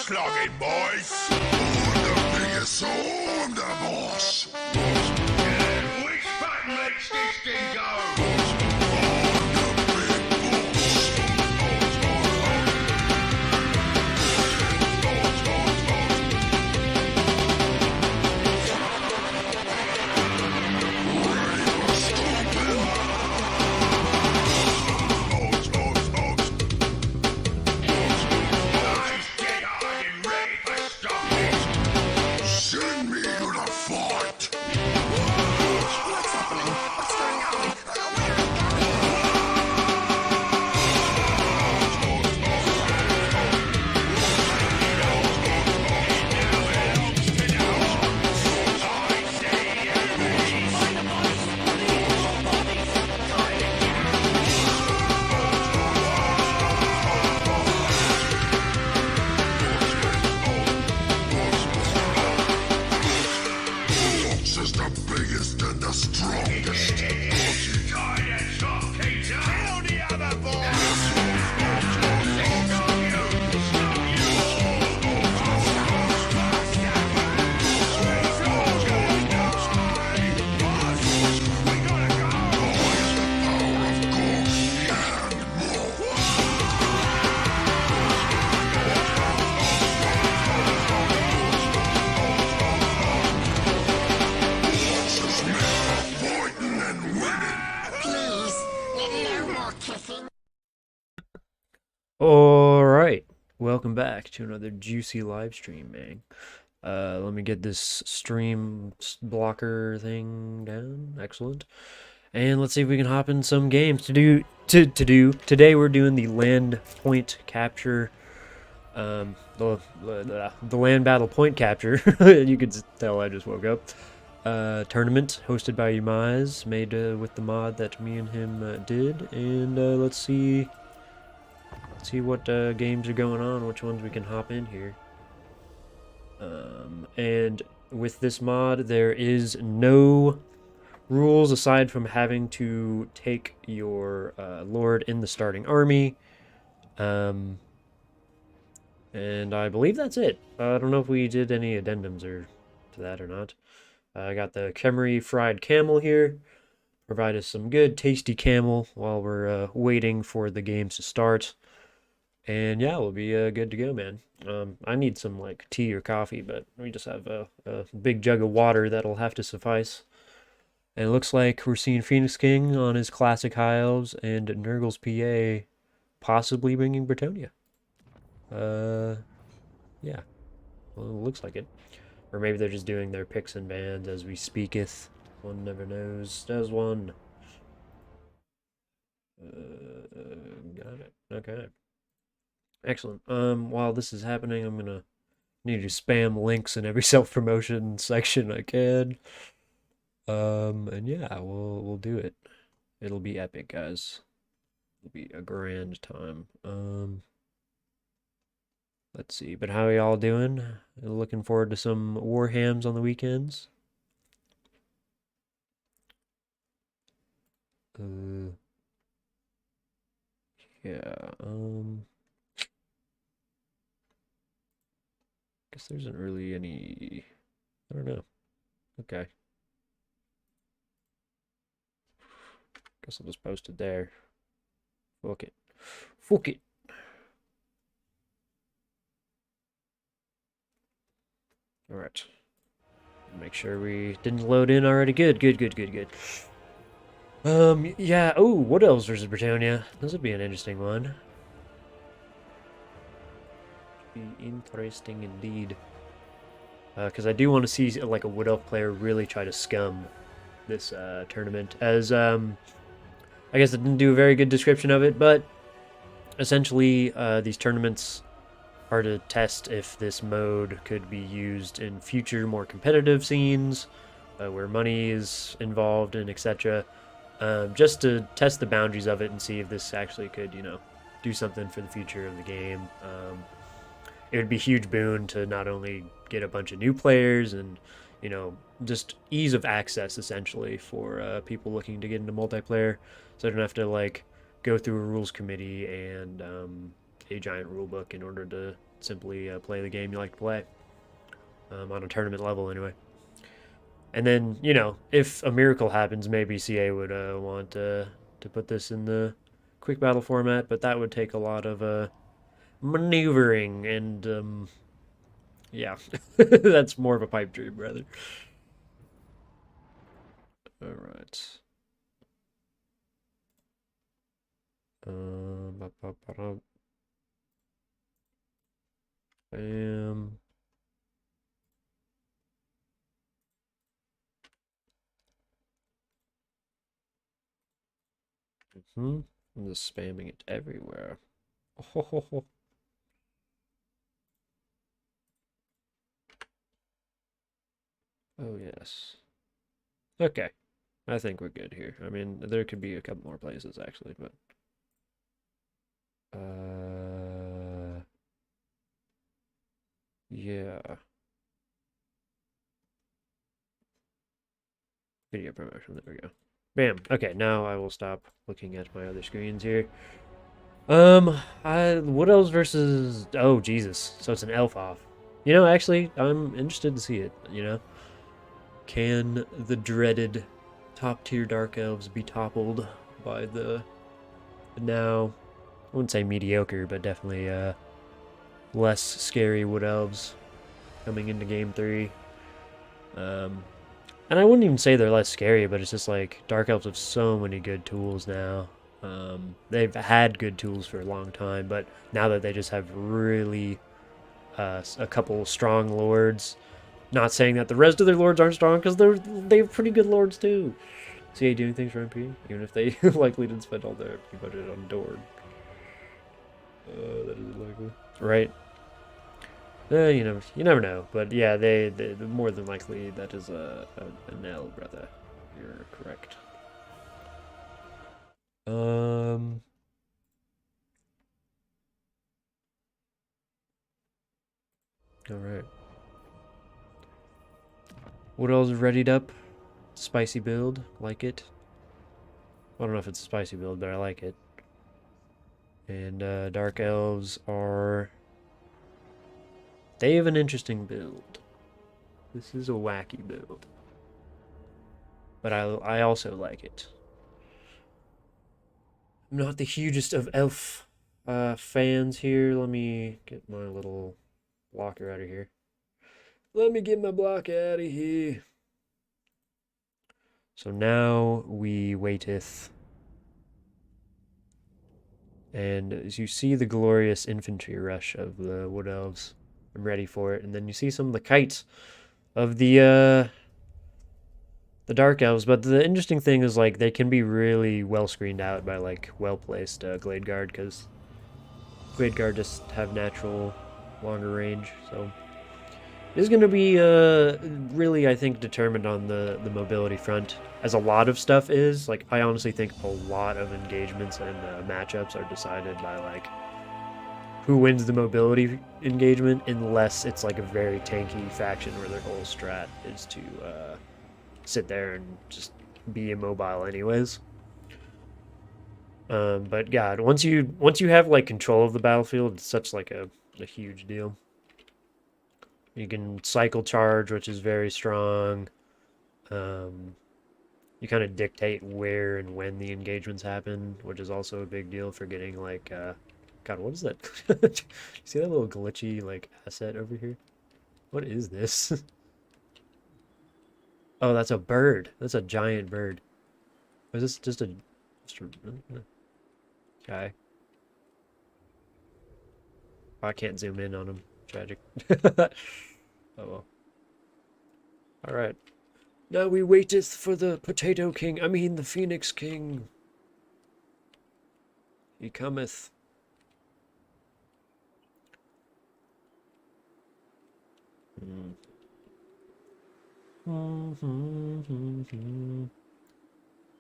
slogging, boys. I'm the biggest, I'm the boss. Which button makes this thing go? Send me to the fight! What's happening? What's going on? Where are we going? Fox is the biggest and the strongest. Kill the other boys! Fighting and winning. Please, no more kissing. Alright, welcome back to another juicy live stream, man. Let me get this stream blocker thing down. Excellent. And let's see if we can hop in some games to do. Today we're doing the land point capture, the land battle point capture. You could tell I just woke up. Tournament hosted by Umize, made with the mod that me and him did, and let's see what games are going on, which ones we can hop in here. And with this mod, there is no rules aside from having to take your lord in the starting army. And I believe that's it. I don't know if we did any addendums to that or not. I got the Kemery fried camel here. Provide us some good tasty camel while we're waiting for the games to start. And yeah, we'll be good to go, man. I need some like tea or coffee, but we just have a big jug of water that'll have to suffice. And it looks like we're seeing Phoenix King on his classic high elves and Nurgle's PA possibly bringing Bretonia. Yeah. Well, it looks like it. Or maybe they're just doing their picks and bans as we speaketh. One never knows. Does one. Got it. Okay. Excellent. While this is happening, I'm gonna need to spam links in every self-promotion section I can. And yeah, we'll do it. It'll be epic, guys. It'll be a grand time. Let's see, but how are y'all doing? Looking forward to some Warhams on the weekends? Yeah, guess there isn't really any, I don't know. Okay. Guess I'll just post it there. Fuck it. Fuck it. Alright. Make sure we didn't load in already. Good. Yeah. Oh, Wood Elves versus Bretonia. This would be an interesting one. Be interesting indeed. Because I do want to see like a Wood Elf player really try to scum this tournament. As I guess I didn't do a very good description of it, but essentially these tournaments are to test if this mode could be used in future more competitive scenes where money is involved and etc. Just to test the boundaries of it and see if this actually could, do something for the future of the game. It would be a huge boon to not only get a bunch of new players and, just ease of access essentially for people looking to get into multiplayer, so they don't have to like go through a rules committee and a giant rule book in order to simply play the game you like to play. On a tournament level, anyway. And then, you know, if a miracle happens, maybe CA would want to put this in the quick battle format, but that would take a lot of maneuvering, and yeah, that's more of a pipe dream, rather. All right. Bam. I'm just spamming it everywhere. Oh, oh yes. Okay. I think we're good here. I mean, there could be a couple more places actually, but yeah. Video promotion, there we go. Bam. Okay, now I will stop looking at my other screens here. What else versus... Oh, Jesus. So it's an elf off. You know, actually, I'm interested to see it, you know? Can the dreaded top-tier Dark Elves be toppled by the now, I wouldn't say mediocre, but definitely less scary Wood Elves coming into Game 3? And I wouldn't even say they're less scary, but it's just like Dark Elves have so many good tools now. They've had good tools for a long time, but now that they just have really a couple strong lords, not saying that the rest of their lords aren't strong, because they have pretty good lords too. CA doing things for MP, even if they likely didn't spend all their MP budget on Dorn. That is likely. Right. You never know. But yeah, they more than likely that is an L, brother. You're correct. All right. What else is readied up? Spicy build, like it. I don't know if it's a spicy build, but I like it. And Dark Elves are... They have an interesting build. This is a wacky build. But I also like it. I'm not the hugest of elf fans here. Let me get my little blocker out of here. Let me get my block out of here. So now we waiteth. And as you see the glorious infantry rush of the Wood Elves, I'm ready for it. And then you see some of the kites of the Dark Elves. But the interesting thing is, like, they can be really well screened out by, like, well-placed Glade Guard, because Glade Guard just have natural longer range. So it is going to be really, I think, determined on the mobility front, as a lot of stuff is. Like, I honestly think a lot of engagements and matchups are decided by, like, who wins the mobility engagement, unless it's like a very tanky faction where their whole strat is to sit there and just be immobile anyways. But God, once you have like control of the battlefield, it's such like a huge deal. You can cycle charge, which is very strong. You kind of dictate where and when the engagements happen, which is also a big deal for getting like God, what is that? You see that little glitchy like asset over here? What is this? Oh, that's a bird. That's a giant bird. Or is this just a guy? Oh, I can't zoom in on him. Tragic. Oh well. All right. Now we waiteth for the Potato King. I mean the Phoenix King. He cometh.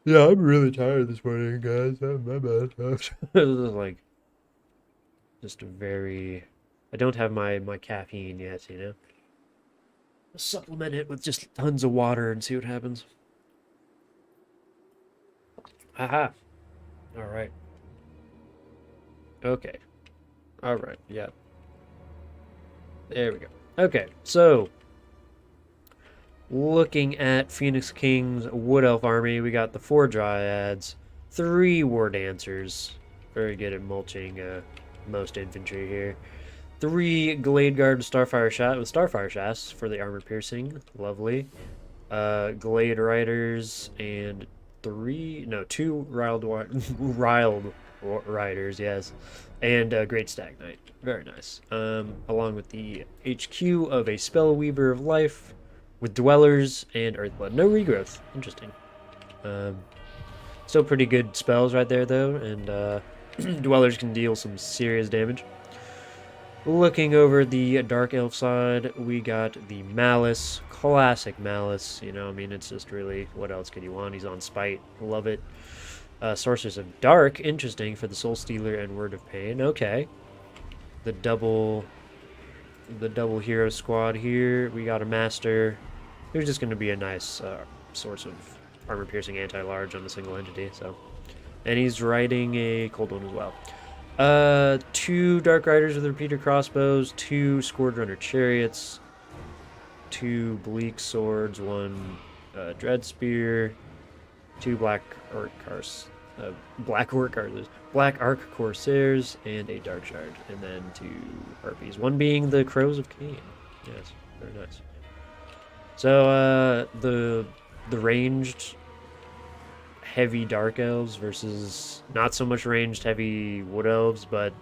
Yeah, I'm really tired this morning, guys. My bad. This is like just a very... I don't have my caffeine yet, you know? I'll supplement it with just tons of water and see what happens. Aha! Alright. Okay. Alright, yeah. There we go. Okay, so looking at Phoenix King's Wood Elf army, we got the 4 Dryads, 3 War Dancers, very good at mulching most infantry here, 3 Glade Guard with Starfire Shafts for the armor piercing, lovely, Glade Riders, and 2 Riled Riders, yes, and Great Stag Knight. Very nice. Along with the HQ of a Spellweaver of Life with Dwellers and Earthblood. No regrowth. Interesting. Still pretty good spells right there, though, and Dwellers can deal some serious damage. Looking over the Dark Elf side, we got the Malice. Classic Malice. You know, I mean, it's just really, what else could you want? He's on Spite. Love it. Sorceress of Dark. Interesting for the Soul Stealer and Word of Pain. Okay. The double hero squad here. We got a Master. Who's just going to be a nice source of armor-piercing anti-large on a single entity. So, and he's riding a Cold One as well. 2 Dark Riders with repeater crossbows, 2 Scourge Runner chariots, 2 Bleak swords, 1 Dread spear, 2 Black Arc Corsairs, and a Dark Shard, and then 2 Harpies. 1 being the Crows of Cain. Yes, very nice. So the ranged heavy Dark Elves versus not so much ranged heavy Wood Elves, but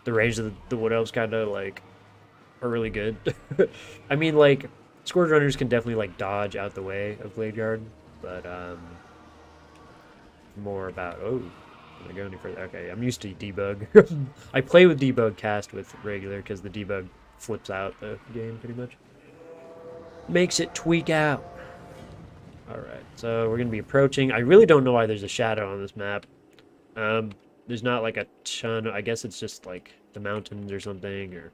the range of the Wood Elves kind of like are really good. I mean, like, Scourge Runners can definitely like dodge out the way of Blade Guard, but more about can I go any further? Okay, I'm used to debug. I play with debug cast with regular because the debug flips out the game pretty much. Makes it tweak out. Alright, so we're going to be approaching. I really don't know why there's a shadow on this map. There's not like a ton. I guess it's just like the mountains or something, or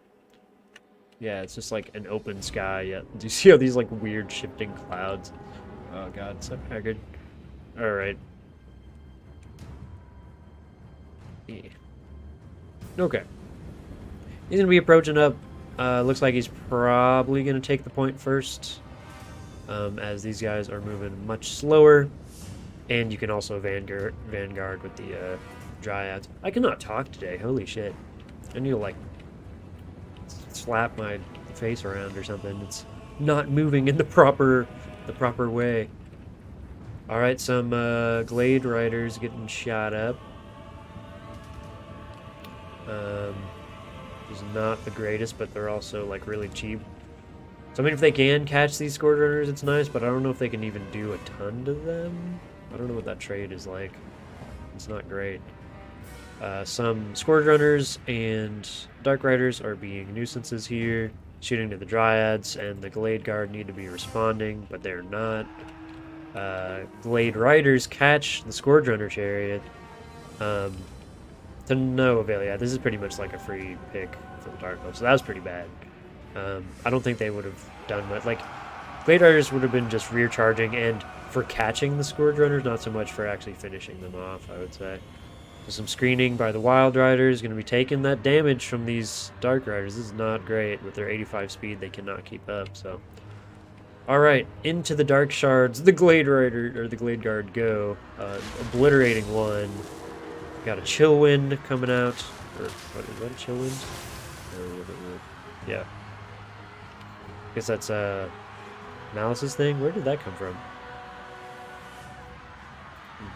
yeah, it's just like an open sky. Yeah, do you see all these like weird shifting clouds? Oh god, so haggard. Alright. Yeah. Okay. He's going to be approaching up. Looks like he's probably going to take the point first, as these guys are moving much slower. And you can also Vanguard with the Dryads. I cannot talk today. Holy shit. I need to, like, slap my face around or something. It's not moving in the proper way. Alright, some Glade Riders getting shot up. Is not the greatest, but they're also like really cheap. So I mean, if they can catch these Scourge Runners, it's nice, but I don't know if they can even do a ton to them. I don't know what that trade is like. It's not great. Some Scourge Runners and Dark Riders are being nuisances here, shooting to the Dryads, and the Glade Guard need to be responding, but they're not. Glade Riders catch the Scourge Runner chariot. To no avail. Yeah, this is pretty much like a free pick for the Dark Elves, so that was pretty bad. I don't think they would have done much. Like, Glade Riders would have been just rear charging and for catching the Scourge Runners, not so much for actually finishing them off, I would say. So some screening by the Wild Riders, going to be taking that damage from these Dark Riders. This is not great. With their 85 speed, they cannot keep up, so. Alright, into the Dark Shards, the Glade Rider, or the Glade Guard go. Obliterating one. Got a Chill Wind coming out. Or, what is that, a Chill Wind? Yeah. Guess that's Malice's thing. Where did that come from?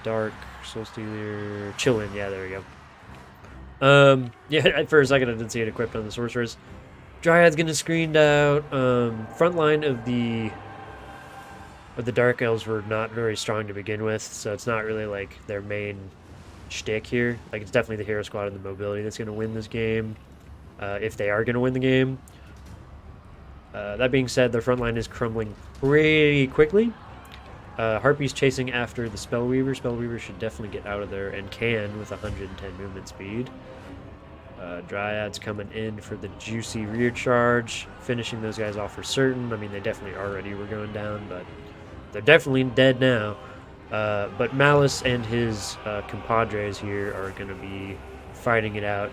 Dark, Soul Stealer, Chill Wind. Yeah, there we go. Yeah, for a second I didn't see it equipped on the Sorceress. Dryad's getting screened out. Front line of the Dark Elves were not very strong to begin with, so it's not really like their main shtick here. Like, it's definitely the hero squad and the mobility that's going to win this game, if they are going to win the game. That being said, their front line is crumbling pretty quickly. Harpy's chasing after the Spellweaver. Spellweaver should definitely get out of there, and can with 110 movement speed. Dryads coming in for the juicy rear charge, finishing those guys off for certain. I mean, they definitely already were going down, but they're definitely dead now. But Malice and his compadres here are going to be fighting it out.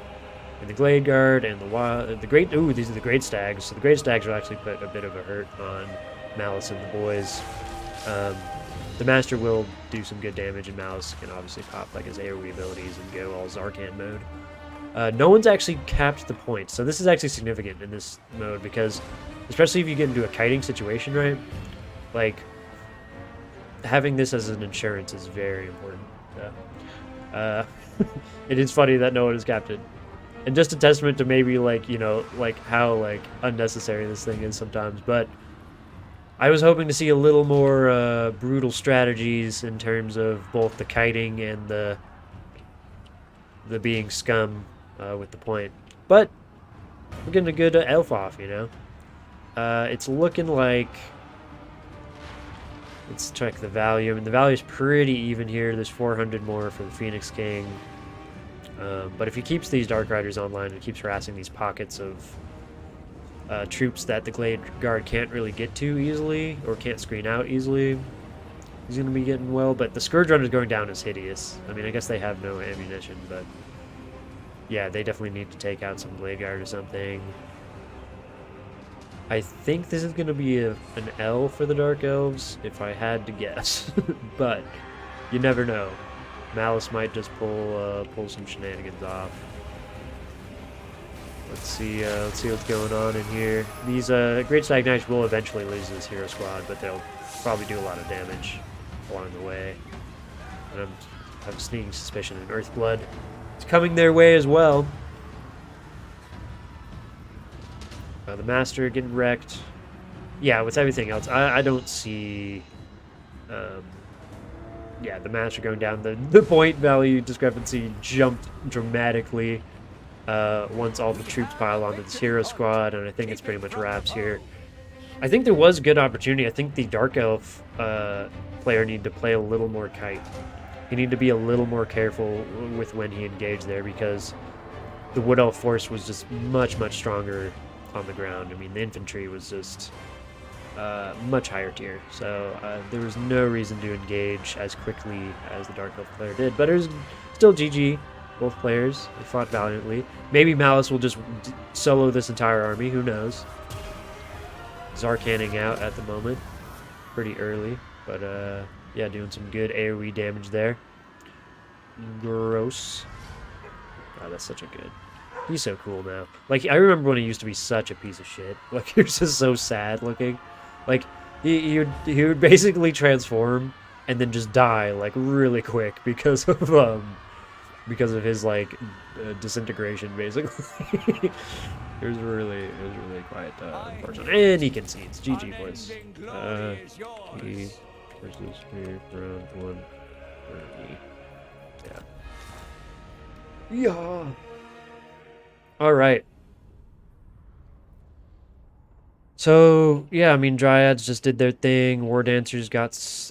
And the Glade Guard and the Great... Ooh, these are the Great Stags. So the Great Stags will actually put a bit of a hurt on Malice and the boys. The Master will do some good damage, and Malice can obviously pop like his AoE abilities and go all Zarkan mode. No one's actually capped the points, so this is actually significant in this mode because, especially if you get into a kiting situation, right? Like, having this as an insurance is very important. It is funny that no one is capped it. And just a testament to maybe, like, you know, like, how, like, unnecessary this thing is sometimes, but I was hoping to see a little more brutal strategies in terms of both the kiting and the being scum with the point. But we're getting a good elf off, you know? It's looking like... Let's check the value. I mean, the value is pretty even here. There's 400 more for the Phoenix King. But if he keeps these Dark Riders online and keeps harassing these pockets of troops that the Glade Guard can't really get to easily, or can't screen out easily, he's going to be getting well. But the Scourge Runners going down is hideous. I mean, I guess they have no ammunition, but yeah, they definitely need to take out some Glade Guard or something. I think this is going to be an L for the Dark Elves, if I had to guess. But you never know. Malice might just pull some shenanigans off. Let's see what's going on in here. These Great Stag Knights will eventually lose this hero squad, but they'll probably do a lot of damage along the way. And I have a sneaking suspicion in Earthblood is coming their way as well. The Master getting wrecked. Yeah, with everything else, I don't see... yeah, the Master going down. The point value discrepancy jumped dramatically once all the troops pile onto this hero squad, and I think it's pretty much wraps here. I think there was good opportunity. I think the Dark Elf player needed to play a little more kite. He needed to be a little more careful with when he engaged there, because the Wood Elf force was just much, much stronger on the ground. I mean, the infantry was just much higher tier, so there was no reason to engage as quickly as the Dark Elf player did. But it was still GG. Both players, they fought valiantly. Maybe Malice will just solo this entire army, who knows. Zarkanning out at the moment, pretty early, but yeah, doing some good AoE damage there. Gross. Oh, that's such a good... He's so cool now. Like, I remember when he used to be such a piece of shit. Like, he was just so sad looking. Like, he would basically transform and then just die, like, really quick because of his, like, disintegration, basically. It was really quite unfortunate. And he concedes. GG, boys. He versus round 130. Yeah. Yeah. All right. So, yeah, I mean, Dryads just did their thing. War Dancers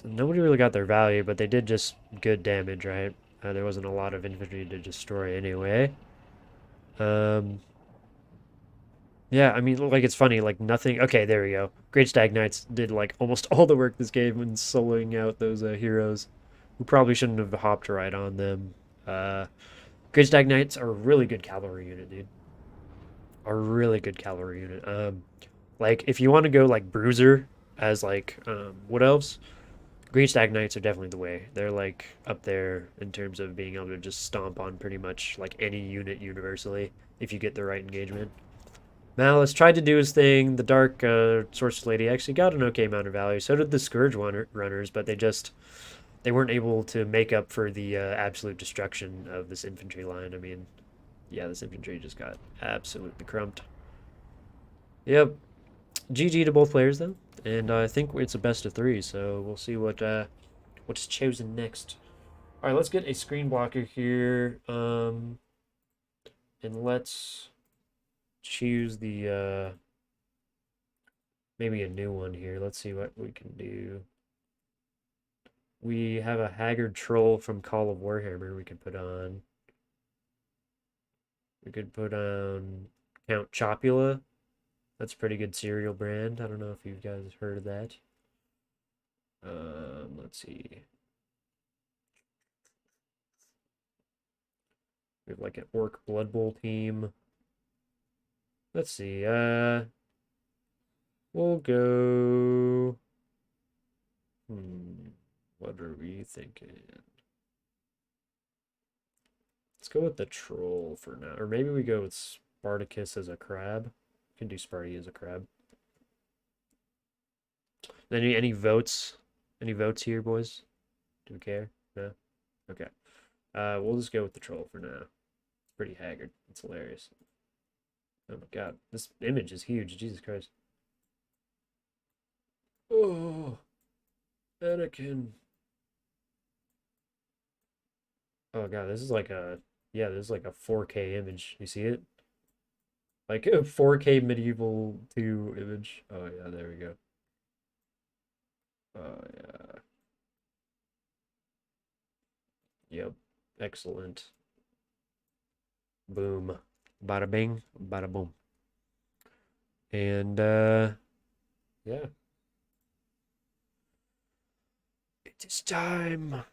nobody really got their value, but they did just good damage, right? There wasn't a lot of infantry to destroy anyway. Yeah, I mean, like, it's funny, like, nothing... Okay, there we go. Great Stag Knights did, like, almost all the work this game in soloing out those heroes who probably shouldn't have hopped right on them. Great Stag Knights are a really good cavalry unit, dude. A really good cavalry unit. Like, if you want to go, like, Bruiser as, like, Wood Elves, Great Stag Knights are definitely the way. They're, like, up there in terms of being able to just stomp on pretty much, like, any unit universally if you get the right engagement. Malice tried to do his thing. The Dark Sorceress Lady actually got an okay amount of value. So did the Scourge Runners, but they weren't able to make up for the absolute destruction of this infantry line. I mean, yeah, this infantry just got absolutely crumped. Yep. GG to both players, though. And I think it's a best of 3, so we'll see what's chosen next. All right, let's get a screen blocker here. And let's choose the maybe a new one here. Let's see what we can do. We have a Haggard Troll from Call of Warhammer we could put on. We could put on Count Chopula. That's a pretty good cereal brand. I don't know if you guys have heard of that. Let's see. We have like an Orc Blood Bowl team. Let's see. We'll go. What are we thinking? Let's go with the troll for now, or maybe we go with Spartacus as a crab. We can do Sparty as a crab. Any votes? Any votes here, boys? Do we care? No? Okay. We'll just go with the troll for now. It's pretty haggard. It's hilarious. Oh my god. This image is huge. Jesus Christ. Oh, Anakin. Oh god, this is like a yeah, this is like a 4K image. You see it? Like a 4K medieval 2 image. Oh yeah, there we go. Oh yeah. Yep. Excellent. Boom. Bada bing, bada boom. And yeah. It is time.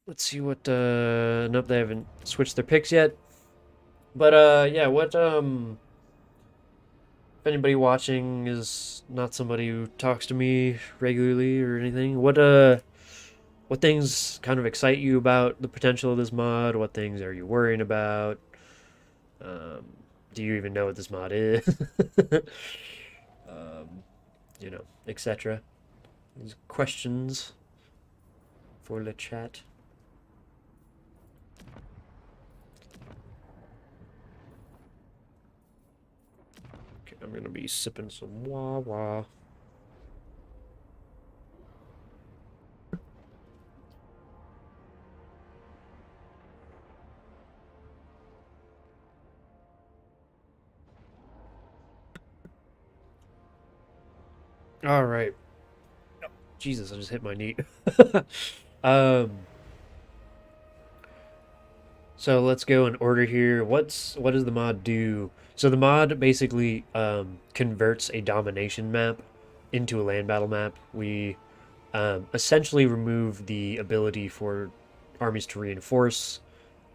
Let's see what nope, they haven't switched their picks yet. But yeah, what if anybody watching is not somebody who talks to me regularly or anything, what things kind of excite you about the potential of this mod? What things are you worrying about? Um, do you even know what this mod is? um, etc. These questions for the chat. Okay, I'm gonna be sipping some Wawa. All right. Jesus, I just hit my knee. um, so let's go in order here. What does the mod do? So the mod basically converts a domination map into a land battle map. We essentially remove the ability for armies to reinforce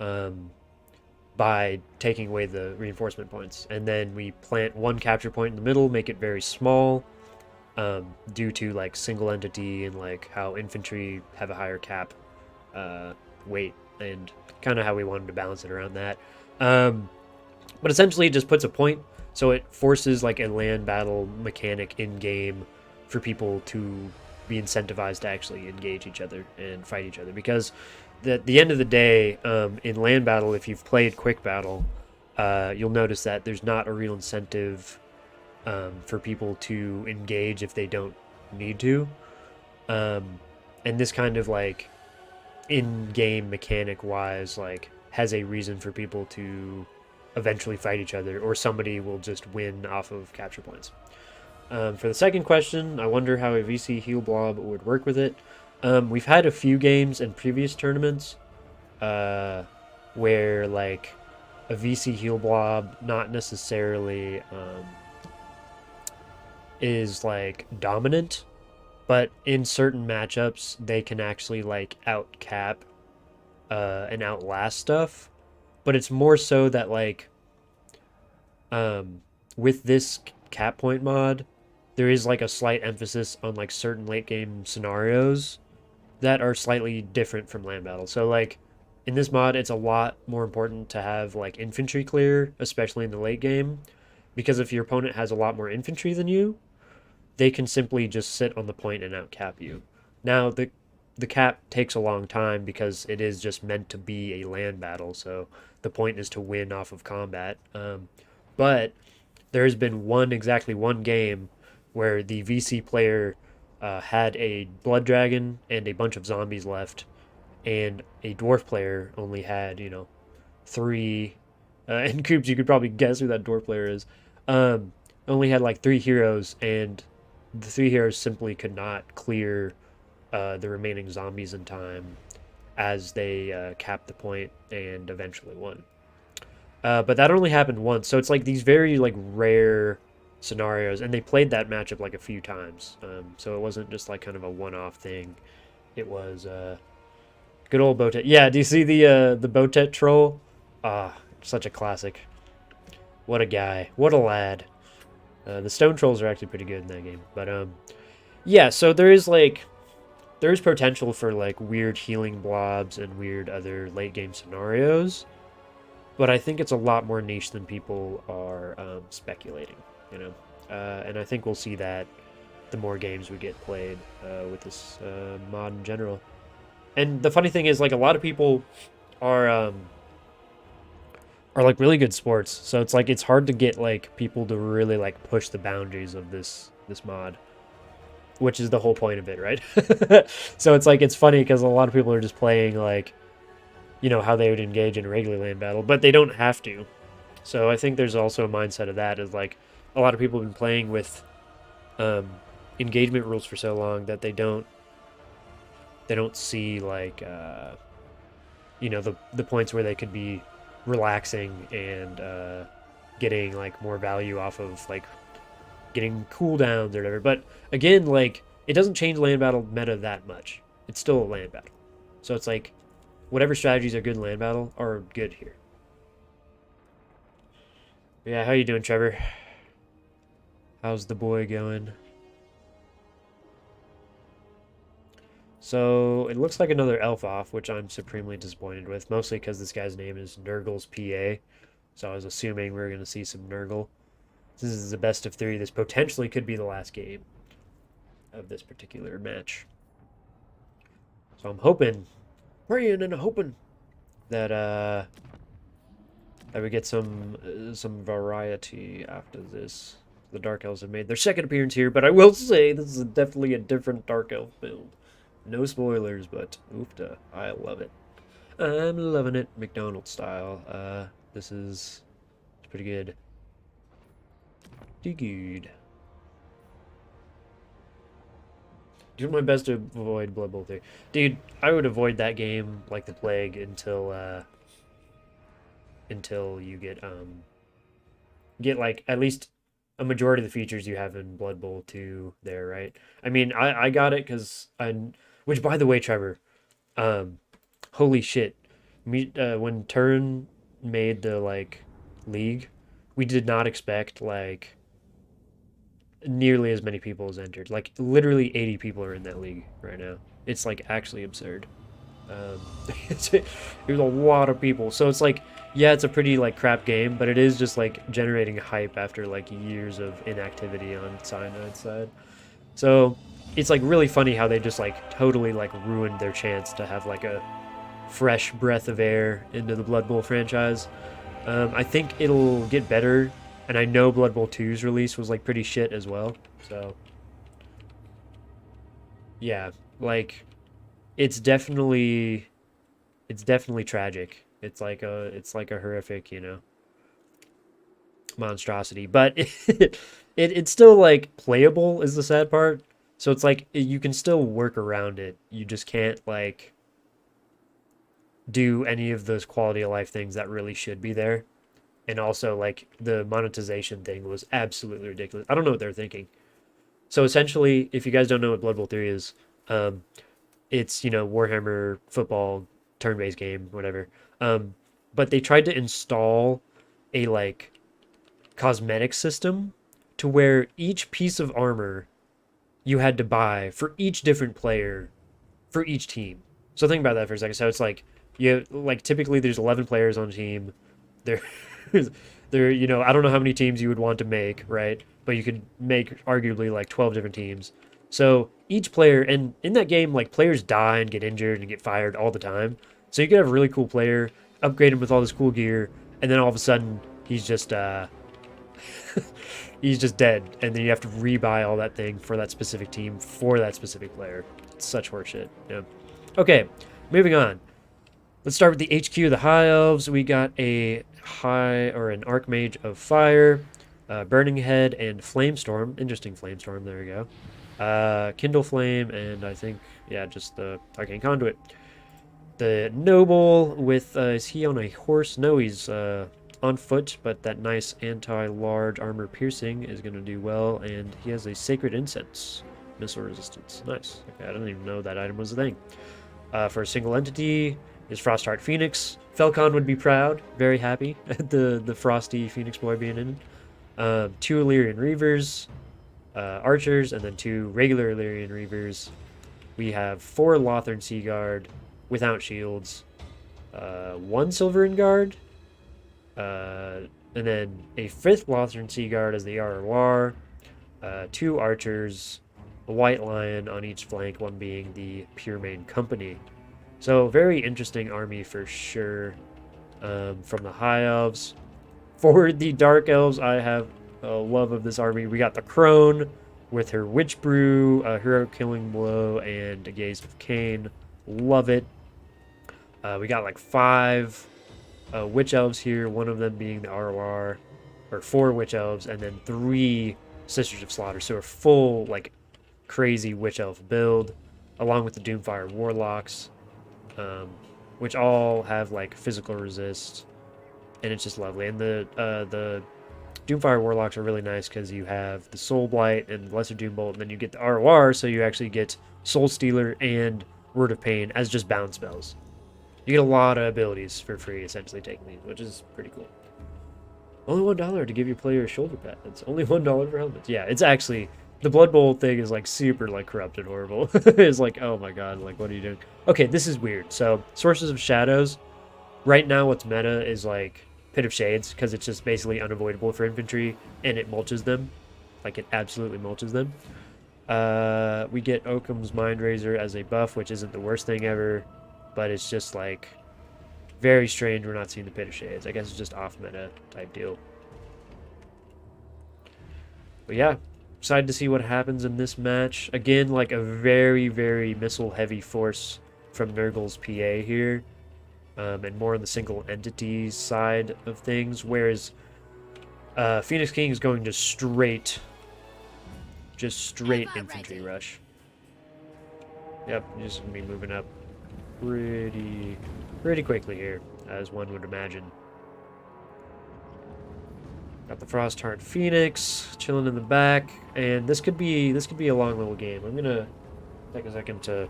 um, by taking away the reinforcement points, and then we plant one capture point in the middle, make it very small, due to like single entity and like how infantry have a higher cap weight and kind of how we wanted to balance it around that. But essentially, it just puts a point, so it forces like a land battle mechanic in game for people to be incentivized to actually engage each other and fight each other. Because at the end of the day, in land battle, if you've played quick battle, you'll notice that there's not a real incentive for people to engage if they don't need to. And this kind of like in-game mechanic wise like has a reason for people to eventually fight each other, or somebody will just win off of capture points. For the second question, I wonder how a VC heal blob would work with it. We've had a few games in previous tournaments where like a VC heal blob not necessarily is like dominant, but in certain matchups they can actually like outcap and outlast stuff. But it's more so that like with this cap point mod, there is like a slight emphasis on like certain late game scenarios that are slightly different from land battle. So like in this mod, it's a lot more important to have like infantry clear, especially in the late game, because if your opponent has a lot more infantry than you, they can simply just sit on the point and outcap you. Now the cap takes a long time because it is just meant to be a land battle, so the point is to win off of combat. But there has been exactly one game where the VC player had a blood dragon and a bunch of zombies left, and a dwarf player only had, three. And Coops, you could probably guess who that dwarf player is. Only had like three heroes, and the three heroes simply could not clear the remaining zombies in time as they capped the point and eventually won. But that only happened once, so it's like these very like rare scenarios, and they played that matchup like a few times. So it wasn't just like kind of a one-off thing. It was good old Botet. Yeah, do you see the Botet troll? Ah, such a classic. What a guy. What a lad. The stone trolls are actually pretty good in that game. But, yeah, so there is, like, there's potential for, like, weird healing blobs and weird other late-game scenarios. But I think it's a lot more niche than people are speculating, you know? And I think we'll see that the more games we get played with this mod in general. And the funny thing is, like, a lot of people are like really good sports, so it's like it's hard to get like people to really like push the boundaries of this mod, which is the whole point of it, right? So it's like it's funny because a lot of people are just playing like, you know, how they would engage in a regular land battle, but they don't have to. So I think there's also a mindset of that, is like a lot of people have been playing with engagement rules for so long that they don't see like you know, the points where they could be relaxing and getting like more value off of like getting cooldowns or whatever. But again, like it doesn't change land battle meta that much. It's still a land battle, so it's like whatever strategies are good in land battle are good here. Yeah, how you doing, Trevor? How's the boy going? So it looks like another elf off, which I'm supremely disappointed with, mostly because this guy's name is Nurgle's PA. So I was assuming we were going to see some Nurgle. This is the best of 3. This potentially could be the last game of this particular match. So I'm hoping, praying and hoping that that we get some variety after this. The Dark Elves have made their second appearance here, but I will say this is definitely a different Dark Elf build. No spoilers, but oofta, I love it. I'm loving it, McDonald's style. This is pretty good. Good. Do my best to avoid Blood Bowl 3. Dude, I would avoid that game like the plague until you get like at least a majority of the features you have in Blood Bowl 2 there, right? I mean, I got it because which, by the way, Trevor, holy shit, when Turn made the like league, we did not expect like nearly as many people as entered. Like literally 80 people are in that league right now. It's like actually absurd. There's a lot of people, so it's like, yeah, it's a pretty like crap game, but it is just like generating hype after like years of inactivity on Cyanide's side. So it's like really funny how they just like totally like ruined their chance to have like a fresh breath of air into the Blood Bowl franchise. I think it'll get better, and I know Blood Bowl 2's release was like pretty shit as well. So yeah, like it's definitely tragic. It's like a horrific, you know, monstrosity, but it's still like playable is the sad part. So it's like you can still work around it. You just can't like do any of those quality of life things that really should be there. And also like the monetization thing was absolutely ridiculous. I don't know what they're thinking. So essentially, if you guys don't know what Blood Bowl 3 is, it's, you know, Warhammer football turn-based game, whatever. But they tried to install a like cosmetic system to where each piece of armor you had to buy for each different player for each team. So think about that for a second. So it's like typically there's 11 players on a team. There you know, I don't know how many teams you would want to make, right? But you could make arguably like 12 different teams. So each player, and in that game, like players die and get injured and get fired all the time. So you could have a really cool player, upgrade him with all this cool gear, and then all of a sudden he's just he's just dead, and then you have to rebuy all that thing for that specific team for that specific player. It's such horseshit. Yeah. Okay, moving on. Let's start with the HQ of the High Elves. We got an Archmage of Fire, Burning Head, and Flamestorm. Interesting Flamestorm. There we go. Kindle Flame, and I think, yeah, just the Arcane Conduit. The Noble with, is he on a horse? No, he's on foot, but that nice anti-large armor piercing is going to do well, and he has a Sacred Incense. Missile resistance. Nice. Okay, I didn't even know that item was a thing. For a single entity is Frostheart Phoenix. Felcon would be proud, very happy at the frosty Phoenix Boy being in. 2 Illyrian Reavers, archers, and then 2 regular Illyrian Reavers. We have 4 Lothern Sea Guard without shields, 1 Silverin Guard, and then a 5th Lothern Sea Guard as the ROR, 2 archers, a White Lion on each flank, one being the Pure Main Company. So very interesting army for sure from the High Elves. For the Dark Elves, I have a love of this army. We got the Crone with her Witch Brew, Hero Killing Blow, and a Gaze of Cain. Love it. We got like 5 Witch Elves here, one of them being the ROR, or 4 Witch Elves, and then 3 Sisters of Slaughter. So a full, like, crazy Witch Elf build, along with the Doomfire Warlocks, which all have, like, physical resist, and it's just lovely. And the Doomfire Warlocks are really nice because you have the Soul Blight and Lesser Doom Bolt, and then you get the ROR, so you actually get Soul Stealer and Word of Pain as just bound spells. You get a lot of abilities for free, essentially, taking these, which is pretty cool. Only $1 to give your player a shoulder pad. It's only $1 for helmets. Yeah, it's actually... The Blood Bowl thing is, like, super, like, corrupt and horrible. It's like, oh my god, like, what are you doing? Okay, this is weird. So, Sources of Shadows. Right now, what's meta is, like, Pit of Shades, because it's just basically unavoidable for infantry, and it mulches them. Like, it absolutely mulches them. We get Occam's Mind Razor as a buff, which isn't the worst thing ever, but it's just, like, very strange we're not seeing the Pit of Shades. I guess it's just off-meta type deal. But yeah, excited to see what happens in this match. Again, like a very, very missile-heavy force from Nurgle's PA here. And more on the single entities side of things, whereas Phoenix King is going to straight infantry rush. Yep, just gonna be moving up pretty quickly here, as one would imagine. Got the Frostheart Phoenix chilling in the back, and this could be a long little game. I'm gonna take a second to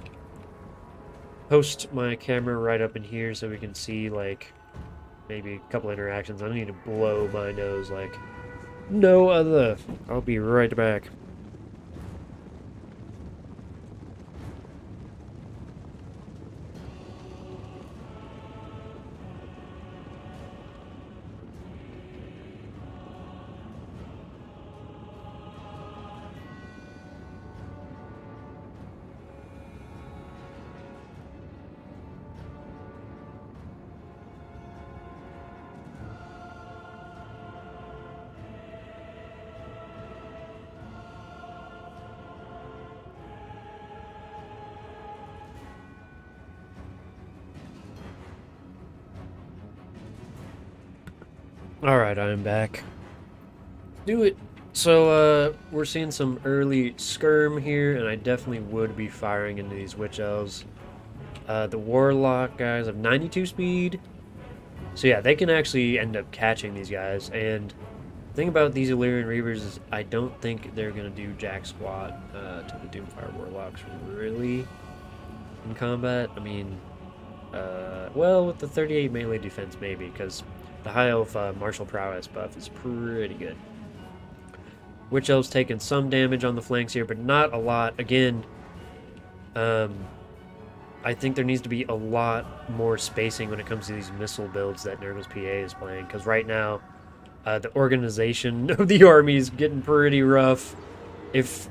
post my camera right up in here so we can see, like, maybe a couple interactions. I need to blow my nose like no other. I'll be right back. Alright, I'm back. Do it. So, we're seeing some early skirm here, and I definitely would be firing into these Witch Elves. The Warlock guys have 92 speed. So yeah, they can actually end up catching these guys. And the thing about these Illyrian Reavers is I don't think they're going to do jack squat to the Doomfire Warlocks really in combat. I mean, well, with the 38 melee defense maybe, because the High Elf Martial Prowess buff is pretty good. Witch Elves taking some damage on the flanks here, but not a lot. Again, I think there needs to be a lot more spacing when it comes to these missile builds that Nurgle's PA is playing, because right now, the organization of the army is getting pretty rough. If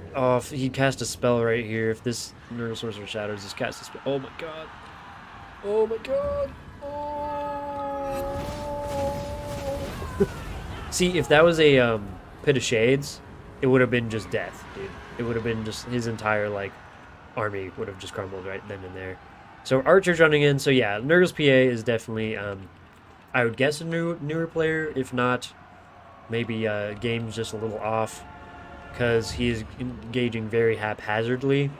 he cast a spell right here, if this Nurgle Sorcerer Shadows just cast a spell... Oh my god. Oh my god. Oh. See, if that was a Pit of Shades, it would have been just death, dude. It would have been just his entire, like, army would have just crumbled right then and there. So Archer's running in. So yeah, Nurgle's PA is definitely, I would guess, a newer player. If not, maybe game's just a little off, because he is engaging very haphazardly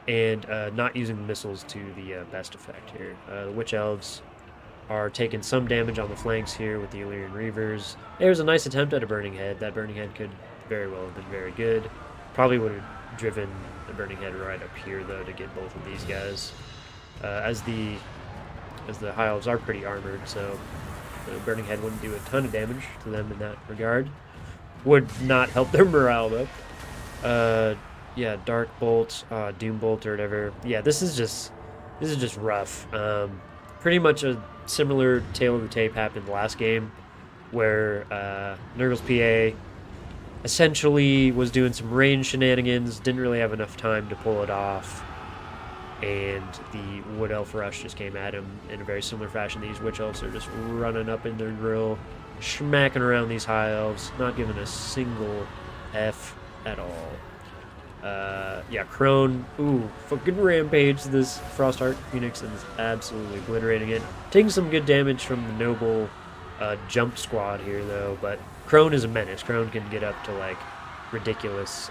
and not using the missiles to the best effect here. The Witch Elves are taking some damage on the flanks here with the Illyrian Reavers. There's a nice attempt at a Burning Head. That Burning Head could very well have been very good. Probably would have driven the Burning Head right up here, though, to get both of these guys. As the as the High Elves are pretty armored, so the Burning Head wouldn't do a ton of damage to them in that regard. Would not help their morale though. Yeah, Dark Bolt, Doom Bolt or whatever. Yeah, this is just rough. Pretty much a similar tale of the tape happened last game, where Nurgle's PA essentially was doing some range shenanigans, didn't really have enough time to pull it off, and the Wood Elf Rush just came at him in a very similar fashion. These Witch Elves are just running up in their grill, smacking around these High Elves, not giving a single F at all. Yeah, Crone, ooh, fucking rampage this Frostheart Phoenix and is absolutely obliterating it. Taking some good damage from the Noble jump squad here, though, but Crone is a menace. Crone can get up to, like, ridiculous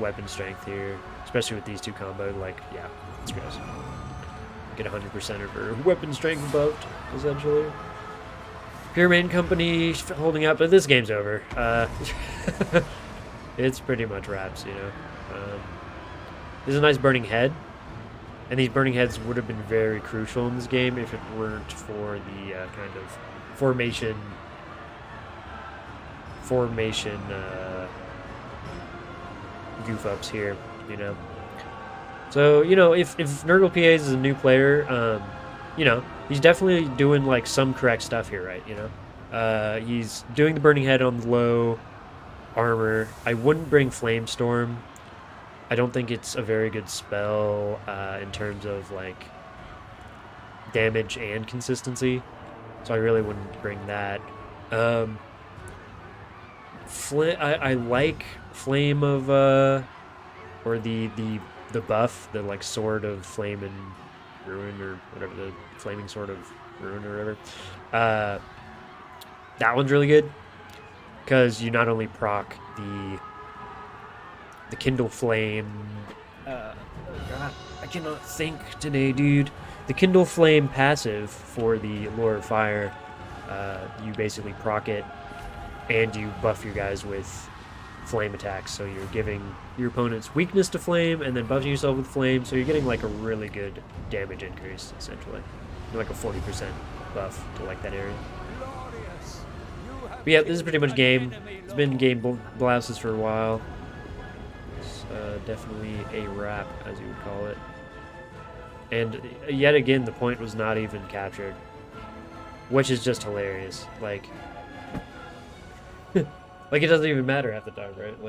weapon strength here, especially with these two comboed. Like, yeah, it's gross. Get 100% of her weapon strength buffed, essentially. Pure Main Company holding up, but this game's over. It's pretty much wraps, you know. This is a nice Burning Head, and these Burning Heads would have been very crucial in this game if it weren't for the kind of formation goof ups here, you know. So, you know, if Nurgle PAs is a new player, you know, he's definitely doing like some correct stuff here, right? You know, he's doing the Burning Head on the low armor. I wouldn't bring Flamestorm. I don't think it's a very good spell in terms of like damage and consistency, so I really wouldn't bring that. I like Flame of or the buff, the like Sword of Flame and Ruin, or whatever, the Flaming Sword of Ruin or whatever. That one's really good because you not only proc the Kindle Flame. God, I cannot think today, dude. The Kindle Flame passive for the Lure of Fire. You basically proc it, and you buff your guys with flame attacks. So you're giving your opponent's weakness to flame, and then buffing yourself with flame. So you're getting like a really good damage increase, essentially. You're like a 40% buff to like that area. But yeah, this is pretty much game. It's been game blouses for a while. It's definitely a wrap, as you would call it. And yet again, the point was not even captured, which is just hilarious. Like, like it doesn't even matter half the time, right?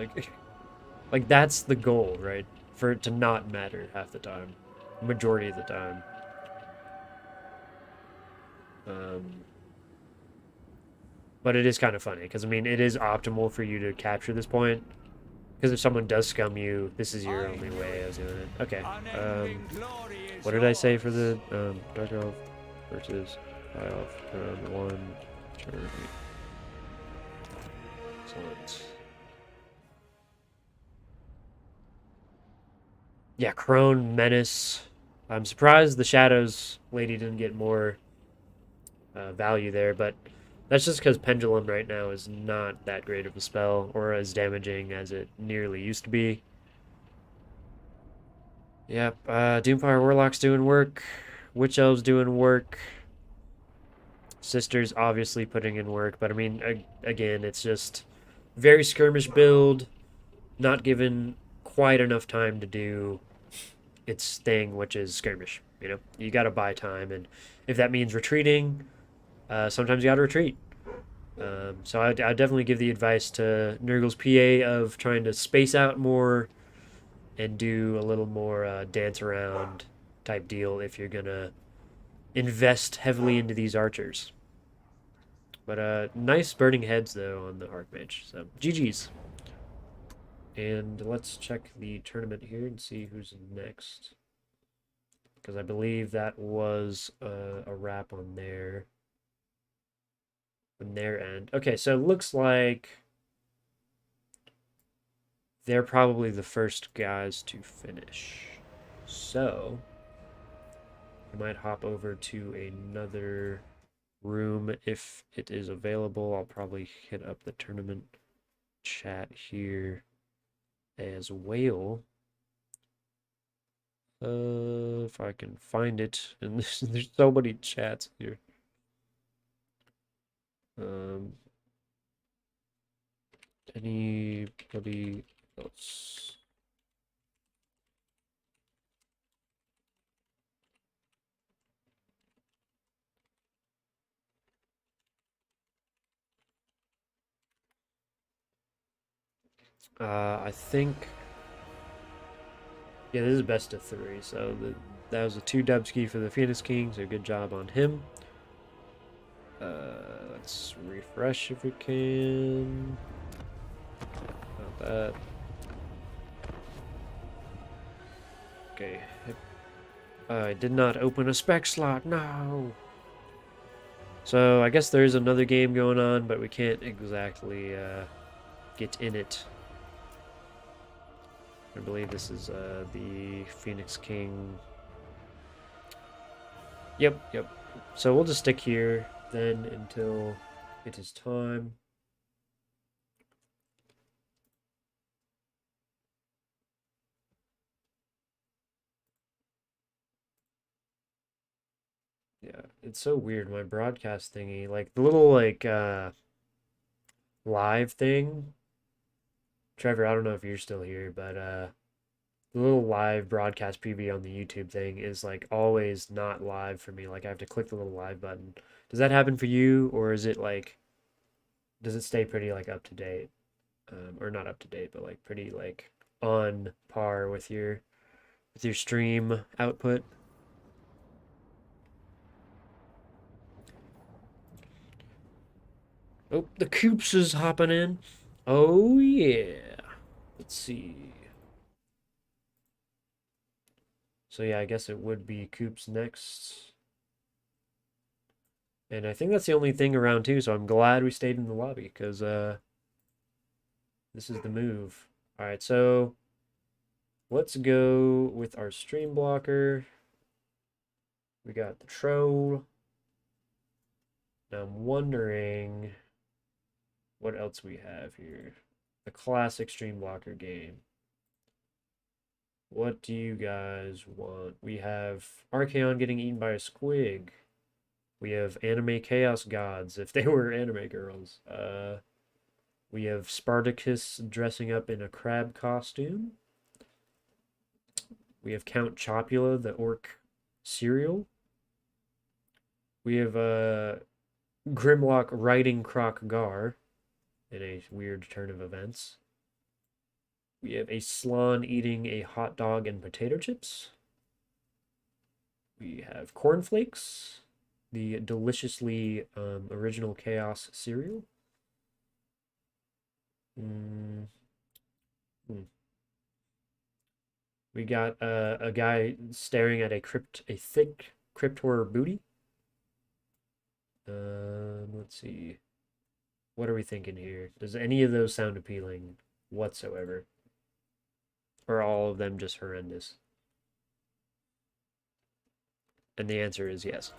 Like that's the goal, right? For it to not matter half the time, majority of the time. But it is kind of funny, because, I mean, it is optimal for you to capture this point. Because if someone does scum you, this is your only way of doing it. Okay. What did I say for the Dark Elf versus High Elf? Turn 1. Turn. Excellent. Yeah, Crone, Menace. I'm surprised the Shadows lady didn't get more value there, but that's just because Pendulum right now is not that great of a spell, or as damaging as it nearly used to be. Yep, Doomfire Warlock's doing work. Witch Elves doing work. Sisters obviously putting in work, but I mean, again, it's just very skirmish build, not given quite enough time to do its thing, which is skirmish. You know, you got to buy time, and if that means retreating, sometimes you got to retreat. So I'd definitely give the advice to Nurgle's PA of trying to space out more and do a little more dance around type deal if you're gonna invest heavily into these archers. But nice burning heads though on the Archmage. So GG's. And let's check the tournament here and see who's next, because I believe that was a wrap on their end. Okay, so it looks like they're probably the first guys to finish. So I might hop over to another room if it is available. I'll probably hit up the tournament chat here as well. If I can find it, and there's so many chats here. Um, anybody else? I think, yeah, this is best of three. So that was a 2 Dubsky for the Phoenix King. So good job on him. Let's refresh if we can. Not that. Okay. I did not open a spec slot. No. So I guess there is another game going on, but we can't exactly get in it. I believe this is the Phoenix King. Yep. So we'll just stick here then until it is time. Yeah, it's so weird. My broadcast thingy, like the little like live thing. Trevor, I don't know if you're still here, but the little live broadcast preview on the YouTube thing is like always not live for me. Like I have to click the little live button. Does that happen for you, or is it like, does it stay pretty like up to date, or not up to date, but like pretty like on par with your stream output? Oh, the Coops is hopping in. Oh yeah. Let's see. So yeah, I guess it would be Coops next. And I think that's the only thing around too, so I'm glad we stayed in the lobby, because this is the move. Alright, so let's go with our stream blocker. We got the troll. Now I'm wondering what else we have here. The classic stream blocker game. What do you guys want? We have Archaon getting eaten by a squig. We have anime chaos gods if they were anime girls. We have Spartacus dressing up in a crab costume. We have Count Chopula, the orc cereal. We have Grimlock riding Croc Gar in a weird turn of events. We have a Slan eating a hot dog and potato chips. We have cornflakes, the deliciously original Chaos cereal. We got a guy staring at a thick crypt horror booty. Let's see. What are we thinking here? Does any of those sound appealing whatsoever? Or are all of them just horrendous? And the answer is yes.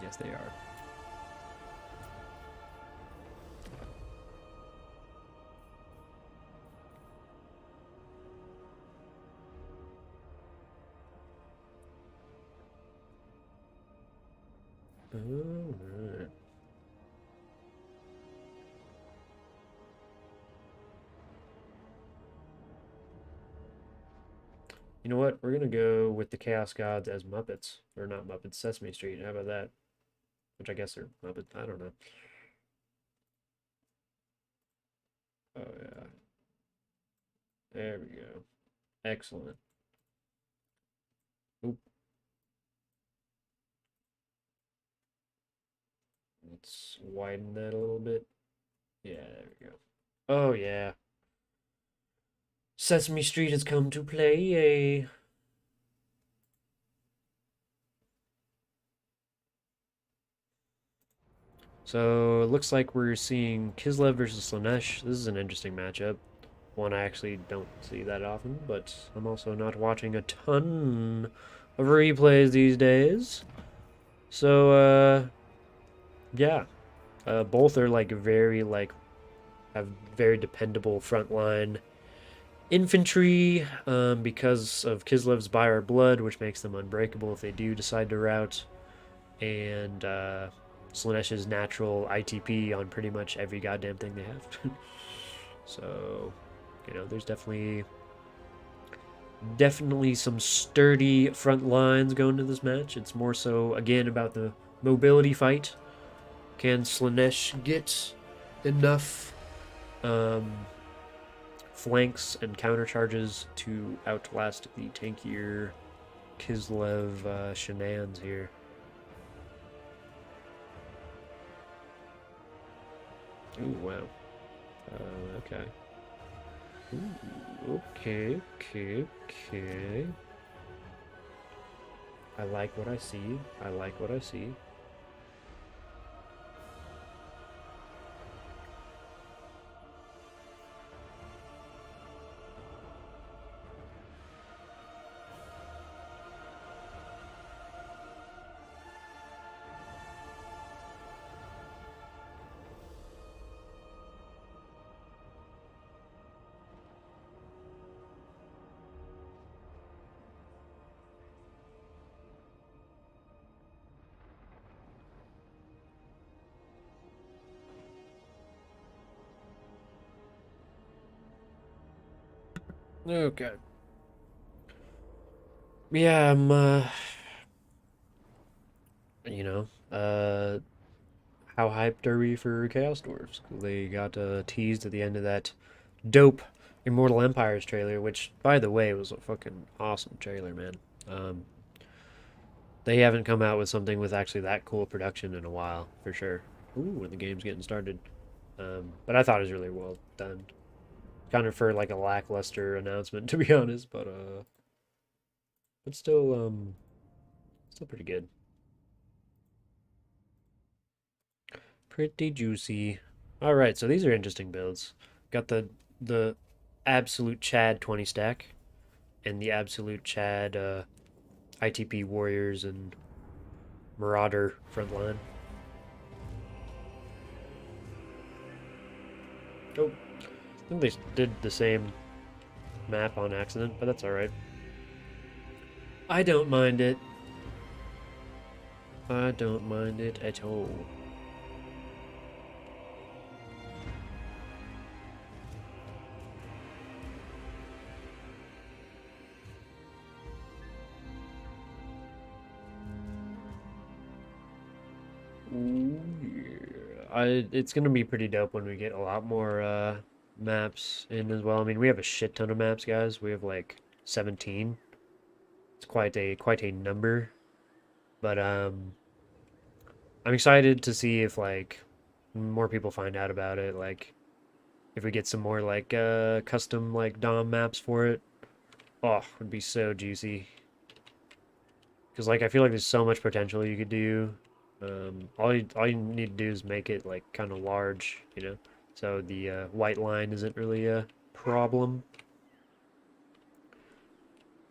Yes, they are. Alright. You know what? We're gonna go with the Chaos Gods as Muppets. Or not Muppets, Sesame Street. How about that? Which I guess are Muppets. I don't know. Oh, yeah. There we go. Excellent. Oop. Let's widen that a little bit. Yeah, there we go. Oh, yeah. Sesame Street has come to play. So it looks like we're seeing Kislev versus Slanesh. This is an interesting matchup. One I actually don't see that often, but I'm also not watching a ton of replays these days. So, yeah. Both are like very, like, have very dependable frontline Infantry, because of Kislev's By Our Blood, which makes them unbreakable if they do decide to rout, and Slaaneish's natural ITP on pretty much every goddamn thing they have. So, you know, there's definitely some sturdy front lines going to this match. It's more so, again, about the mobility fight. Can Slaanesh get enough flanks and countercharges to outlast the tankier Kislev shenanigans here? Ooh, wow. Okay. Ooh, okay. I like what I see. I like what I see. Okay. Yeah, you know, how hyped are we for Chaos Dwarves? They got teased at the end of that dope Immortal Empires trailer, which, by the way, was a fucking awesome trailer, man. Um, they haven't come out with something with actually that cool production in a while, for sure. Ooh, when the game's getting started. But I thought it was really well done. Kind of for like a lackluster announcement, to be honest, but still pretty good. Pretty juicy. All right, so these are interesting builds. Got the absolute Chad 20 stack and the absolute Chad ITP warriors and Marauder front line. Oh, I think they did the same map on accident, but that's all right. I don't mind it. I don't mind it at all. Ooh, yeah. It's gonna be pretty dope when we get a lot more maps in as well. I mean, we have a shit ton of maps, guys. We have like 17. It's quite a number, but I'm excited to see if like more people find out about it. Like if we get some more like custom like DOM maps for it. Oh, it would be so juicy. Because like I feel like there's so much potential you could do. All you need to do is make it like kind of large, you know, so the white line isn't really a problem.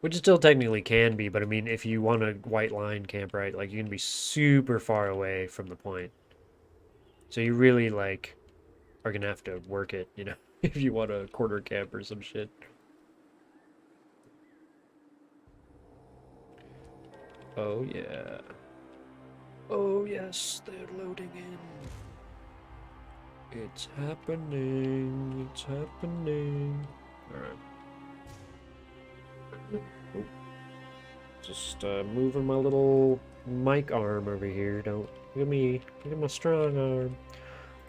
Which it still technically can be, but I mean, if you want a white line camp, right, like you can be super far away from the point. So you really like are gonna have to work it, you know, if you want a quarter camp or some shit. Oh yeah. Oh yes, they're loading in. It's happening. It's happening. Alright. Oh, just moving my little mic arm over here. Don't look at me. Look at my strong arm.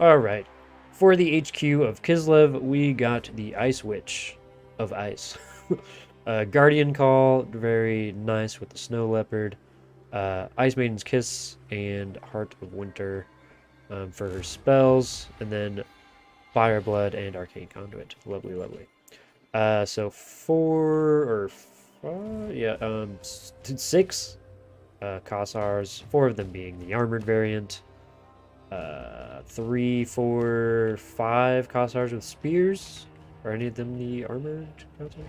Alright. For the HQ of Kislev, we got the Ice Witch of Ice. Guardian Call, very nice with the Snow Leopard. Ice Maiden's Kiss and Heart of Winter for her spells. And then Fire Blood and Arcane Conduit. Lovely, lovely. So 6 Kossars, 4 of them being the armored variant. 3, 4, 5 Kossars with spears. Are any of them the armored Kossar?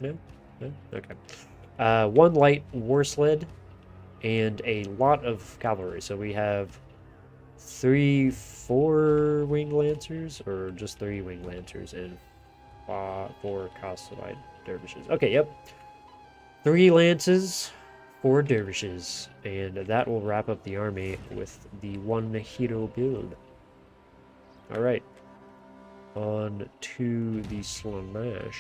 No? No? Okay. 1 light war sled and a lot of cavalry. So we have 3, 4 winged lancers, or just 3 winged lancers and 4 Kosovite dervishes. Okay, yep. 3 lances, 4 dervishes, and that will wrap up the army with the 1 hero build. Alright, on to the Slaanesh.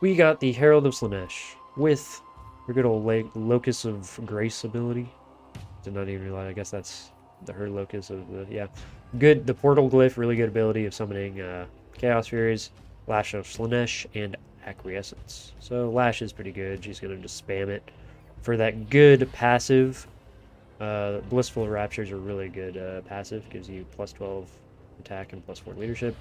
We got the Herald of Slaanesh with her good old Locus of Grace ability. Did not even realize, I guess that's her Locus of the, yeah. Good, the Portal Glyph, really good ability of summoning Chaos Furies, Lash of Slaanesh, and Acquiescence. So Lash is pretty good, she's going to just spam it. For that good passive, Blissful Raptures are really good passive, gives you plus 12 attack and plus 4 leadership.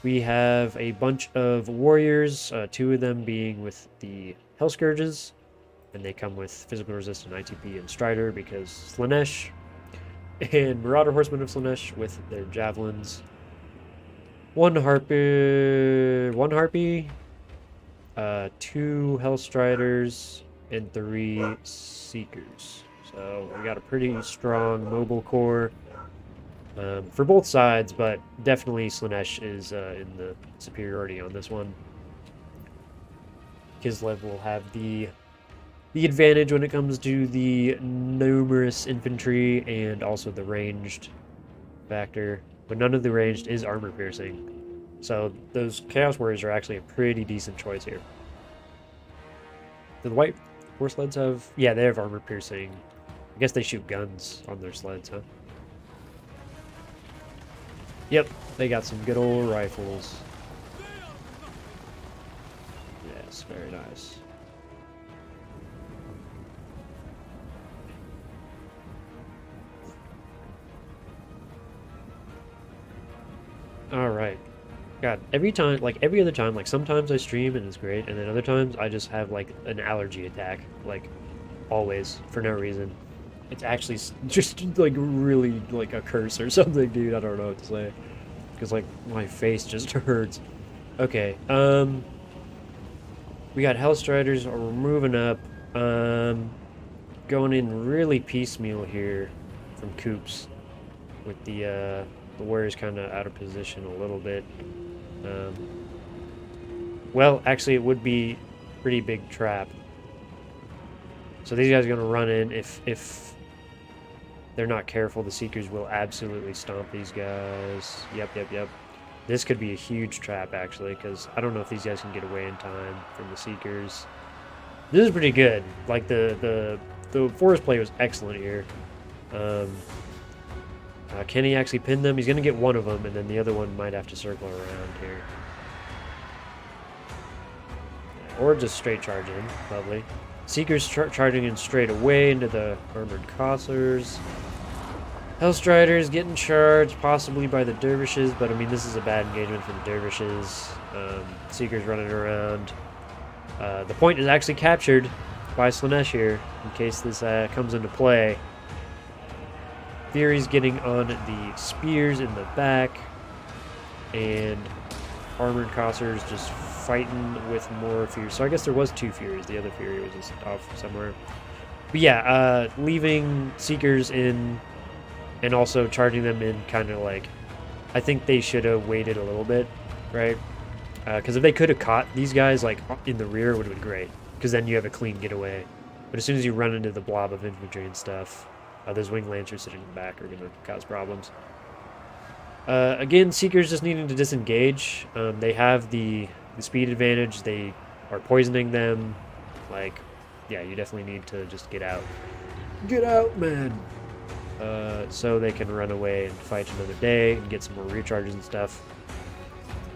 We have a bunch of warriors, 2 of them being with the Hell Scourges, and they come with physical resist and ITP and Strider because Slaanesh, and Marauder Horsemen of Slaanesh with their javelins. 1 harpy, 2 Hell Striders, and 3 Seekers. So we got a pretty strong mobile core for both sides, but definitely Slaanesh is in the superiority on this one. Kislev will have the advantage when it comes to the numerous infantry and also the ranged factor, but none of the ranged is armor piercing. So those Chaos Warriors are actually a pretty decent choice here. Do the white horse sleds have... Yeah, they have armor piercing. I guess they shoot guns on their sleds, huh? Yep, they got some good old rifles. Yes, very nice. Alright. God, every time, like every other time, like sometimes I stream and it's great, and then other times I just have like an allergy attack, like always, for no reason. It's actually just like really like a curse or something, dude. I don't know what to say. Because like my face just hurts. Okay, we got Hellstriders, we're moving up. Going in really piecemeal here from Coops. With the warriors kind of out of position a little bit. Well, actually it would be a pretty big trap. So these guys are going to run in. If they're not careful, the Seekers will absolutely stomp these guys. Yep. This could be a huge trap, actually, because I don't know if these guys can get away in time from the Seekers. This is pretty good. Like, the forest play was excellent here. Can he actually pin them? He's going to get one of them, and then the other one might have to circle around here. Or just straight charge in. Lovely. Seekers charging in straight away into the armored Cossers. Hellstriders getting charged, possibly by the Dervishes, but I mean, this is a bad engagement for the Dervishes. Seekers running around. The point is actually captured by Slaanesh here, in case this comes into play. Fury's getting on the spears in the back, and armored Cossers just fighting with more Furies. So I guess there was 2 Furies. The other Fury was just off somewhere. But yeah, leaving Seekers in and also charging them in kind of like... I think they should have waited a little bit, right? Because if they could have caught these guys like in the rear, it would have been great. Because then you have a clean getaway. But as soon as you run into the blob of infantry and stuff, those wing lancers sitting in the back are going to cause problems. Again, Seekers just needing to disengage. They have the speed advantage. They are poisoning them. Like, yeah, you definitely need to just get out. Get out, man! So they can run away and fight another day and get some more recharges and stuff.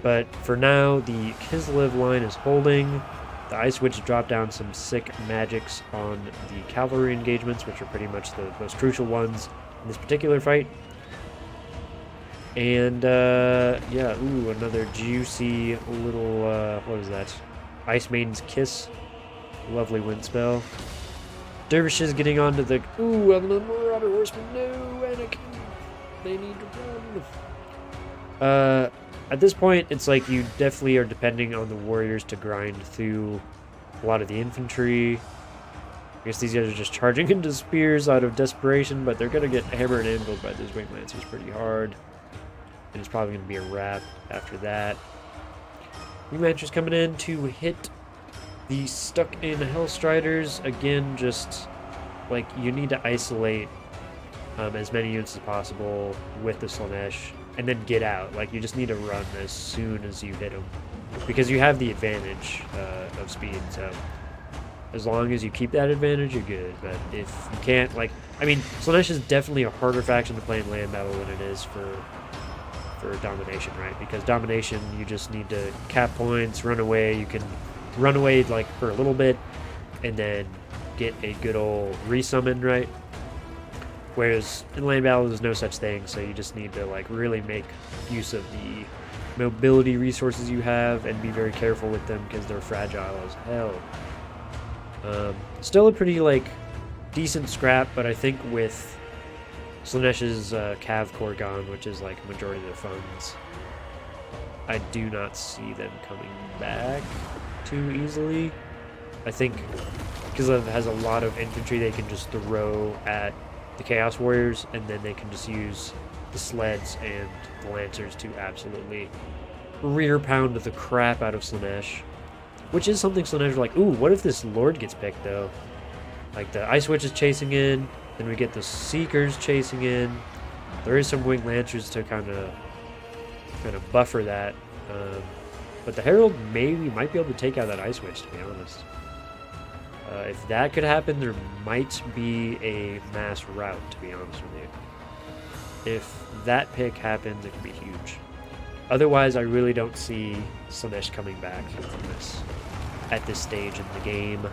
But for now, the Kislev line is holding. The Ice Witch dropped down some sick magics on the cavalry engagements, which are pretty much the most crucial ones in this particular fight. And, yeah, ooh, another juicy little, what is that? Ice Maiden's Kiss. Lovely wind spell. Dervishes getting onto the, ooh, I'm the Marauder Horseman, no, Anakin. They need to run. At this point, it's like you definitely are depending on the warriors to grind through a lot of the infantry. I guess these guys are just charging into spears out of desperation, but they're going to get hammered and anviled by these wing lancers pretty hard. and it's probably going to be a wrap after that. Rematchers coming in to hit the stuck in Hellstriders. Again, just like you need to isolate as many units as possible with the Slanesh and then get out. Like you just need to run as soon as you hit them because you have the advantage of speed. So as long as you keep that advantage, you're good. But if you can't, like, I mean, Slanesh is definitely a harder faction to play in land battle than it is for domination, right? Because domination, you just need to cap points, run away. You can run away like for a little bit and then get a good old resummon, right? Whereas in land battle, there's no such thing, so you just need to like really make use of the mobility resources you have and be very careful with them because they're fragile as hell. Still a pretty like decent scrap, but I think with Slanesh's Cav Corps gone, which is like a majority of their funds, I do not see them coming back too easily. I think Kislev has a lot of infantry they can just throw at the Chaos Warriors, and then they can just use the sleds and the Lancers to absolutely rear pound the crap out of Slanesh. Which is something Slanesh are like, ooh, what if this Lord gets picked, though? Like, the Ice Witch is chasing in, then we get the Seekers chasing in. There is some Winged Lancers to kind of buffer that. But the Herald might be able to take out that Ice Witch, to be honest. If that could happen, there might be a mass rout, to be honest with you. If that pick happens, it could be huge. Otherwise, I really don't see Slanesh coming back from this at this stage in the game.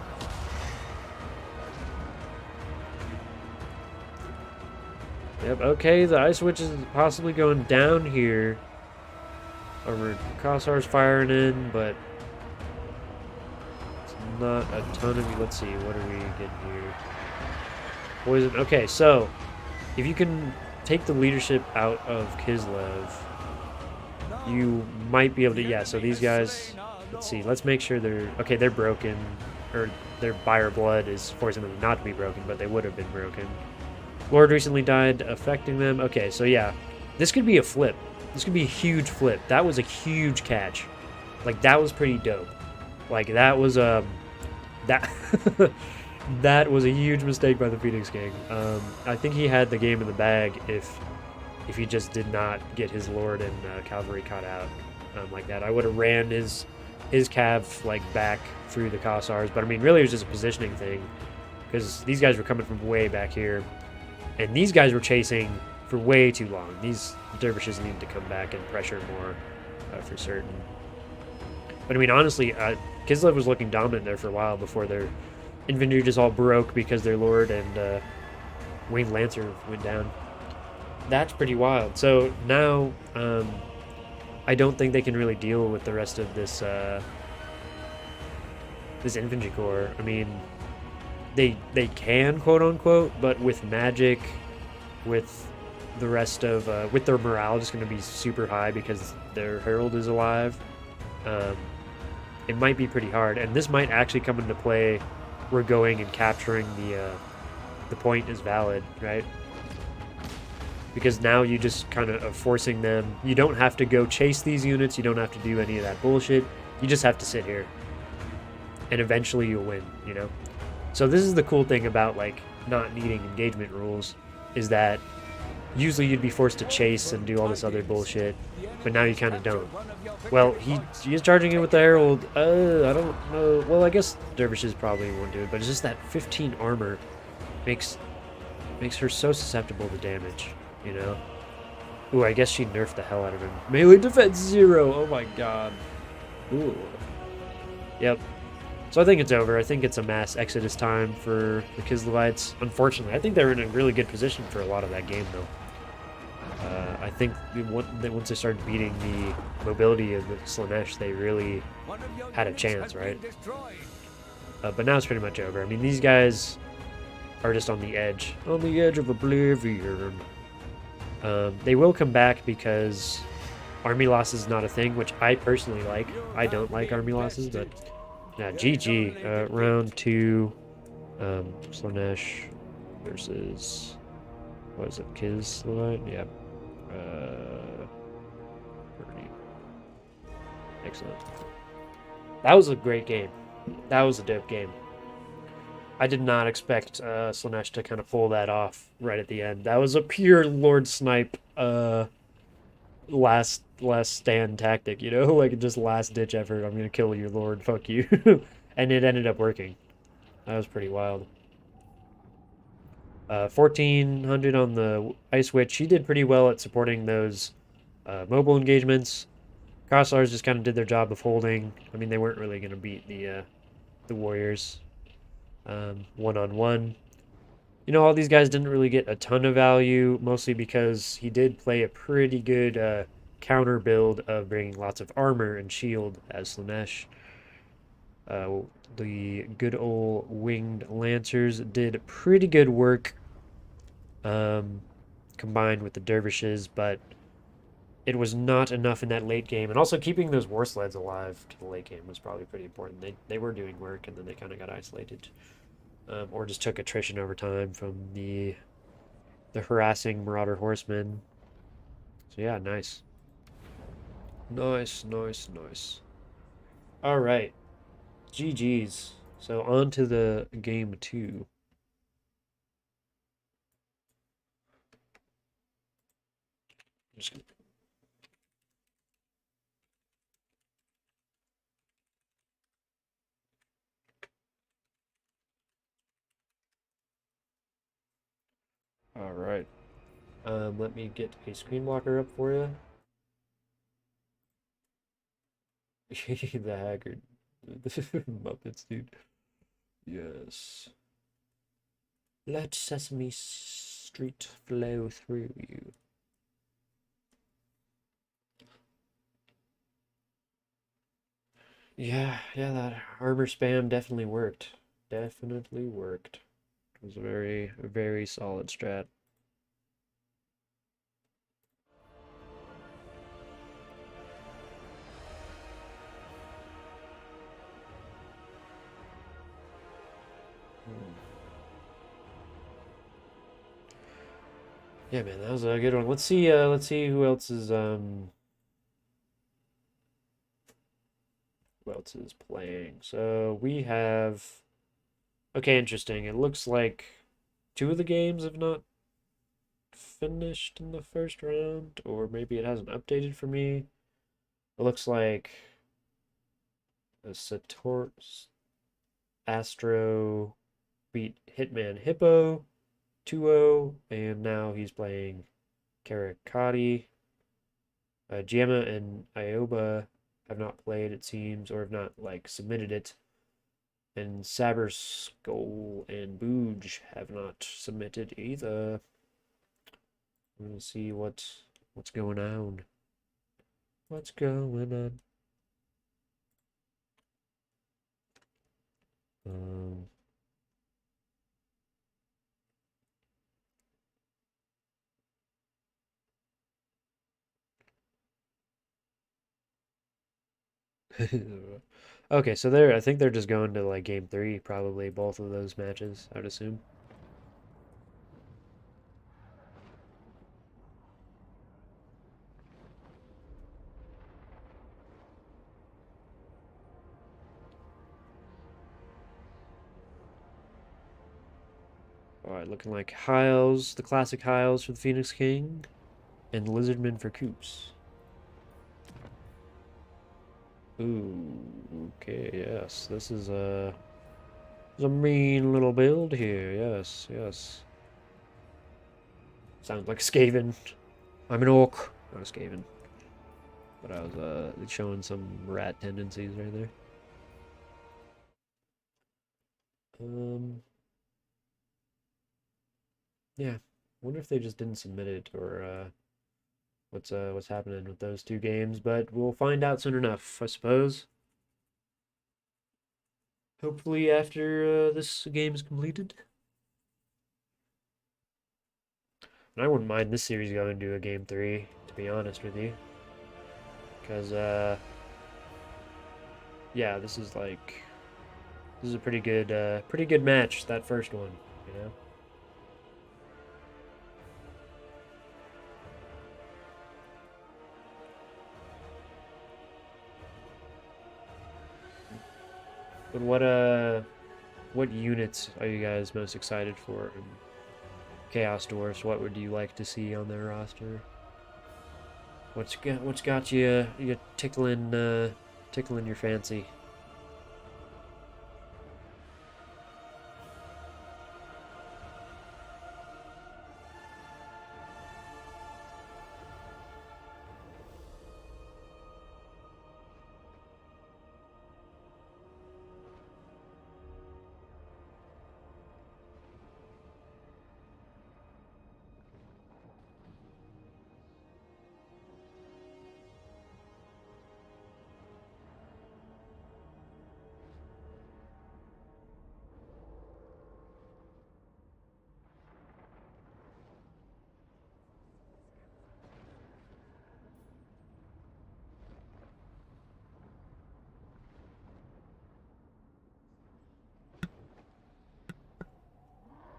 Yep, okay, the Ice Witch is possibly going down here. Our Crosshair's firing in, but it's not a ton of... Let's see, what are we getting here? Poison. Okay, so if you can take the leadership out of Kislev, you might be able to... Yeah, so these guys... Let's see, let's make sure they're... Okay, they're broken, or their Buyer Blood is forcing them not to be broken, but they would have been broken. Lord recently died, affecting them. Okay, so yeah, this could be a flip. This could be a huge flip. That was a huge catch. Like, that was pretty dope. Like, that was that that was a huge mistake by the Phoenix King. I think he had the game in the bag if he just did not get his Lord and cavalry caught out like that. I would have ran his cav like back through the Kossars, but I mean, really, it was just a positioning thing because these guys were coming from way back here, and these guys were chasing for way too long. These dervishes need to come back and pressure more for certain. But I mean, honestly, Kislev was looking dominant there for a while before their infantry just all broke because their Lord and Winged Lancer went down. That's pretty wild. So now, I don't think they can really deal with the rest of this this infantry corps. I mean, they can, quote unquote, but with magic, with the rest of with their morale just going to be super high because their Herald is alive. It might be pretty hard, and this might actually come into play. We're going and capturing the point is valid, right? Because now you just kind of are forcing them. You don't have to go chase these units. You don't have to do any of that bullshit. You just have to sit here, and eventually you'll win. You know. So this is the cool thing about like not needing engagement rules, is that usually you'd be forced to chase and do all this other bullshit, but now you kind of don't. Well, he is charging in with the Herald. I don't know. Well, I guess dervishes probably won't do it, but it's just that 15 armor makes her so susceptible to damage, you know? Ooh, I guess she nerfed the hell out of him. Melee defense 0! Oh my god. Ooh. Yep. So I think it's over. I think it's a mass exodus time for the Kislevites. Unfortunately, I think they're in a really good position for a lot of that game, though. I think once they started beating the mobility of the Slanesh, they really had a chance, right? But now it's pretty much over. I mean, these guys are just on the edge of oblivion. They will come back because army loss is not a thing, which I personally like. I don't like army losses, but yeah, GG. Round 2, Slanesh versus, what is it, Kislevite? Yeah. Excellent. That was a great game. That was a dope game. I did not expect Slaanesh to kind of pull that off right at the end. That was a pure Lord Snipe last stand tactic, you know? Like just last ditch effort. I'm gonna kill your Lord, fuck you. And it ended up working. That was pretty wild. 1400 on the Ice Witch. She did pretty well at supporting those mobile engagements. Koslars just kind of did their job of holding. I mean, they weren't really going to beat the Warriors one-on-one. You know, all these guys didn't really get a ton of value, mostly because he did play a pretty good counter build of bringing lots of armor and shield as Slaanesh. The good old Winged Lancers did pretty good work combined with the Dervishes, but it was not enough in that late game. And also keeping those War Sleds alive to the late game was probably pretty important. They were doing work, and then they kind of got isolated. Or just took attrition over time from the harassing Marauder Horsemen. So yeah, nice. Nice, nice, nice. Alright. GG's. So on to the game 2. Just gonna... Alright. Let me get a screen blocker up for you. The Haggard. Muppets, dude. Yes. Let Sesame Street flow through you. Yeah, that armor spam definitely worked. Definitely worked. It was a very, very solid strat. Yeah, man, that was a good one. Let's see who else is playing. So we have okay, interesting. It looks like 2 of the games have not finished in the first round, or maybe it hasn't updated for me. It looks like a Sator Astro beat Hitman Hippo 2-0, and now he's playing Karakati. Gemma and Ioba have not played, it seems, or have not like submitted it. And Saber Skull and Booj have not submitted either. I'm gonna see what's going on. What's going on? Okay, so I think they're just going to like game 3, probably both of those matches, I would assume. Alright, looking like Hiles, the classic Hiles for the Phoenix King, and Lizardman for Coops. Ooh, okay, yes. This is a mean little build here. Yes, yes. Sounds like Skaven. I'm an orc. Not a Skaven. But I was showing some rat tendencies right there. Yeah. Wonder if they just didn't submit it or what's happening with those 2 games, but we'll find out soon enough, I suppose. Hopefully after this game is completed. And I wouldn't mind this series going to a game 3, to be honest with you. Because, yeah, this is a pretty good match, that first one, you know? But what units are you guys most excited for in Chaos Dwarfs? What would you like to see on their roster? What's got you tickling your fancy?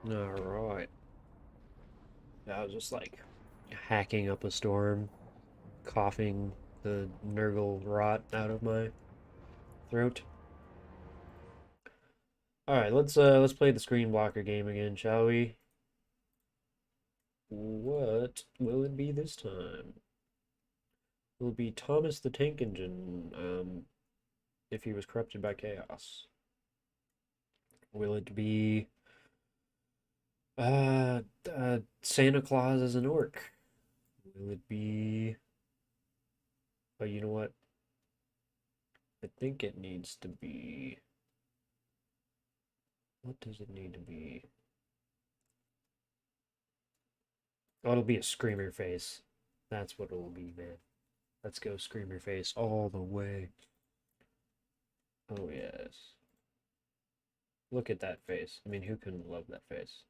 Alright. I was just like hacking up a storm, coughing the Nurgle rot out of my throat. Alright, let's play the screen blocker game again, shall we? What will it be this time? Will it be Thomas the Tank Engine, if he was corrupted by chaos? Will it be Santa Claus as an orc? Will it be... Oh, you know what? I think it needs to be... What does it need to be? Oh, it'll be a Screamer Face. That's what it'll be, man. Let's go Screamer Face all the way. Oh, yes. Look at that face. I mean, who couldn't love that face?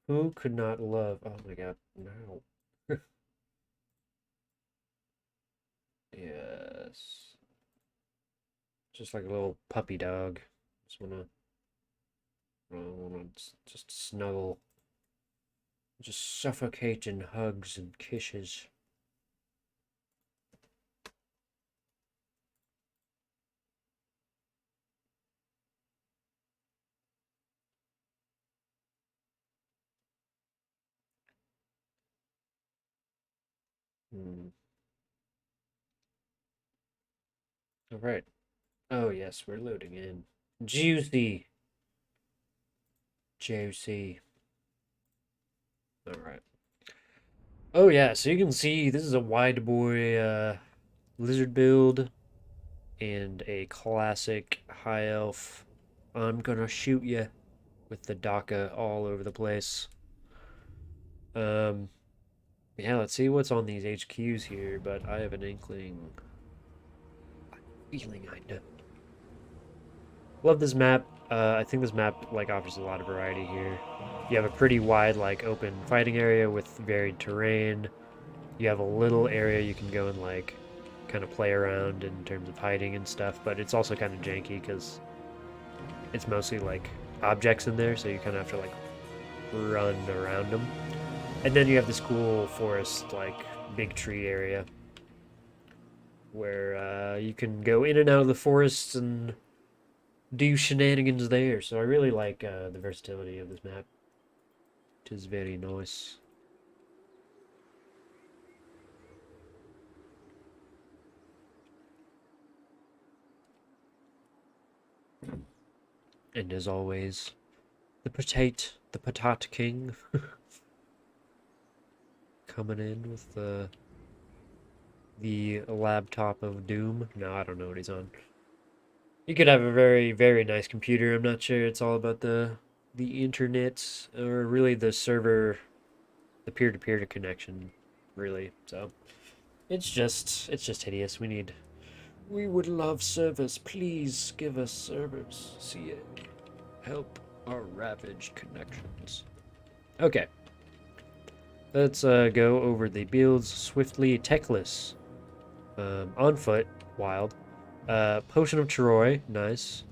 Who could not love... Oh my god, no. Yes. Just like a little puppy dog. Wanna just snuggle. Just suffocate in hugs and kisses. All right. Oh yes, we're loading in. Juicy. Juicy. All right. Oh yeah, so you can see this is a wide boy lizard build and a classic high elf. I'm gonna shoot you with the DACA all over the place. Yeah, let's see what's on these HQs here, but I have an inkling. Feeling I know. Love this map. I think this map like offers a lot of variety here. You have a pretty wide like open fighting area with varied terrain. You have a little area you can go and like kind of play around in terms of hiding and stuff, but it's also kind of janky because it's mostly like objects in there, so you kind of have to like run around them. And then you have this cool forest like big tree area where you can go in and out of the forests and do shenanigans there. So I really like the versatility of this map. It is very nice. And as always, the Potat King, coming in with the laptop of doom. No, I don't know what he's on. You could have a very, very nice computer. I'm not sure it's all about the internet or really the server, the peer-to-peer connection, really. So it's just hideous. We would love service. Please give us servers. CA. Help our ravaged connections. Okay. Let's go over the builds swiftly. Techless. On foot. Wild. Potion of Troy. Nice.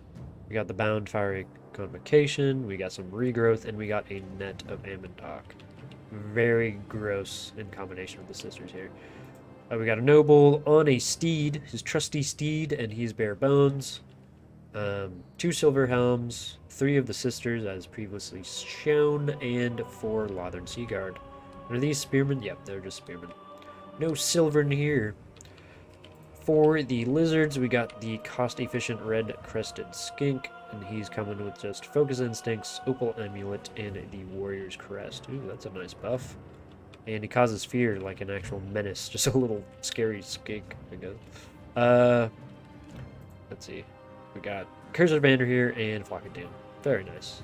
We got the Bound Fiery Convocation. We got some Regrowth. And we got a Net of Ammontok. Very gross in combination with the Sisters here. We got a Noble on a steed. His trusty steed. And he's bare bones. 2 silver helms, 3 of the sisters as previously shown, and 4 Lothern Seaguard. Are these spearmen? Yep, they're just spearmen. No silver in here. For the lizards, we got the cost-efficient red-crested skink, and he's coming with just Focus Instincts, Opal Amulet, and the Warrior's Crest. Ooh, that's a nice buff. And he causes fear like an actual menace, just a little scary skink, I guess. Let's see. We got Cursor Banner here and Flock of Doom. Very nice.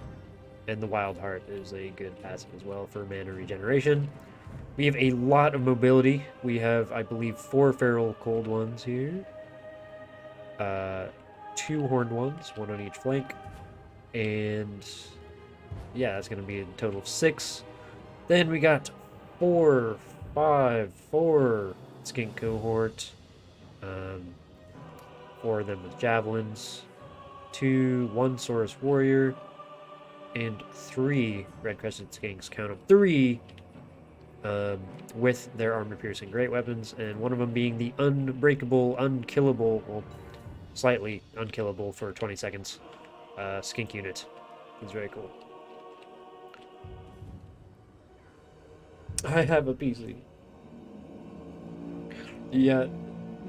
And the Wild Heart is a good passive as well for mana regeneration. We have a lot of mobility. We have, I believe, 4 feral cold ones here. 2 horned ones, 1 on each flank. And yeah, that's going to be a total of 6. Then we got 4 skink cohort. 4 of them with javelins. 1 Saurus warrior. And 3 red crested skinks. Count them 3. With their armor-piercing great weapons, and one of them being the unbreakable, unkillable, well, slightly unkillable for 20 seconds, skink unit. It's very cool. I have a PC. Yeah,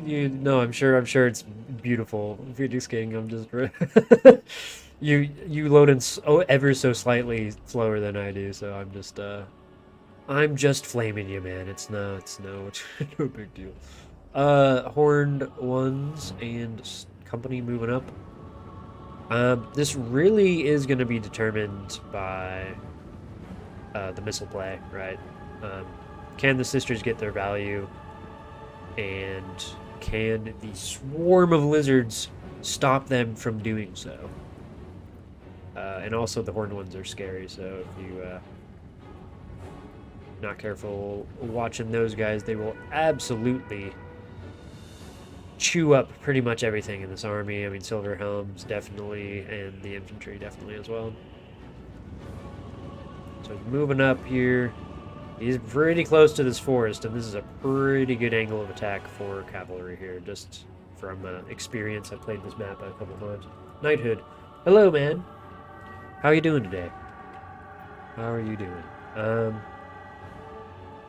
I'm sure it's beautiful. If you're just kidding, I'm just you load in ever so slightly slower than I do, so I'm just flaming you, man. It's no big deal. Horned ones and company moving up. This really is going to be determined by the missile play, right? Can the sisters get their value, and can the swarm of lizards stop them from doing so? And also the horned ones are scary, so if you not careful watching those guys, they will absolutely chew up pretty much everything in this army. I mean, silver helms definitely, and the infantry definitely as well. So moving up here, he's pretty close to this forest, and this is a pretty good angle of attack for cavalry here, just from experience. I've played this map a couple times. Knighthood. Hello, man. How are you doing today? How are you doing?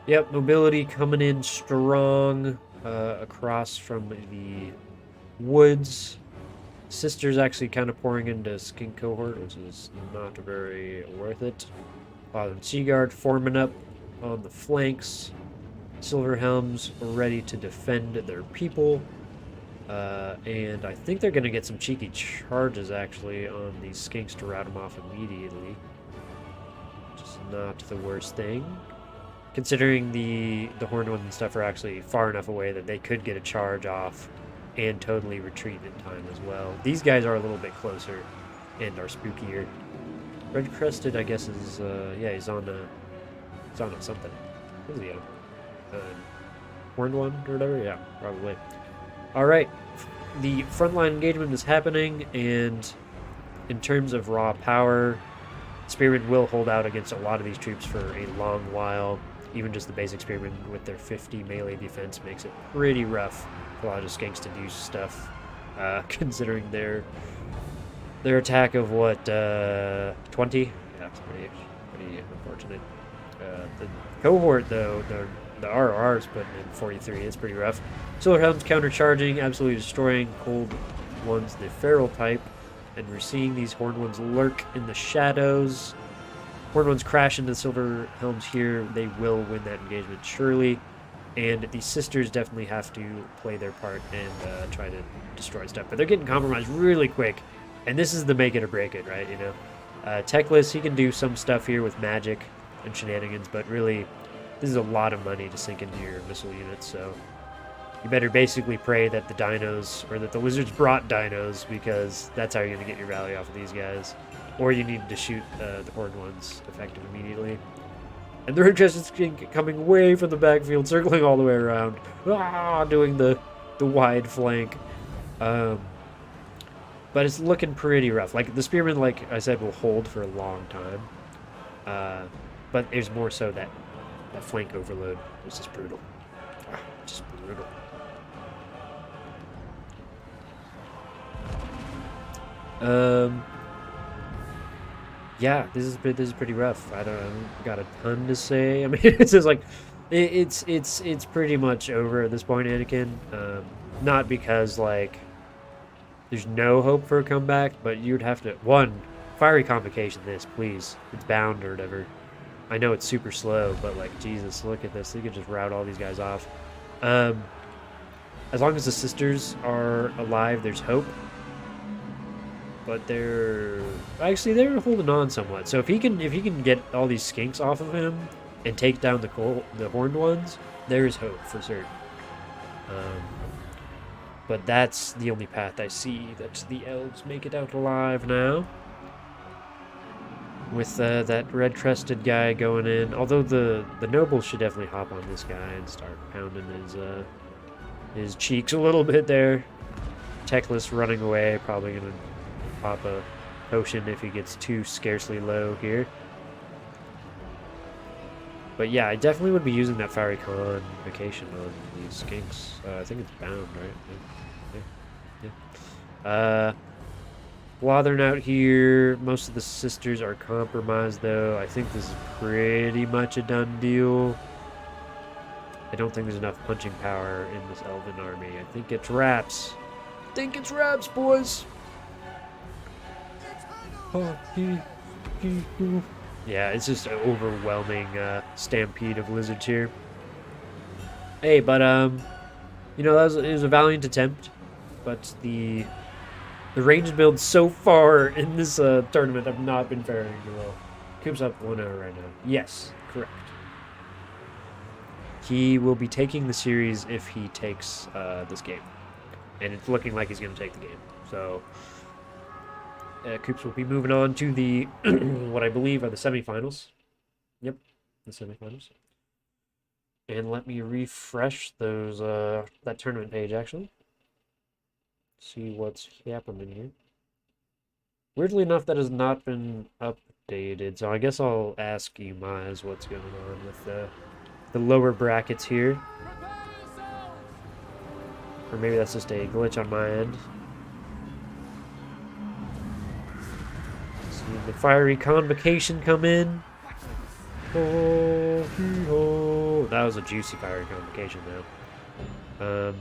Yep, mobility coming in strong across from the woods. Sisters actually kind of pouring into skink cohort, which is not very worth it. Lothern Seaguard forming up on the flanks. Silver helms ready to defend their people. And I think they're going to get some cheeky charges actually on these skinks to rout them off immediately. Which is not the worst thing. Considering the horned ones and stuff are actually far enough away that they could get a charge off and totally retreat in time as well. These guys are a little bit closer and are spookier. Red Crested, I guess, is yeah, he's on a something. What is he on? Horned one or whatever? Yeah, probably. Alright, the frontline engagement is happening, and in terms of raw power, Spearmen will hold out against a lot of these troops for a long while. Even just the basic Spearmen with their 50 melee defense makes it pretty rough for a lot of skinks to do stuff, considering their attack of what, 20? Yeah, it's pretty unfortunate. The cohort, though, the RR's putting in 43. It's pretty rough. Silver Helms countercharging, absolutely destroying cold ones, the feral type. And we're seeing these horned ones lurk in the shadows. Horned ones crash into Silver Helms here. They will win that engagement surely. And the sisters definitely have to play their part and try to destroy stuff. But they're getting compromised really quick. And this is the make it or break it, right? You know, Techless, he can do some stuff here with magic and shenanigans, but really, this is a lot of money to sink into your missile units. So you better basically pray that the dinos, or that the lizards brought dinos, because that's how you're going to get your value off of these guys. Or you need to shoot the horned ones effective immediately. And the Red-Crested Skink coming way from the backfield, circling all the way around, doing the wide flank. But it's looking pretty rough. Like, the Spearmen, like I said, will hold for a long time. But there's more so that flank overload, which is brutal. Just brutal. Um, yeah, this is pretty rough. I don't got a ton to say. I mean, it's just like it's pretty much over at this point, Anakin. Not because like there's no hope for a comeback, but you'd have to one fiery convocation this, please. It's bound or whatever. I know it's super slow, but like Jesus, look at this. They could just route all these guys off. As long as the sisters are alive, there's hope. But they're holding on somewhat. So if he can get all these skinks off of him and take down the horned ones, there is hope for certain. But that's the only path I see that the elves make it out alive now. With that red-crested guy going in. Although the nobles should definitely hop on this guy and start pounding his cheeks a little bit there. Teclis running away, probably going to pop a potion if he gets too scarcely low here. But yeah, I definitely would be using that Fiery Convocation on these skinks. I think it's bound, right? Yeah. Blathering out here. Most of the sisters are compromised, though. I think this is pretty much a done deal. I don't think there's enough punching power in this elven army. I think it's wraps. Boys. Yeah, it's just an overwhelming stampede of lizards here. Hey, but you know, it was a valiant attempt, but the ranged builds so far in this tournament have not been faring well. Coop's up 1-0 right now. Yes, correct. He will be taking the series if he takes this game, and it's looking like he's going to take the game. So. Coops will be moving on to the, what I believe are the semifinals. Yep, the semifinals. And let me refresh those, that tournament page, actually. See what's happening here. Weirdly enough, that has not been updated, so I guess I'll ask you, Miles, what's going on with the lower brackets here. Or maybe that's just a glitch on my end. The Fiery Convocation come in. Oh, that was a juicy Fiery Convocation, though.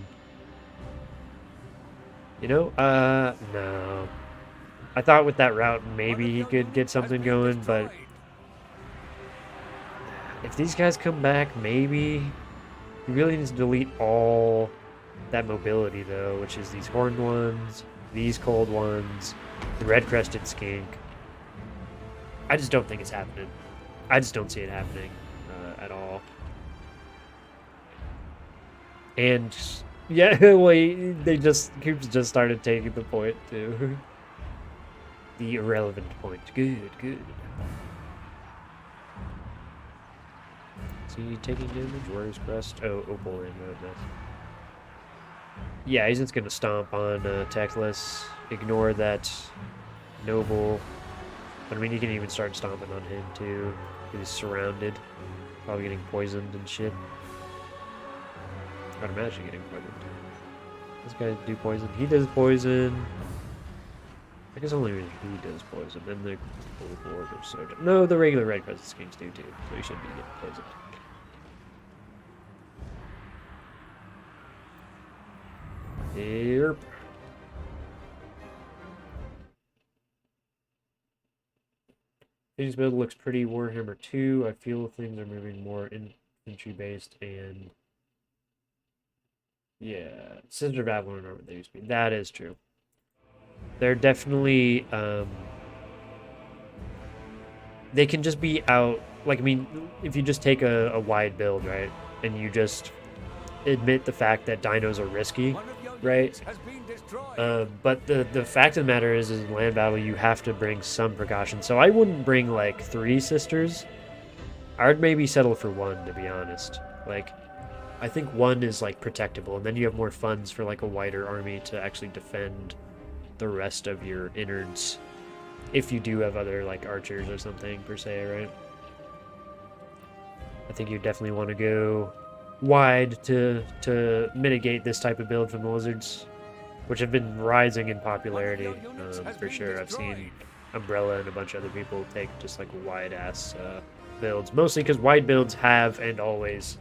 You know, no. I thought with that route maybe he could get something going, but if these guys come back, maybe he really needs to delete all that mobility, though, which is these horned ones, these cold ones, the red-crested skink. I just don't think it's happening. I just don't see it happening at all. And yeah, well, Coops just started taking the point too. The irrelevant point. Good. Is he taking damage? Warrior's Crest? Oh, Opal in that. Yeah, he's just gonna stomp on Teclis. Ignore that noble. But I mean, you can even start stomping on him too. He's surrounded, probably getting poisoned and shit. I'd imagine getting poisoned. This guy do poison. He does poison. I guess only he does poison. And the Lord of Soda. No, the regular red crested skinks do too. So he should be getting poisoned. Yep. This build looks pretty Warhammer 2. I feel things are moving more infantry based and yeah, Sister of Avalon are what they used to be. That is true. They're definitely they can just be out. Like, I mean, if you just take a wide build, right, and you just admit the fact that dinos are risky, right? But the fact of the matter is in land battle, you have to bring some precaution. So I wouldn't bring, like, 3 sisters. I would maybe settle for 1, to be honest. Like, I think 1 is, like, protectable, and then you have more funds for, like, a wider army to actually defend the rest of your innards. If you do have other, like, archers or something, per se, right? I think you definitely want to go wide to mitigate this type of build from the lizards. which have been rising in popularity, for sure. I've seen Umbrella and a bunch of other people take just like wide-ass builds, mostly because wide builds have and always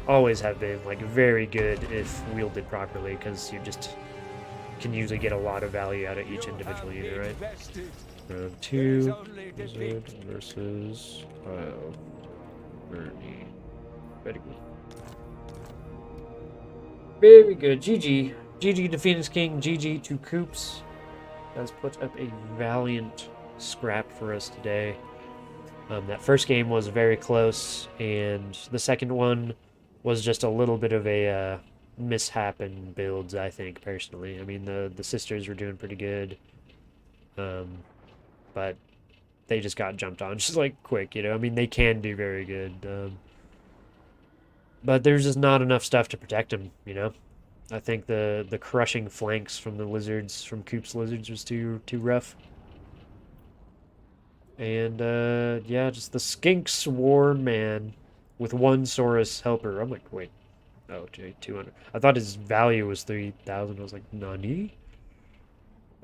have been like very good if wielded properly, because you just can usually get a lot of value out of each individual unit, right? Round 2, Wizard versus Tourny. Very good. Very good. GG. GG to Phoenix King. GG to Coops. Has put up a valiant scrap for us today. That first game was very close, and the second one was just a little bit of a mishap in builds, I think, personally. I mean, the sisters were doing pretty good, but they just got jumped on just like quick, you know? I mean, they can do very good, but there's just not enough stuff to protect them, you know? I think the crushing flanks from the lizards, from Coop's lizards, was too rough. And, yeah, just the skink swarm, man, with one Saurus helper. I'm like, wait. Oh, 200. I thought his value was 3,000. I was like, nani?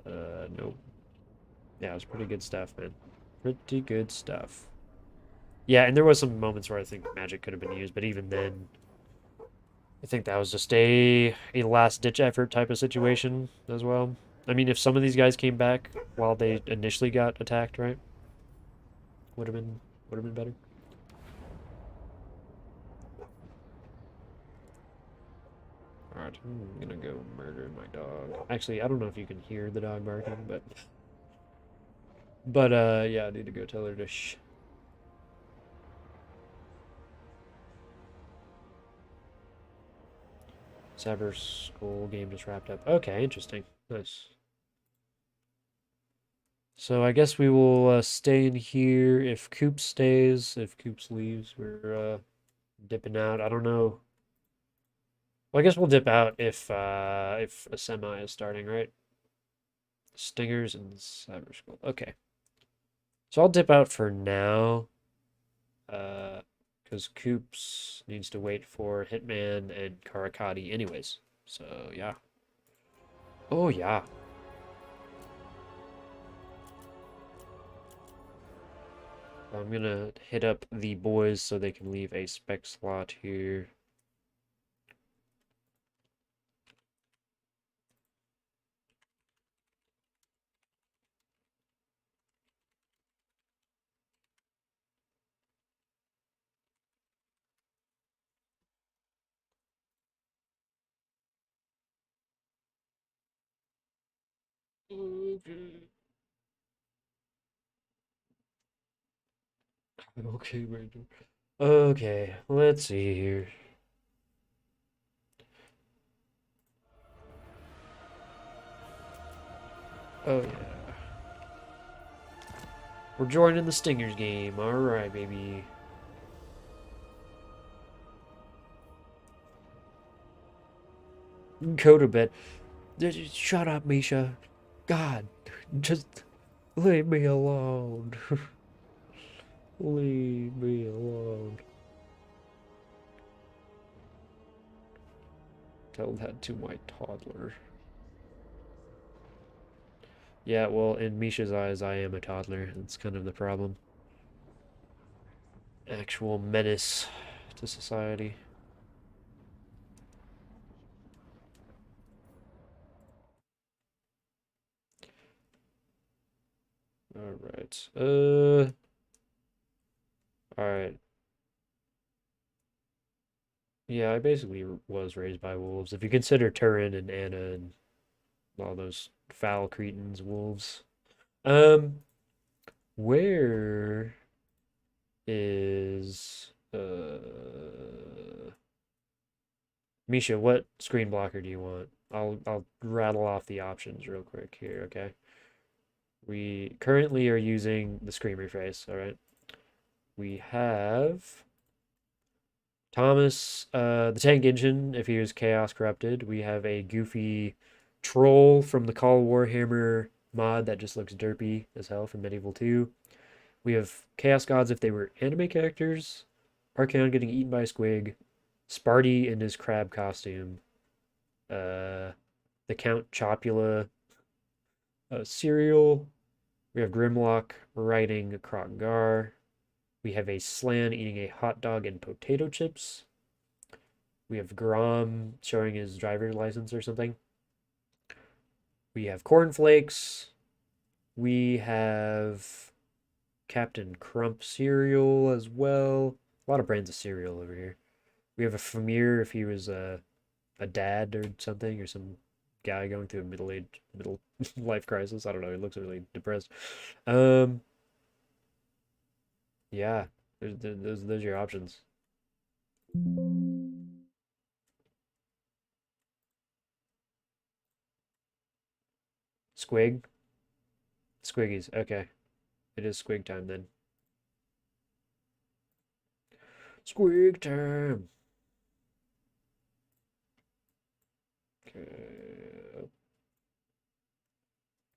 Nope. Yeah, it was pretty good stuff, man. Pretty good stuff. Yeah, and there was some moments where I think magic could have been used, but even then, I think that was just a last-ditch effort type of situation as well. I mean, if some of these guys came back while they initially got attacked, right? Would have been better. Alright, I'm gonna go murder my dog. Actually, I don't know if you can hear the dog barking, but yeah, I need to go tell her to shh. Cyber School game just wrapped up. Okay, interesting. Nice. So I guess we will stay in here if Coops stays. If Coops leaves, we're dipping out. I don't know. Well, I guess we'll dip out if a semi is starting, right? Stingers and Cyber School. Okay. So I'll dip out for now. Because Coops needs to wait for Hitman and Karakati anyways. So, yeah. Oh, yeah. I'm gonna hit up the boys so they can leave a spec slot here. Okay. Okay, Rachel. Okay, let's see here. Oh, yeah. We're joining the Stingers game. Alright, baby. Go to bed. Shut up, Misha. God, just leave me alone. Leave me alone. Tell that to my toddler. Yeah, well, in Misha's eyes, I am a toddler. That's kind of the problem. Actual menace to society. Alright. Alright. Yeah, I basically was raised by wolves. If you consider Turin and Anna and all those foul cretins wolves. Where is Misha, what screen blocker do you want? I'll rattle off the options real quick here, okay? We currently are using the Screamer face, alright? We have Thomas, the Tank Engine, if he was Chaos Corrupted. We have a goofy troll from the Call Warhammer mod that just looks derpy as hell from Medieval 2. We have Chaos Gods if they were anime characters. Parkeon getting eaten by a squig. Sparty in his crab costume. The the Count Chocula cereal. We have Grimlock riding a Krog-Gar. We have a Slan eating a hot dog and potato chips. We have Grom showing his driver's license or something. We have Cornflakes. We have Captain Crump cereal as well. A lot of brands of cereal over here. We have a Famir if he was a dad or something, or some guy going through a middle life crisis. I don't know. He looks really depressed. Yeah, those are your options. Squig, Squiggies. Okay, it is Squig time then. Squig time. Okay.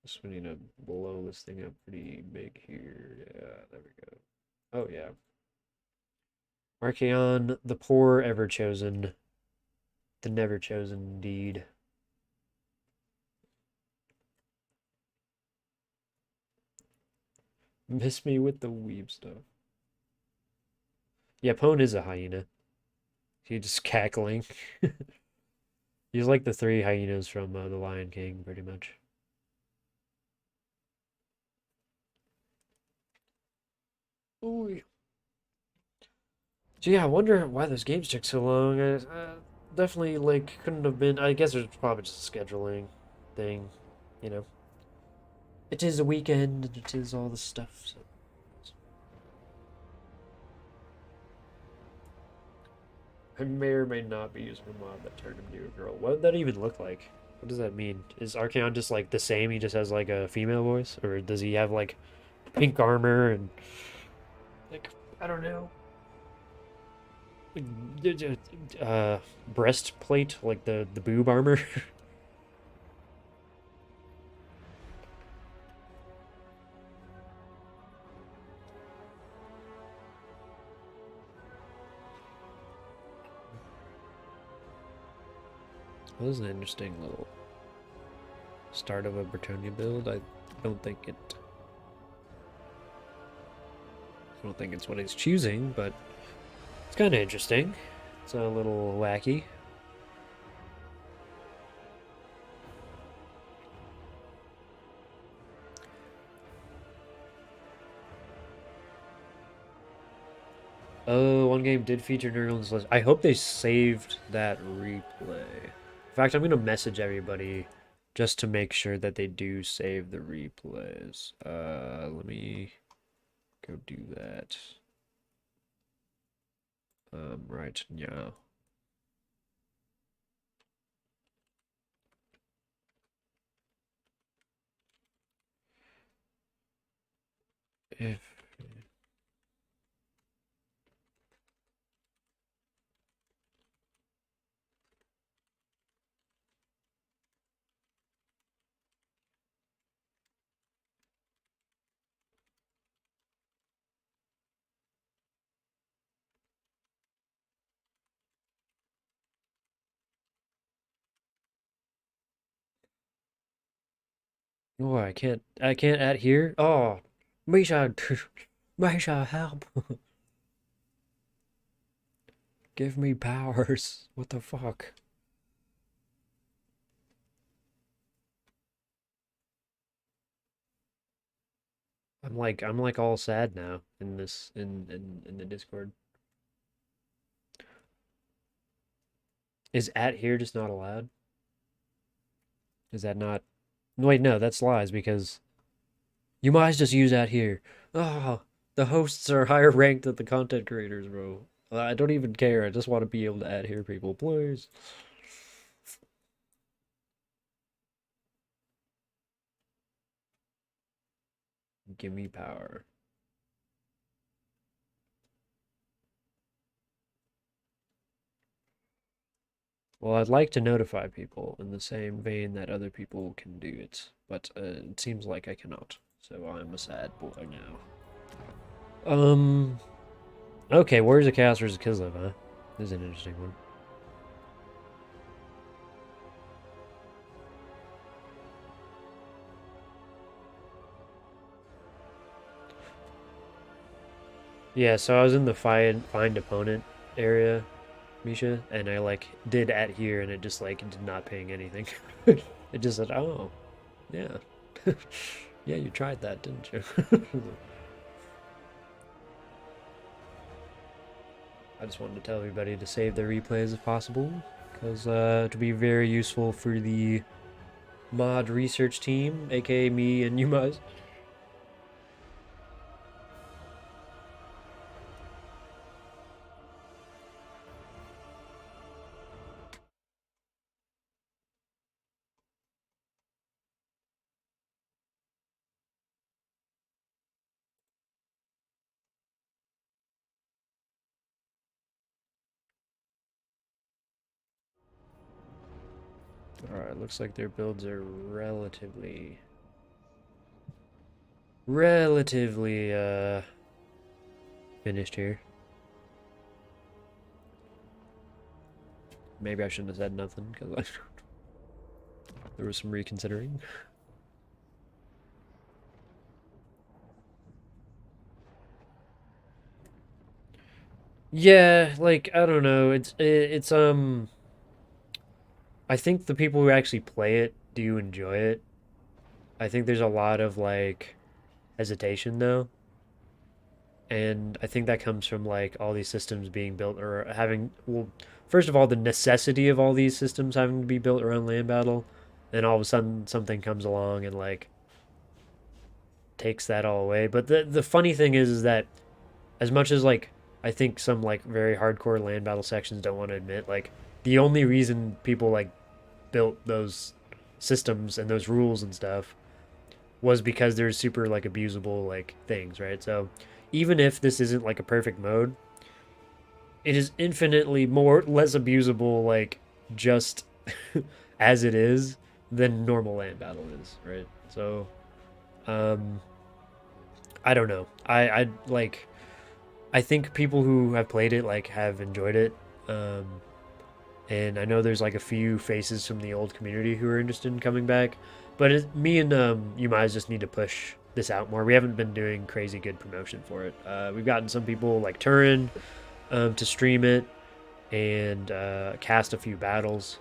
Guess we need to blow this thing up pretty big here. Yeah, there we go. Oh yeah. Archaon, the poor ever chosen. The never chosen indeed. Miss me with the weeb stuff. Yeah, Pone is a hyena. He's just cackling. He's like the three hyenas from The Lion King, pretty much. Ooh. So yeah, I wonder why those games took so long. Definitely, like, couldn't have been. I guess it's probably just a scheduling thing, you know. It is a weekend, and it is all the stuff. So. I may or may not be using a mod that turned him into a girl. What would that even look like? What does that mean? Is Archaon just like the same? He just has like a female voice, or does he have like pink armor and like I don't know, breastplate like the boob armor? That was an interesting little start of a Bretonnia build. I don't think it's what he's choosing, but it's kind of interesting. It's a little wacky. Oh, one game did feature nerd on this list. I hope they saved that replay. In fact, I'm gonna message everybody just to make sure that they do save the replays. Let me go do that. Right now. If oh, I can't add here. Oh, Misha, Misha, help! Give me powers. What the fuck? I'm like all sad now in this in the Discord. Is at here just not allowed? Is that not? Wait, no, that's lies because you might just use at here. Oh, the hosts are higher ranked than the content creators, bro. I don't even care. I just want to be able to add here people, please. Give me power. Well, I'd like to notify people in the same vein that other people can do it, but it seems like I cannot. So I'm a sad boy now. Okay, Warriors of Chaos versus Kislev, huh? This is an interesting one. Yeah, so I was in the find opponent area, Misha, and I like did at here, and it just like did not ping anything. It just said, "Oh, yeah, yeah, you tried that, didn't you?" I just wanted to tell everybody to save their replays if possible, because it'll be very useful for the mod research team, aka me and you guys. Alright, looks like their builds are relatively finished here. Maybe I shouldn't have said nothing because there was some reconsidering. Yeah, like I don't know. It's I think the people who actually play it do enjoy it. I think there's a lot of like hesitation though. And I think that comes from like all these systems being built or having, well, first of all, the necessity of all these systems having to be built around land battle. Then all of a sudden something comes along and like takes that all away. But the funny thing is that as much as like I think some like very hardcore land battle sections don't want to admit, like the only reason people like built those systems and those rules and stuff was because there's super like abusable like things, right? So even if this isn't like a perfect mode, it is infinitely more less abusable like just as it is than normal land battle is, right? So um I don't know. I like I think people who have played it like have enjoyed it. Um and I know there's like a few faces from the old community who are interested in coming back. But me and you might just need to push this out more. We haven't been doing crazy good promotion for it. We've gotten some people like Turin to stream it and cast a few battles.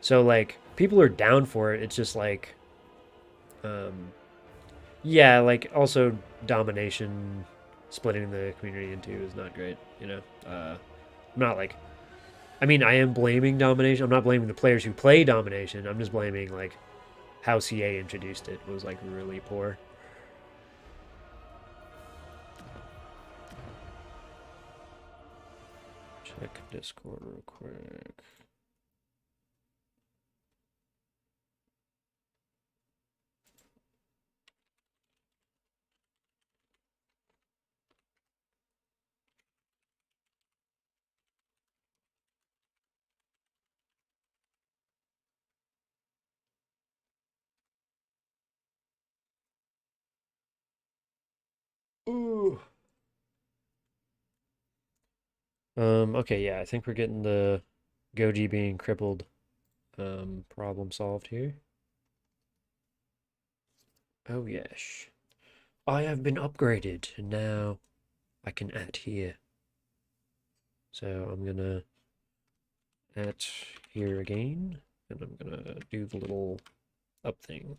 So like people are down for it. It's just like, um, yeah, like also domination, splitting the community in two is not great. You know, I'm not like I mean, I am blaming domination. I'm not blaming the players who play domination. I'm just blaming like how CA introduced it was like really poor. Check Discord real quick. Ooh. Okay, yeah, I think we're getting the Goji being crippled problem solved here. Oh yes. I have been upgraded and now I can add here. So I'm gonna add here again and I'm gonna do the little up thing.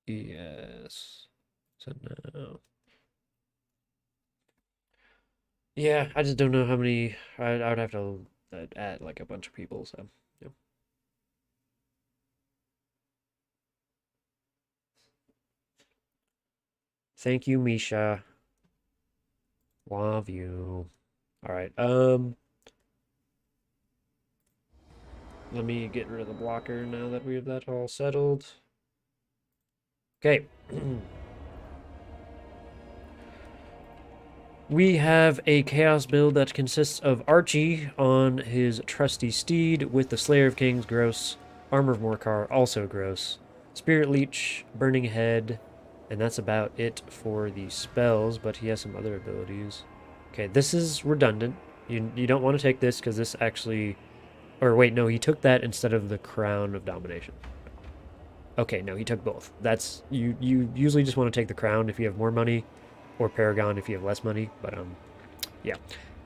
Yes. So now. Yeah, I just don't know how many. I would have to add like a bunch of people. So yeah. Thank you, Misha. Love you. All right. Let me get rid of the blocker now that we have that all settled. Okay. We have a Chaos build that consists of Archie on his trusty steed with the Slayer of Kings, gross. Armor of Morcar, also gross. Spirit Leech, Burning Head, and that's about it for the spells, but he has some other abilities. Okay, this is redundant. You don't want to take this because this actually... Or wait, no, he took that instead of the Crown of Domination. Okay, no, he took both. That's you usually just want to take the crown if you have more money, or Paragon if you have less money. But yeah,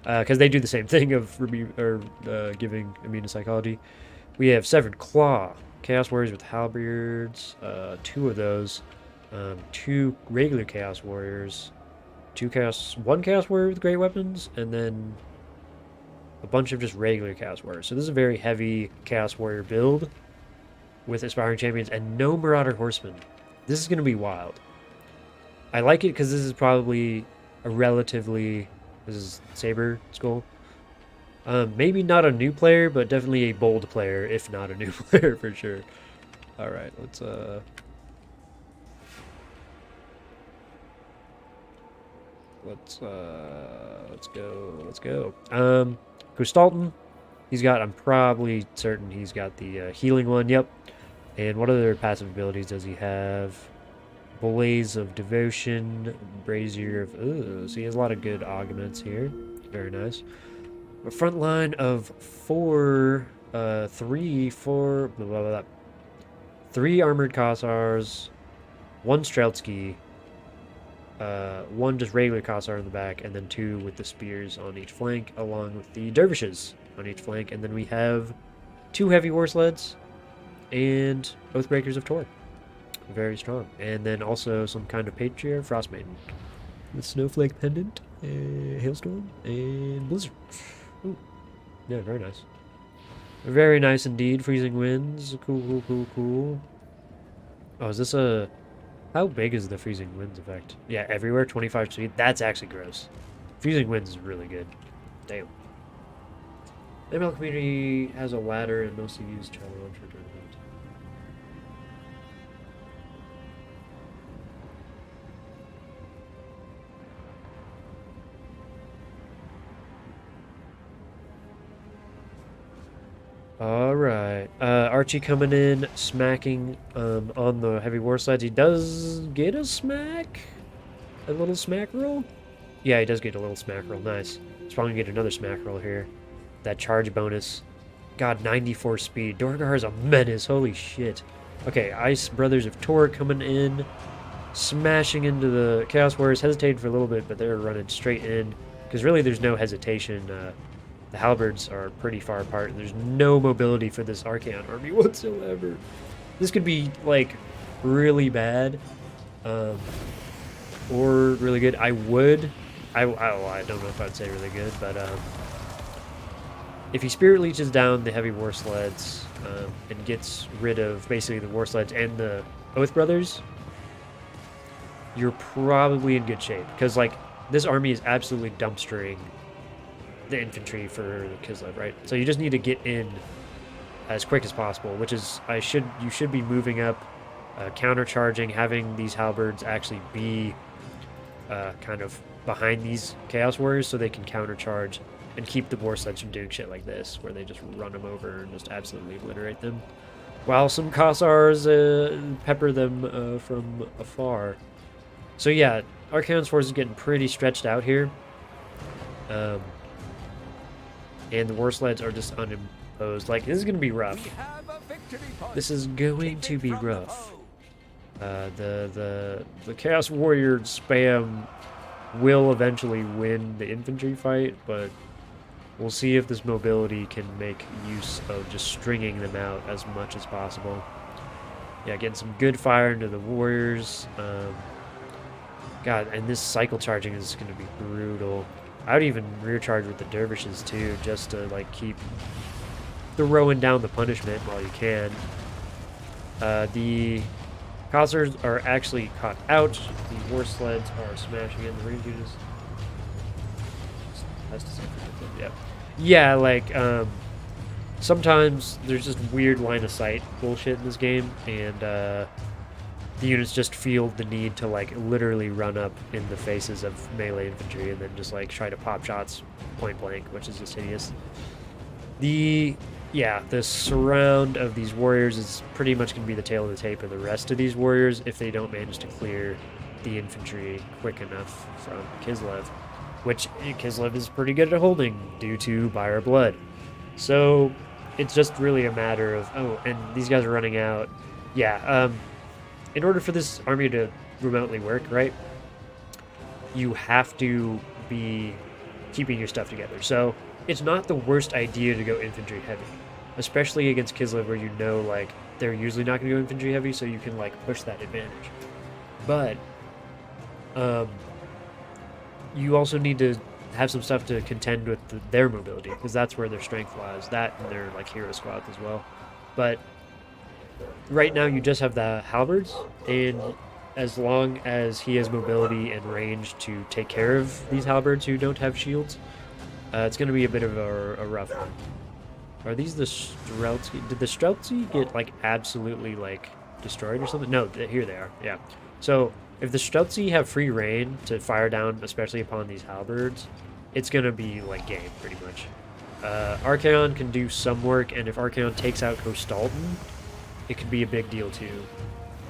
because they do the same thing of giving immune to psychology. We have Severed Claw, Chaos Warriors with halberds, 2 of those, 2 regular Chaos Warriors, 1 Chaos Warrior with great weapons, and then a bunch of just regular Chaos Warriors. So this is a very heavy Chaos Warrior build with Aspiring Champions and no Marauder Horsemen. This is going to be wild. I like it because this is probably a relatively... This is Saber Skull. Maybe not a new player, but definitely a bold player, if not a new player for sure. Alright, let's go. Gustalton, he's got, I'm probably certain he's got the healing one, yep. And what other passive abilities does he have? Blaze of Devotion, Brazier of... Ooh, so he has a lot of good augments here. Very nice. A front line of 3 armored Kossars, 1 Streltsky, 1 just regular Kossar in the back, and then 2 with the spears on each flank, along with the dervishes on each flank. And then we have 2 heavy war sleds and Oathbreakers of Tor. Very strong. And then also some kind of Patriarch, Frostmaiden. The Snowflake Pendant, Hailstorm, and Blizzard. Ooh. Yeah, very nice. Very nice indeed. Freezing Winds. Cool. Oh, is this a... How big is the Freezing Winds effect? Yeah, everywhere, 25 speed. That's actually gross. Freezing Winds is really good. Damn. The ML community has a ladder and mostly used challenge for tournament. Alright. Archie coming in, smacking on the heavy war slides. He does get a smack? A little smack roll? Yeah, he does get a little smack roll. Nice. He's probably gonna get another smack roll here. That charge bonus. God, 94 speed. Dorgar is a menace. Holy shit. Okay, Ice Brothers of Tor coming in, smashing into the Chaos Warriors. Hesitated for a little bit, but they're running straight in. Because really there's no hesitation. The halberds are pretty far apart, and there's no mobility for this Archaon army whatsoever. This could be, like, really bad, or really good. I don't know if I'd say really good, but if he Spirit Leeches down the heavy war sleds and gets rid of basically the war sleds and the Oath Brothers, you're probably in good shape. Because, like, this army is absolutely dumpstering the infantry for Kislev, right? So you just need to get in as quick as possible, which is you should be moving up, countercharging, having these halberds actually be kind of behind these Chaos Warriors so they can countercharge and keep the war sleds from doing shit like this, where they just run them over and just absolutely obliterate them, while some Kossars pepper them from afar. So yeah, Archaon's force is getting pretty stretched out here. And the war sleds are just unimposed. Like, this is going to be rough. This is going to be rough. The Chaos Warrior spam will eventually win the infantry fight, but we'll see if this mobility can make use of just stringing them out as much as possible. Yeah, getting some good fire into the warriors. God, and this cycle charging is going to be brutal. I would even rear charge with the dervishes too, just to like keep throwing down the punishment while you can. The Kossars are actually caught out. The war sleds are smashing in the range units. Yeah, like sometimes there's just weird line of sight bullshit in this game, and the units just feel the need to like literally run up in the faces of melee infantry and then just like try to pop shots point blank, which is just hideous. The surround of these warriors is pretty much going to be the tail of the tape of the rest of these warriors if they don't manage to clear the infantry quick enough from Kislev, which Kislev is pretty good at holding due to Buyer Blood. So it's just really a matter of, oh, and these guys are running out. Yeah, in order for this army to remotely work, right, you have to be keeping your stuff together. So it's not the worst idea to go infantry heavy, especially against Kislev, where you know, like, they're usually not going to go infantry heavy, so you can, like, push that advantage. But you also need to have some stuff to contend with their mobility, because that's where their strength lies. That and their, like, hero squads as well. But right now you just have the halberds, and as long as he has mobility and range to take care of these halberds who don't have shields, it's going to be a bit of a rough one. Are these the Streltsy? Did the Streltsy get, like, absolutely, like, destroyed or something? No, here they are. Yeah. So if the Streltsy have free reign to fire down, especially upon these halberds, it's going to be, like, game, pretty much. Archaon can do some work, and if Archaon takes out Kostalton, it could be a big deal, too.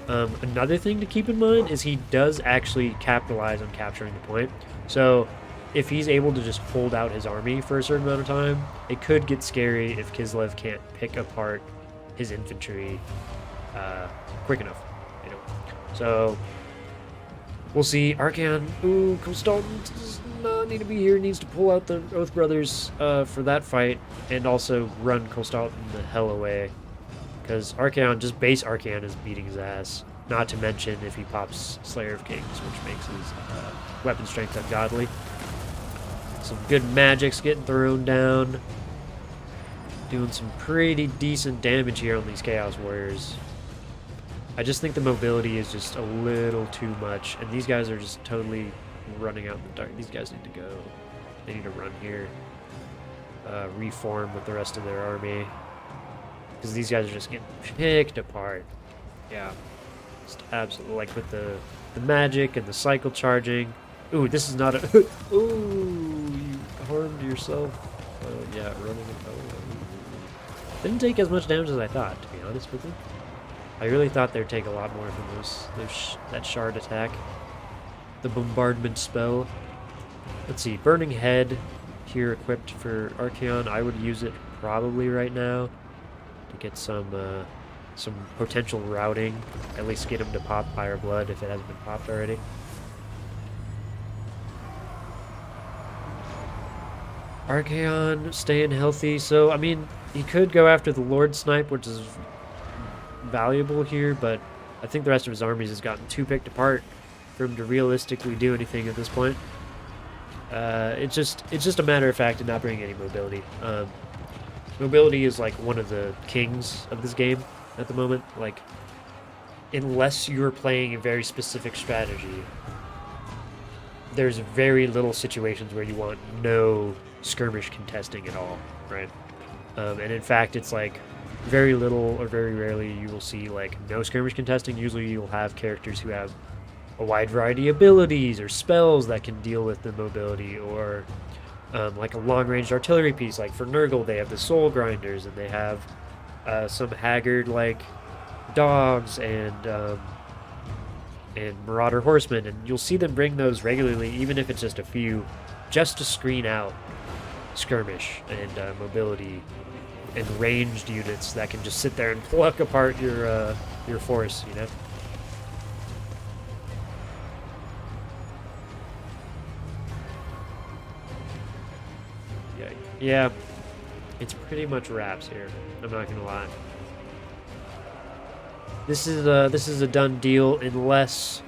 Another thing to keep in mind is he does actually capitalize on capturing the point. So if he's able to just hold out his army for a certain amount of time, it could get scary if Kislev can't pick apart his infantry quick enough, you know. So we'll see. Archaon, ooh, Kostalton does not need to be here. Needs to pull out the Oath Brothers for that fight, and also run Kostalton the hell away. Because Archaon, just base Archaon is beating his ass. Not to mention if he pops Slayer of Kings, which makes his weapon strength ungodly. Some good magics getting thrown down. Doing some pretty decent damage here on these Chaos Warriors. I just think the mobility is just a little too much. And these guys are just totally running out in the dark. These guys need to go. They need to run here. Reform with the rest of their army. Because these guys are just getting picked apart. Yeah. Just absolutely, like with the magic and the cycle charging. Ooh, this is not a... Ooh, you harmed yourself. Yeah, running it. Didn't take as much damage as I thought, to be honest with you. I really thought they'd take a lot more from that shard attack. The bombardment spell. Let's see, Burning Head here equipped for Archaon. I would use it probably right now to get some potential routing. At least get him to pop Fire Blood if it hasn't been popped already. Archaon staying healthy, so I mean he could go after the Lord Snipe, which is valuable here, but I think the rest of his armies has gotten too picked apart for him to realistically do anything at this point. It's just a matter of fact of not bringing any mobility. Mobility is like one of the kings of this game at the moment. Like, unless you're playing a very specific strategy, there's very little situations where you want no skirmish contesting at all, right? And in fact, it's like very little or very rarely you will see like no skirmish contesting. Usually you'll have characters who have a wide variety of abilities or spells that can deal with the mobility, or like a long-range artillery piece. Like for Nurgle, they have the Soul Grinders, and they have some Haggard like dogs and Marauder Horsemen, and you'll see them bring those regularly, even if it's just a few, just to screen out skirmish and mobility and ranged units that can just sit there and pluck apart your force, you know. Yeah, it's pretty much wraps here. I'm not gonna lie. This is a done deal unless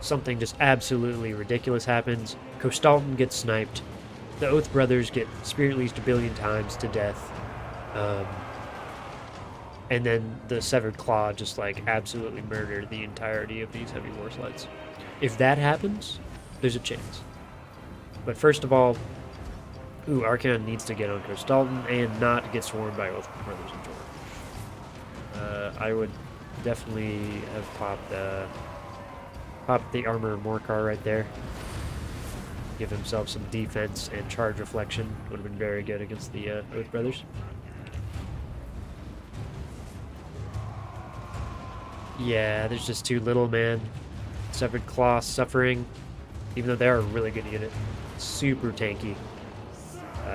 something just absolutely ridiculous happens. Kostalton gets sniped. The Oath Brothers get Spirit Leased a billion times to death. And then the Severed Claw just like absolutely murdered the entirety of these heavy war slides. If that happens, there's a chance. But first of all, Archaon needs to get on Kostalton and not get swarmed by Oath Brothers and Jordan. I would definitely have popped the Armor Morcar right there. Give himself some defense, and Charge Reflection would have been very good against the Oath Brothers. Yeah, there's just too little, man. Severed Claw suffering, even though they're a really good unit. Super tanky.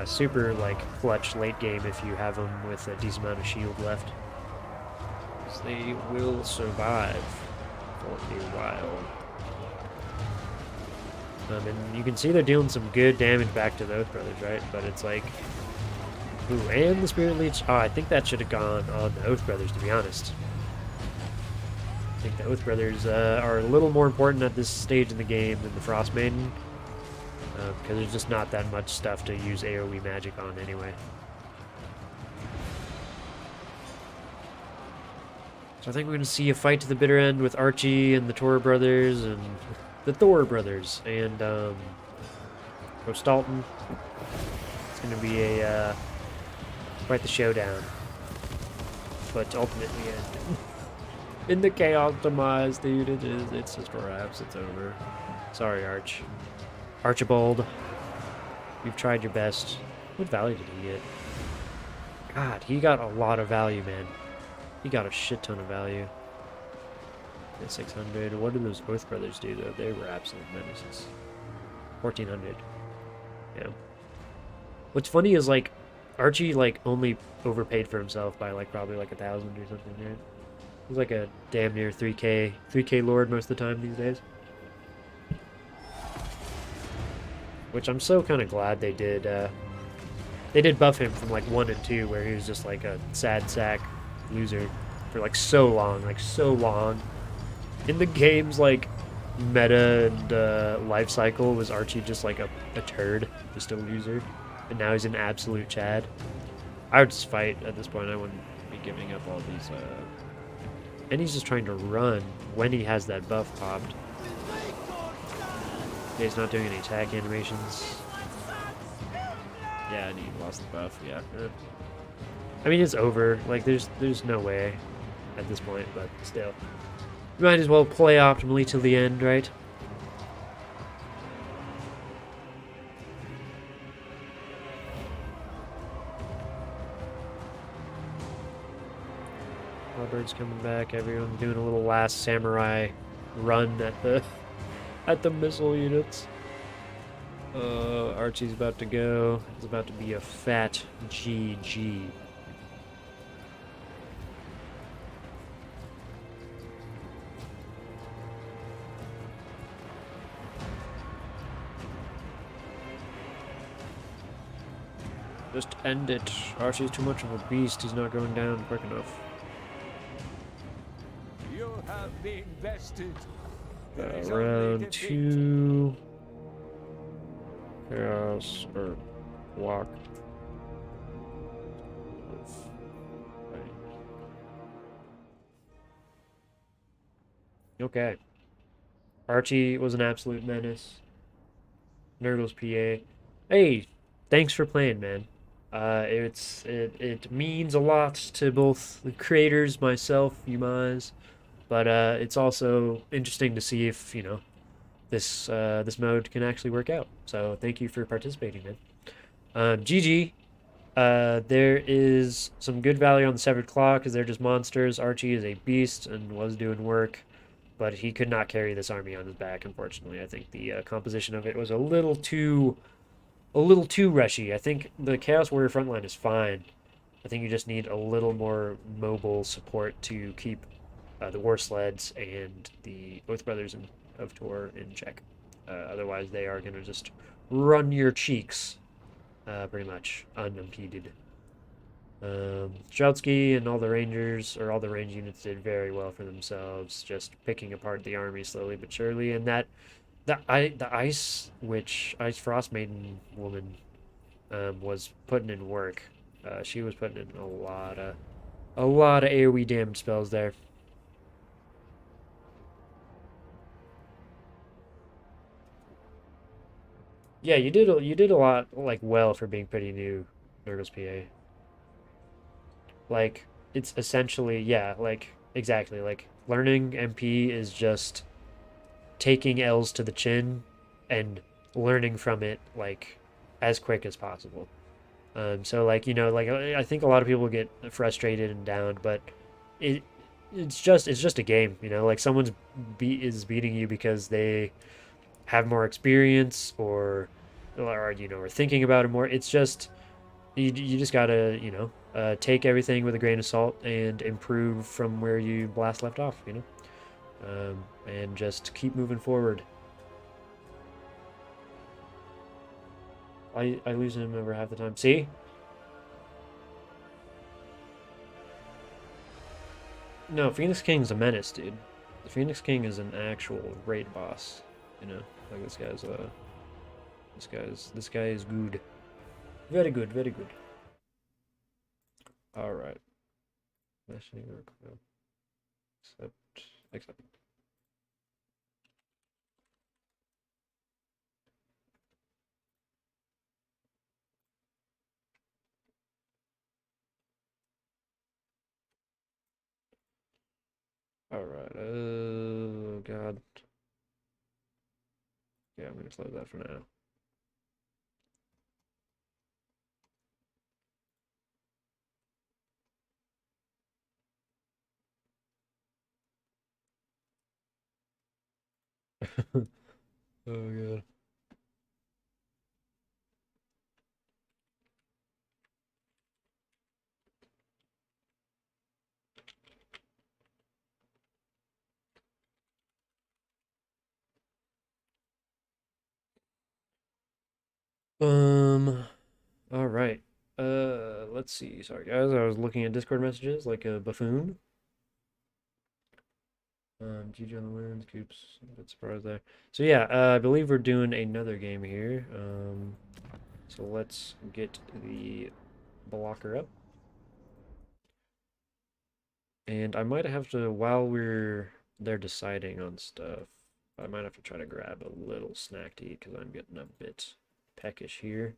Super, like, clutch late game if you have them with a decent amount of shield left. because they will survive for a while. And you can see they're dealing some good damage back to the Oath Brothers, right? But it's like, ooh, and the Spirit Leech. Oh, I think that should have gone on the Oath Brothers, to be honest. I think the Oath Brothers are a little more important at this stage in the game than the Frost Maiden, because there's just not that much stuff to use AoE magic on anyway. So I think we're going to see a fight to the bitter end with Archie and the Tor brothers and the Thor brothers and Dalton. It's going to be a quite the showdown, but ultimately in the chaos demise, dude. It's just wraps. It's over. Sorry, Archibald. You've tried your best. What value did he get? God, he got a lot of value, man. He got a shit ton of value. 600. What did those Oath Brothers do, though? They were absolute menaces. 1400. Yeah. What's funny is, like, Archie, like, only overpaid for himself by, like, probably, like, 1,000 or something, right? He's like a damn near 3K Lord most of the time these days. Which I'm so kind of glad they did. They did buff him from, like, 1 and 2, where he was just, like, a sad sack loser for like so long. In the game's like meta and life cycle was Archie just like a turd, just a loser, and now he's an absolute Chad. I would just fight at this point. I wouldn't be giving up all these and he's just trying to run when he has that buff popped. Yeah, he's not doing any attack animations. Yeah, and he lost the buff. Yeah. I mean, it's over. Like, there's no way at this point, but still. You might as well play optimally till the end, right? Bird's coming back. Everyone's doing a little last samurai run at the missile units. Archie's about to go. It's about to be a fat GG. Just end it. Archie's too much of a beast. He's not going down quick enough. You have been bested. Round 2. Chaos or block. Okay. Archie was an absolute menace. Nurgle's PA. Hey, thanks for playing, man. It means a lot to both the creators, myself, you guys, but it's also interesting to see if, you know, this mode can actually work out. So thank you for participating, man. GG. There is some good value on the Severed Claw because they're just monsters. Archie is a beast and was doing work, but he could not carry this army on his back, unfortunately. I think the composition of it was a little too rushy. I think the Chaos Warrior frontline is fine. I think you just need a little more mobile support to keep the War Sleds and the Oath Brothers of Tor in check. Otherwise, they are going to just run your cheeks, pretty much, unimpeded. Streltsky and all the Rangers, or all the range units, did very well for themselves, just picking apart the army slowly but surely, and the Ice Frost Maiden woman was putting in work. She was putting in a lot of AoE damage spells there. Yeah, you did a lot, like, well for being pretty new, Nurgle's PA. Like, it's essentially, yeah, like, exactly, like, learning MP is just taking L's to the chin and learning from it, like, as quick as possible. So, like, you know, like, I think a lot of people get frustrated and down, but it's just a game, you know, like, someone's is beating you because they have more experience or you know, or thinking about it more. It's just, You just gotta, take everything with a grain of salt and improve from where you last left off, and just keep moving forward. I lose him over half the time. See? No, Phoenix King's a menace, dude. The Phoenix King is an actual raid boss. Like this guy is good. Very good, very good. All right. Accept. All right. Oh God. Yeah, I'm gonna close that for now. Oh God. All right. Let's see. Sorry, guys. I was looking at Discord messages like a buffoon. GG on the wins. Coops. A bit surprised there. So yeah, I believe we're doing another game here. So let's get the blocker up. And I might have to, while they're deciding on stuff, I might have to try to grab a little snack to eat because I'm getting a bit peckish here.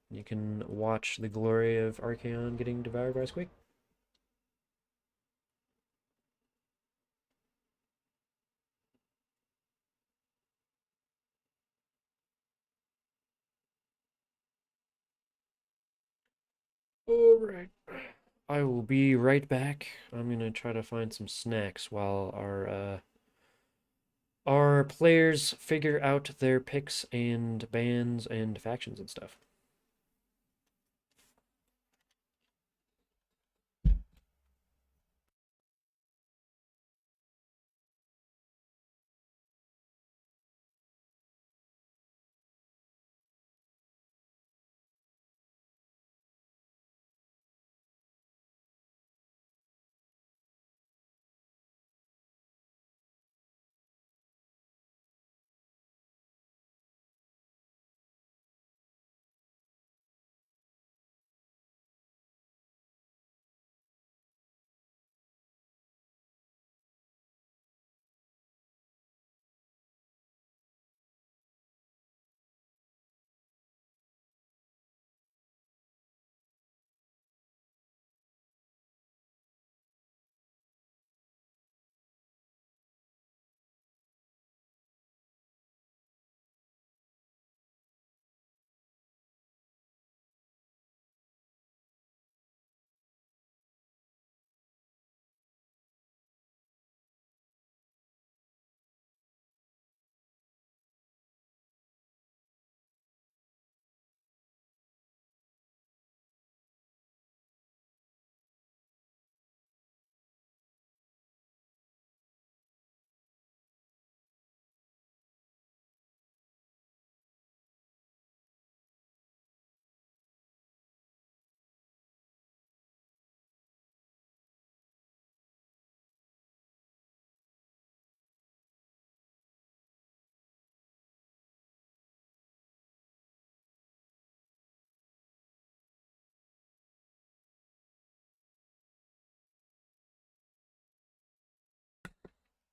You can watch the glory of Archaon getting devoured by a squeak. Alright. I will be right back. I'm gonna try to find some snacks while our players figure out their picks and bans and factions and stuff.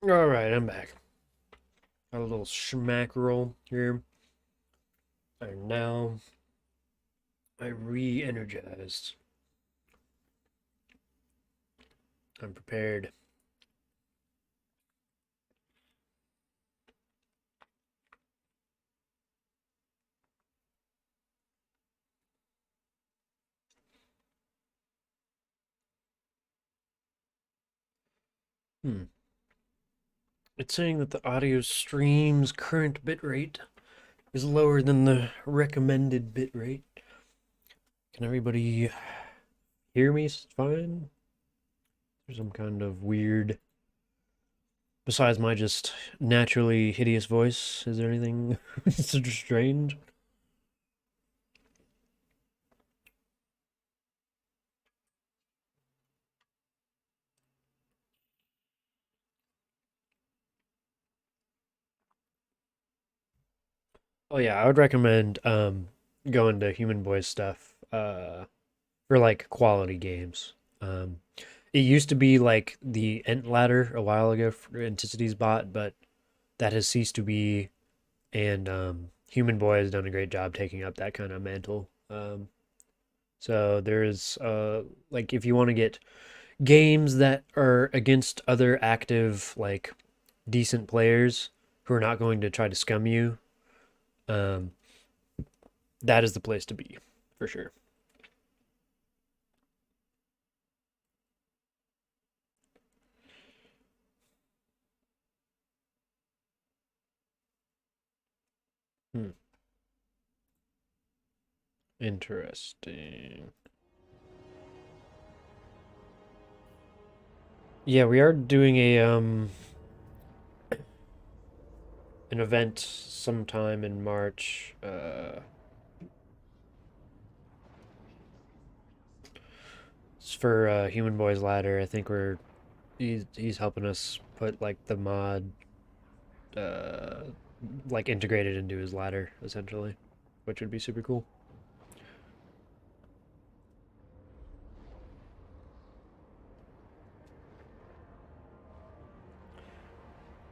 Alright, I'm back. A little schmack roll here. And now I re-energized. I'm prepared. It's saying that the audio stream's current bitrate is lower than the recommended bitrate. Can everybody hear me fine? There's some kind of weird, besides my just naturally hideous voice, is there anything strange? Oh yeah, I would recommend going to Human Boy stuff for like quality games. It used to be like the Ent ladder a while ago for Anticity's bot, but that has ceased to be, and Human Boy has done a great job taking up that kind of mantle. So there's like if you want to get games that are against other active like decent players who are not going to try to scum you, um, that is the place to be for sure. Hmm. Interesting. Yeah, we are doing a an event sometime in March. It's for Human Boy's Ladder. I think he's helping us put like the mod uh like integrated into his ladder essentially, which would be super cool.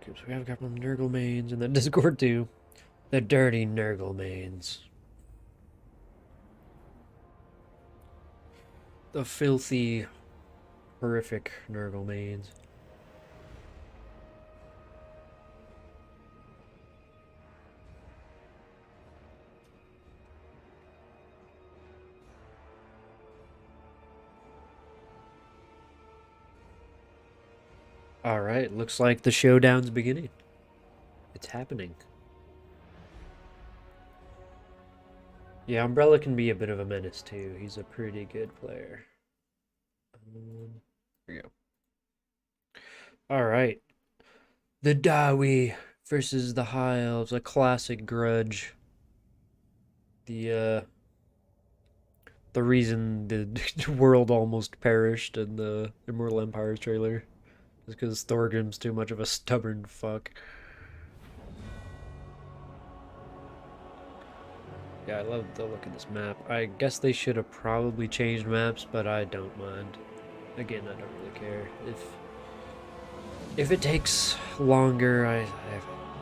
Okay, so we have a couple of Nurgle mains in the Discord too. The dirty Nurgle mains. The filthy, horrific Nurgle mains. Alright, looks like the showdown's beginning. It's happening. Yeah, Umbrella can be a bit of a menace too. He's a pretty good player. Here we go. Alright. The Dawi versus the High Elves, a classic grudge. The reason the world almost perished in the Immortal Empires trailer is because Thorgrim's too much of a stubborn fuck. Yeah, I love the look of this map. I guess they should have probably changed maps, but I don't mind. Again, I don't really care. If it takes longer,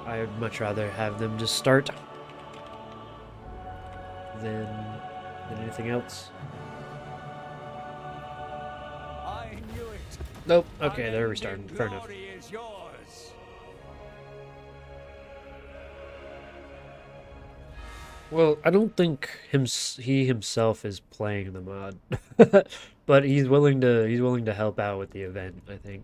I'd much rather have them just start than anything else. I knew it. Nope. Okay, they're restarting. Fair enough. Glory is yours. Well, I don't think he himself is playing the mod, but he's willing to help out with the event, I think.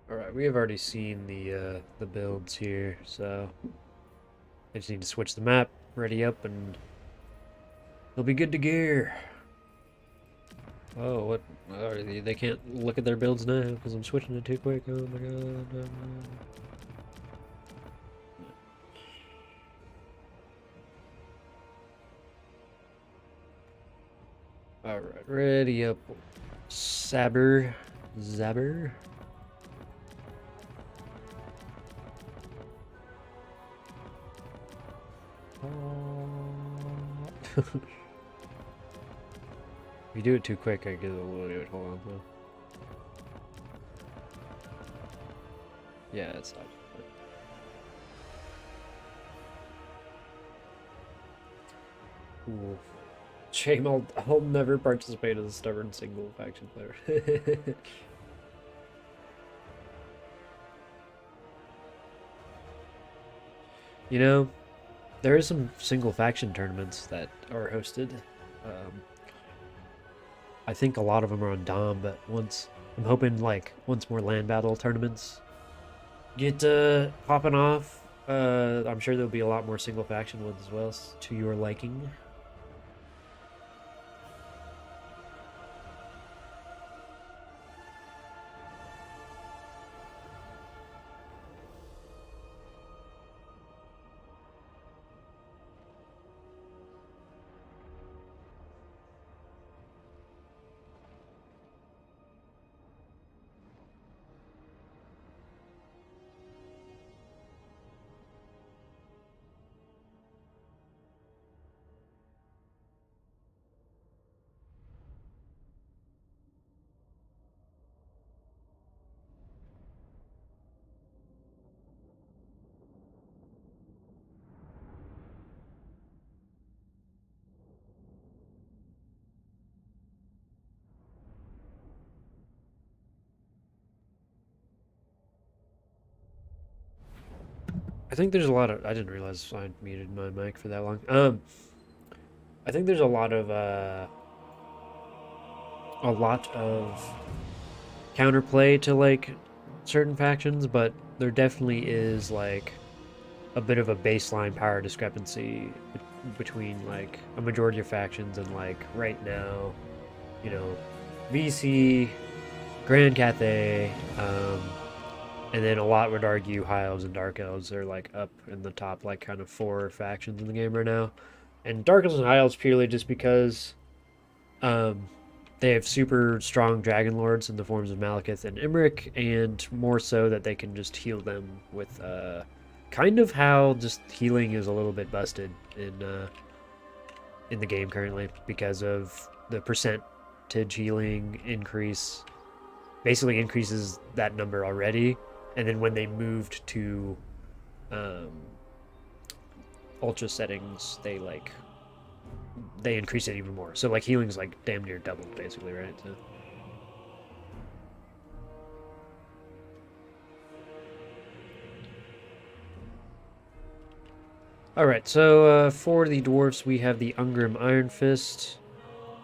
All right, we have already seen the builds here, so I just need to switch the map, ready up, and they'll be good to gear. Oh, what? Oh, they can't look at their builds now because I'm switching it too quick. Oh my god. Alright, ready up. Zabber. If you do it too quick, I get a little bit. Hold on, though. Yeah, it's not. Ooh. Shame, I'll never participate as a stubborn single faction player. You know, there is some single faction tournaments that are hosted. Um, I think a lot of them are on Dom, but I'm hoping like once more land battle tournaments get popping off, I'm sure there'll be a lot more single faction ones as well to your liking. I think there's a lot of. I didn't realize I muted my mic for that long. I think there's a lot of counterplay to like certain factions, but there definitely is like a bit of a baseline power discrepancy between like a majority of factions and like right now, you know, VC, Grand Cathay, and then a lot would argue High Elves and Dark Elves are like up in the top like kind of 4 factions in the game right now. And Dark Elves and High Elves purely just because they have super strong Dragon Lords in the forms of Malekith and Imrik, and more so that they can just heal them with kind of how just healing is a little bit busted in the game currently because of the percentage healing increase basically increases that number already, and then when they moved to ultra settings they increase it even more. So like healing's like damn near doubled basically, right? So alright, so for the dwarfs we have the Ungrim Iron Fist.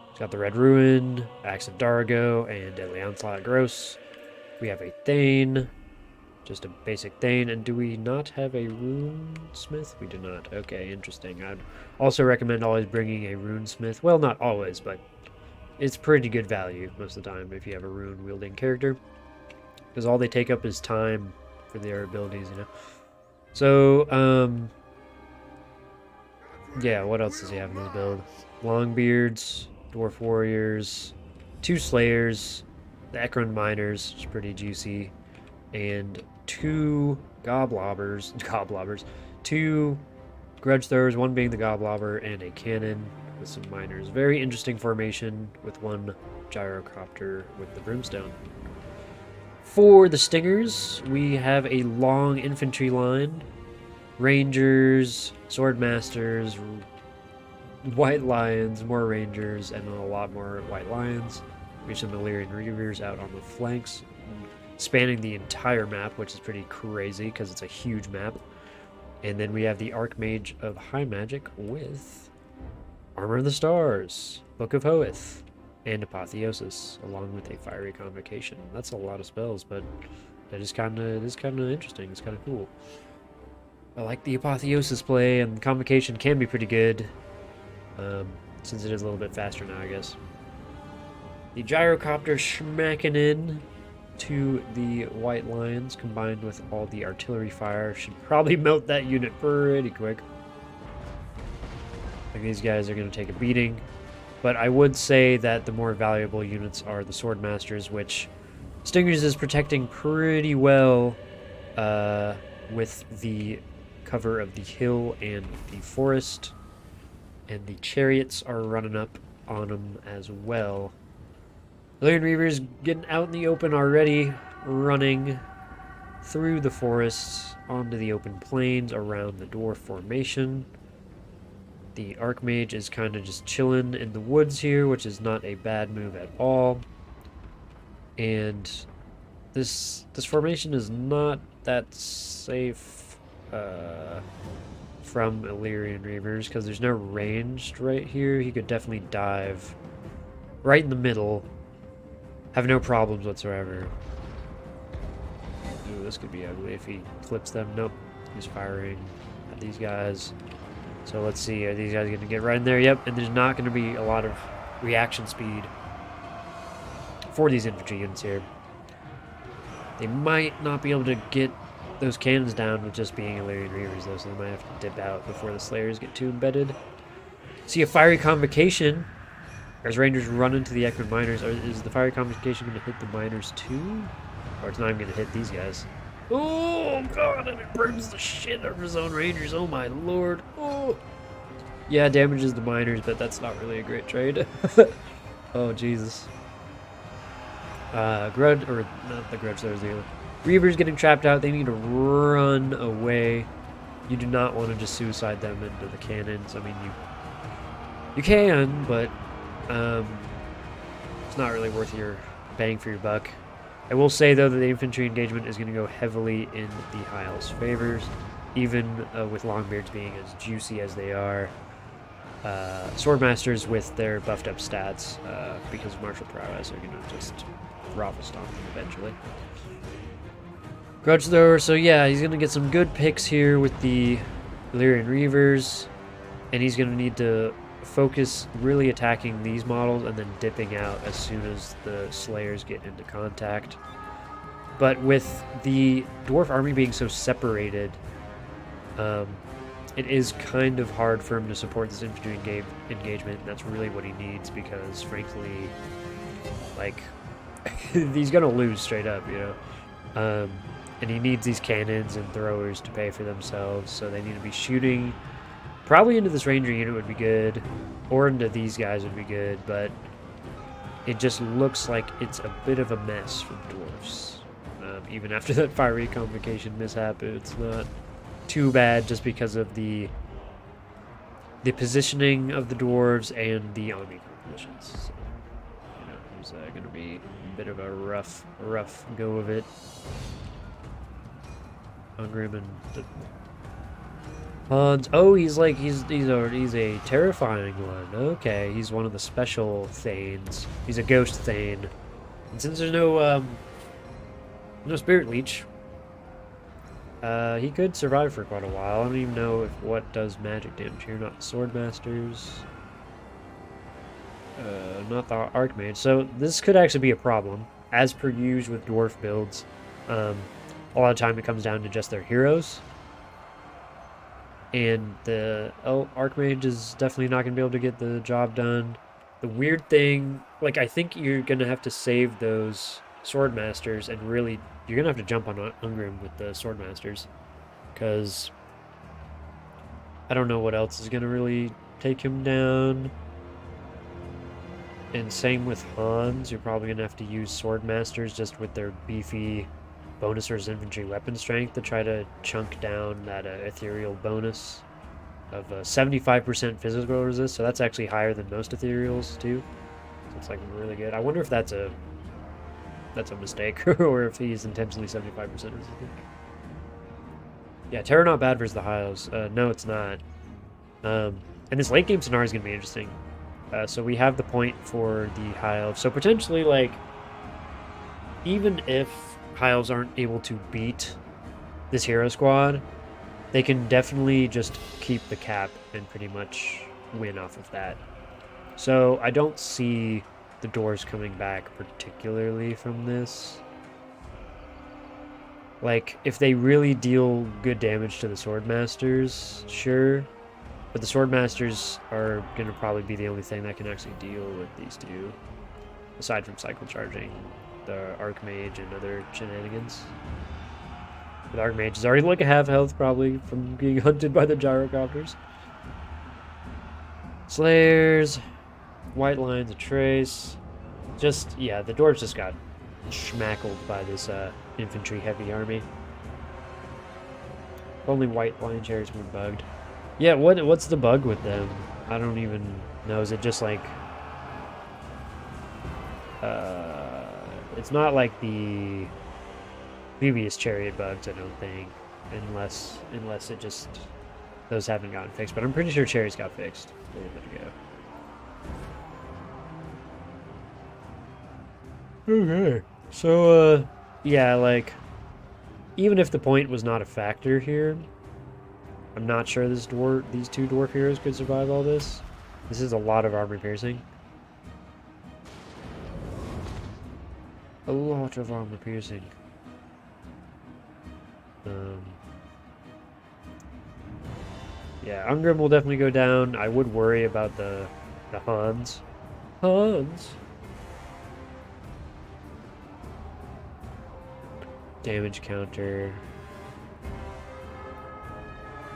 It's got the Red Ruin, Axe of Dargo, and Deadly Onslaught Gross. We have a Thane, just a basic Thane, and do we not have a Rune Smith? We do not. Okay, interesting. I'd also recommend always bringing a Rune Smith. Well, not always, but it's pretty good value most of the time if you have a rune wielding character, because all they take up is time for their abilities, you know. So, yeah, what else does he have in his build? Longbeards, Dwarf Warriors, 2 Slayers, the Ekron Miners, which is pretty juicy, and 2 Goblobbers, 2 Grudge Throwers, 1 being the Goblobber, and a Cannon with some Miners. Very interesting formation with 1 Gyrocopter with the Brimstone. For the Stingers, we have a long infantry line, Rangers, Swordmasters, White Lions, more Rangers, and a lot more White Lions. We have some Illyrian Reavers out on the flanks, spanning the entire map, which is pretty crazy because it's a huge map. And then we have the Archmage of High Magic with Armor of the Stars, Book of Hoeth, and Apotheosis, along with a Fiery Convocation. That's a lot of spells, but that is kind of interesting. It's kind of cool. I like the Apotheosis play, and the Convocation can be pretty good, since it is a little bit faster now, I guess. The Gyrocopter smacking in to the White Lions, combined with all the artillery fire, should probably melt that unit pretty quick. I think these guys are going to take a beating, but I would say that the more valuable units are the Swordmasters, which Stingers is protecting pretty well with the cover of the hill and the forest, and the chariots are running up on them as well. Illyrian Reavers getting out in the open already, running through the forests onto the open plains around the dwarf formation. The Archmage is kind of just chilling in the woods here, which is not a bad move at all. And this formation is not that safe from Illyrian Reavers because there's no ranged right here. He could definitely dive right in the middle, have no problems whatsoever. Ooh, this could be ugly if he clips them. Nope, he's firing at these guys. So let's see, are these guys going to get right in there? Yep, and there's not going to be a lot of reaction speed for these infantry units here. They might not be able to get those cannons down with just being Illyrian Reavers, though, so they might have to dip out before the Slayers get too embedded. See a fiery convocation as Rangers run into the Ekman Miners. Is the fiery convocation going to hit the Miners too? Or it's not even going to hit these guys? Oh, God, and it burns the shit out of his own Rangers. Oh, my lord. Oh. Yeah, damages the Miners, but that's not really a great trade. Oh, Jesus. Grudge, or not the Grudge, there's the other. Reavers getting trapped out. They need to run away. You do not want to just suicide them into the cannons. I mean, you can, but it's not really worth your bang for your buck. I will say, though, that the infantry engagement is going to go heavily in the High Elves' favors, even with Longbeards being as juicy as they are. Swordmasters with their buffed up stats, because of martial prowess, are going to just raffle stomp them eventually. Grudge thrower, so yeah, he's going to get some good picks here with the Illyrian Reavers, and he's going to need to focus really attacking these models and then dipping out as soon as the Slayers get into contact. But with the Dwarf army being so separated, it is kind of hard for him to support this infantry engagement, and that's really what he needs because, frankly, like, he's going to lose straight up, you know? And he needs these cannons and throwers to pay for themselves, so they need to be shooting. Probably into this ranger unit would be good, or into these guys would be good, but it just looks like it's a bit of a mess for the dwarfs. Even after that fiery convocation mishap, it's not too bad just because of the positioning of the dwarves and the army compositions. So, you know, there's going to be a bit of a rough go of it. Ungrim and the Hans. Oh, he's a terrifying one. Okay, he's one of the special Thanes. He's a ghost Thane. And since there's no Spirit Leech, he could survive for quite a while. I don't even know what does magic damage here. Not Swordmasters. Not the Archmage. So this could actually be a problem, as per usual with dwarf builds. A lot of time it comes down to just their heroes. And the Archmage is definitely not going to be able to get the job done. The weird thing, like, I think you're going to have to save those Swordmasters, and really, you're going to have to jump on Ungrim with the Swordmasters. Because I don't know what else is going to really take him down. And same with Hans, you're probably going to have to use Swordmasters just with their beefy bonus versus infantry weapon strength to try to chunk down that ethereal bonus of 75% physical resist. So that's actually higher than most ethereals too. So it's like really good. I wonder if that's a mistake or if he's intentionally 75% resistant. Yeah, Terror not bad versus the Hiles. No, it's not. And this late game scenario is going to be interesting. So we have the point for the High Elves. So potentially, like, even if High Elves aren't able to beat this hero squad, they can definitely just keep the cap and pretty much win off of that. So I don't see the doors coming back particularly from this. Like, if they really deal good damage to the Swordmasters, sure. But the Swordmasters are going to probably be the only thing that can actually deal with these two, aside from cycle charging the Archmage and other shenanigans. The Archmage is already like a half health probably from being hunted by the gyrocopters. Slayers, white lines of trace. Just, yeah, the dwarves just got schmackled by this infantry heavy army. If only white line chairs were bugged. Yeah, what's the bug with them? I don't even know. Is it just like it's not like the previous chariot bugs, I don't think, unless it just those haven't gotten fixed, but I'm pretty sure Cherries got fixed a little bit ago. Okay. So, yeah, like, even if the point was not a factor here, I'm not sure these two dwarf heroes could survive all this. This is a lot of armor piercing. A lot of armor piercing. Yeah, Ungrim will definitely go down. I would worry about the Hans. Hans! Damage counter.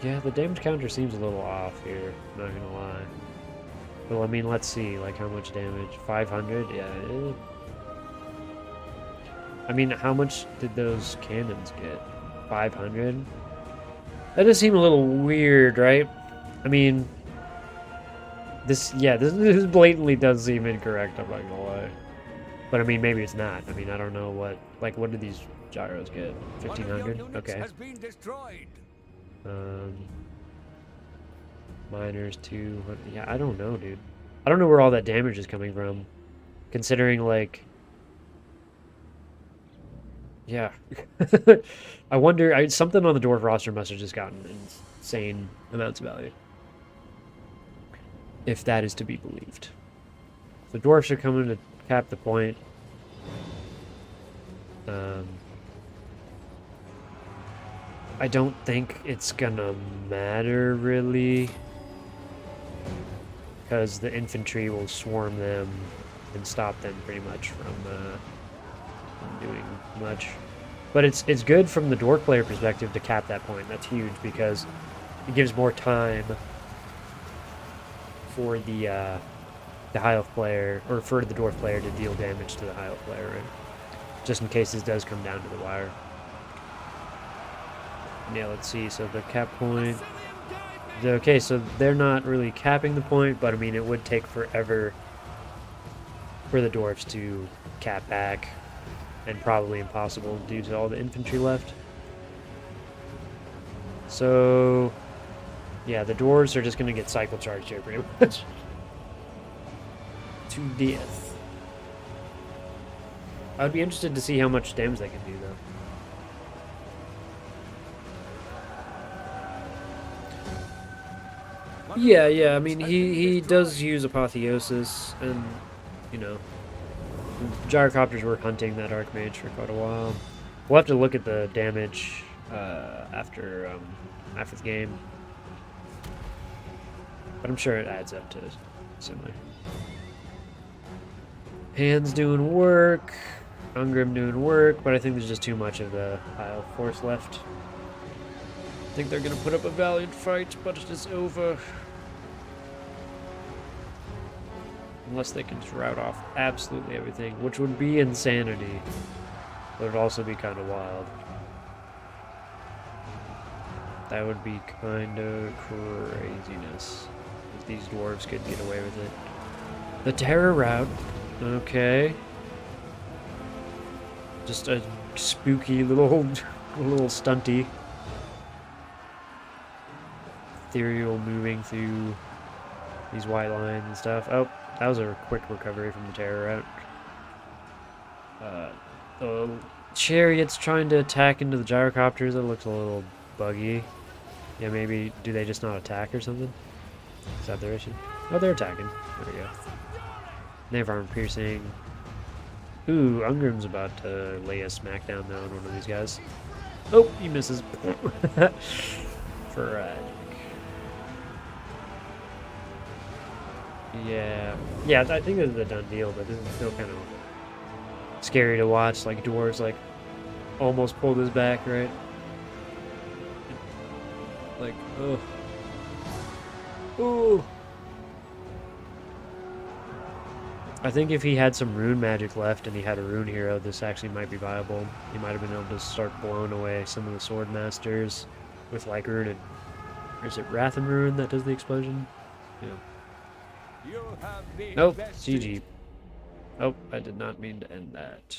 Yeah, the damage counter seems a little off here, not gonna lie. Well, I mean, let's see, like, how much damage? 500? Yeah. I mean, how much did those cannons get? 500? That does seem a little weird, right? I mean, this blatantly does seem incorrect, I'm not gonna lie. But I mean, maybe it's not. I mean, I don't know what did these gyros get? 1500? Okay. Has been destroyed. Miners 200. Yeah, I don't know, dude. I don't know where all that damage is coming from. Considering, like... Yeah. I wonder... something on the dwarf roster must have just gotten insane amounts of value. If that is to be believed. The dwarfs are coming to cap the point. I don't think it's gonna matter, really. Because the infantry will swarm them and stop them pretty much from doing much. But it's good from the dwarf player perspective to cap that point. That's huge because it gives more time for the high elf player, or for the dwarf player to deal damage to the high elf player, right? Just in case this does come down to the wire. Yeah, let's see. So the cap point. Okay, so they're not really capping the point, but I mean, it would take forever for the dwarves to cap back, and probably impossible due to all the infantry left. So, yeah, the dwarves are just going to get cycle charged here pretty much. To death. I would be interested to see how much damage they can do, though. Yeah, I mean, he does use Apotheosis, and, you know, Gyrocopters were hunting that Archmage for quite a while. We'll have to look at the damage after the game. But I'm sure it adds up to similar. Hands doing work, Ungrim doing work, but I think there's just too much of the high elf force left. I think they're going to put up a valiant fight, but it is over. Unless they can just rout off absolutely everything, which would be insanity. But it would also be kind of wild. That would be kind of craziness. If these dwarves could get away with it. The terror route. Okay. Just a spooky little stunty. Ethereal moving through these white lines and stuff. Oh, that was a quick recovery from the terror route. The chariots trying to attack into the gyrocopters. That looks a little buggy. Yeah, maybe do they just not attack or something? Is that their issue? Oh, they're attacking. There we go. They have armor piercing. Ooh, Ungrim's about to lay a smackdown though on one of these guys. Oh, he misses. For yeah, I think this is a done deal, but this is still kind of scary to watch. Like dwarves, like almost pulled his back, right? Like, oh, ooh. I think if he had some rune magic left and he had a rune hero, this actually might be viable. He might have been able to start blowing away some of the sword masters with like rune and, or is it Wrath and Rune that does the explosion? Yeah. Nope, GG. Oh, I did not mean to end that.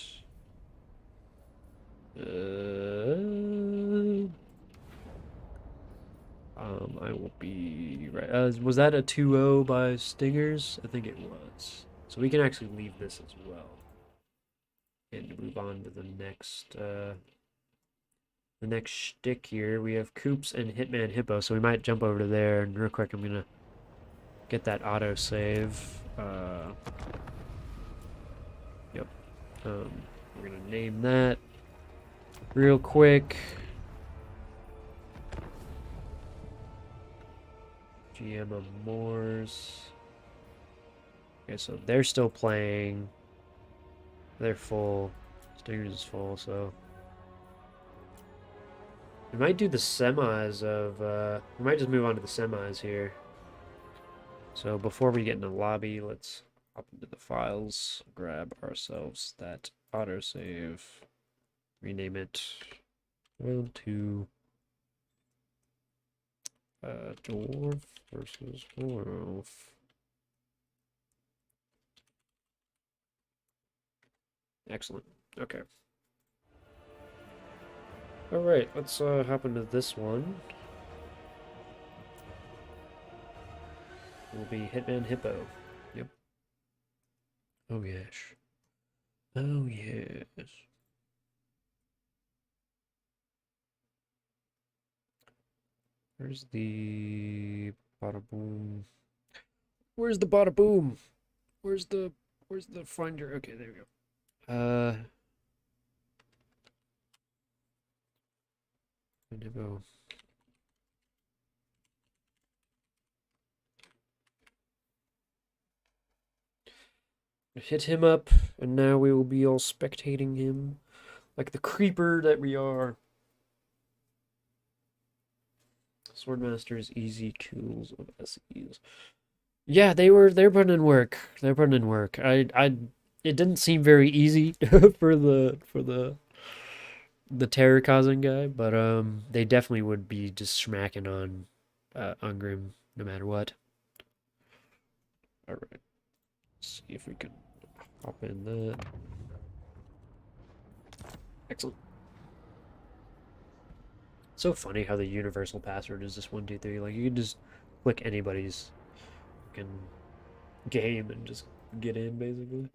I will be right. Was that a 2-0 by Stingers? I think it was. So we can actually leave this as well. And move on to the next shtick here. We have Coops and Hitman Hippo, so we might jump over to there. And real quick, I'm gonna get that auto save. Yep. We're gonna name that real quick. GM of Moors. Okay, so they're still playing. They're full. Stingers is full, so we might do the semis of. We might just move on to the semis here. So before we get in the lobby, let's hop into the files, grab ourselves that autosave, rename it to Dwarf versus Dwarf. Excellent. Okay. All right, let's hop into this one. Will be Hitman Hippo. Yep. Oh yes. Oh yes. Where's the bada boom? Where's the bada boom? Where's the finder? Okay, there we go. Hippo. Hit him up, and now we will be all spectating him like the creeper that we are. Swordmasters, easy tools of SEs. Yeah, they're putting in work. They're putting in work. It didn't seem very easy for the terror causing guy, but they definitely would be just smacking on Ungrim no matter what. All right, let's see if we can hop in that. Excellent. So funny how the universal password is just 123. Like you can just click anybody's fucking game and just get in basically.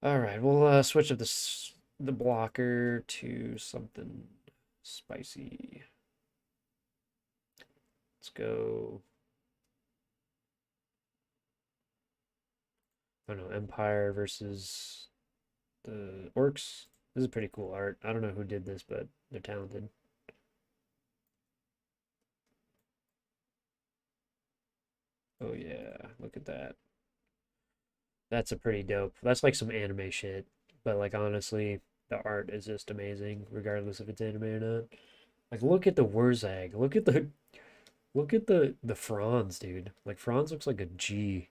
All right, we'll switch up the blocker to something spicy. Let's go. I don't know, Empire versus the Orcs. This is pretty cool art. I don't know who did this, but they're talented. Oh yeah, look at that. That's a pretty dope. That's like some anime shit. But like honestly, the art is just amazing, regardless if it's anime or not. Like look at the Wurzag. Look at the Franz, dude. Like Franz looks like a G.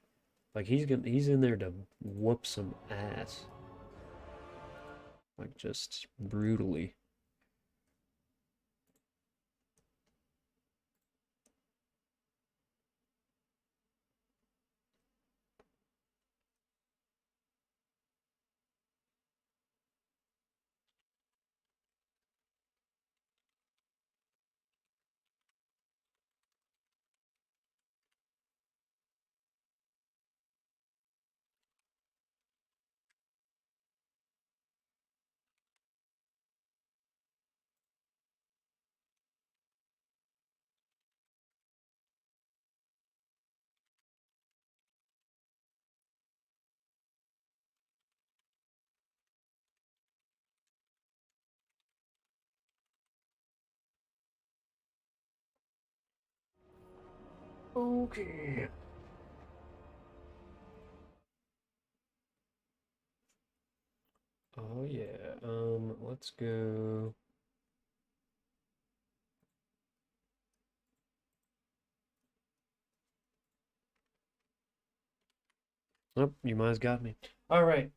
Like he's in there to whoop some ass. Like just brutally. Okay. Oh yeah. Let's go. Oh, you might have got me. All right.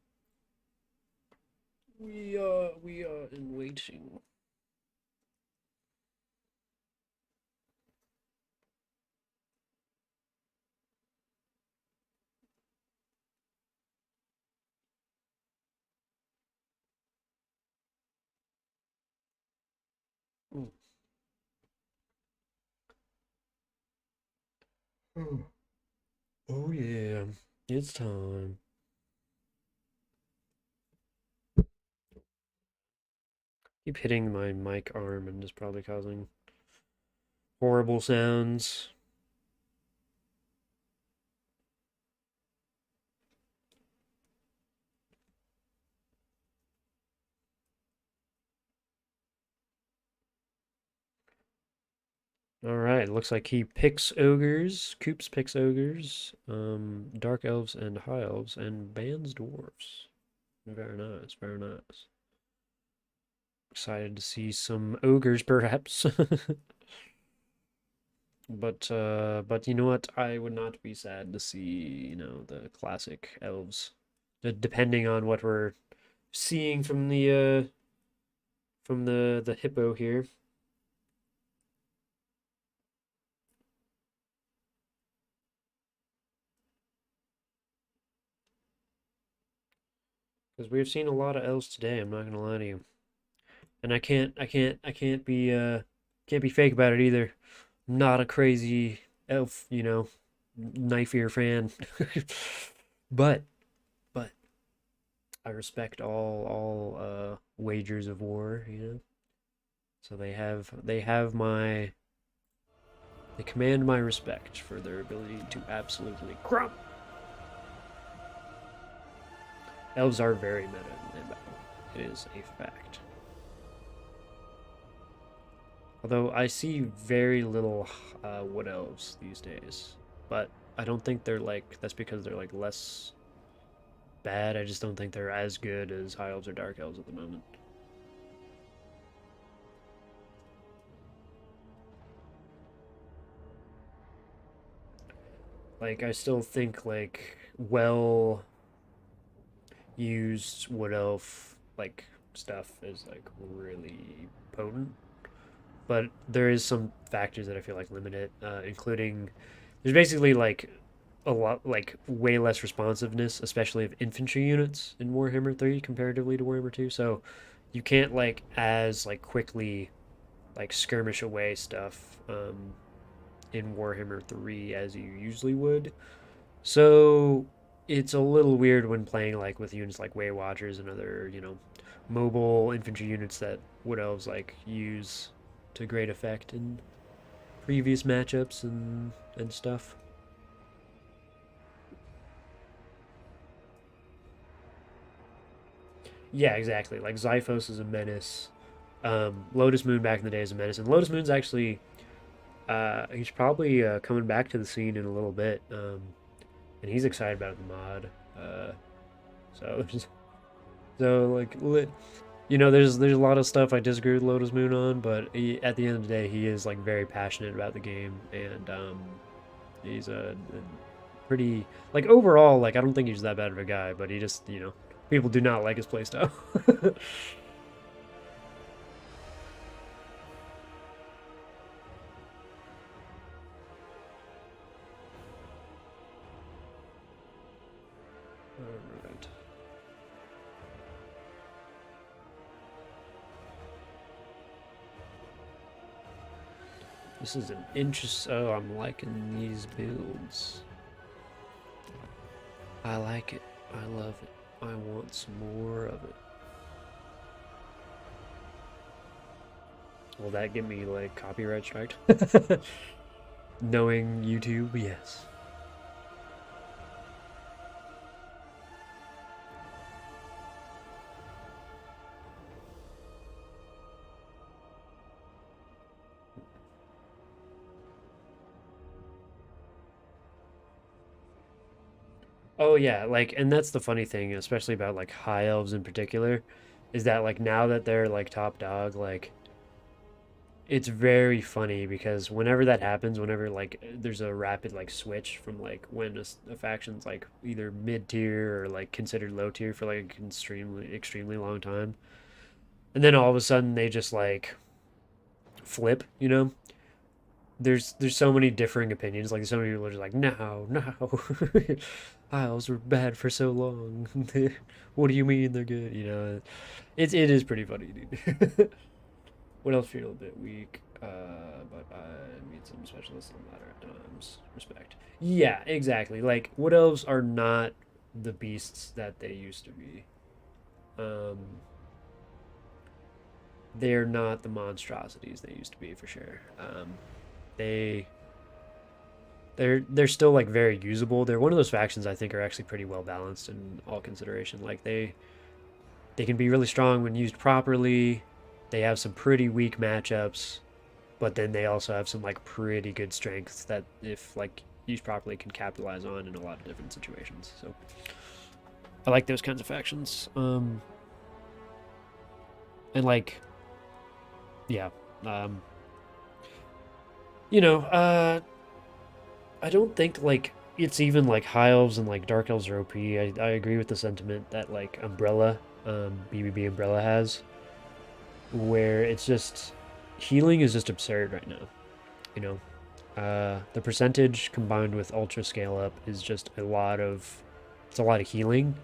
We are in waiting. Ooh. Oh yeah, it's time. Keep hitting my mic arm and it's probably causing horrible sounds. All right, looks like he picks ogres. Coops picks ogres, dark elves and high elves, and bans dwarves. Very nice, very nice. Excited to see some ogres, perhaps. But you know what? I would not be sad to see, the classic elves. Depending on what we're seeing from the hippo here. Because we've seen a lot of elves today, I'm not gonna lie to you. And I can't be fake about it either. I'm not a crazy elf, knife ear fan. But but I respect all wagers of war. So they command my respect for their ability to absolutely crump. Elves are very meta in battle. It is a fact. Although I see very little wood elves these days, but I don't think they're that's because they're less bad. I just don't think they're as good as high elves or dark elves at the moment. I still think well used wood elf stuff is really potent, but there is some factors that I feel limit it, including there's basically a lot way less responsiveness, especially of infantry units in Warhammer 3 comparatively to Warhammer 2. So you can't as quickly skirmish away stuff in Warhammer 3 as you usually would. So it's a little weird when playing with units like Way Watchers and other, mobile infantry units that Wood Elves use to great effect in previous matchups and stuff. Yeah, exactly. Like Xiphos is a menace. Lotus Moon back in the day is a menace, and Lotus Moon's actually he's probably coming back to the scene in a little bit, and he's excited about the mod. Uh, so so there's a lot of stuff I disagree with Lotus Moon on, but at the end of the day, he is very passionate about the game, and he's a pretty overall I don't think he's that bad of a guy, but he just people do not like his playstyle. Alright. This is an interest. Oh, I'm liking these builds. I like it. I love it. I want some more of it. Will that get me copyright striked? Knowing YouTube, yes. Oh yeah, and that's the funny thing, especially about high elves in particular, is that now that they're top dog, it's very funny because whenever that happens, whenever there's a rapid switch from when a faction's either mid tier or considered low tier for an extremely long time, and then all of a sudden they just flip, there's so many differing opinions. Like so many people are just no, no, Isles were bad for so long. What do you mean they're good? It is pretty funny, dude. What else feel a bit weak? But I meet some specialists on ladder at times. Respect. Yeah, exactly. Like, wood elves are not the beasts that they used to be. Um, they're not the monstrosities they used to be for sure. They they're still like very usable. They're one of those factions I think are actually pretty well balanced in all consideration. Like they can be really strong when used properly. They have some pretty weak matchups, but then they also have some like pretty good strengths that if like used properly can capitalize on in a lot of different situations. So I like those kinds of factions. And like yeah, um you know, I don't think like it's even like high elves and like dark elves are OP. I agree with the sentiment that like Umbrella, BBB Umbrella has, where it's just healing is just absurd right now. You know, the percentage combined with ultra scale up is just it's a lot of healing,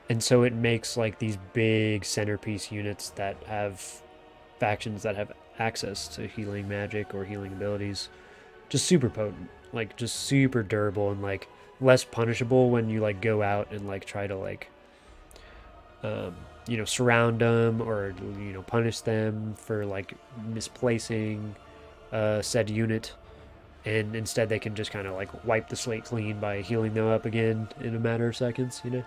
and so it makes like these big centerpiece units that have factions that have access to healing magic or healing abilities just super potent, like just super durable and like less punishable when you like go out and like try to like you know, surround them or you know punish them for like misplacing said unit, and instead they can just kind of like wipe the slate clean by healing them up again in a matter of seconds, you know.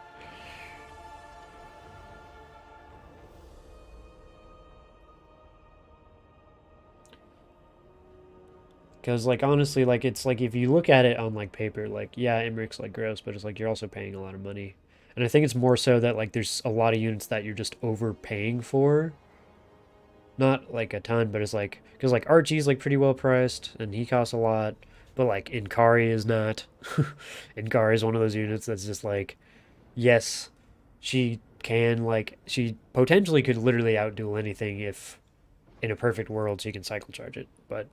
Because like honestly, like it's like if you look at it on like paper, like yeah, Emmerich like gross, but it's like you're also paying a lot of money. And I think it's more so that like there's a lot of units that you're just overpaying for. Not like a ton, but it's like because like Archie's like pretty well priced and he costs a lot, but like Inkari is not. Inkari is one of those units that's just like, yes, she can like she potentially could literally outduel anything if in a perfect world she can cycle charge it, but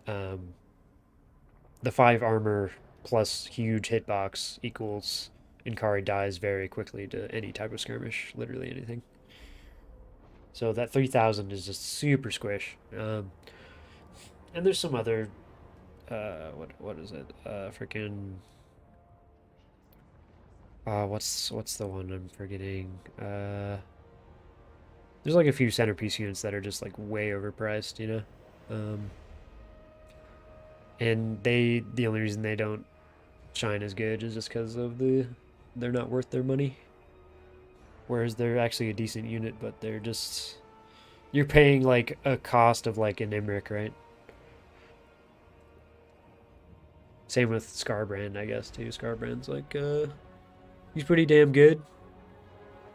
um, the 5 armor plus huge hitbox equals Inkari dies very quickly to any type of skirmish, literally anything. So that 3000 is just super squish. And there's some other, what is it? Freaking, what's the one I'm forgetting? There's like a few centerpiece units that are just like way overpriced, you know? And the only reason they don't shine as good is just because of they're not worth their money. Whereas they're actually a decent unit, but they're just, you're paying like a cost of like an Emmerich, right? Same with Scarbrand, I guess, too. Scarbrand's like, he's pretty damn good,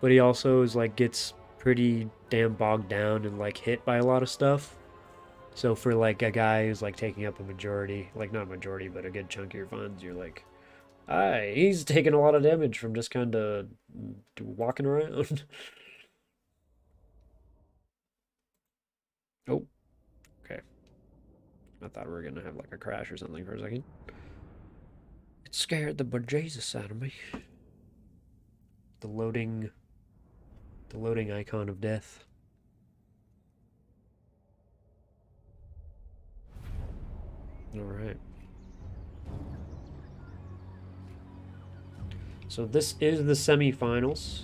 but he also is like gets pretty damn bogged down and like hit by a lot of stuff. So for like a guy who's like taking up a majority, like not a majority, but a good chunk of your funds, you're like, aye, he's taking a lot of damage from just kind of walking around. Oh, okay. I thought we were gonna have like a crash or something for a second. It scared the bejesus out of me. The loading icon of death. All right. So this is the semifinals.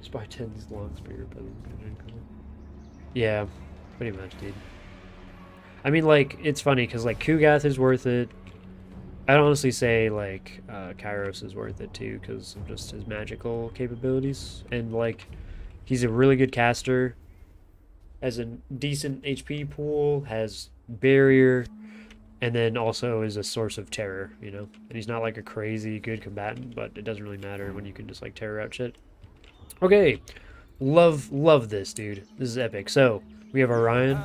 Spy 10's long spear, but yeah, pretty much, dude. I mean, like, it's funny because like Kugath is worth it. I'd honestly say like Kairos is worth it too because of just his magical capabilities, and like he's a really good caster, has a decent HP pool, has barrier, and then also is a source of terror, you know? And he's not like a crazy good combatant, but it doesn't really matter when you can just like terror out shit. Okay, love this, dude. This is epic. So we have Orion,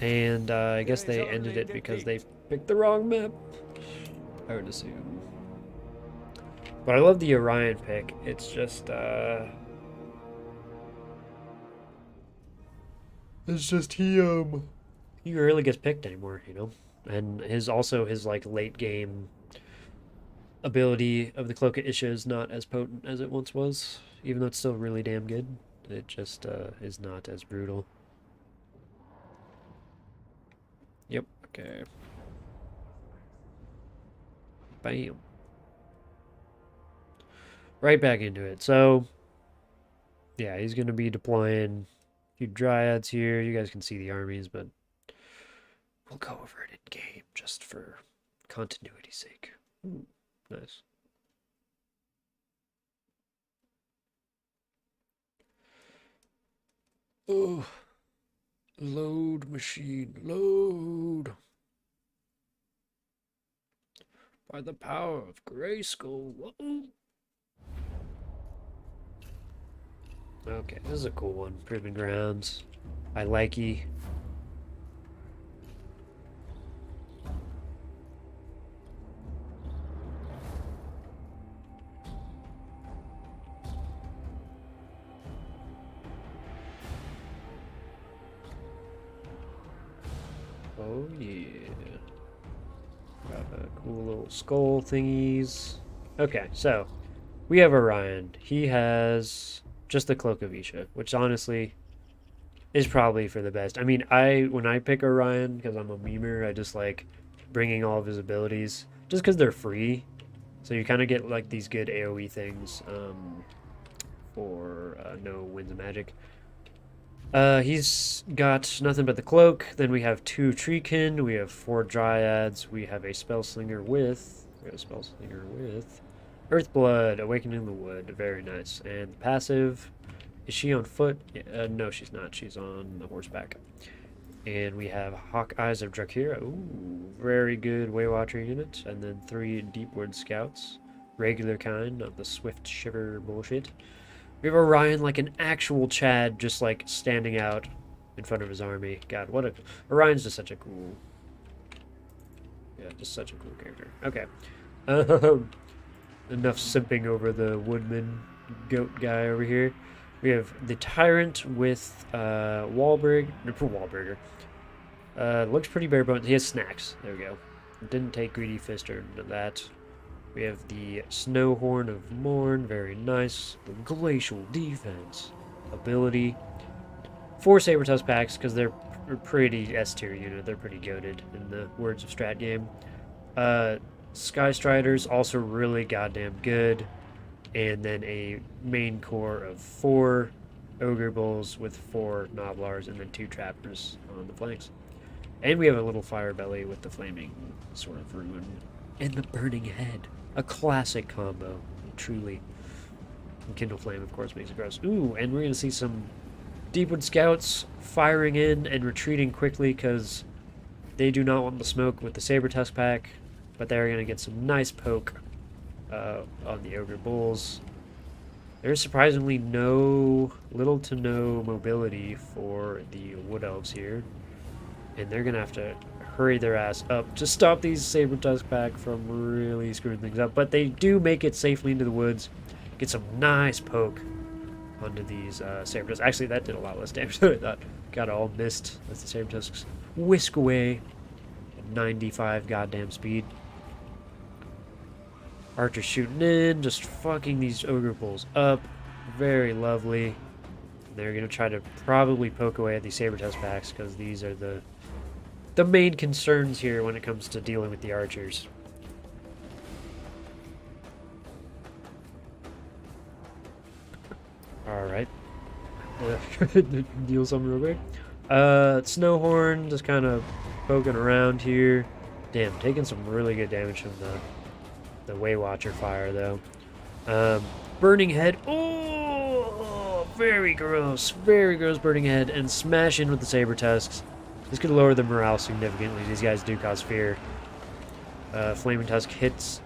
and I guess they ended it because they picked the wrong map, I would assume. But I love the Orion pick. It's just he rarely gets picked anymore, you know? And his like late game ability of the Cloak of Isha is not as potent as it once was, even though it's still really damn good. It just is not as brutal. Yep, okay. Bam. Right back into it. So, yeah, he's going to be deploying a few dryads here. You guys can see the armies, but we'll go over it in game just for continuity's sake. Ooh, nice. Oh, load machine, load. By the power of Grayskull. Whoa. Okay, this is a cool one. Proving Grounds. I likey. Oh yeah. Got a cool little skull thingies. Okay, so we have Orion. He has just the Cloak of Isha, which honestly is probably for the best. I mean, when I pick Orion, because I'm a memer, I just like bringing all of his abilities, just because they're free. So you kind of get like these good AoE things for no winds of magic. He's got nothing but the cloak. Then we have 2 treekin. We have 4 dryads. We have a spellslinger with. Earthblood, Awakening the Wood. Very nice. And the passive. Is she on foot? No, she's not. She's on the horseback. And we have Hawk Eyes of Drakira. Ooh, very good Waywatcher unit. And then 3 Deepwood Scouts. Regular kind, not the Swift Shiver bullshit. We have Orion like an actual Chad, just like standing out in front of his army. God, what a... Orion's just such a cool... Yeah, just such a cool character. Okay. Enough simping over the woodman goat guy over here. We have the Tyrant with Wallburger. Looks pretty bare bones. He has snacks. There we go. Didn't take Greedy Fist or none of that. We have the Snowhorn of Morn, very nice. The Glacial Defense ability. 4 Sabertusk packs, because they're pretty S-tier unit. They're pretty goated in the words of Strat Game. Sky Striders, also really goddamn good. And then a main core of 4 Ogre Bulls with 4 Noblars, and then 2 Trappers on the flanks. And we have a little Fire Belly with the Flaming Sword of Ruin. And the Burning Head. A classic combo, truly. And Kindle Flame, of course, makes it gross. Ooh, and we're going to see some Deepwood Scouts firing in and retreating quickly because they do not want the smoke with the Sabertusk pack, but they're going to get some nice poke on the Ogre Bulls. There's surprisingly little to no mobility for the Wood Elves here, and they're going to have to hurry their ass up to stop these Sabertusk pack from really screwing things up. But they do make it safely into the woods. Get some nice poke onto these Sabertusks. Actually, that did a lot less damage than I thought. Got all missed as the Sabertusks whisk away at 95 goddamn speed. Archers shooting in, just fucking these Ogre Bulls up. Very lovely. They're going to try to probably poke away at these Sabertusk packs because these are the main concerns here when it comes to dealing with the archers. Alright. Deal something real quick. Snowhorn just kind of poking around here. Damn, taking some really good damage from the Waywatcher fire, though. Burning Head. Oh, very gross. Very gross Burning Head. And smash in with the Sabertusks. This could lower the morale significantly. These guys do cause fear. Flaming Tusk hits...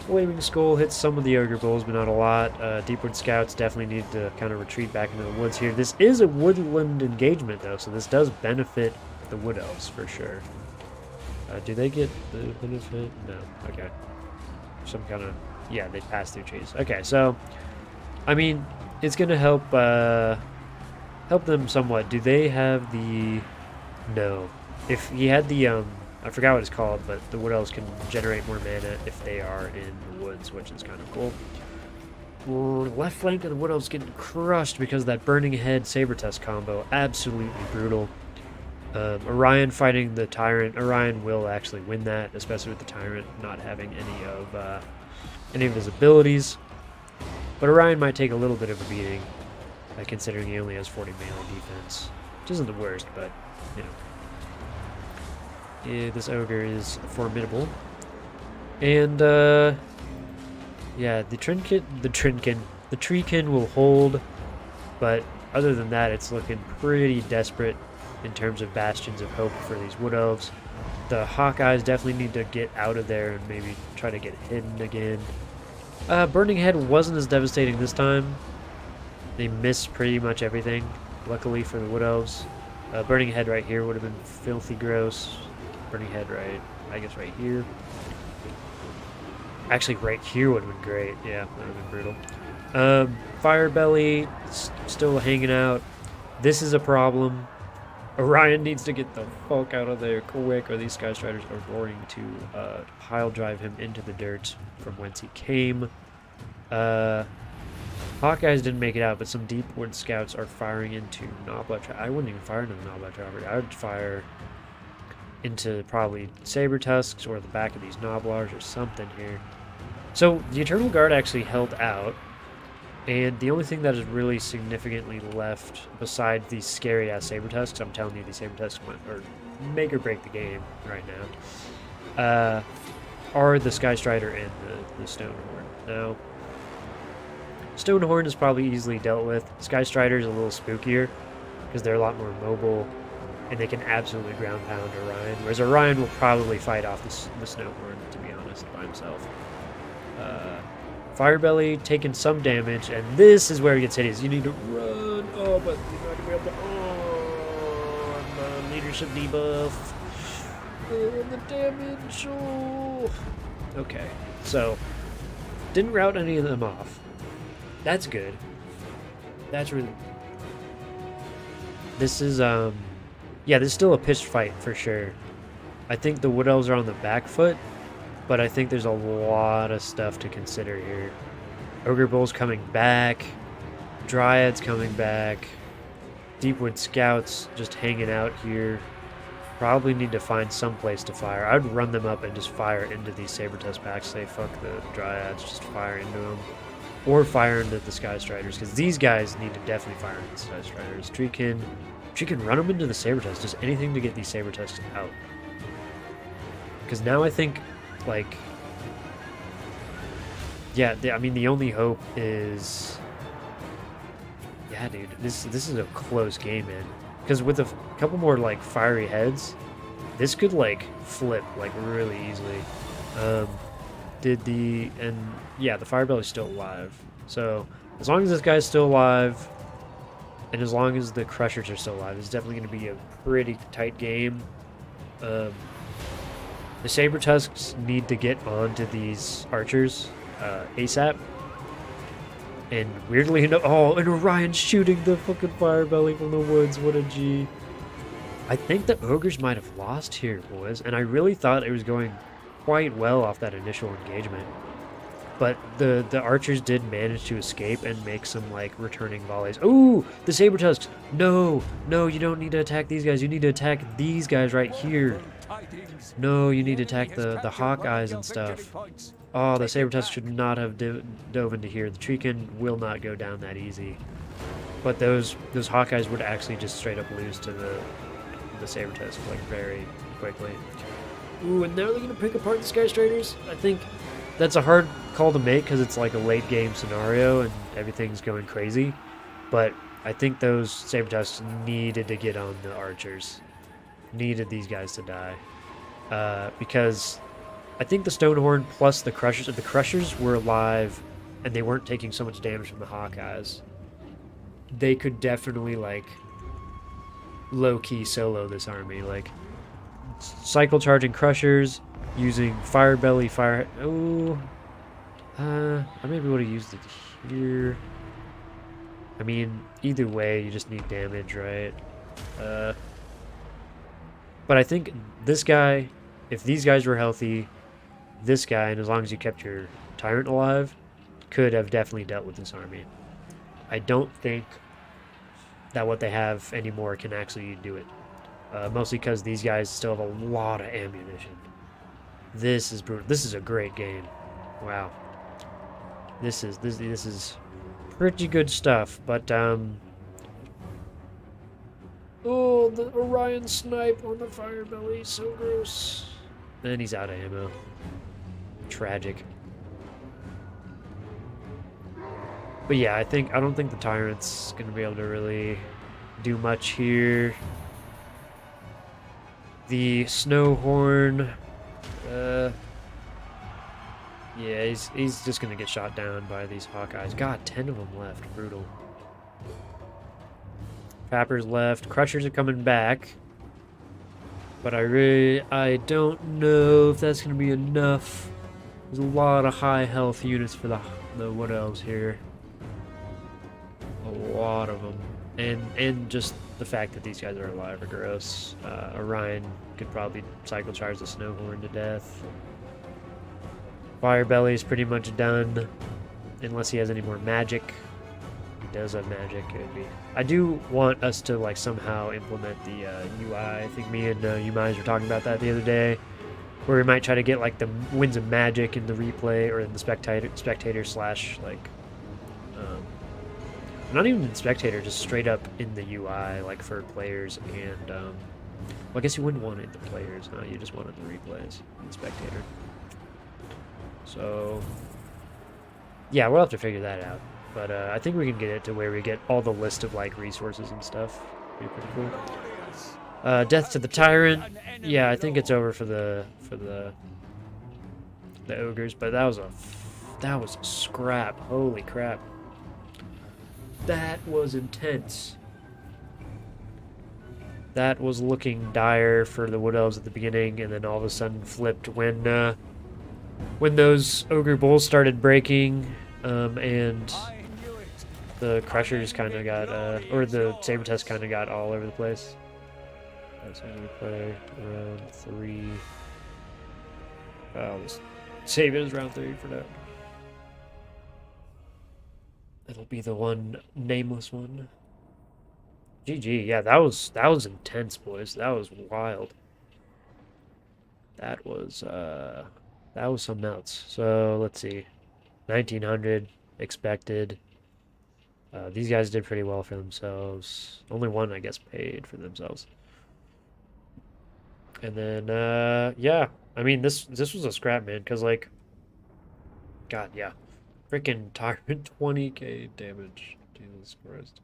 Flaming Skull hits some of the Ogre Bulls, but not a lot. Deepwood Scouts definitely need to kind of retreat back into the woods here. This is a woodland engagement, though, so this does benefit the Wood Elves, for sure. Do they get the benefit? No. Okay. Some kind of... Yeah, they pass through trees. Okay, so... I mean, it's going to help... help them somewhat. Do they have the... No. If he had the, I forgot what it's called, but the Wood Elves can generate more mana if they are in the woods, which is kind of cool. Left flank of the Wood Elves getting crushed because of that Burning Head Saber Tusk combo. Absolutely brutal. Orion fighting the Tyrant. Orion will actually win that, especially with the Tyrant not having any of his abilities. But Orion might take a little bit of a beating, considering he only has 40 melee defense. Which isn't the worst, but, you know. Yeah, this Ogre is formidable. And, yeah, the Treekin will hold, but other than that, it's looking pretty desperate in terms of bastions of hope for these Wood Elves. The Hawkeyes definitely need to get out of there and maybe try to get hidden again. Burning Head wasn't as devastating this time. They missed pretty much everything, luckily for the Wood Elves. Burning Head right here would have been filthy gross. Burning Head I guess right here. Actually, right here would have been great. Yeah, that would have been brutal. Fire Belly, still hanging out. This is a problem. Orion needs to get the fuck out of there quick, or these Sky Striders are going to pile drive him into the dirt from whence he came. Hawkeyes didn't make it out, but some Deepwood Scouts are firing into Noblar. I wouldn't even fire into the Noblar Trapper. I would fire into probably Saber Tusks or the back of these Noblars or something here. So the Eternal Guard actually held out, and the only thing that is really significantly left besides these scary ass Saber Tusks, I'm telling you, these Saber Tusks might make or break the game right now, are the Sky Strider and the Stonehorn. Now, Stonehorn is probably easily dealt with. Sky Strider is a little spookier because they're a lot more mobile and they can absolutely ground pound Orion, whereas Orion will probably fight off the Snowhorn, to be honest, by himself. Firebelly taking some damage, and this is where it gets hideous. You need to run. Oh, but you're not going to be able to. Oh, and the leadership debuff. And the damage. Oh. Okay, so didn't route any of them off. That's good. That's really. This is yeah, this is still a pitched fight for sure. I think the Wood Elves are on the back foot, but I think there's a lot of stuff to consider here. Ogre Bull's coming back, Dryads coming back, Deepwood Scouts just hanging out here. Probably need to find some place to fire. I'd run them up and just fire into these Saber-Tusk packs. Say, fuck the Dryads, just fire into them. Or fire into the Sky Striders, because these guys need to definitely fire into the Sky Striders. Treekin, run them into the Saber-Tusks. Just anything to get these Saber-Tusks out. Because now I think, like... Yeah, I mean, the only hope is... Yeah, dude, this is a close game, man. Because with a couple more, like, fiery heads, this could, like, flip, like, really easily. Yeah, the Firebelly's still alive. So, as long as this guy's still alive, and as long as the Crushers are still alive, it's definitely going to be a pretty tight game. The Saber-Tusks need to get onto these Archers ASAP. And weirdly enough, and Orion's shooting the fucking Firebelly from the woods. What a G. I think the Ogres might have lost here, boys. And I really thought it was going quite well off that initial engagement. But the Archers did manage to escape and make some, like, returning volleys. Ooh, the Saber-Tusks. No, you don't need to attack these guys. You need to attack these guys right here. No, you need to attack the Hawkeyes and stuff. Oh, the Saber-Tusk should not have dove into here. The Treekin will not go down that easy. But those Hawkeyes would actually just straight up lose to the Saber-Tusk, like, very quickly. Ooh, and now they're going to pick apart the Sky Striders? I think that's a hard call to make because it's like a late game scenario and everything's going crazy. But I think those Saber-Tusks needed to get on the Archers. Needed these guys to die. Because I think the Stonehorn plus the Crushers, if the Crushers were alive and they weren't taking so much damage from the Hawkeyes, they could definitely, like, low-key solo this army. Like, cycle charging Crushers, using Firebelly, I maybe would have used it here. I mean, either way, you just need damage, right? But I think this guy, if these guys were healthy, this guy, and as long as you kept your Tyrant alive, could have definitely dealt with this army. I don't think that what they have anymore can actually do it. Mostly because these guys still have a lot of ammunition. This is brutal. This is a great game. Wow. This is pretty good stuff, but oh, the Orion snipe on the fire belly, so gross. And he's out of ammo. Tragic. But yeah, I don't think the Tyrant's gonna be able to really do much here. The Snowhorn, yeah, he's just gonna get shot down by these Hawkeyes. God, 10 of them left. Brutal. Pappers left. Crushers are coming back. But I don't know if that's gonna be enough. There's a lot of high health units for the Wood Elves here. A lot of them. And just the fact that these guys are alive are gross. Orion could probably cycle charge the Snowhorn to death. Firebelly is pretty much done, unless he has any more magic. He does have magic. It would be. I do want us to like somehow implement the UI. I think me and Umais were talking about that the other day, where we might try to get like the winds of magic in the replay or in the spectator slash like. Not even in spectator, just straight up in the UI, like for players and. Well, I guess you wouldn't want it in the players. No, you just wanted the replays in the spectator. So, yeah, we'll have to figure that out. But I think we can get it to where we get all the list of like resources and stuff. Be pretty cool. Death to the Tyrant. Yeah, I think it's over for the ogres. But that was a scrap. Holy crap! That was intense. That was looking dire for the Wood Elves at the beginning, and then all of a sudden flipped when those ogre bulls started breaking, and the crushers kind of got, or the saber test kind of got all over the place. That's when we play round 3. I'll just save it as round 3 for now. It'll be the one nameless one. GG, yeah, that was intense, boys. That was wild. That was something else. So let's see, 1900 expected. These guys did pretty well for themselves. Only one, I guess, paid for themselves. And then yeah, I mean this was a scrap, man, because like, God, yeah, freaking Tyrant 20k damage. Jesus Christ.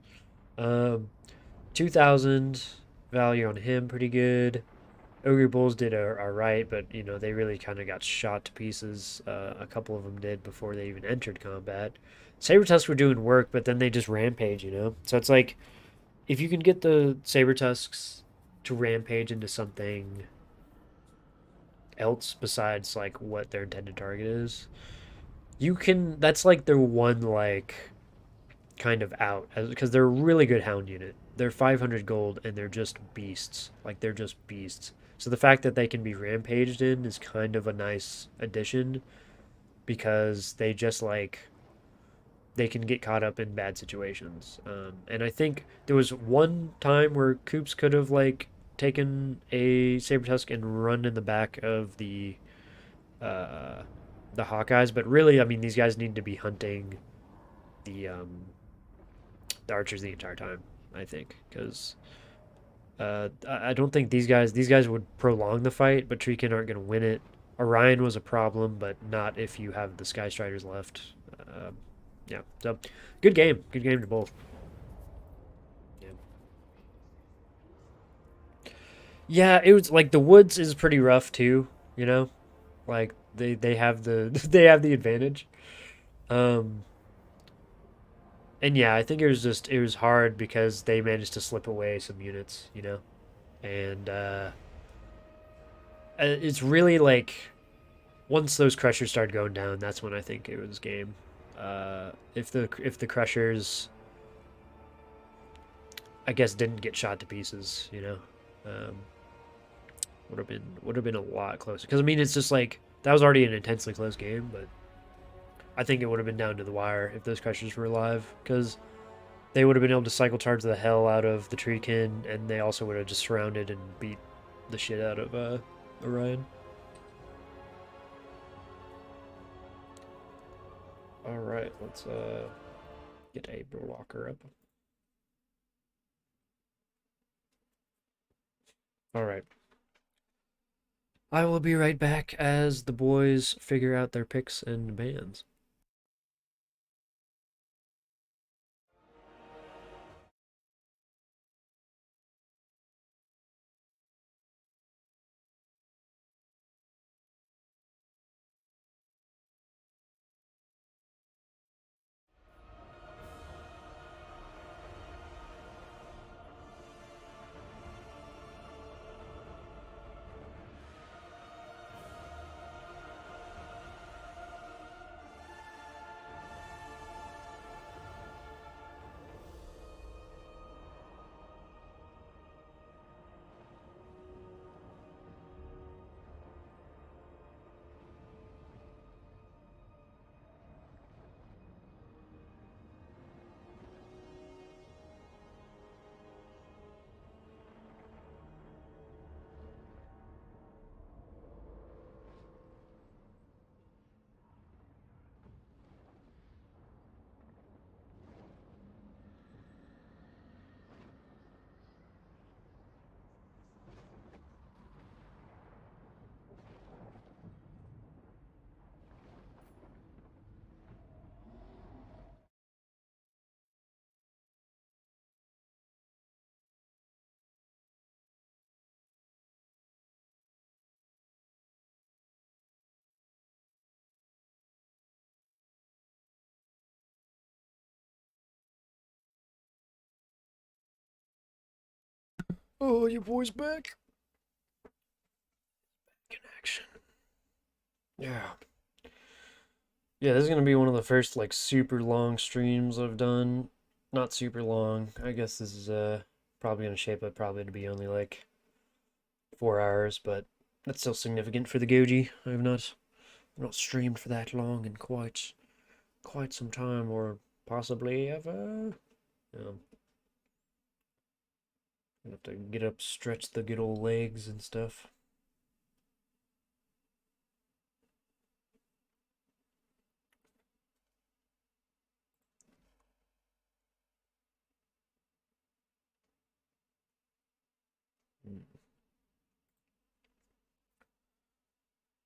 2,000 value on him, pretty good. Ogre Bulls did alright, but you know they really kind of got shot to pieces. A couple of them did before they even entered combat. Saber Tusks were doing work, but then they just rampage, you know. So it's like, if you can get the Saber Tusks to rampage into something else besides like what their intended target is, you can. That's like their one like kind of out, because they're a really good hound unit. They're 500 gold and they're just beasts. Like they're just beasts. So the fact that they can be rampaged in is kind of a nice addition, because they just like, they can get caught up in bad situations. And I think there was one time where Coops could have like taken a Saber Tusk and run in the back of the Hawkeyes, but really, I mean, these guys need to be hunting the archers the entire time, I think, because I don't think these guys would prolong the fight, but Treekin aren't going to win it. Orion was a problem, but not if you have the Sky Striders left. Yeah, so good game to both. Yeah, it was like the woods is pretty rough too, you know, like they have the they have the advantage. And yeah, I think it was hard because they managed to slip away some units, you know, and it's really like once those crushers started going down, that's when I think it was game. If the crushers, I guess, didn't get shot to pieces, you know, would have been a lot closer. Because I mean, it's just like that was already an intensely close game, but I think it would have been down to the wire if those creatures were alive, because they would have been able to cycle charge the hell out of the Treekin, and they also would have just surrounded and beat the shit out of Orion. Alright, let's get a Walker up. Alright. I will be right back as the boys figure out their picks and bans. Oh, you boys back? In action. Yeah. Yeah, this is gonna be one of the first like super long streams I've done. Not super long. I guess this is probably gonna shape up probably to be only like 4 hours, but that's still significant for the Goji. I've not streamed for that long in quite some time, or possibly ever. I have to get up, stretch the good old legs and stuff.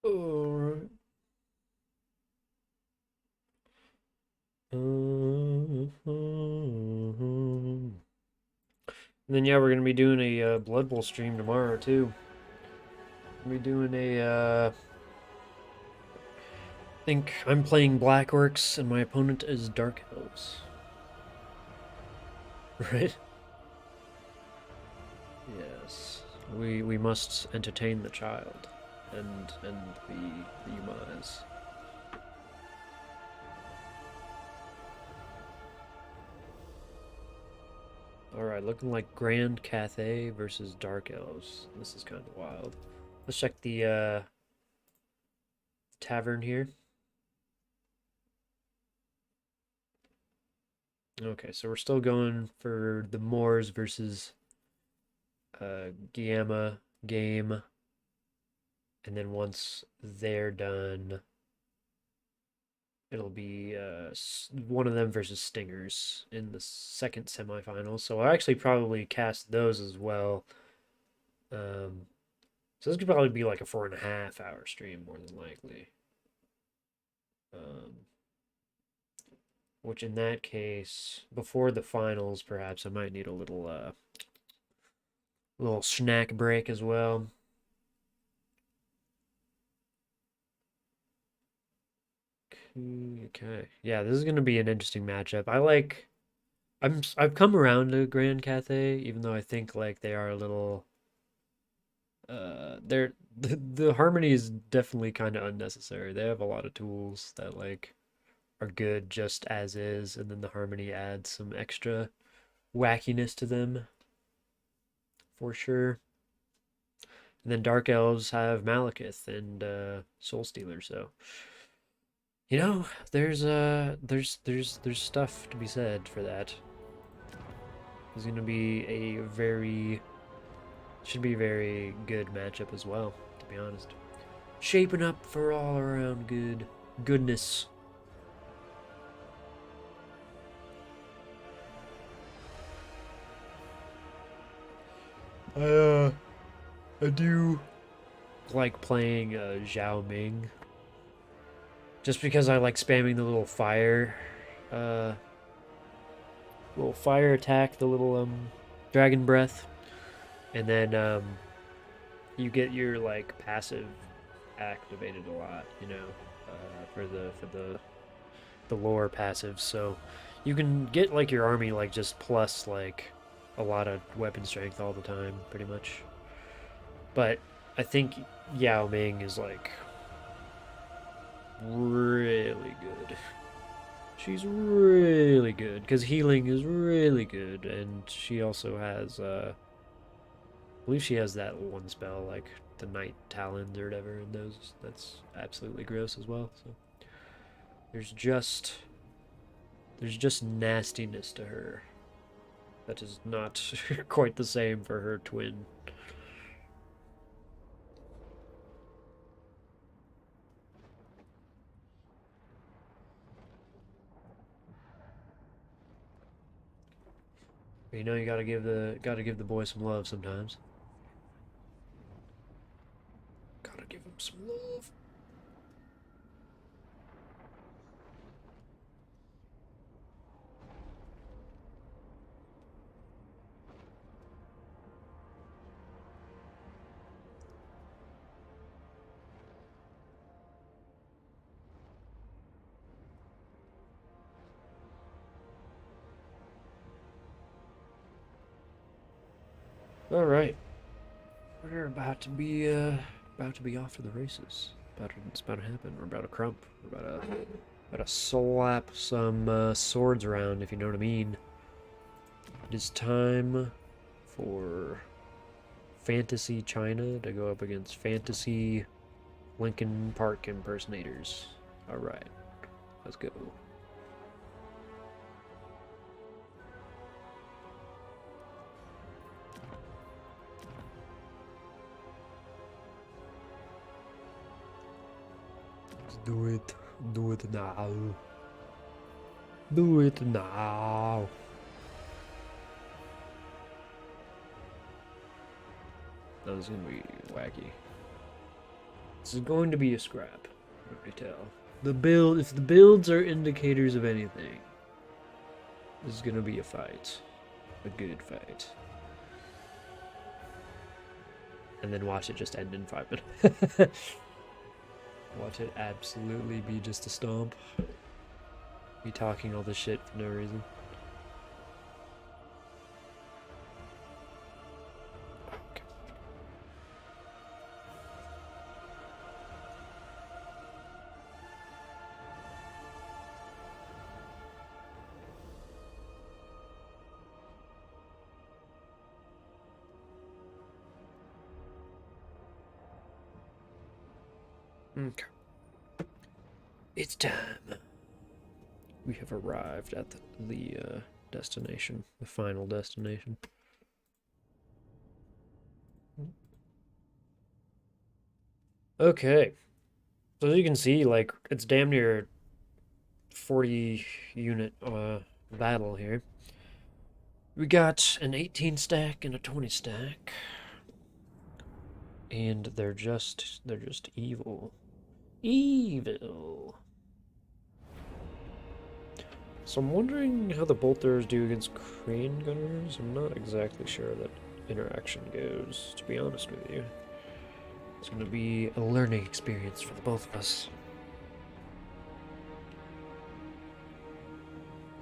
Alright. And then yeah, we're gonna be doing a Blood Bowl stream tomorrow too. We're doing a I think I'm playing Black Orcs and my opponent is Dark Elves. Right? Yes. We must entertain the child and the Yumais. Alright, looking like Grand Cathay versus Dark Elves. This is kind of wild. Let's check the tavern here. Okay, so we're still going for the Moors versus Gamma game. And then once they're done, it'll be one of them versus Stingers in the second semifinal. So I'll actually probably cast those as well. So this could probably be like a 4.5 hour stream more than likely. Which in that case, before the finals, perhaps I might need a little snack break as well. Okay. Yeah, this is gonna be an interesting matchup. I've come around to Grand Cathay, even though I think like they are a little they're the harmony is definitely kind of unnecessary. They have a lot of tools that like are good just as is, and then the harmony adds some extra wackiness to them for sure. And then Dark Elves have Malekith and Soul Stealer, so You know, there's stuff to be said for that. It's gonna be a should be a very good matchup as well, to be honest. Shaping up for all around goodness. I do like playing Zhao Ming. Just because I like spamming the little fire attack, the little dragon breath, and then you get your like passive activated a lot, you know, for the lore passive. So you can get like your army like just plus like a lot of weapon strength all the time, pretty much. But I think Yao Ming is like really good. She's really good because healing is really good, and she also has I believe she has that one spell like the Night Talons or whatever, and that's absolutely gross as well. So there's just nastiness to her that is not quite the same for her twin. You know, you gotta give the boy some love sometimes. Gotta give him some love. All right, we're about to be off to the races. It's about to happen. We're about to crump. We're about to slap some swords around, if you know what I mean. It is time for Fantasy China to go up against Fantasy Lincoln Park impersonators. All right, let's go. Do it. Do it now. Do it now. That was gonna be wacky. This is going to be a scrap. Let me tell. If the builds are indicators of anything, this is gonna be a fight. A good fight. And then watch it just end in 5 minutes. Watch it absolutely be just a stomp. Be talking all this shit for no reason. Okay. Okay. It's time. We have arrived at the destination, the final destination. Okay. So as you can see, like, it's damn near 40 unit battle here. We got an 18 stack and a 20 stack. And they're just evil. Evil. So I'm wondering how the bolters do against crane gunners. I'm not exactly sure that interaction goes, to be honest with you. It's going to be a learning experience for the both of us.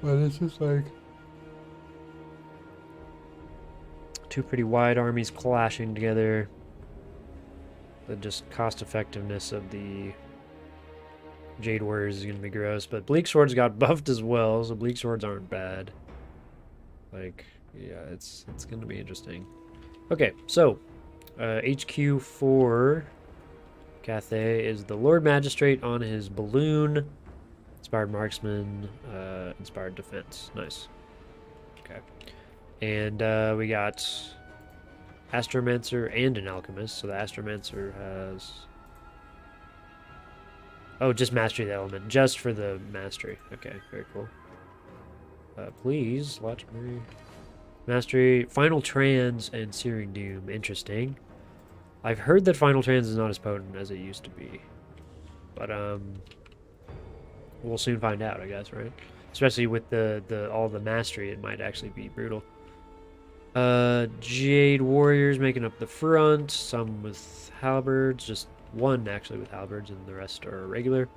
But it's just like two pretty wide armies clashing together. The just cost effectiveness of the Jade Warriors is going to be gross, but Bleak Swords got buffed as well, so Bleak Swords aren't bad. Like, yeah, it's going to be interesting. Okay, so HQ for Cathay is the Lord Magistrate on his balloon Inspired marksman, inspired defense. Nice. Okay. And we got Astromancer and an alchemist. So the Astromancer has... Oh, just mastery of the element. Just for the mastery. Okay, very cool. Please, legendary. Mastery, Final Trans, and Searing Doom. Interesting. I've heard that Final Trans is not as potent as it used to be. But, we'll soon find out, I guess, right? Especially with all the mastery, it might actually be brutal. Jade Warriors making up the front. Some with halberds. Just one, actually, with halberds, and the rest are regular.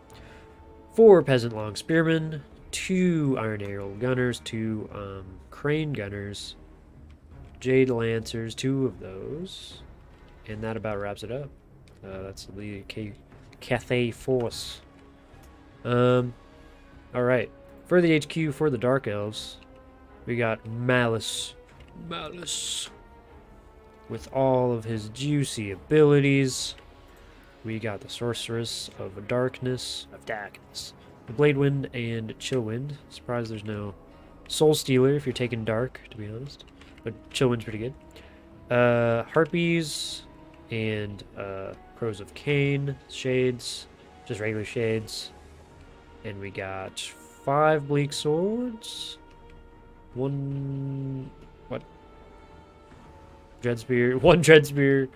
4 Peasant Long Spearmen. 2 Iron Arrow Gunners. 2, Crane Gunners. Jade Lancers. 2 of those. And that about wraps it up. That's the Cathay Force. Alright. For the HQ, for the Dark Elves, we got Malice. With all of his juicy abilities. We got the Sorceress of Darkness. The Blade Wind and Chill Wind. Surprised there's no Soul Stealer if you're taking Dark, to be honest. But Chill Wind's pretty good. Harpies and Crows of Cain. Shades. Just regular shades. And we got 5 Bleak Swords. 1... What? Dreadspear. 1 Dreadspear.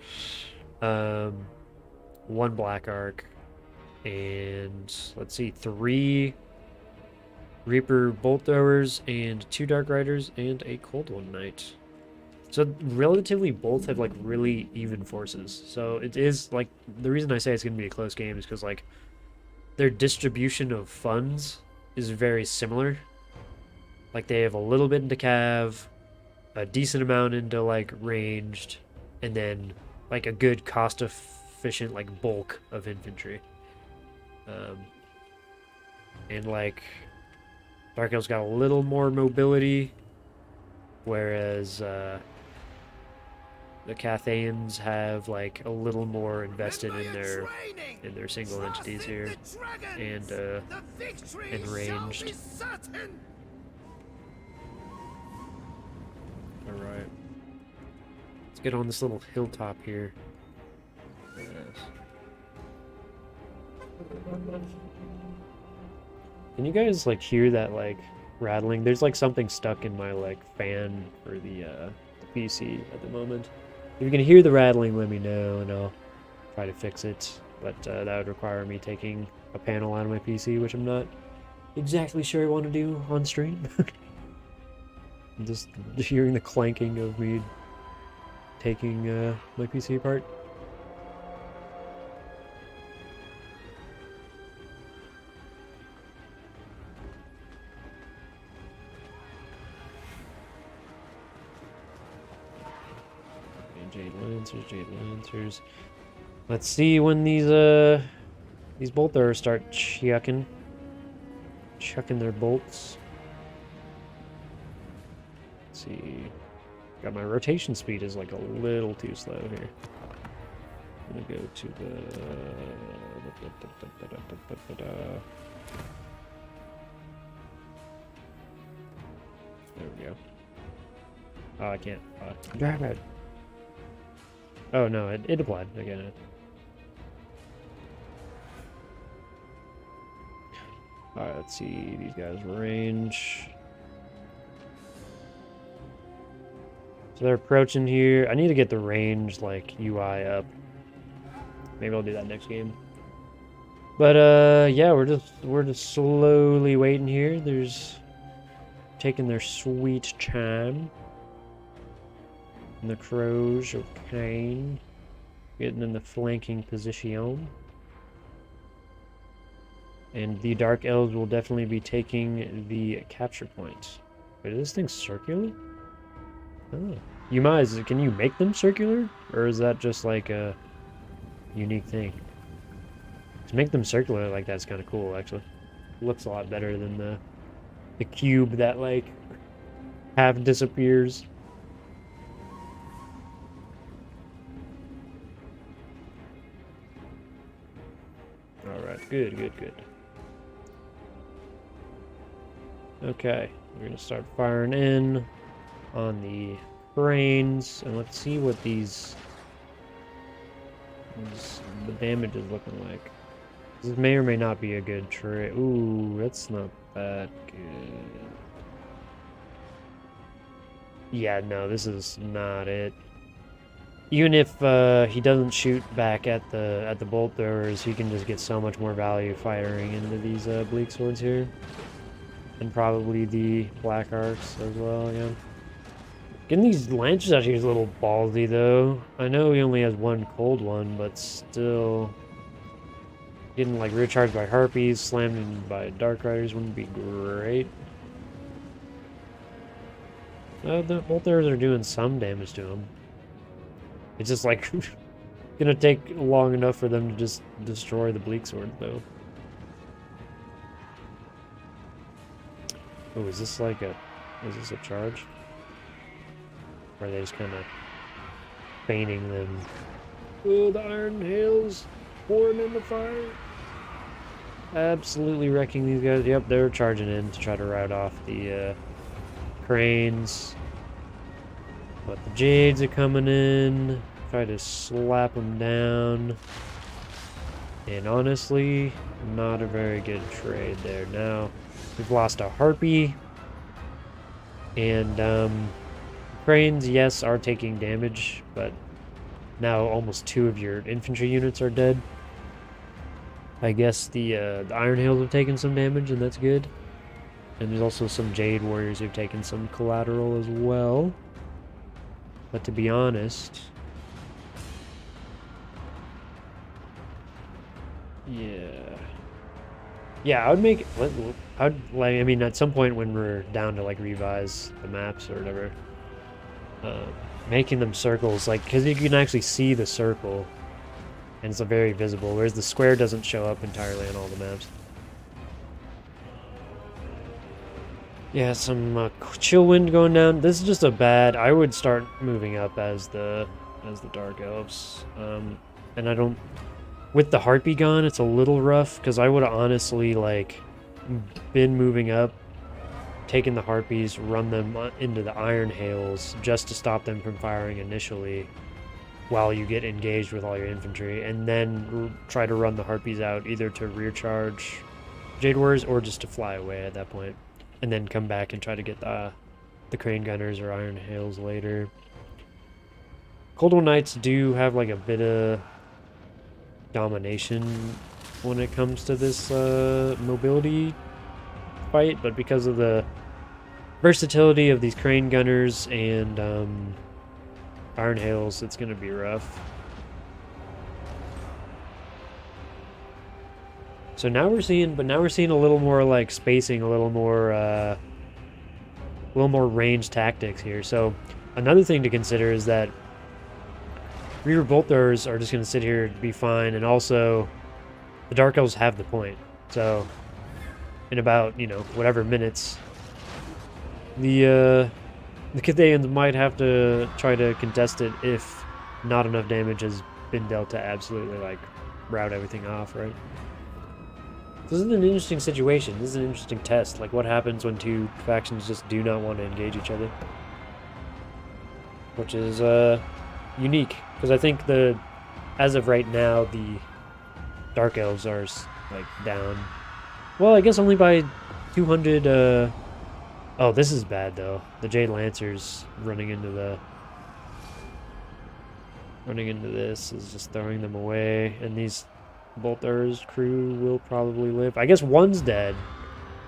1 Black Arc. And let's see, 3 Reaper Bolt Throwers and 2 Dark Riders and a Cold One Knight. So relatively both have like really even forces. So it is like, the reason I say it's going to be a close game is because like their distribution of funds is very similar. Like they have a little bit into cav, a decent amount into like ranged, and then like a good cost efficient like bulk of infantry. And like Dark Elves got a little more mobility, whereas the Cathayans have like a little more invested in their single entities here, and ranged. All right, let's get on this little hilltop here. Yes. Can you guys like hear that like rattling? There's like something stuck in my like fan for the PC at the moment. If you can hear the rattling, let me know and I'll try to fix it. But that would require me taking a panel out of my PC, which I'm not exactly sure I want to do on stream. Just hearing the clanking of me taking my PC apart. Jade Lancers. Let's see when these bolt throwers start chucking their bolts. Let's see. Got my rotation speed is like a little too slow here. I'm gonna go to the there we go. Oh, I can't. Damn it. Oh no, it applied. I get it. Alright, let's see these guys' range. So they're approaching here. I need to get the range like UI up. Maybe I'll do that next game. But yeah, we're just slowly waiting here. There's taking their sweet time. And the Crows of Cain getting in the flanking position. And the Dark Elves will definitely be taking the capture point. Wait, is this thing circular? Oh. Yumize, can you make them circular? Or is that just like a unique thing? To make them circular like that's kind of cool, actually. Looks a lot better than the cube that like half disappears. Alright, good. Okay, we're gonna start firing in on the cranes, and let's see what the damage is looking like. This may or may not be a good trade. Ooh, that's not that good. Yeah, no, this is not it. Even if he doesn't shoot back at the bolt throwers, he can just get so much more value firing into these bleak swords here. And probably the black arcs as well, yeah. Getting these lancers out here is a little ballsy, though. I know he only has one cold one, but still... Getting, like, recharged by harpies, slammed in by dark riders wouldn't be great. The bolt throwers are doing some damage to him. It's just, like, gonna take long enough for them to just destroy the bleak sword, though. Oh, is this like a... Is this a charge? Or are they just kind of feigning them? Oh, the iron hails pouring in the fire. Absolutely wrecking these guys. Yep, they're charging in to try to rout off the cranes. But the jades are coming in. Try to slap them down. And honestly, not a very good trade there. Now, we've lost a harpy. And, cranes, yes, are taking damage, but now almost 2 of your infantry units are dead. I guess the Iron Hails have taken some damage, and that's good. And there's also some Jade Warriors who've taken some collateral as well. But to be honest... Yeah, I would make... I mean, at some point when we're down to, like, revise the maps or whatever... making them circles, like, because you can actually see the circle, and it's very visible, whereas the square doesn't show up entirely on all the maps. Yeah, some chill wind going down. This is just a bad... I would start moving up as the Dark Elves. And I don't... With the Harpy gone, it's a little rough, because I would have honestly, like, been moving up, taken the Harpies, run them into the Iron Hails just to stop them from firing initially while you get engaged with all your infantry, and then try to run the Harpies out either to rear charge Jade Warriors or just to fly away at that point, and then come back and try to get the Crane Gunners or Iron Hails later. Cold One Knights do have like a bit of domination when it comes to this mobility fight, but because of the versatility of these Crane Gunners and Iron Hails, it's gonna be rough. So now we're seeing a little more like spacing, a little more range tactics here. So another thing to consider is that Reaver Bolt Throwers are just gonna sit here and be fine, and also the Dark Elves have the point. So in about, you know, whatever minutes, the Cathayans might have to try to contest it if not enough damage has been dealt to absolutely, like, rout everything off, right? This is an interesting situation. This is an interesting test. Like, what happens when 2 factions just do not want to engage each other? Which is, unique. Because I think as of right now, the Dark Elves are, like, down. Well, I guess only by 200, Oh, this is bad, though. The Jade Lancers running into this is just throwing them away, and these Bolt Throwers crew will probably live. I guess one's dead,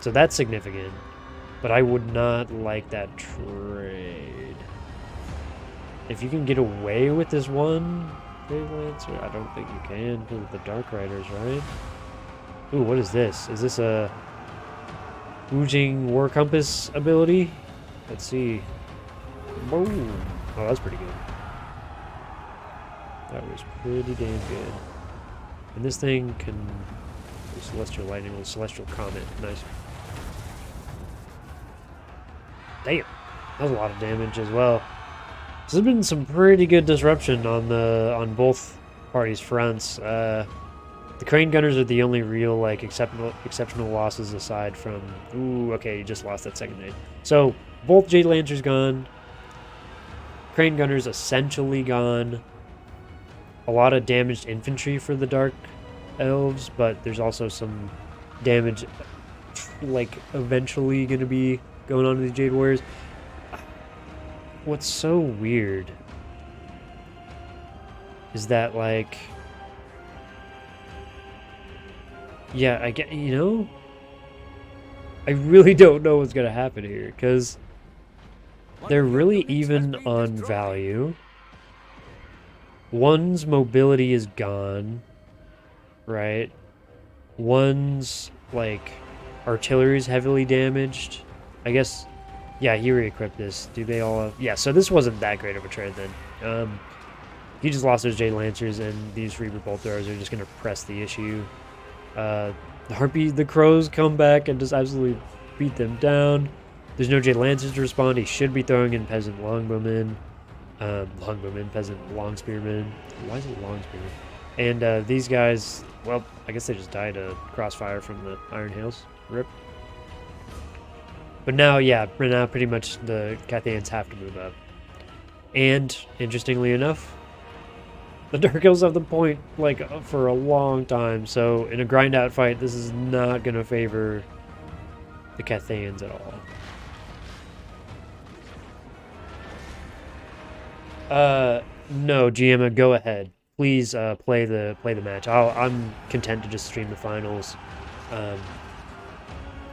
so that's significant, but I would not like that trade. If you can get away with this one Jade Lancer, I don't think you can because of the Dark Riders, right? Ooh, what is this? Is this a Woojing War Compass ability? Let's see. Boom. Oh, that's pretty good. That was pretty damn good. And this thing can do Celestial Lightning with Celestial Comet. Nice. Damn. That was a lot of damage as well. So there's been some pretty good disruption on both parties' fronts. The Crane Gunners are the only real, like, exceptional losses aside from... Ooh, okay, you just lost that second nade. So, both Jade Lancers gone. Crane Gunners essentially gone. A lot of damaged infantry for the Dark Elves, but there's also some damage, like, eventually going to be going on to the Jade Warriors. What's so weird is that, like... Yeah, I get, you know, I really don't know what's going to happen here, because they're really even on value. One's mobility is gone, right? One's, like, artillery is heavily damaged. I guess, yeah, he re-equipped this. Do they all have... Yeah, so this wasn't that great of a trade then. He just lost those Jade Lancers, and these Reaper Bolt Throwers are just going to press the issue. The Crows come back and just absolutely beat them down. There's no Jade Lancers to respond. He should be throwing in Peasant Longbowmen. Peasant Longspearmen. Why is it Longspearmen? And these guys, well, I guess they just died to crossfire from the Iron Hails. Rip. But now, yeah, now pretty much the Cathayans have to move up. And, interestingly enough, the Dark Elves have the point, like, for a long time, so in a grind-out fight, this is not going to favor the Cathayans at all. No, GM, go ahead. Please, play the match. I'm content to just stream the finals.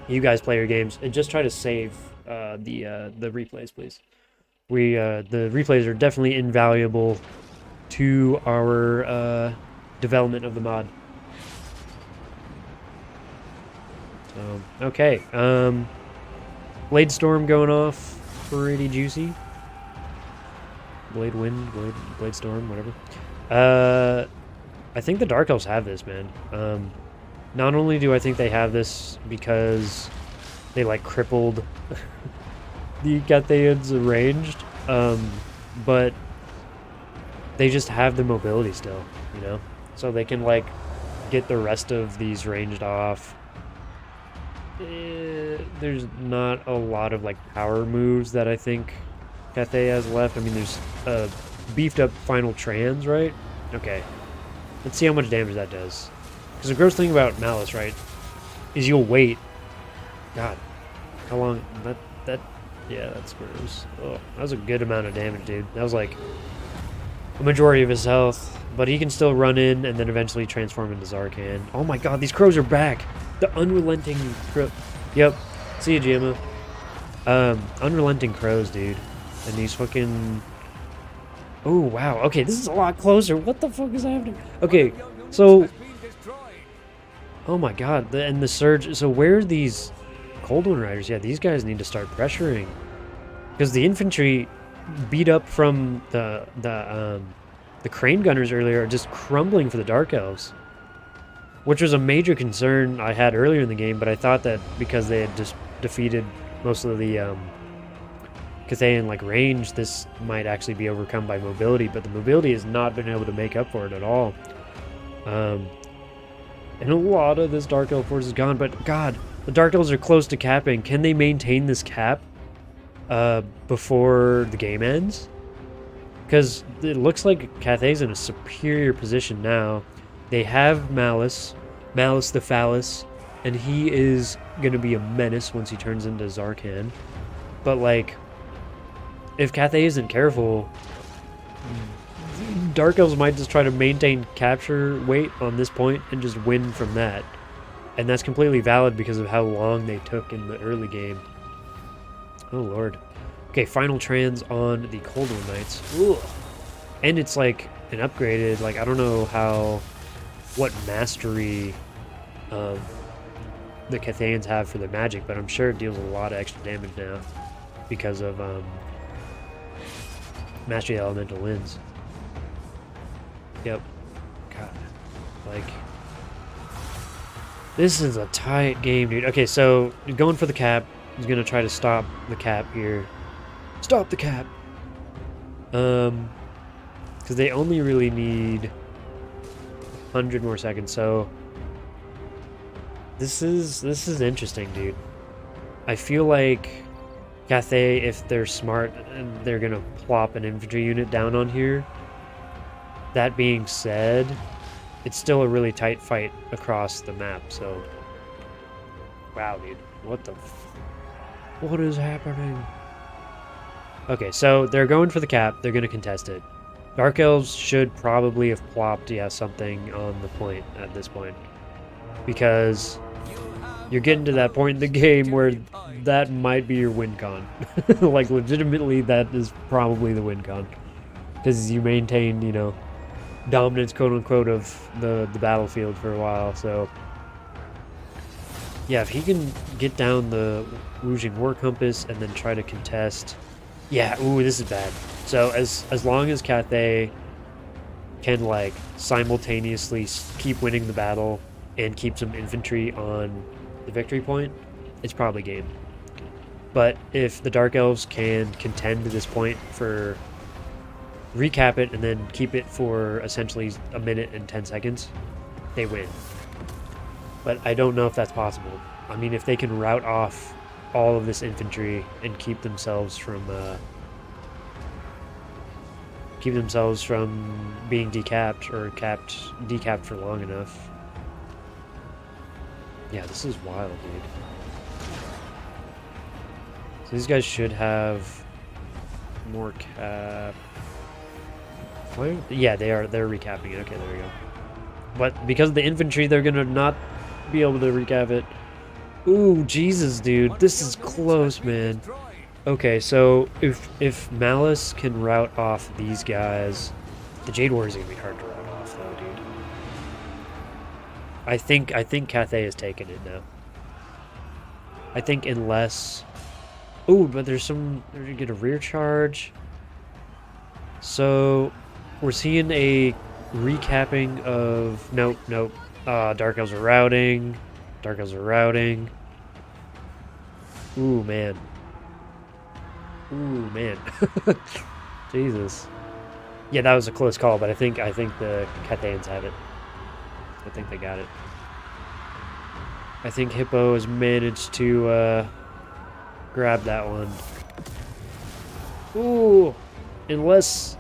You guys play your games, and just try to save, the replays, please. The replays are definitely invaluable to our development of the mod. So, okay. Blade Storm going off, pretty juicy. Blade Wind, Blade Storm, whatever. I think the Dark Elves have this, man. Not only do I think they have this because they, like, crippled the Cathayans ranged, but they just have the mobility still, you know? So they can, like, get the rest of these ranged off. There's not a lot of, like, power moves that I think Cathay has left. I mean, there's beefed up Final Trans, right? Okay. Let's see how much damage that does. Because the gross thing about Malice, right, is you'll wait. God. How long? Yeah, that's gross. Oh, that was a good amount of damage, dude. That was, like, a majority of his health, but he can still run in and then eventually transform into Zarkan. Oh my god, these crows are back! The unrelenting crow. Yep. See you, Gemma. Unrelenting crows, dude. And these fucking... Oh, wow. Okay, this is a lot closer. What the fuck is happening? Okay, so... Oh my god, and the surge... So where are these Cold One Riders? Yeah, these guys need to start pressuring. Because the infantry beat up from the Crane Gunners earlier are just crumbling for the Dark Elves. Which was a major concern I had earlier in the game, but I thought that because they had just defeated most of the Cathayan, like, range, this might actually be overcome by mobility, but the mobility has not been able to make up for it at all. And a lot of this Dark Elf force is gone, but god, the Dark Elves are close to capping. Can they maintain this cap before the game ends? Because it looks like Cathay's in a superior position now. They have Malice the Phallus, and he is going to be a menace once he turns into Zarkan. But, like, if Cathay isn't careful, Dark Elves might just try to maintain capture weight on this point and just win from that. And that's completely valid because of how long they took in the early game. Oh, Lord. Okay, Final Trans on the Cold One Knights. Ugh. And it's, like, an upgraded, like, I don't know what mastery the Cathayans have for their magic, but I'm sure it deals a lot of extra damage now because of Mastery of the Elemental Winds. Yep. God. Like, this is a tight game, dude. Okay, so going for the cap. He's going to try to stop the cap here. Stop the cap! Because they only really need 100 more seconds. So this is interesting, dude. I feel like Cathay, if they're smart, they're gonna plop an infantry unit down on here. That being said, it's still a really tight fight across the map, so... Wow, dude. What the what is happening? Okay, so they're going for the cap. They're gonna contest it. Dark Elves should probably have plopped, yeah, something on the point at this point. Because you're getting to that point in the game where that might be your win con. Like, legitimately, that is probably the win con. Because you maintained, you know, dominance, quote-unquote, of the battlefield for a while, so... Yeah, if he can get down the Woojing War Compass and then try to contest... Yeah, ooh, this is bad. So, as long as Cathay can, like, simultaneously keep winning the battle and keep some infantry on the victory point, it's probably game. But if the Dark Elves can contend to this point for... recap it and then keep it for essentially a minute and 10 seconds, they win. But I don't know if that's possible. I mean, if they can rout off all of this infantry and keep themselves from being decapped or decapped for long enough. Yeah, this is wild, dude. So these guys should have more cap. Where? Yeah, they're recapping it. Okay, there we go. But because of the infantry, they're gonna not be able to recap it. Ooh, Jesus, dude. This is close, man. Okay, so if Malice can rout off these guys, the Jade Warriors are gonna be hard to rout off, though, dude. I think Cathay is taking it now. I think unless... Ooh, but they're gonna get a rear charge. So... We're seeing a recapping of... Nope. Dark Elves are routing. Ooh, man. Jesus. Yeah, that was a close call, but I think the Cathayans have it. I think they got it. I think Hippo has managed to grab that one. Ooh! Unless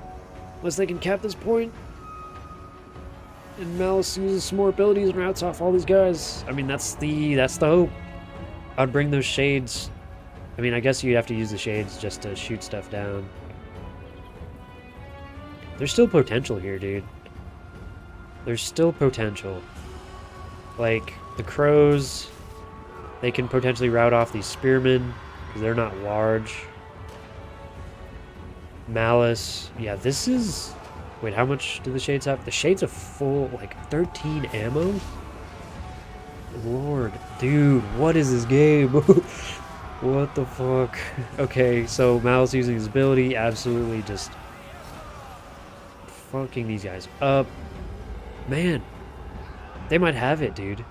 they can cap this point. And Malice uses some more abilities and routes off all these guys. I mean, that's the hope. I'd bring those shades. I mean, I guess you'd have to use the shades just to shoot stuff down. There's still potential here, dude. There's still potential. Like, the crows, they can potentially rout off these spearmen, because they're not large. Malice, yeah, this is... Wait, how much do the shades have? The shades have full, like, 13 ammo? Lord, dude, what is this game? What the fuck? Okay, so Malice using his ability, absolutely just fucking these guys up. Man, they might have it, dude.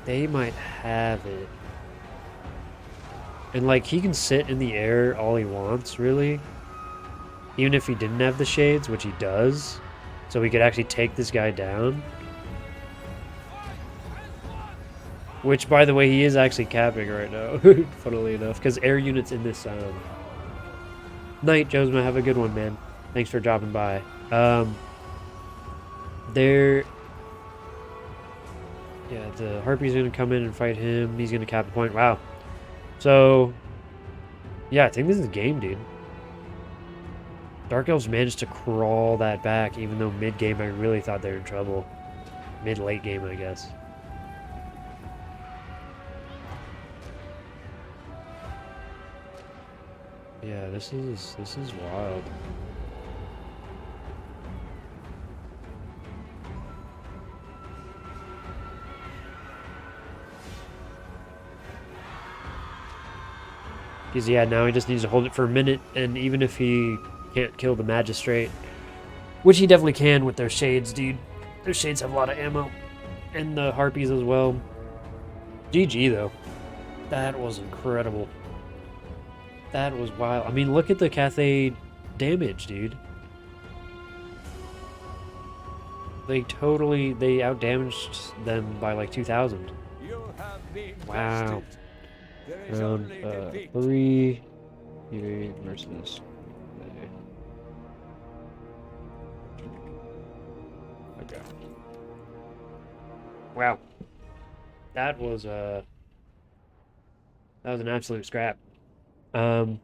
They might have it. And, like, he can sit in the air all he wants, really. Even if he didn't have the shades, which he does. So we could actually take this guy down. Which, by the way, he is actually capping right now, funnily enough. Because air units in this night, Josma, have a good one, man. Thanks for dropping by. Yeah, the Harpy's going to come in and fight him. He's going to cap a point. Wow. So, yeah, I think this is a game, dude. Dark Elves managed to crawl that back, even though mid-game I really thought they were in trouble. Mid-late game, I guess. Yeah, this is wild. Because, yeah, now he just needs to hold it for a minute, and even if he can't kill the Magistrate, which he definitely can with their shades, dude. Their shades have a lot of ammo, and the Harpies as well. GG, though. That was incredible. That was wild. I mean, look at the Cathay damage, dude. They outdamaged them by like 2,000. You have been Wow. bested. There is Round only defeat. 3 versus. Okay. Wow. That was an absolute scrap. Um,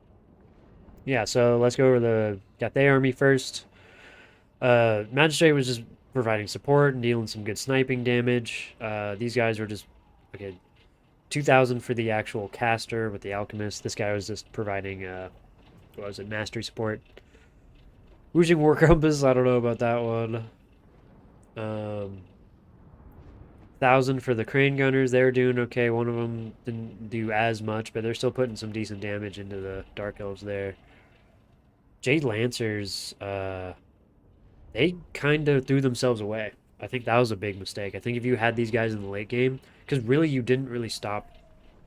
yeah, so let's go over the Cathay army first. Magistrate was just providing support and dealing some good sniping damage. These guys were just okay. 2,000 for the actual caster with the alchemist. This guy was just providing what was it, mastery support. Wooshing War Compass, I don't know about that one. 1,000 for the crane gunners. They were doing okay. One of them didn't do as much, but they're still putting some decent damage into the Dark Elves there. Jade Lancers, they kind of threw themselves away. I think that was a big mistake. I think if you had these guys in the late game, because really you didn't really stop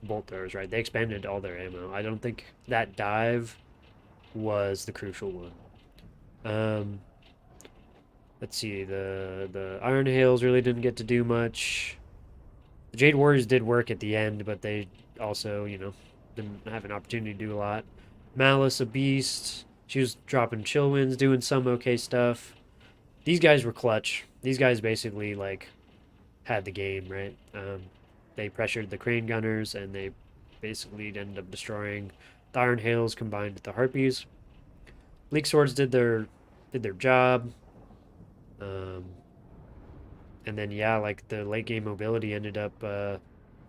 bolt throwers, right? They expanded all their ammo. I don't think that dive was the crucial one. Let's see. The Iron Hails really didn't get to do much. The Jade Warriors did work at the end, but they also, didn't have an opportunity to do a lot. Malice, a beast. She was dropping chill winds, doing some okay stuff. These guys were clutch. These guys basically like had the game, right? They pressured the crane gunners, and they basically ended up destroying the Iron Hails combined with the Harpies. Bleak Swords did their job. Um, and then yeah, like the late game mobility ended up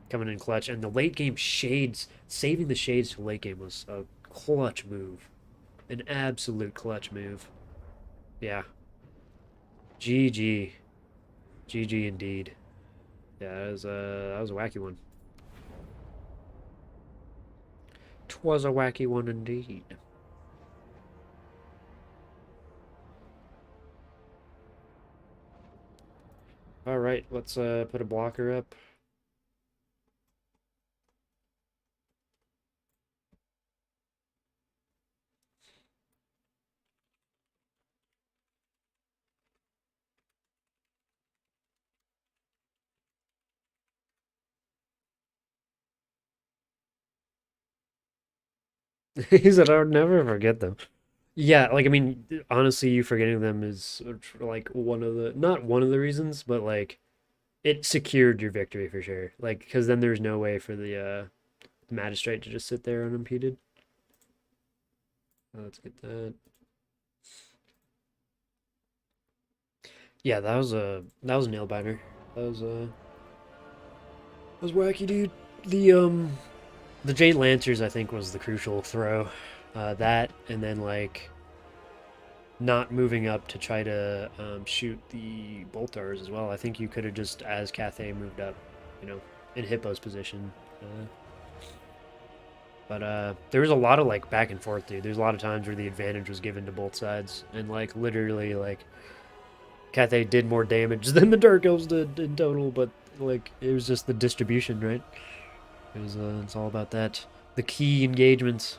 coming in clutch, and the late game shades, saving the shades for late game was a clutch move, an absolute clutch move. Yeah, GG, GG indeed. Yeah, that was a wacky one. 'Twas a wacky one indeed. All right, let's put a blocker up. He said, "I would never forget them." Yeah, like I mean, honestly, you forgetting them is like one of the not one of the reasons, but like it secured your victory for sure. Like because then there's no way for the magistrate to just sit there unimpeded. Let's get that. Yeah, that was a nail biter. That was wacky, dude. The Jade Lancers I think was the crucial throw. That and then like not moving up to try to shoot the bolters as well. I think you could have just, as Cathay moved up, in Hippo's position. But there was a lot of like back and forth, dude. There's a lot of times where the advantage was given to both sides, and like literally, like Cathay did more damage than the Dark Elves did in total. But like it was just the distribution, right? It's all about that. The key engagements.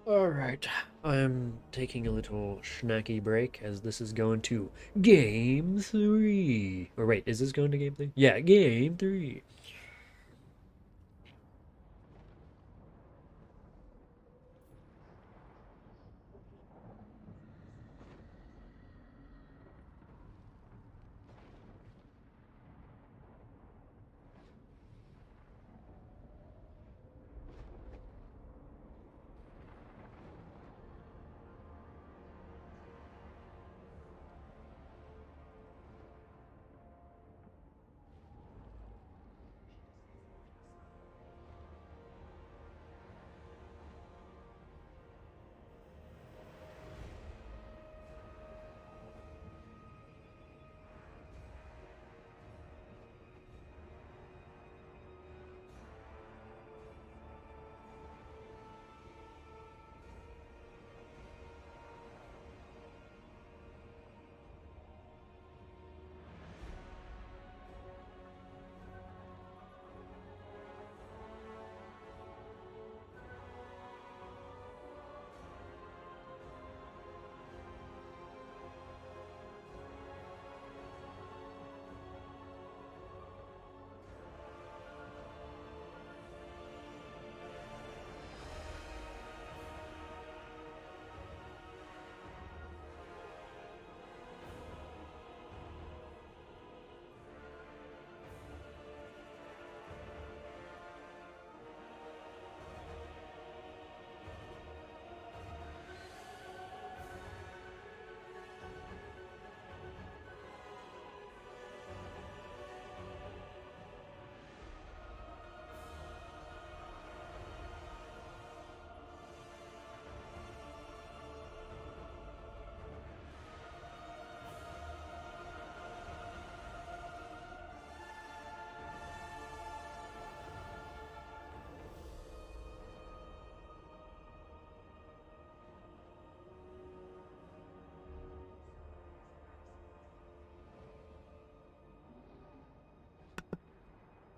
All right, I'm taking a little snacky break as this is going to game 3. Or wait, is this going to game 3? Yeah, game 3.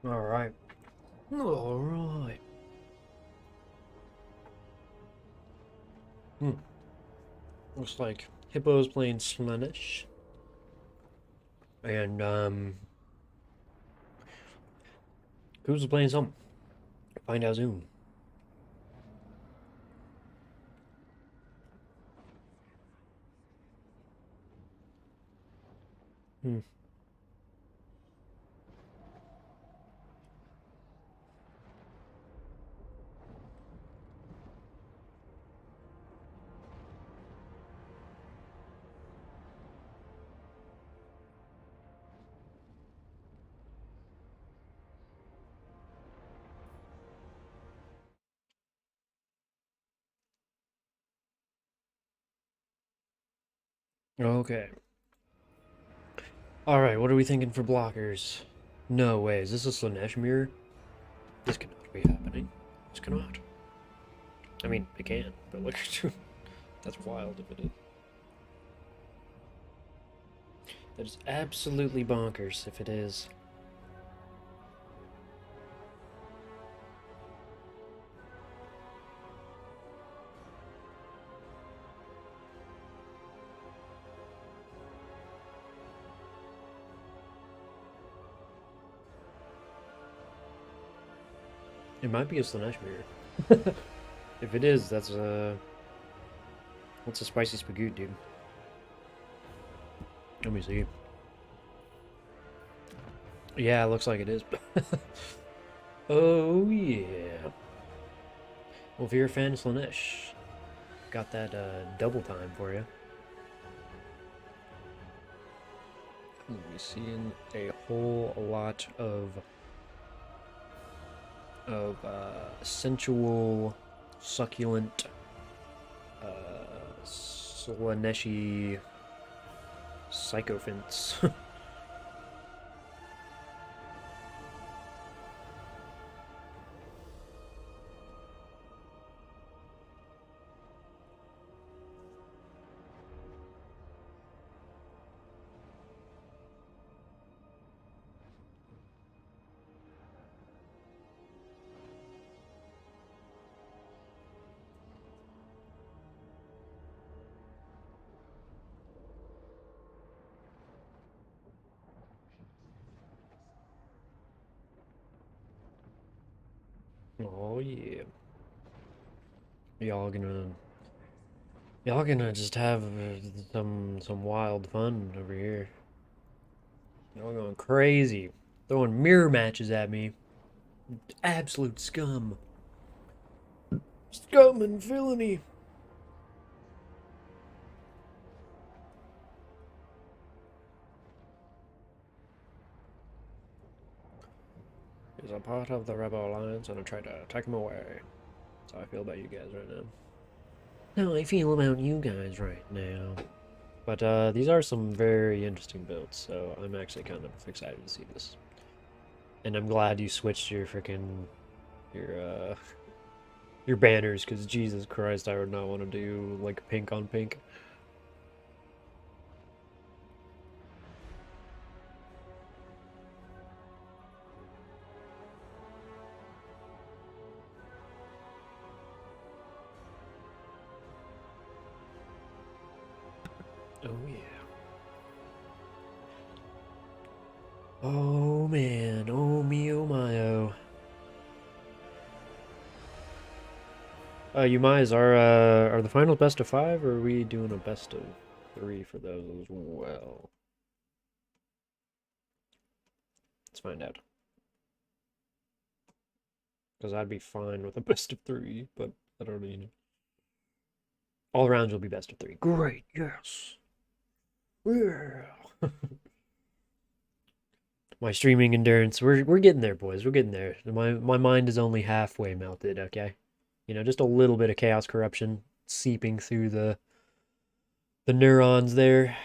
Alright. Alright. Looks like Hippo's playing Slaanesh. And, Goose is playing something. Find out soon. Okay. Alright, what are we thinking for blockers? No way, is this a Slaanesh mirror? This cannot be happening. This cannot. I mean, it can, but look at that's wild if it is. That is absolutely bonkers if it is. It might be a Slaanesh mirror. If it is, that's a spicy spagoot, dude. Let me see. Yeah, it looks like it is. Oh yeah. Well, if you're a fan of Slaanesh, got that double time for you. We're seeing a whole lot of sensual, succulent, Slaaneshi sycophants. Oh yeah. Y'all gonna just have some wild fun over here. Y'all going crazy. Throwing mirror matches at me. Absolute scum. Scum and villainy. He's a part of the Rebel Alliance and I try to take him away. That's how I feel about you guys right now. How I feel about you guys right now. But these are some very interesting builds, so I'm actually kind of excited to see this. And I'm glad you switched your freaking your banners, because Jesus Christ, I would not want to do like pink on pink. Oh yeah. Oh man, oh me, oh my, oh. You guys are the finals best of 5, or are we doing a best of 3 for those as well? Let's find out. Because I'd be fine with a best of 3, but I don't need. All rounds will be best of 3. Great, yes. Yeah. My streaming endurance, we're getting there, boys. We're getting there. My mind is only halfway melted, okay? You know, just a little bit of chaos corruption seeping through the neurons there,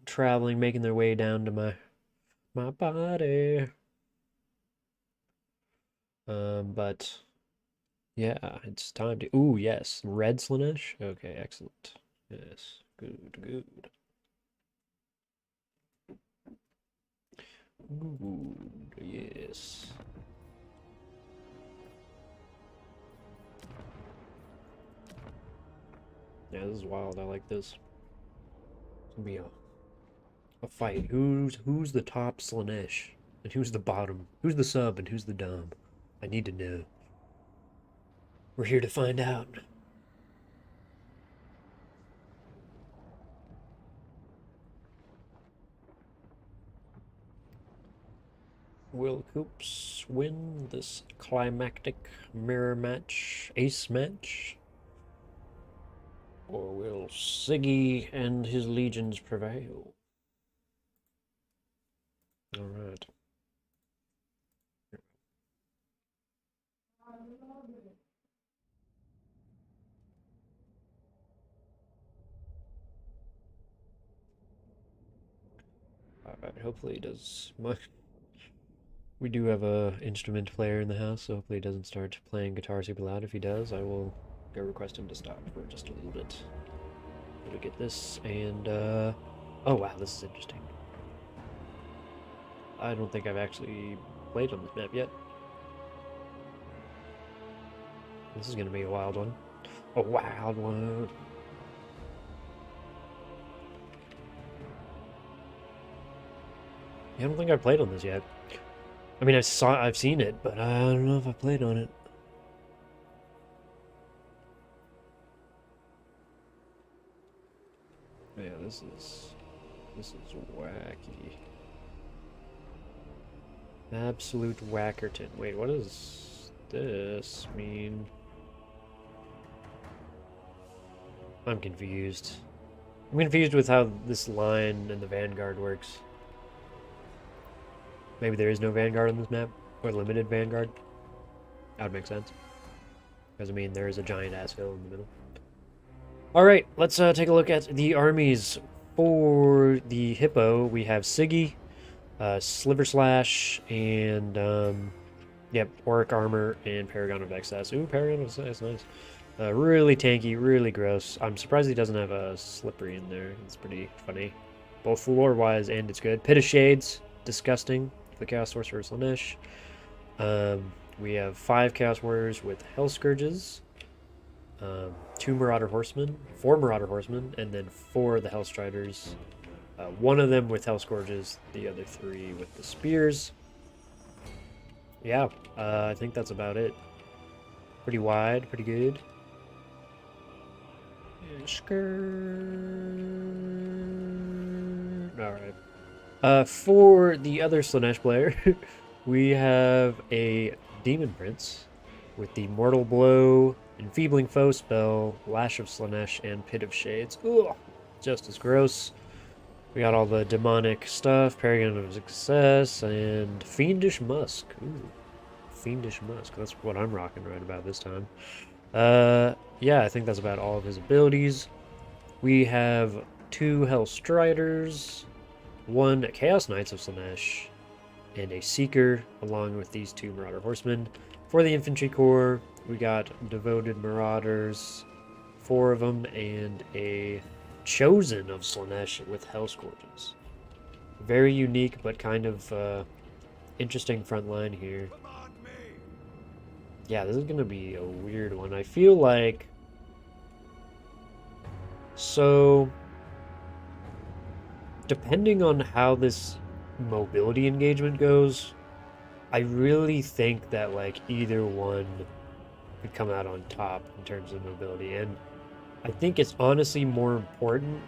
traveling, making their way down to my body. But yeah, it's time to. Ooh, yes, red Slaanesh. Okay, excellent. Yes, good. Ooh, yes. Yeah, this is wild. I like this. It's gonna be a fight. Who's the top Slanesh? And who's the bottom? Who's the sub and who's the dom? I need to know. We're here to find out. Will Coops win this climactic mirror match, ace match? Or will Siggy and his legions prevail? Alright. Alright, hopefully he does much. We do have a instrument player in the house, so hopefully he doesn't start playing guitar super loud. If he does, I will go request him to stop for just a little bit. Gonna get this, and oh wow, this is interesting. I don't think I've actually played on this map yet. This is gonna be a wild one. A wild one. Yeah, I don't think I've played on this yet. I mean, I've seen it, but I don't know if I played on it. Yeah, this is wacky. Absolute wackerton. Wait, what does this mean? I'm confused. I'm confused with how this line and the Vanguard works. Maybe there is no Vanguard on this map, or limited Vanguard. That would make sense. Because, I mean, there is a giant-ass hill in the middle. Alright, let's take a look at the armies. For the Hippo, we have Siggy, Sliver Slash, and, yep, Auric Armor, and Paragon of Excess. Ooh, Paragon of Excess, nice. Really tanky, really gross. I'm surprised he doesn't have a Slippery in there. It's pretty funny. Both lore-wise, and it's good. Pit of Shades, disgusting. The Chaos Sorcerer Slanesh. We have 5 Chaos Warriors with Hell Scourges, 2 Marauder Horsemen, 4 Marauder Horsemen, and then 4 of the Hell Striders. 1 of them with Hell Scourges, the other 3 with the Spears. Yeah, I think that's about it. Pretty wide, pretty good. Alright. For the other Slanesh player, we have a Demon Prince with the Mortal Blow, Enfeebling Foe spell, Lash of Slanesh, and Pit of Shades. Ugh, just as gross. We got all the demonic stuff, Paragon of Success, and Fiendish Musk. Ooh, Fiendish Musk. That's what I'm rocking right about this time. Yeah, I think that's about all of his abilities. We have 2 Hell Striders, 1 Chaos Knights of Slanesh, and a Seeker, along with these 2 Marauder Horsemen. For the Infantry Corps, we got Devoted Marauders, 4 of them, and a Chosen of Slanesh with Hell Scourges. Very unique, but kind of interesting front line here. Yeah, this is going to be a weird one. I feel like... So... Depending on how this mobility engagement goes, I really think that, like, either one could come out on top in terms of mobility. And I think it's honestly more important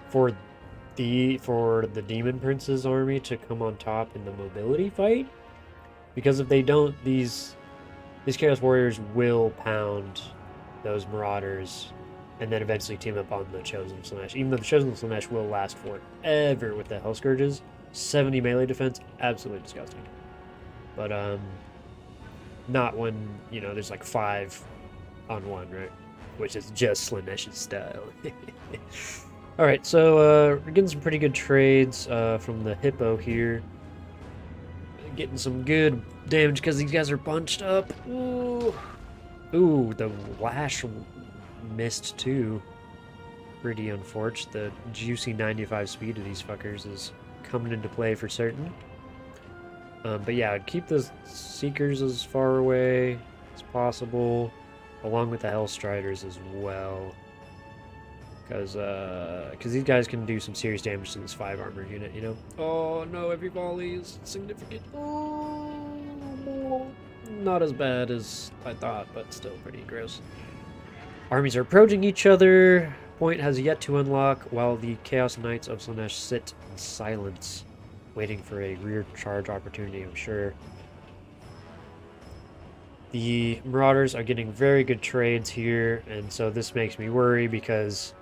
for the Demon Prince's army to come on top in the mobility fight. Because if they don't, these Chaos Warriors will pound those Marauders and then eventually team up on the Chosen Slanesh. Even though the Chosen Slanesh will last forever with the Hell Scourges, 70 melee defense, absolutely disgusting. But, not when, you know, there's like 5 on 1, right? Which is just Slanesh's style. Alright, so, we're getting some pretty good trades, from the Hippo here. Getting some good damage because these guys are bunched up. Ooh. Ooh, the Lash missed too. Pretty unfortunate. The juicy 95 speed of these fuckers is coming into play for certain. But yeah, I'd keep the Seekers as far away as possible. along with the Hellstriders as well. Because these guys can do some serious damage to this 5 armor unit, you know? Oh no, every volley is significant. Oh, not as bad as I thought, but still pretty gross. Armies are approaching each other. Point has yet to unlock, while the Chaos Knights of Slaanesh sit in silence, waiting for a rear charge opportunity, I'm sure. The Marauders are getting very good trades here, and so this makes me worry because,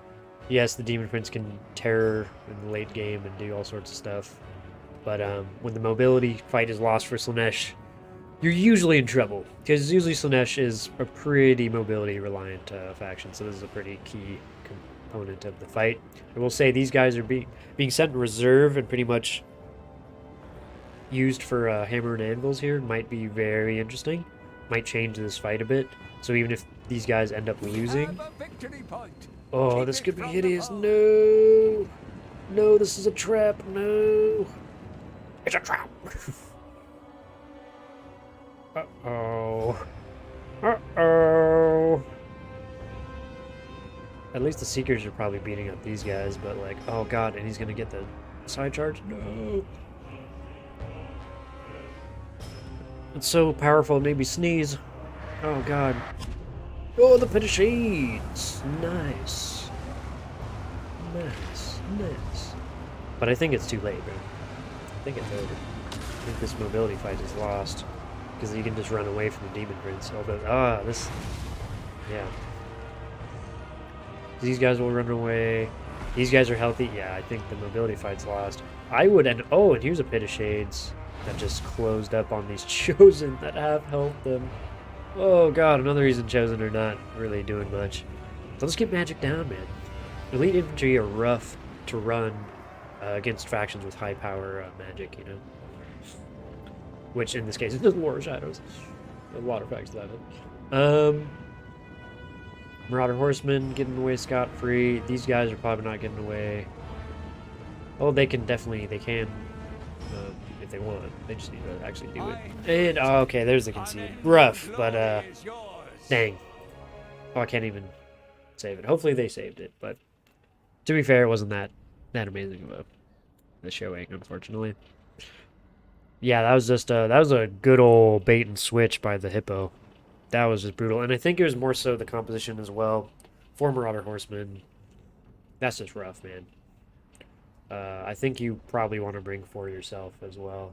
yes, the Demon Prince can terror in the late game and do all sorts of stuff, but when the mobility fight is lost for Slaanesh, you're usually in trouble, because usually Slaanesh is a pretty mobility-reliant faction, so this is a pretty key component of the fight. I will say these guys are being sent in reserve and pretty much used for hammer and anvils here. Might be very interesting. Might change this fight a bit. So even if these guys end up losing... Oh, this could be hideous. No! No, this is a trap. No! It's a trap! Uh-oh. Uh-oh. At least the Seekers are probably beating up these guys, but like, oh god, and he's gonna get the side charge? No! It's so powerful, it made me sneeze. Oh god. Oh, the Pit of Shades! Nice. Nice. Nice. But I think it's too late, man. I think it's over. I think this mobility fight is lost. Because you can just run away from the Demon Prince. Although, this... Yeah. These guys will run away. These guys are healthy. Yeah, I think the mobility fight's lost. I would end... Oh, and here's a Pit of Shades that just closed up on these Chosen that have helped them. Oh god, another reason Chosen are not really doing much. So let's get magic down, man. Elite infantry are rough to run against factions with high power magic, you know? Which in this case is War of Shadows. A lot of factions that it. Marauder Horsemen getting away scot-free. These guys are probably not getting away. Oh, they can definitely, they can, if they want. They just need to actually do it. And, oh, okay, there's the concede. Rough, but, dang. Oh, I can't even save it. Hopefully they saved it, but to be fair, it wasn't that amazing of a showing, unfortunately. Yeah, that was just, that was a good old bait and switch by the Hippo. That was just brutal. And I think it was more so the composition as well. For Marauder Horsemen, that's just rough, man. I think you probably want to bring 4 yourself as well.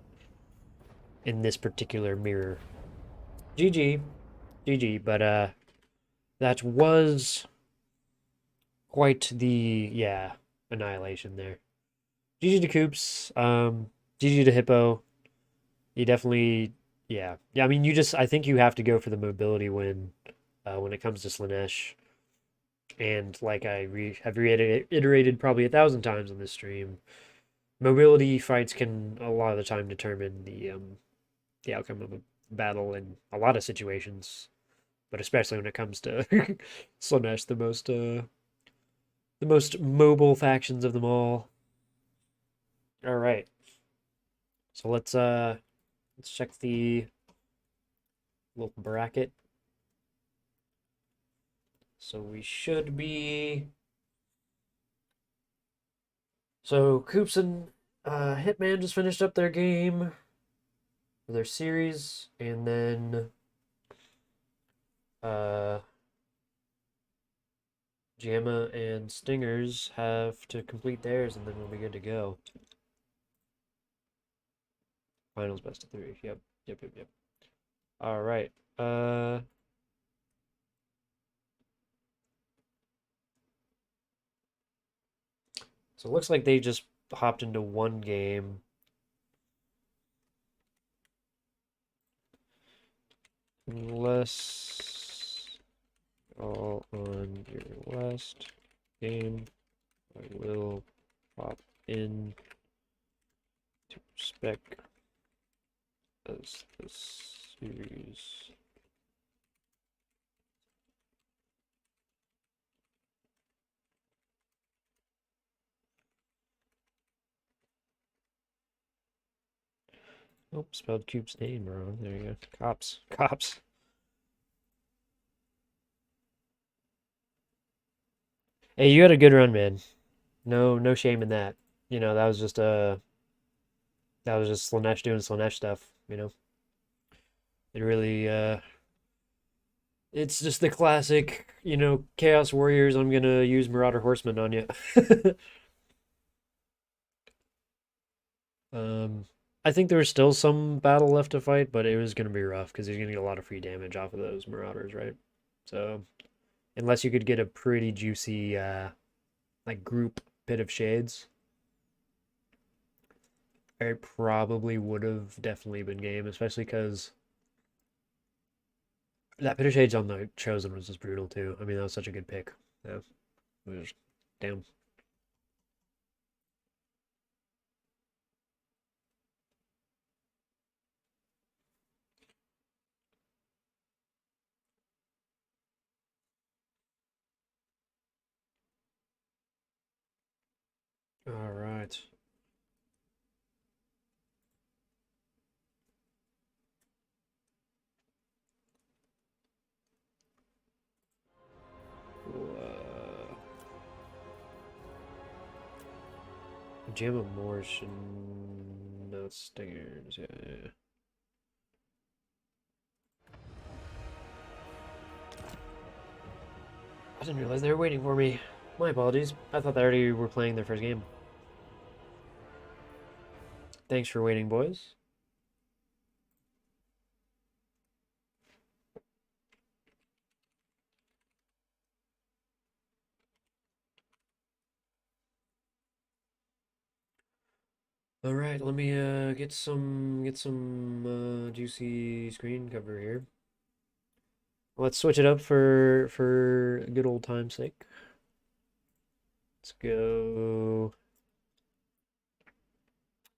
In this particular mirror. GG. GG, but that was quite the, yeah, annihilation there. GG to Coops. GG to Hippo. You definitely... Yeah, I mean, I think you have to go for the mobility win when it comes to Slaanesh. And like I have reiterated probably 1,000 times on this stream, mobility fights can a lot of the time determine the outcome of a battle in a lot of situations, but especially when it comes to Slaanesh, the most mobile factions of them all. All right, so let's check the little bracket. So we should be... So Coops and Hitman just finished up their game for their series, and then Jamma and Stingers have to complete theirs, and then we'll be good to go. Finals best of 3. Yep. All right. So it looks like they just hopped into one game. Unless all on your last game, I will pop in to spec as the series. Oh, spelled Cube's name wrong. There you go. Cops. Hey, you had a good run, man. No shame in that. You know, that was just Slanesh doing Slanesh stuff, you know. It really it's just the classic, you know, Chaos Warriors, I'm gonna use Marauder Horseman on you. Um, I think there was still some battle left to fight, but it was gonna be rough because he's gonna get a lot of free damage off of those Marauders, right? So unless you could get a pretty juicy like group Pit of Shades, it probably would have definitely been game, especially because that Pit of Shades on the Chosen was just brutal too. I mean, that was such a good pick. Yeah, it was damn. All right. Uh, Jam of Morse and no stingers. Yeah, yeah, yeah. I didn't realize they were waiting for me. My apologies. I thought they already were playing their first game. Thanks for waiting, boys. All right, let me get some juicy screen cover here. Let's switch it up for good old time's sake. Let's go.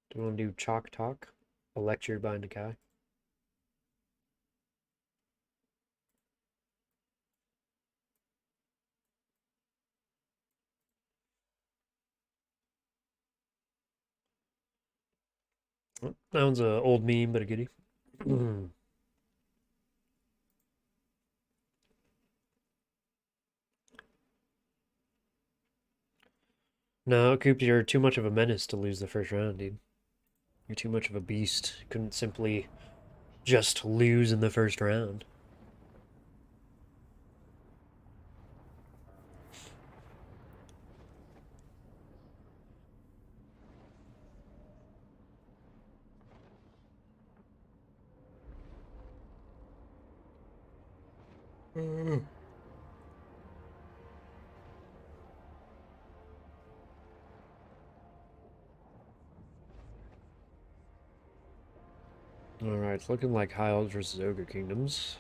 Do you want to do Chalk Talk? Lectured by Nakai. Oh, that one's an old meme, but a goodie. No, Coop, you're too much of a menace to lose the first round, dude. You're too much of a beast. You couldn't simply just lose in the first round. Alright, it's looking like High Elves versus Ogre Kingdoms.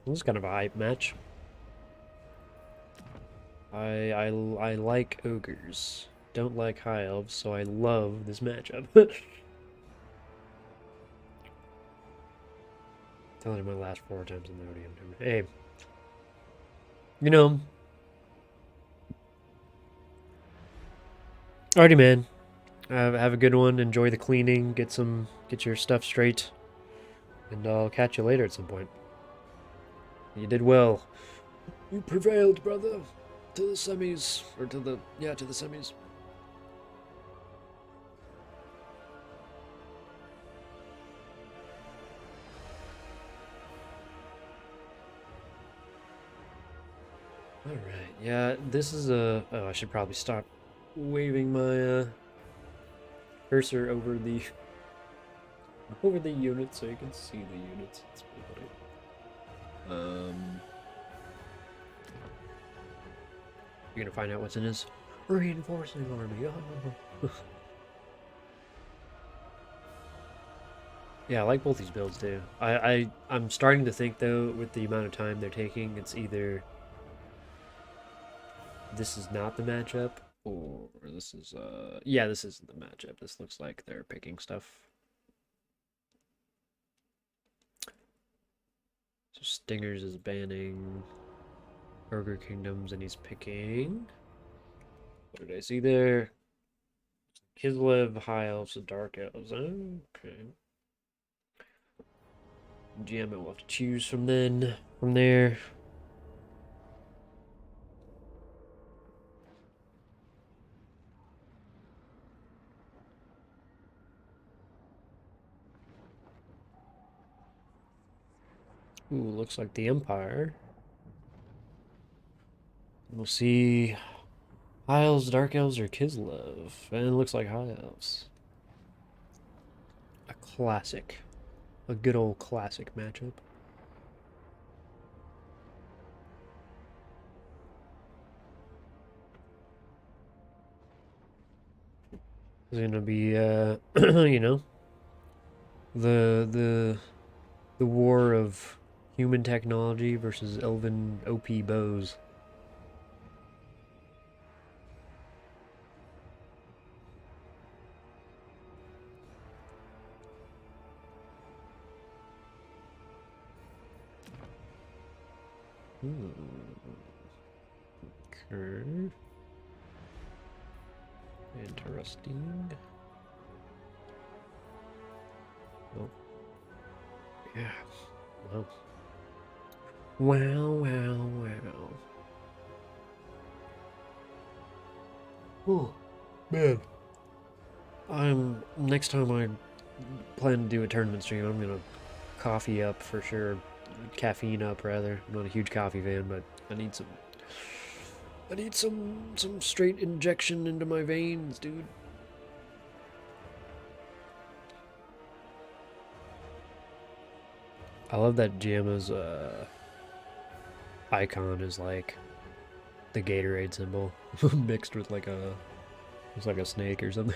This is kind of a hype match. I like ogres. Don't like high elves, so I love this matchup. Telling you my last 4 times in the ODM tournament. Hey, you know, alrighty, man. Have a good one. Enjoy the cleaning. Get your stuff straight, and I'll catch you later at some point. You did well. You prevailed, brother. To the semis, or to the semis. All right. Yeah, this is a. Oh, I should probably stop waving my cursor over the unit so you can see the units. It's pretty funny. You're gonna find out what's in his reinforcing army. Oh. Yeah, I like both these builds too. I'm starting to think though, with the amount of time they're taking, it's either this is not the matchup, or this is yeah, this isn't the matchup. This looks like they're picking stuff. So Stingers is banning Burger Kingdoms, and he's picking. What did I see there? Kislev, High Elves, and Dark Elves. Okay. GM will have to choose from there. Ooh, looks like the Empire. We'll see High Elves, Dark Elves, or Kislev. And it looks like High Elves. A classic. A good old classic matchup. It's gonna be, you know, the war of human technology versus elven OP bows. Okay. Interesting. Oh. Yeah. Wow. Wow, wow, wow. Oh, man. Next time I plan to do a tournament stream, I'm gonna coffee up for sure. Caffeine up, rather. I'm not a huge coffee fan, but I need some straight injection into my veins, dude. I love that Giamma's icon is like the Gatorade symbol mixed with like it's like a snake or something.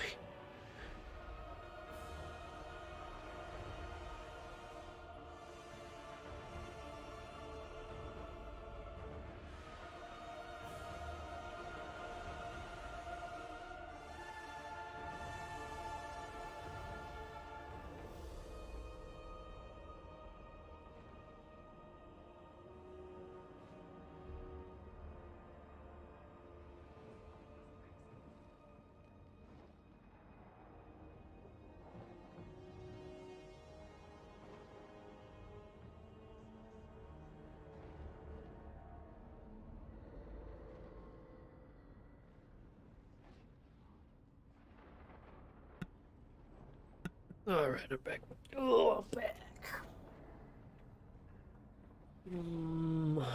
Alright, I'm back. Oh, I'm back.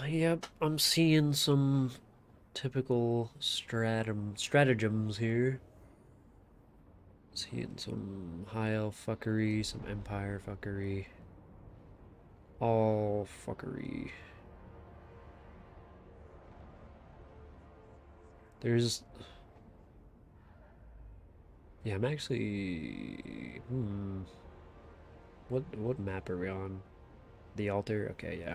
Yep, I'm seeing some typical stratagems here. Seeing some high elf fuckery, some empire fuckery. All fuckery. There's... Yeah, I'm actually... What map are we on? The altar? Okay, yeah.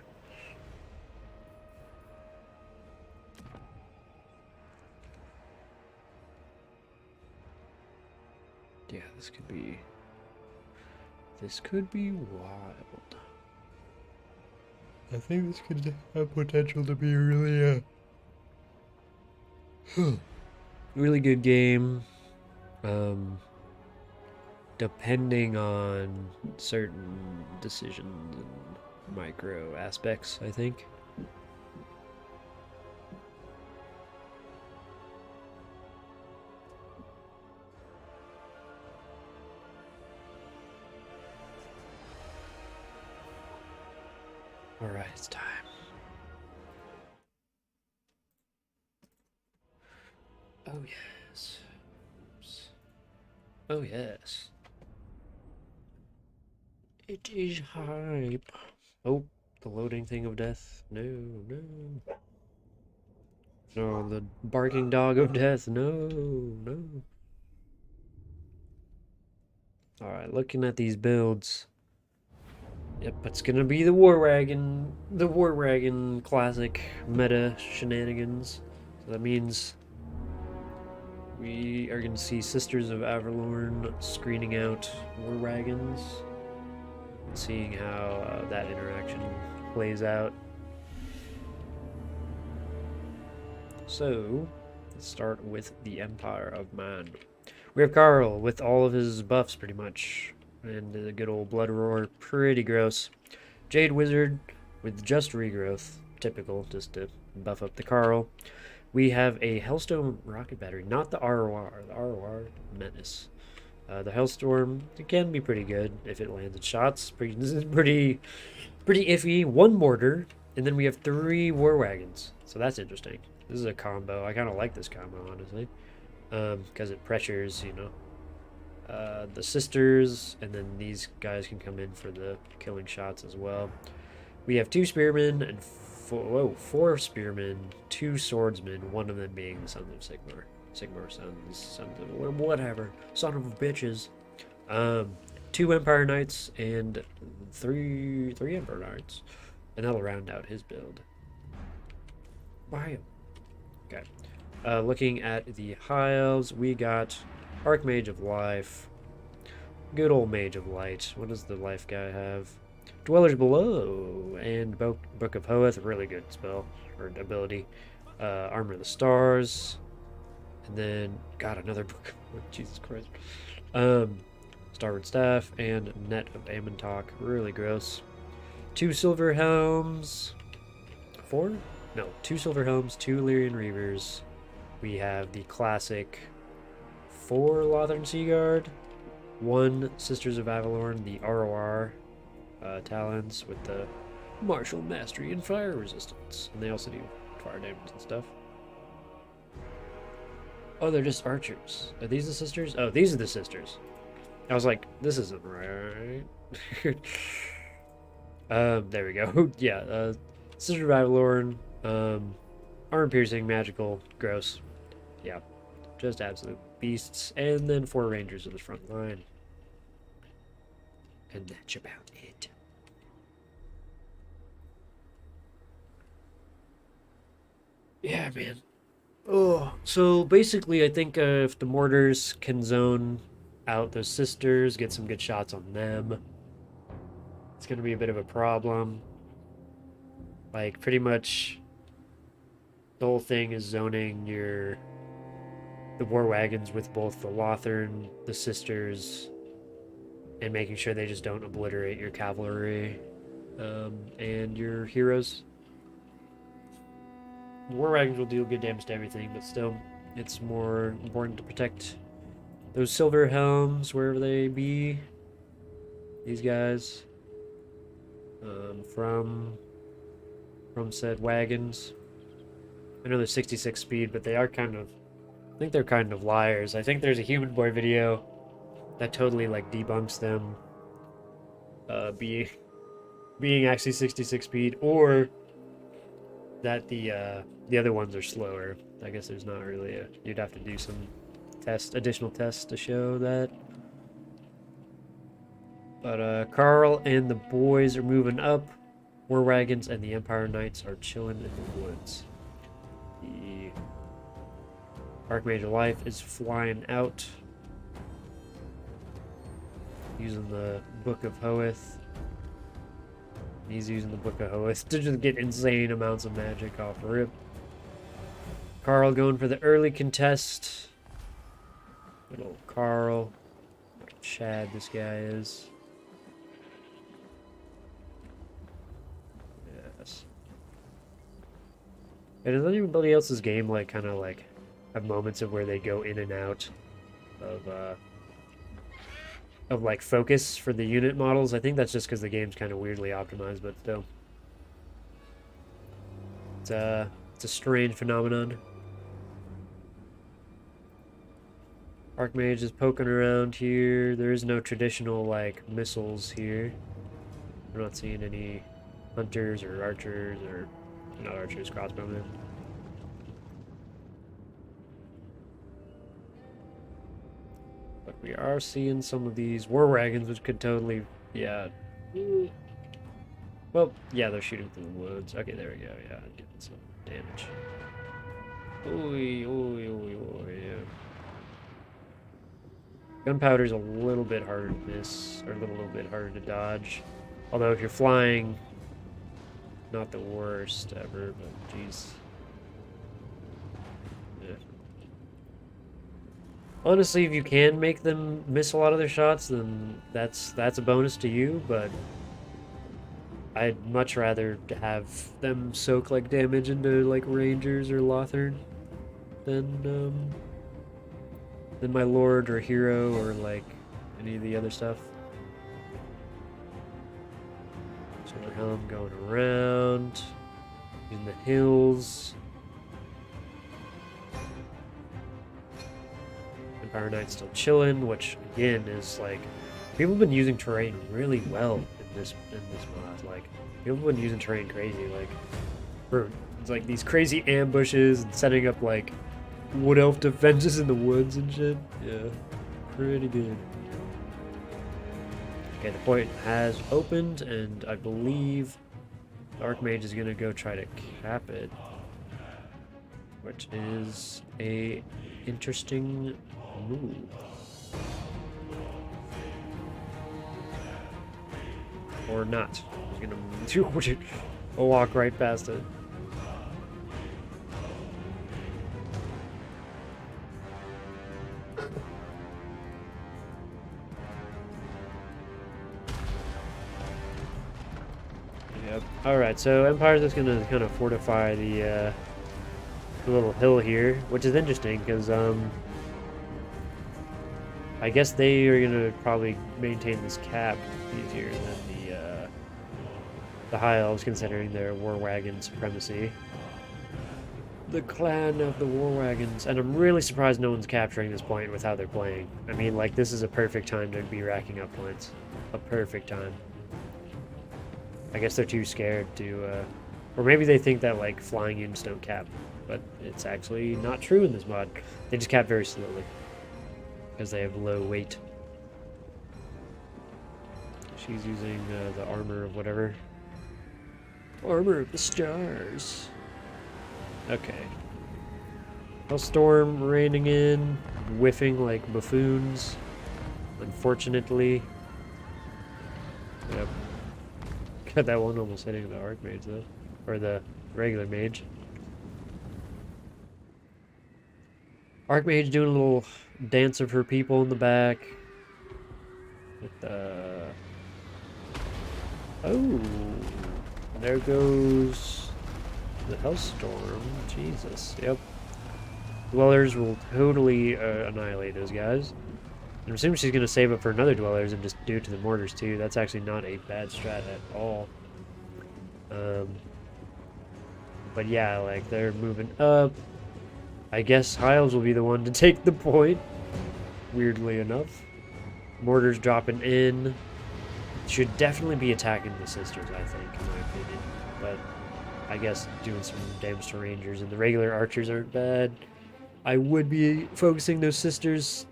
Yeah, this could be... This could be wild. I think this could have potential to be really, really good game. Depending on certain decisions and micro aspects, I think. All right, it's time. Oh yes. Oops. Oh yes. It is hype. Oh, the loading thing of death. No, no. No, the barking dog of death. No, no. Alright, looking at these builds. Yep, it's gonna be the War Wagon classic meta shenanigans. So that means we are gonna see Sisters of Avalorn screening out War Wagons, seeing how that interaction plays out. So, let's start with the Empire of Man. We have Carl with all of his buffs pretty much. And the good old Blood Roar, pretty gross. Jade Wizard with just regrowth, typical, just to buff up the Carl. We have a Hellstone Rocket Battery, not the ROR, the ROR Menace. The Hellstorm, it can be pretty good if it lands its shots. This is pretty iffy. 1 mortar, and then we have 3 war wagons. So that's interesting. This is a combo. I kind of like this combo, honestly, because it pressures, you know, the sisters, and then these guys can come in for the killing shots as well. We have 2 spearmen and 4 spearmen, 2 swordsmen, one of them being the Sons of Sigmar. Sigmar sons of whatever, son of bitches. 2 Empire Knights and 3 Emperor Knights, and that'll round out his build. Wow. Okay. Looking at the High Elves, we got Archmage of Life, good old Mage of Light. What does the Life guy have? Dwellers Below and Book of Hoeth, really good spell or ability. Armor of the Stars. And then, God, another book. Oh, Jesus Christ. Starboard Staff and Net of Amontok. Really gross. 2 Silver Helms. 4? No, 2 Silver Helms, 2 Lyrian Reavers. We have the classic 4 Lothern Seaguard. 1 Sisters of Avalorn, the ROR Talons with the Martial Mastery and Fire Resistance. And they also do fire damage and stuff. Oh, they're just archers. Are these the sisters? Oh, these are the sisters. I was like, this isn't right. There we go. Yeah, Sister of Avalorn, armor piercing, magical, gross. Yeah, just absolute beasts. And then 4 rangers of the front line. And that's about it. Yeah, man. Oh, so basically, I think if the mortars can zone out those sisters, get some good shots on them, it's going to be a bit of a problem. Like, pretty much, the whole thing is zoning the war wagons with both the Lothern, the sisters, and making sure they just don't obliterate your cavalry and your heroes. War wagons will deal good damage to everything, but still, it's more important to protect those Silver Helms wherever they be. These guys from said wagons. I know they're 66 speed, but they are kind of, I think they're kind of liars. I think there's a Human Boy video that totally like debunks them being actually 66 speed, or that the other ones are slower. I guess there's not really you'd have to do some additional tests to show that. But Carl and the boys are moving up. War wagons and the Empire Knights are chilling in the woods. The Archmage of Life is flying out, using the Book of Hoeth. He's using the Book of Hoeth to just get insane amounts of magic off rip. Carl going for the early contest. Good old Carl. What a Chad this guy is. Yes. And does anybody else's game like kind of like have moments of where they go in and out of like focus for the unit models? I think that's just because the game's kind of weirdly optimized, but still, it's a strange phenomenon. Archmage is poking around here. There is no traditional like missiles here. We're not seeing any hunters or archers, or not archers, crossbowmen. But we are seeing some of these war wagons, which could totally, yeah. Well, yeah, they're shooting through the woods. Okay, there we go. Yeah, getting some damage. Oi, oi, oi, oi, yeah. Gunpowder's a little bit harder to miss, or a little bit harder to dodge. Although if you're flying, not the worst ever, but jeez. Yeah. Honestly, if you can make them miss a lot of their shots, then that's a bonus to you, but I'd much rather have them soak like damage into like Rangers or Lothern than than my lord or hero or like any of the other stuff. Silver Helm going around in the hills. Empire Knight's still chilling, which again is like people have been using terrain really well in this mod. Like people have been using terrain crazy, like for it's like these crazy ambushes and setting up like wood elf defenses in the woods and shit. Yeah, pretty good. Okay, the point has opened, and I believe the Archmage is gonna go try to cap it, which is a interesting move. Or not. He's gonna walk right past it. Yep. Alright, so Empire's just gonna kind of fortify the little hill here, which is interesting because I guess they are gonna probably maintain this cap easier than the High Elves, considering their war wagon supremacy. The clan of the war wagons, and I'm really surprised no one's capturing this point with how they're playing. I mean, like, this is a perfect time to be racking up points. A perfect time. I guess they're too scared to, or maybe they think that, like, flying units don't cap, but it's actually not true in this mod. They just cap very slowly, because they have low weight. She's using the armor of whatever. Armor of the stars. Okay. Hellstorm raining in, whiffing like buffoons, unfortunately. Yep. Got that one almost hitting the Archmage though, or the regular mage. Archmage doing a little dance of her people in the back. With the... Oh, there goes the Hellstorm. Jesus, yep. Dwellers will totally annihilate those guys. I'm assuming she's going to save up for another Dwellers and just do it to the mortars too. That's actually not a bad strat at all. But yeah, like, they're moving up. I guess Hiles will be the one to take the point, weirdly enough. Mortars dropping in. Should definitely be attacking the sisters, I think, in my opinion. But I guess doing some damage to rangers, and the regular archers aren't bad. I would be focusing those sisters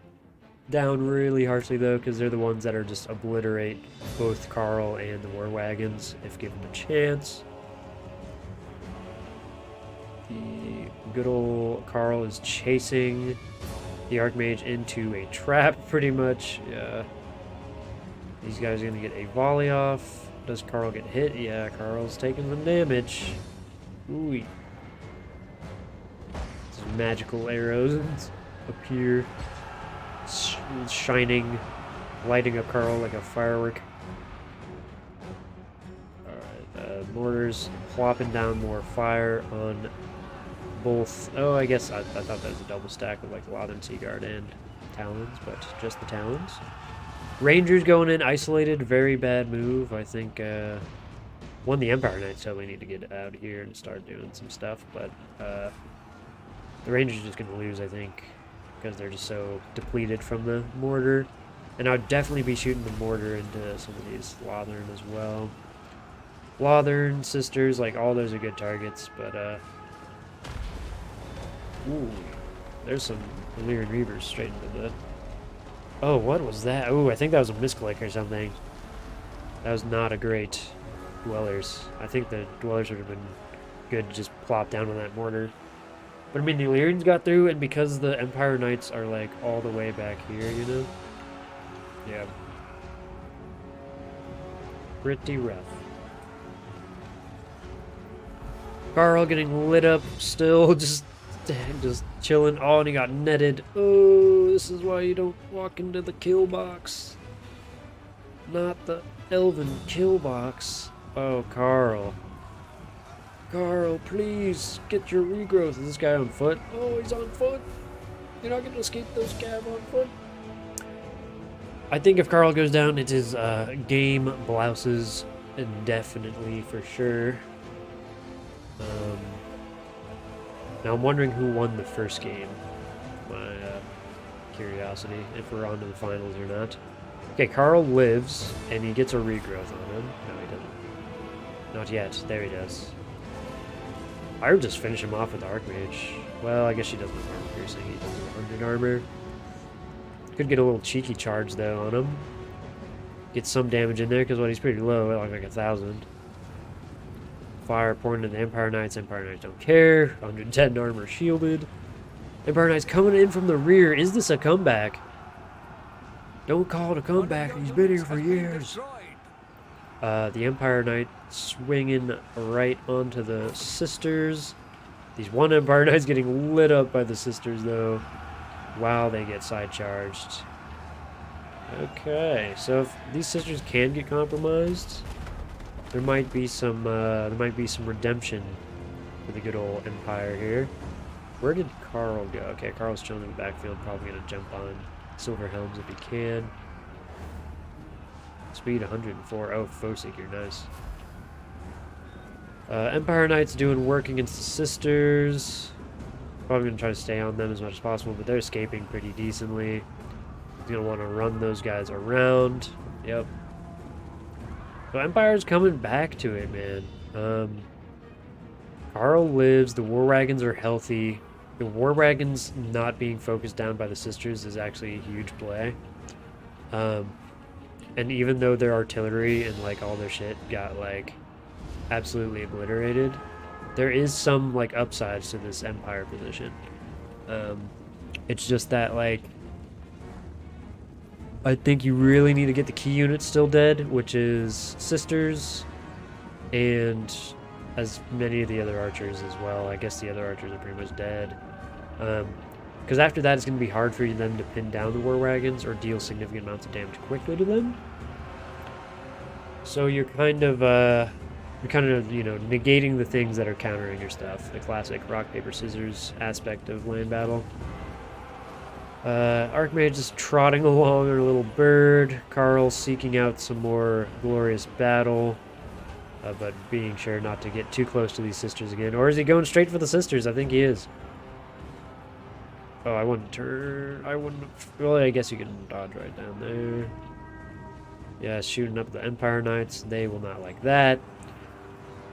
down really harshly though, because they're the ones that are just obliterate both Carl and the war wagons if given a chance. The good old Carl is chasing the Archmage into a trap, pretty much. Yeah. These guys are gonna get a volley off. Does Carl get hit? Yeah, Carl's taking some damage. Ooh. Some magical arrows appear, shining, lighting up Carl like a firework. Alright, mortars plopping down more fire on both. Oh, I guess I thought that was a double stack with like Lothern, Seaguard, and Talons, but just the Talons. Rangers going in isolated, very bad move. I think one, the Empire Knights totally need to get out here and start doing some stuff, but the Rangers are just going to lose, I think, because they're just so depleted from the mortar. And I'd definitely be shooting the mortar into some of these Lothern as well. Lothern, Sisters, like, all those are good targets, but ooh, there's some Illyrian Reavers straight into the... Oh, what was that? Oh, I think that was a misclick or something. That was not a great Dwellers. I think the Dwellers would have been good to just plop down on that mortar. But I mean, the Illyrians got through, and because the Empire Knights are like all the way back here, you know? Yeah. Pretty rough. Carl getting lit up still, just chilling. Oh, and he got netted. Oh, this is why you don't walk into the kill box. Not the elven kill box. Oh, Carl. Carl, please get your regrowth. Is this guy on foot? Oh, he's on foot. You're not gonna escape those cav on foot. I think if Carl goes down, it is game blouses, indefinitely for sure. Now I'm wondering who won the first game. My curiosity, if we're on to the finals or not. Okay, Carl lives, and he gets a regrowth on him. No, he doesn't. Not yet. There he does. I would just finish him off with Archmage. Well, I guess she doesn't have armor piercing. He does have 100 armor. Could get a little cheeky charge, though, on him. Get some damage in there, because he's pretty low, like 1,000. Fire pouring into the Empire Knights. Empire Knights don't care. 110 armor shielded. Empire Knights coming in from the rear. Is this a comeback? Don't call it a comeback. He's been here for years. The Empire Knight swinging right onto the sisters. These one Empire Knights getting lit up by the sisters, though. Wow, they get side charged. Okay, so if these sisters can get compromised, there might be some redemption for the good old Empire here. Where did Carl go? Okay, Carl's chilling in the backfield, probably gonna jump on Silver Helms if he can. Speed 104. Oh, Foeseeker, nice. Empire Knights doing work against the sisters. Probably gonna try to stay on them as much as possible, but they're escaping pretty decently. He's gonna want to run those guys around. Yep. So Empire's coming back to it, man. Carl lives. The War Wagons are healthy. The War Wagons not being focused down by the sisters is actually a huge play. And even though their artillery and like all their shit got like absolutely obliterated, there is some like upsides to this Empire position. It's just that like I think you really need to get the key units still dead, which is sisters and as many of the other archers as well. I guess the other archers are pretty much dead. Because after that, it's going to be hard for them to pin down the war wagons or deal significant amounts of damage quickly to them. So you're kind of you know, negating the things that are countering your stuff. The classic rock paper scissors aspect of land battle. Archmage is trotting along her little bird. Carl seeking out some more glorious battle, but being sure not to get too close to these sisters again. Or is he going straight for the sisters? I think he is. Oh, I wouldn't turn. I wouldn't. Well, I guess you can dodge right down there. Yeah, shooting up the Empire Knights. They will not like that.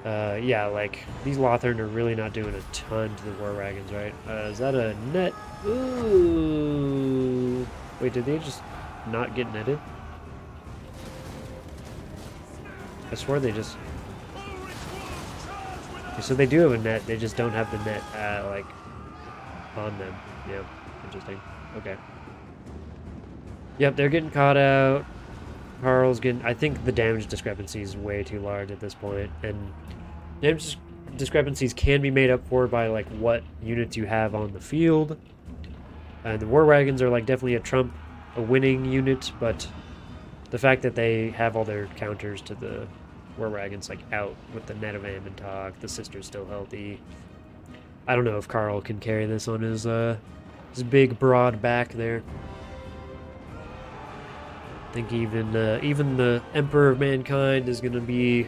Yeah, like, these Lothern are really not doing a ton to the War Wagons, right? Is that a net? Ooh. Wait, did they just not get netted? I swear they just... Okay, so they do have a net, they just don't have the net, like, on them. Yeah, interesting. Okay. Yep, they're getting caught out. Carl's getting... I think the damage discrepancy is way too large at this point, and damage discrepancies can be made up for by, like, what units you have on the field. And the War Wagons are, like, definitely a winning unit, but the fact that they have all their counters to the War Wagons, like, out with the net of Ammentog, the sister's still healthy. I don't know if Carl can carry this on his big, broad back there. I think even the Emperor of Mankind is going to be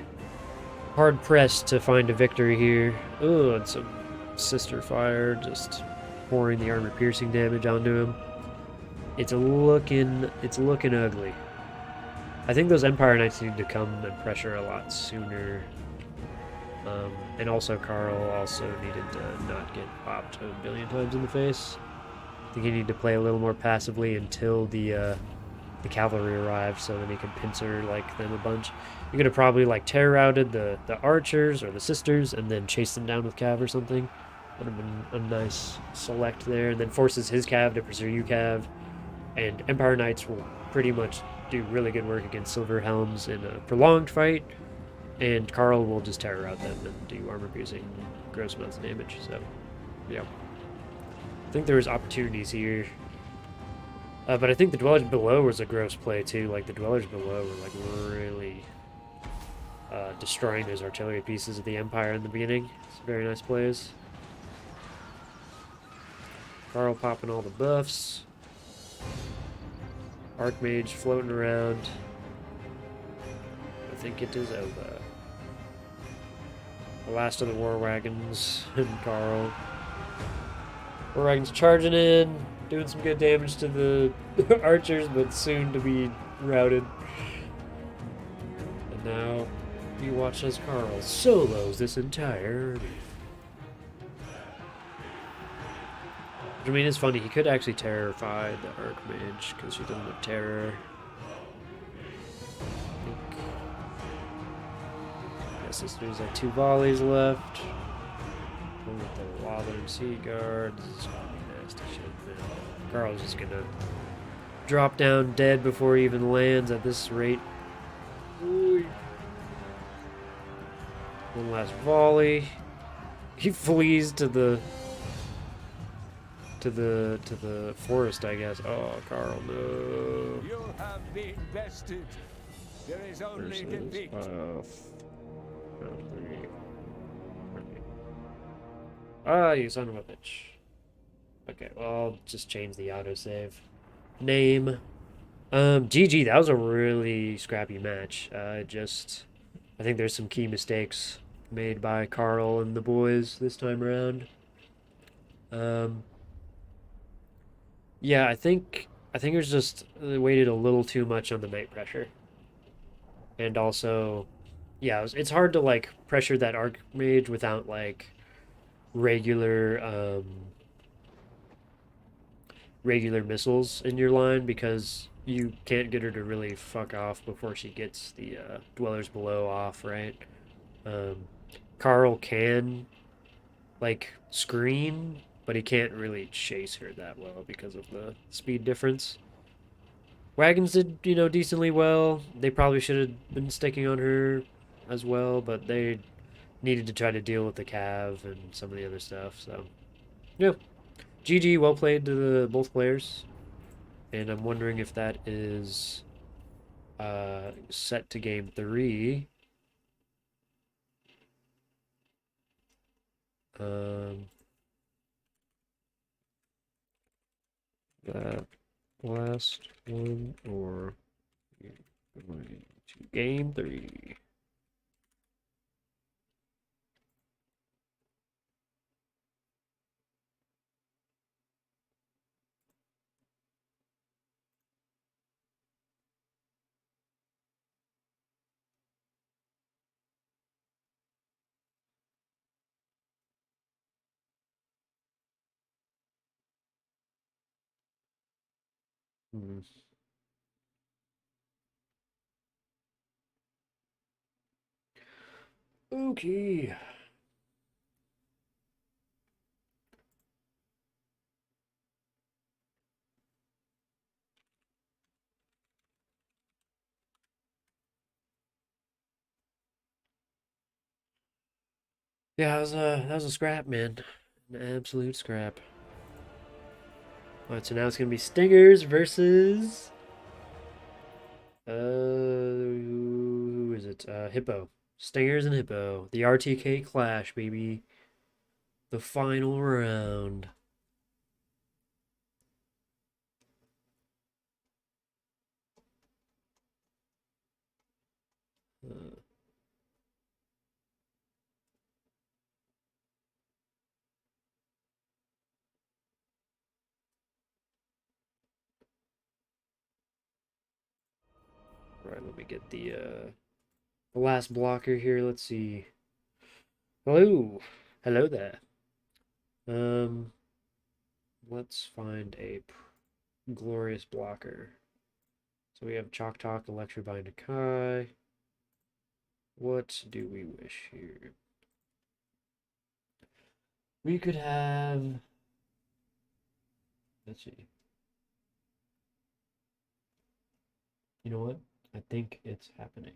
hard-pressed to find a victory here. Oh, and some sister fire just pouring the armor-piercing damage onto him. It's looking ugly. I think those Empire Knights need to come and pressure a lot sooner. And also Carl also needed to not get popped a billion times in the face. I think he needed to play a little more passively until the cavalry arrived, so then he could pincer like them a bunch. You could have probably like terror routed the archers or the sisters and then chase them down with cav or something. Would have been a nice select there, and then forces his cav to pursue you cav. And Empire Knights will pretty much do really good work against Silver Helms in a prolonged fight, and Carl will just terror out them and do armor piercing gross amounts of damage. So yeah, I think there was opportunities here. But I think the Dwellers Below was a gross play too. Like the Dwellers Below were like really destroying those artillery pieces of the Empire in the beginning. It's very nice plays. Carl popping all the buffs. Archmage floating around. I think it is over. The last of the war wagons and Carl. War wagons charging in, doing some good damage to the archers, but soon to be routed. And now you watch as Carl solos this entire army. I mean, it's funny, he could actually terrify the Archmage, because she doesn't have terror. Yeah, sisters have 2 volleys left. One with the Lothern Sea Guard. This is gonna be nasty shit, man. Carl's just gonna drop down dead before he even lands at this rate. Ooh. One last volley. He flees to the forest, I guess. Oh, Carl, no. You have been bested. There is only defeat. Ah, you son of a bitch. Okay, well, I'll just change the autosave. Name. GG, that was a really scrappy match. I think there's some key mistakes made by Carl and the boys this time around. Yeah, I think it was just they waited a little too much on the night pressure. And also, yeah, it's hard to like pressure that Archmage without like regular regular missiles in your line, because you can't get her to really fuck off before she gets the dwellers below off, right? Carl can like screen, but he can't really chase her that well because of the speed difference. Wagons did, decently well. They probably should have been sticking on her as well, but they needed to try to deal with the cav and some of the other stuff, so yeah. GG, well played to both players. And I'm wondering if that is set to game 3. That last one, or going to game 3. Hmm. Okay. Yeah, that was a scrap, man. An absolute scrap. Alright, so now it's gonna be Stingers versus who is it? Hippo. Stingers and Hippo. The RTK clash, baby. The final round. Right, let me get the last blocker here. Let's see. Hello. Hello there. Let's find a glorious blocker. So we have Chalk Talk, Electrobind, Akai. What do we wish here? We could have. Let's see. You know what? I think it's happening.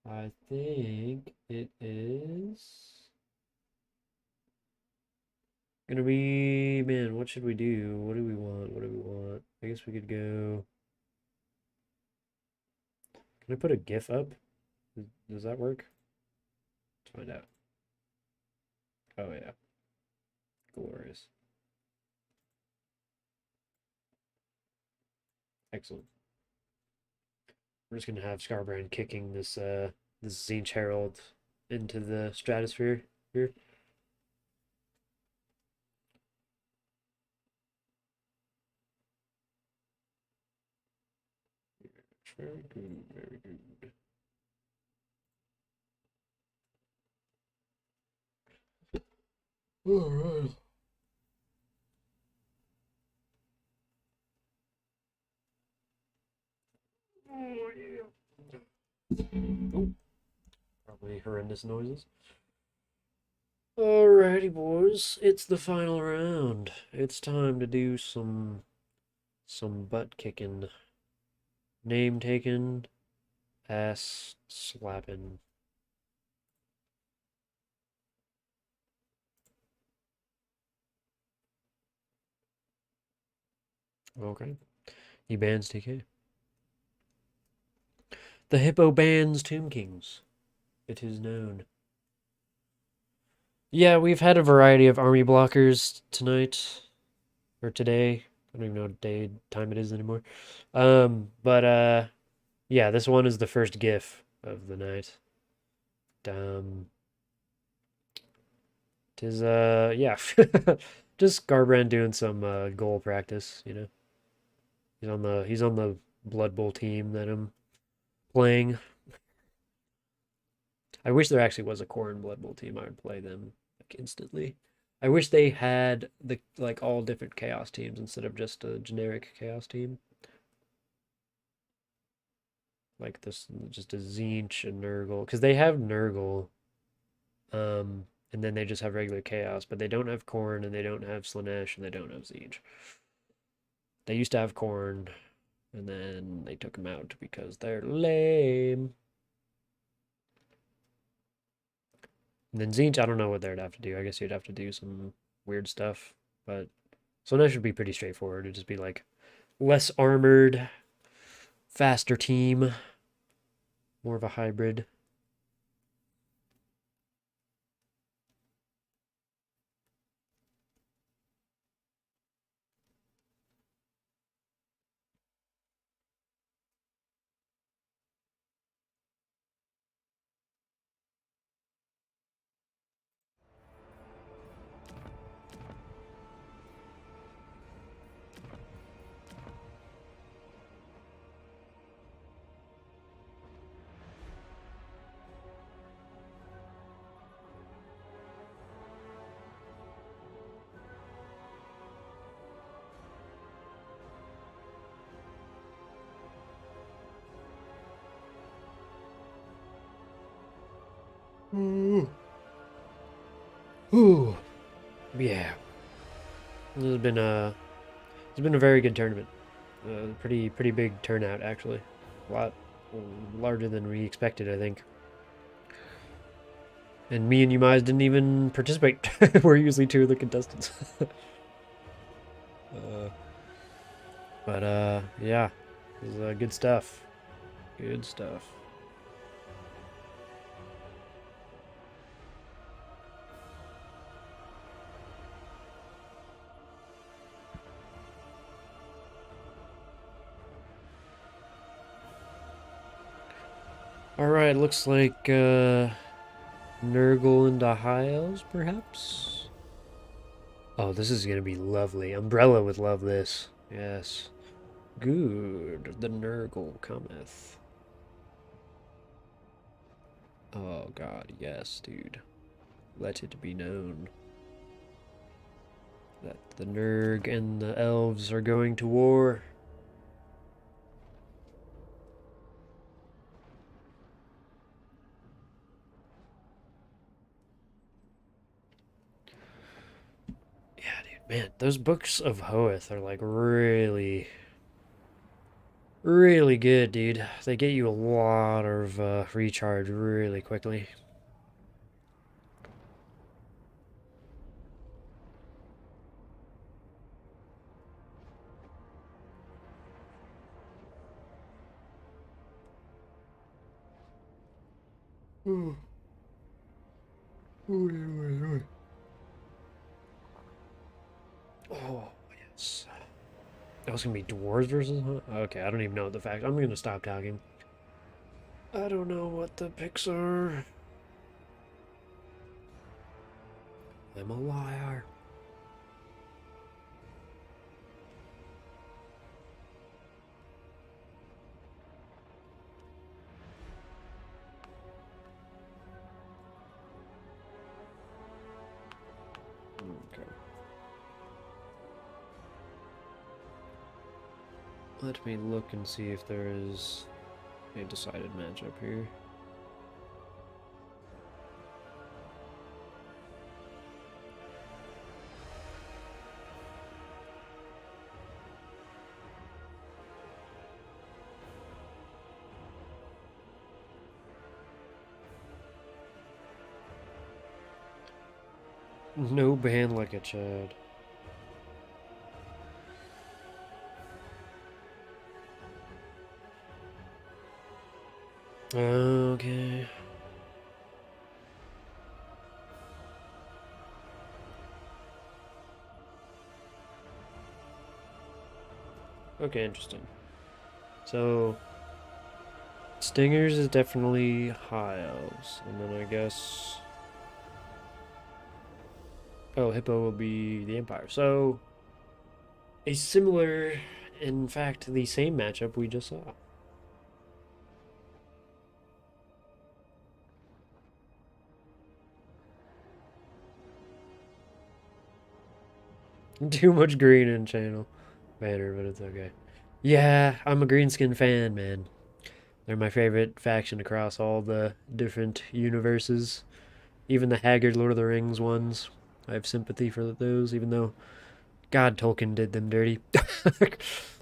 I think it is gonna be, man, what should we do? What do we want? What do we want? I guess we could go. Can I put a GIF up? Does that work? Let's find out. Oh yeah. Glorious. Excellent. We're just gonna have Scarbrand kicking this Zinch Herald into the stratosphere here. Very good, very good. All right. Oh yeah. Oh, probably horrendous noises. Alrighty, boys. It's the final round. It's time to do some butt kicking, name taking, ass slapping. Okay. He bans TK. The Hippo bans Tomb Kings. It is known. Yeah, we've had a variety of army blockers tonight. Or today. I don't even know what day time it is anymore. But yeah, this one is the first GIF of the night. Tis yeah. Just Garbrandt doing some goal practice, you know. He's on the Blood Bowl team that I'm playing. I wish there actually was a Corrin Blood Bowl team. I would play them like instantly. I wish they had the like all different chaos teams instead of just a generic chaos team. Like this just a Zinch and Nurgle. Because they have Nurgle. And then they just have regular chaos, but they don't have Corn and they don't have Slanesh and they don't have Zinch. They used to have Corn, and then they took them out because they're lame. And then Zinch, I don't know what they'd have to do. I guess you'd have to do some weird stuff, but Slanesh should be pretty straightforward. It'd just be like less armored, faster team, more of a hybrid. Ooh. Ooh. Yeah. It's been a very good tournament. Pretty big turnout actually. A lot larger than we expected, I think. And me and Umais didn't even participate. We're usually two of the contestants. uh, but yeah, it was good stuff. Good stuff. All right, looks like Nurgle and Hiles, perhaps. Oh, this is gonna be lovely. Umbrella would love this. Yes. Good. The Nurgle cometh. Oh God, yes, dude. Let it be known that the Nurg and the elves are going to war. Yeah, dude, man, those books of Hoeth are like really, really good, dude. They get you a lot of recharge really quickly. Ooh. Ooh, ooh, ooh. Oh, yes. That was gonna be dwarves versus, huh? Okay, I don't even know the fact. I'm gonna stop talking. I don't know what the picks are. I'm a liar. Okay. Let me look and see if there is a decided matchup here. No band like a Chad. Okay. Okay, interesting. So, Stingers is definitely High Elves, and then I guess... Oh, Hippo will be the Empire. So, a similar, in fact, the same matchup we just saw. Too much green in channel banner, but it's okay. Yeah, I'm a greenskin fan, man. They're my favorite faction across all the different universes. Even the Haggard Lord of the Rings ones. I have sympathy for those, even though God Tolkien did them dirty.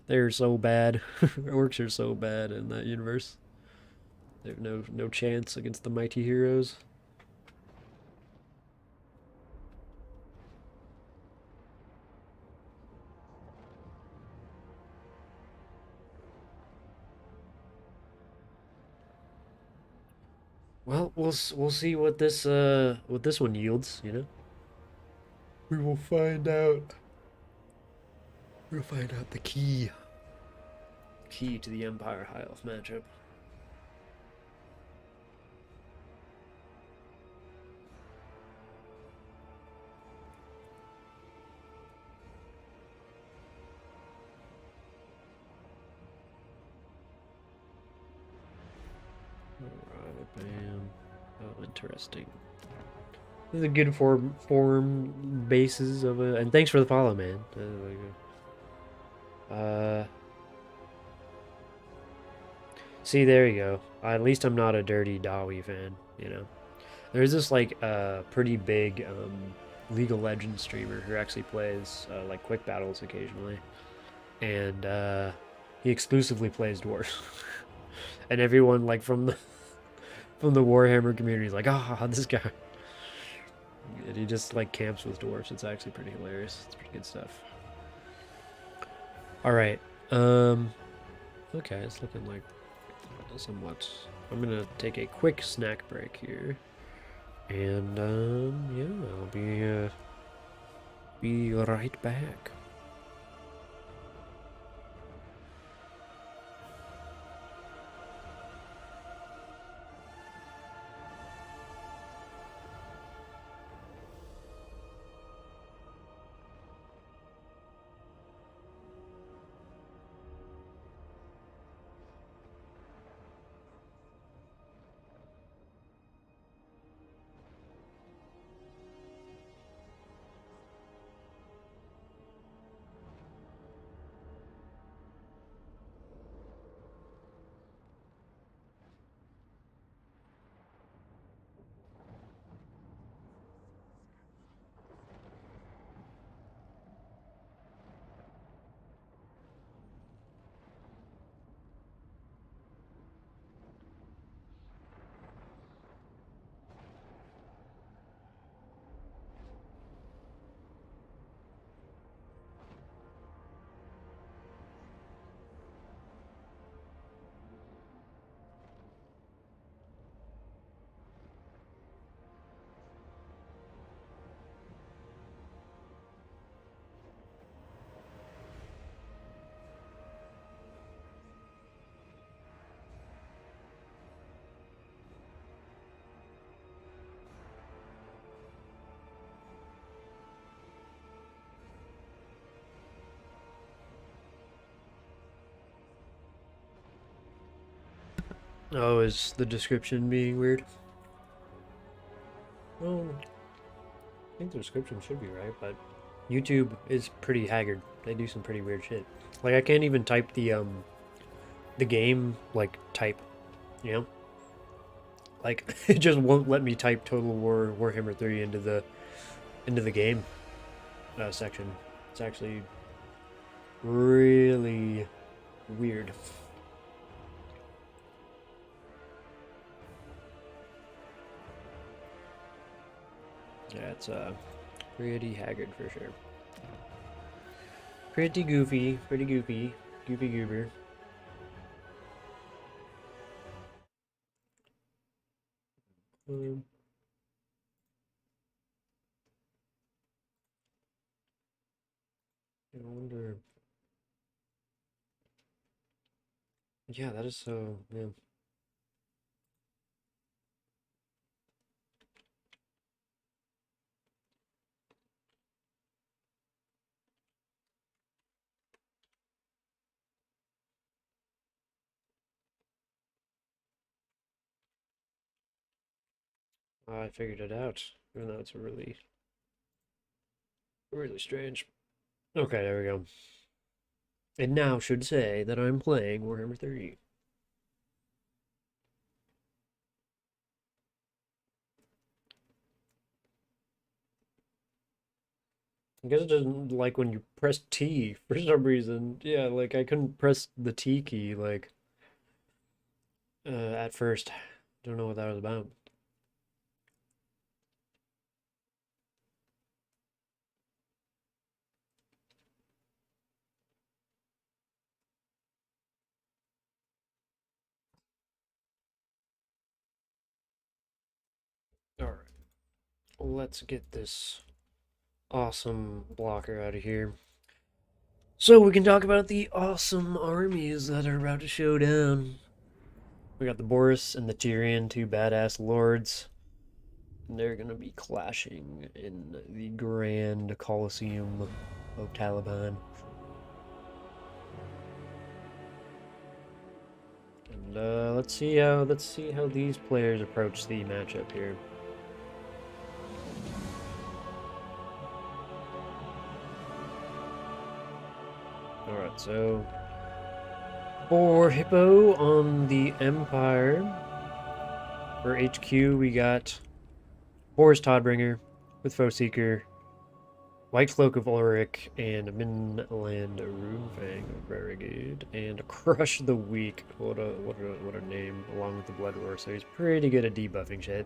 They're so bad. Orcs are so bad in that universe. They have no chance against the mighty heroes. Well, we'll see what this one yields, you know? We will find out. We'll find out the key. Key to the Empire High Elf matchup. Alright, bam. Oh, interesting. This is a good form basis of a, and thanks for the follow, man. See, there you go. At least I'm not a dirty Dawi fan, you know. There's this like pretty big League of Legends streamer who actually plays like quick battles occasionally, and he exclusively plays dwarves, and everyone like from the Warhammer community is like, ah, this guy. And he just like camps with dwarves. It's actually pretty hilarious. It's pretty good stuff. All right. Okay, it's looking like somewhat. I'm gonna take a quick snack break here, and yeah, I'll be right back. Oh, is the description being weird? Well, I think the description should be right, but YouTube is pretty haggard. They do some pretty weird shit. Like I can't even type the game like type, you know? Like it just won't let me type Total War Warhammer 3 into the game section. It's actually really weird. Yeah, it's pretty haggard for sure. Pretty goofy, goofy goober. Um, I wonder. Yeah, that is so. Yeah. I figured it out, even though it's really strange. Okay, there we go. It now should say that I'm playing Warhammer 3. I guess it doesn't like when you press T for some reason. Yeah, like I couldn't press the T key like at first. Don't know what that was about. All right, let's get this awesome blocker out of here. So we can talk about the awesome armies that are about to show down. We got the Boris and the Tyrion, two badass lords. And they're gonna be clashing in the Grand Colosseum of Taliban. And let's see how these players approach the matchup here. All right, so for Hippo on the Empire, for HQ we got Boris Todbringer with Foeseeker, White Cloak of Ulrich, and Minland Runefang of Renegade, and Crush the Weak. What a name, along with the Blood Roar. So he's pretty good at debuffing shit.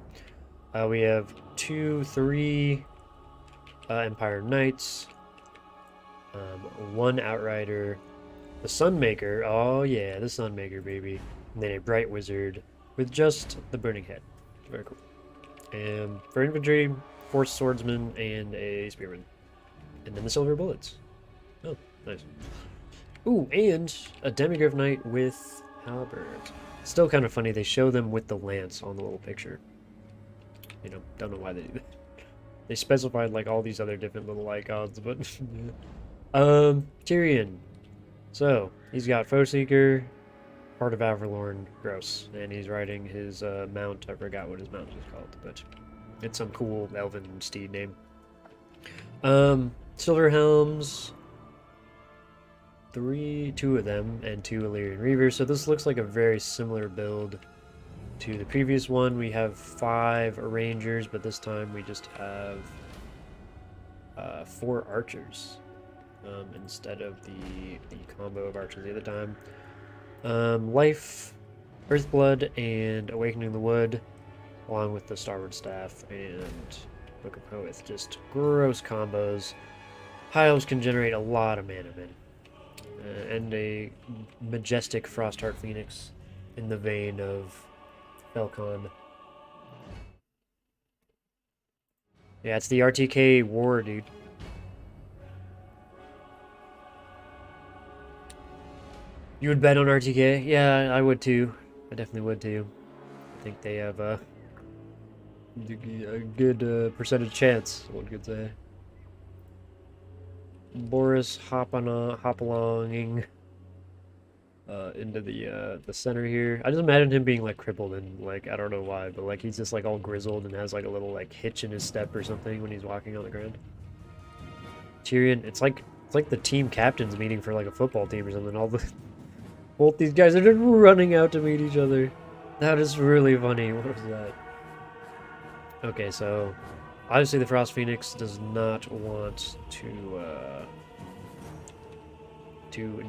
We have 3 Empire Knights, 1 Outrider, the Sunmaker. Oh yeah, the Sunmaker baby, and then a Bright Wizard with just the Burning Head. Very cool. And for infantry, 4 Swordsmen and a Spearman. And then the Silver Bullets. Oh, nice. Ooh, and a Demigryph Knight with Halberd. Still kind of funny, they show them with the lance on the little picture. You know, don't know why they do that. They specified like all these other different little icons, but Tyrion. So, he's got Foeseeker, Heart of Averlorn, gross. And he's riding his mount, I forgot what his mount is called, but it's some cool elven steed name. Silver Helms, 2 of them, and 2 Illyrian Reavers. So this looks like a very similar build to the previous one. We have 5 Rangers, but this time we just have 4 Archers instead of the combo of Archers the other time. Life, Earthblood, and Awakening the Wood, along with the Starward Staff and Book of Hoeth. Just gross combos. High Elves can generate a lot of mana, man. And a majestic Frostheart Phoenix in the vein of Falcon. Yeah, it's the RTK war, dude. You would bet on RTK? Yeah, I would too. I definitely would too. I think they have a good percentage chance, one could say. Boris hop alonging into the center here. I just imagine him being like crippled and like I don't know why, but like he's just like all grizzled and has like a little like hitch in his step or something when he's walking on the ground. Tyrion, it's like the team captains meeting for like a football team or something. Both these guys are just running out to meet each other. That is really funny. What was that? Okay, so obviously the Frost Phoenix does not want to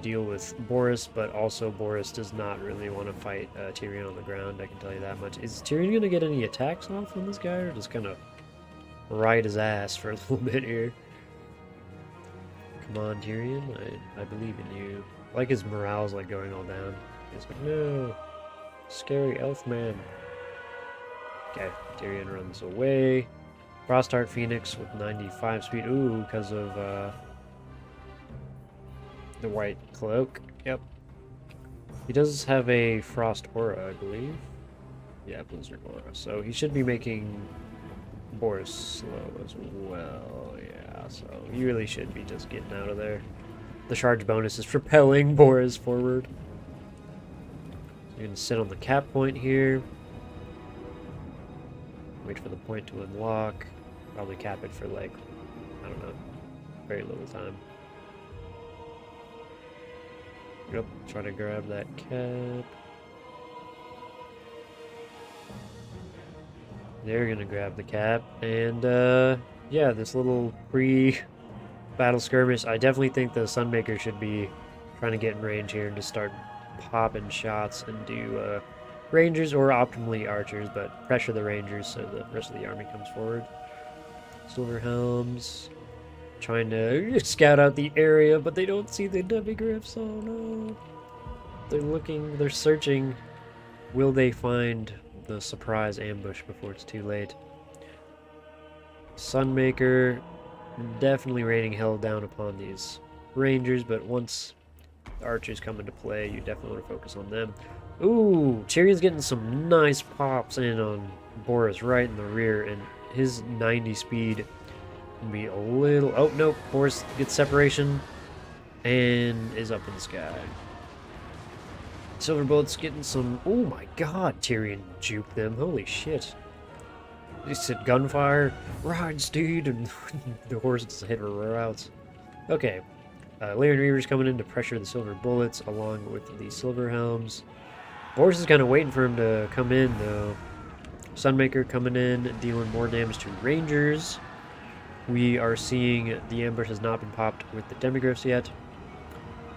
deal with Boris, but also Boris does not really want to fight Tyrion on the ground, I can tell you that much. Is Tyrion going to get any attacks off on this guy, or just kind of ride his ass for a little bit here? Come on, Tyrion, I believe in you. Like his morale's like going all down. He's like, no, scary elf man. Okay, Tyrion runs away. Frostheart Phoenix with 95 speed. Ooh, because of the white cloak. Yep. He does have a frost aura, I believe. Yeah, blizzard aura. So he should be making Boris slow as well. Yeah, so he really should be just getting out of there. The charge bonus is propelling Boris forward. So you're gonna sit on the cap point here. Wait for the point to unlock. Probably cap it for like, I don't know, very little time. Yep, try to grab that cap. They're gonna grab the cap, and yeah, this little pre-battle skirmish. I definitely think the Sunmaker should be trying to get in range here and just start popping shots and do Rangers or optimally archers, but pressure the Rangers so the rest of the army comes forward. Silver Helms trying to scout out the area, but they don't see the demi-griffs. Oh no. They're looking, they're searching. Will they find the surprise ambush before it's too late? Sunmaker definitely raining hell down upon these Rangers, but once the archers come into play, you definitely want to focus on them. Ooh, Tyrion's getting some nice pops in on Boris right in the rear, and his 90 speed can be a little... Oh, no, Boris gets separation and is up in the sky. Silverbolt's getting some... Oh my god, Tyrion juked them. Holy shit. He said gunfire, ride steed, and the horses hit routes. Okay, Lyrian Reaver's coming in to pressure the silver bullets along with the silver helms. Boris is kind of waiting for him to come in, though. Sunmaker coming in, dealing more damage to Rangers. We are seeing the ambush has not been popped with the demigriffs yet.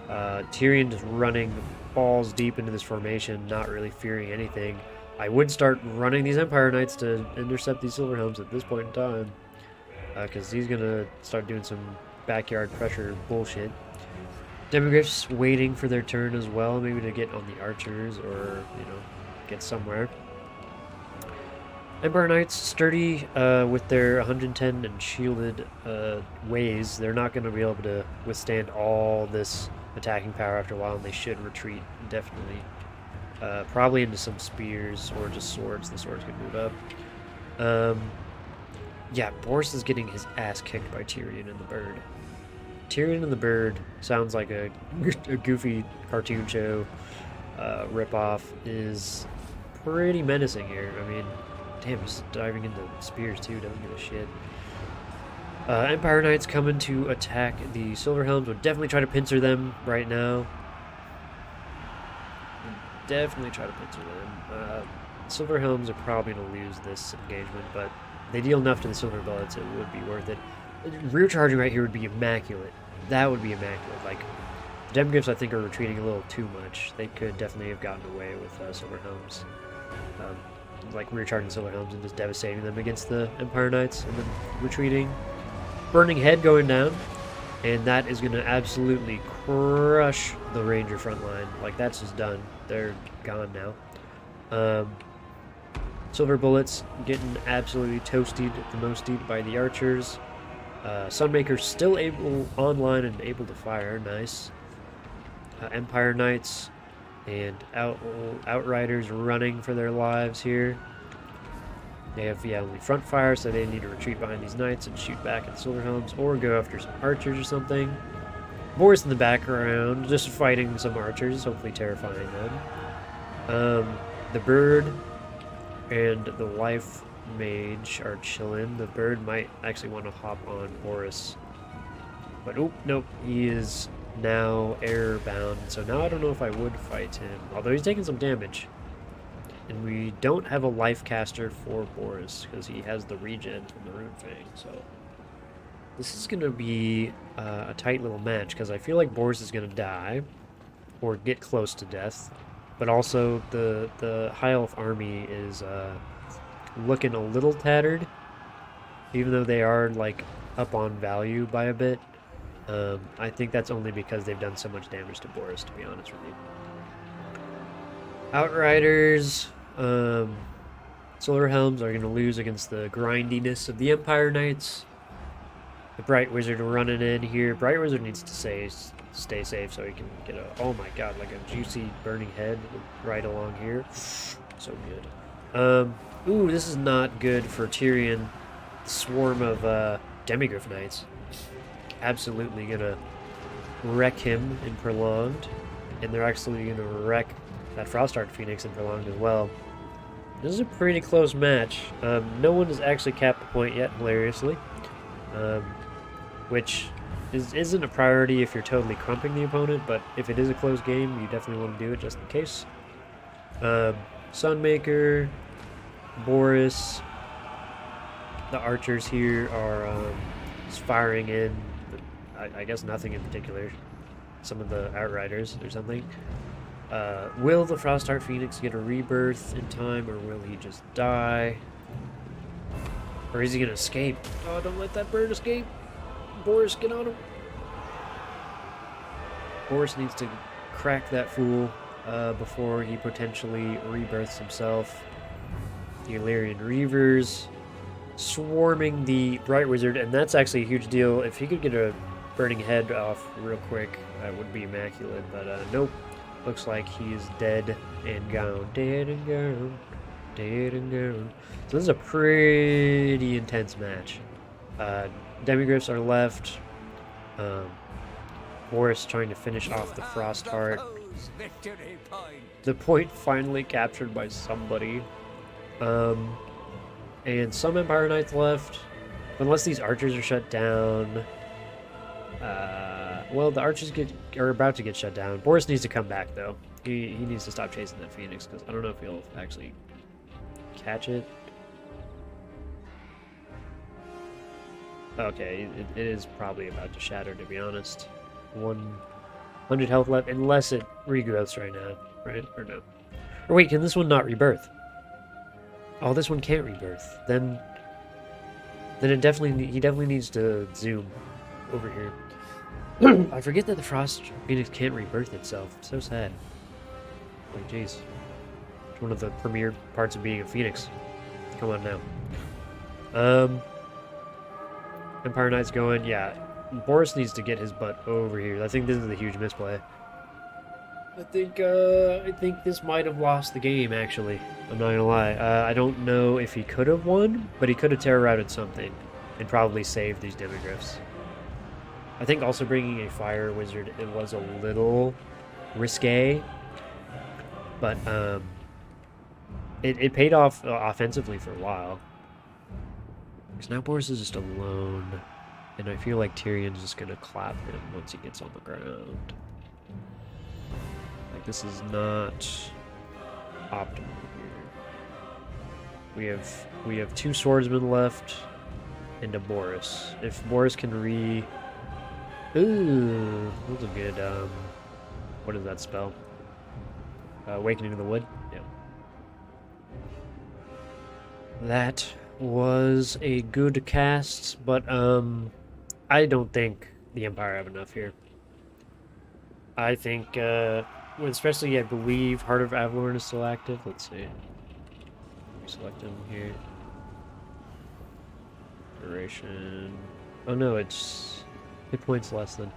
Tyrion just running balls deep into this formation, not really fearing anything. I would start running these Empire Knights to intercept these Silver Helms at this point in time, because he's going to start doing some backyard pressure bullshit. Demigriffs waiting for their turn as well, maybe to get on the archers or, you know, get somewhere. Empire Knights, sturdy with their 110 and shielded ways. They're not going to be able to withstand all this attacking power after a while, and they should retreat, definitely. Probably into some spears or just swords. The swords can move up. Yeah, Boris is getting his ass kicked by Tyrion and the Bird. Tyrion and the Bird sounds like a goofy cartoon show ripoff. Is pretty menacing here. I mean, damn, he's diving into spears too, doesn't give a shit. Empire Knights coming to attack the Silver Helms. Would definitely try to pincer them right now. Definitely try to pincer them. Silver Helms are probably going to lose this engagement, but they deal enough to the Silver Bullets, it would be worth it. Rear charging right here would be immaculate. That would be immaculate. Like, the Demigriffs, I think, are retreating a little too much. They could definitely have gotten away with Silver Helms. Like, rear charging Silver Helms and just devastating them against the Empire Knights, and then retreating. Burning Head going down, and that is going to absolutely crush the Ranger front line. Like, that's just done. They're gone now. Silver Bullets getting absolutely toasted, the most by the archers. Sunmaker still online and able to fire. Nice. Empire Knights and Outriders running for their lives here. They have only front fire, so they need to retreat behind these knights and shoot back at the Silver Helms, or go after some archers or something. Boris in the background, just fighting some archers, hopefully terrifying them. The bird and the life mage are chilling. The bird might actually want to hop on Boris. But, oh, nope, he is now airbound. So now I don't know if I would fight him. Although he's taking some damage. And we don't have a life caster for Boris, because he has the regen from the Rune Fang, so... This is going to be a tight little match, because I feel like Boris is going to die, or get close to death. But also, the High Elf army is looking a little tattered, even though they are, like, up on value by a bit. I think that's only because they've done so much damage to Boris, to be honest with you. Outriders, Solar Helms are going to lose against the grindiness of the Empire Knights. The Bright Wizard running in here. Bright Wizard needs to stay safe so he can get a, oh my god, like a juicy burning head right along here. So good. Ooh, this is not good for Tyrion. Swarm of Demigryph Knights. Absolutely gonna wreck him in Prolonged. And they're actually gonna wreck that Frostart Phoenix in Prolonged as well. This is a pretty close match. No one has actually capped the point yet, hilariously. Which isn't a priority if you're totally crumping the opponent, but if it is a close game, you definitely want to do it just in case. Sunmaker, Boris, the archers here are just firing in, I guess nothing in particular. Some of the Outriders or something. Will the Frostart Phoenix get a rebirth in time, or will he just die? Or is he gonna escape? Oh, don't let that bird escape! Boris, get on him! Boris needs to crack that fool before he potentially rebirths himself. The Illyrian Reavers swarming the Bright Wizard, and that's actually a huge deal. If he could get a burning head off real quick, that would be immaculate, but nope. Looks like he's dead and gone. Dead and gone. Dead and gone. So this is a pretty intense match. Demigryphs are left. Boris trying to finish off the Frostheart. The point finally captured by somebody. And some Empire Knights left. Unless these archers are shut down. Well, the archers are about to get shut down. Boris needs to come back, though. He needs to stop chasing that Phoenix, because I don't know if he'll actually catch it. Okay, it is probably about to shatter, to be honest. 100 health left, unless it regrowths right now, right? Or no? Or wait, can this one not rebirth? Oh, this one can't rebirth. Then he definitely needs to zoom over here. I forget that the Frost Phoenix can't rebirth itself. It's so sad. Like, jeez. It's one of the premier parts of being a Phoenix. Come on now. Empire Knight's going. Yeah, Boris needs to get his butt over here. I think this is a huge misplay. I think this might have lost the game, actually. I'm not gonna lie. I don't know if he could have won, but he could have terror routed something and probably saved these Demigryphs. I think also bringing a Fire Wizard, it was a little risque, but it paid off offensively for a while. Because now Boris is just alone, and I feel like Tyrion's just going to clap him once he gets on the ground. Like, this is not optimal here. We have two swordsmen left and a Boris. If Boris can Ooh, that's a good, what is that spell? Awakening of the Wood? Yeah. That was a good cast, but, I don't think the Empire have enough here. I think, especially, I believe Heart of Avalorn is still active. Let's see. Select him here. Duration. Oh no, it's hit points less than.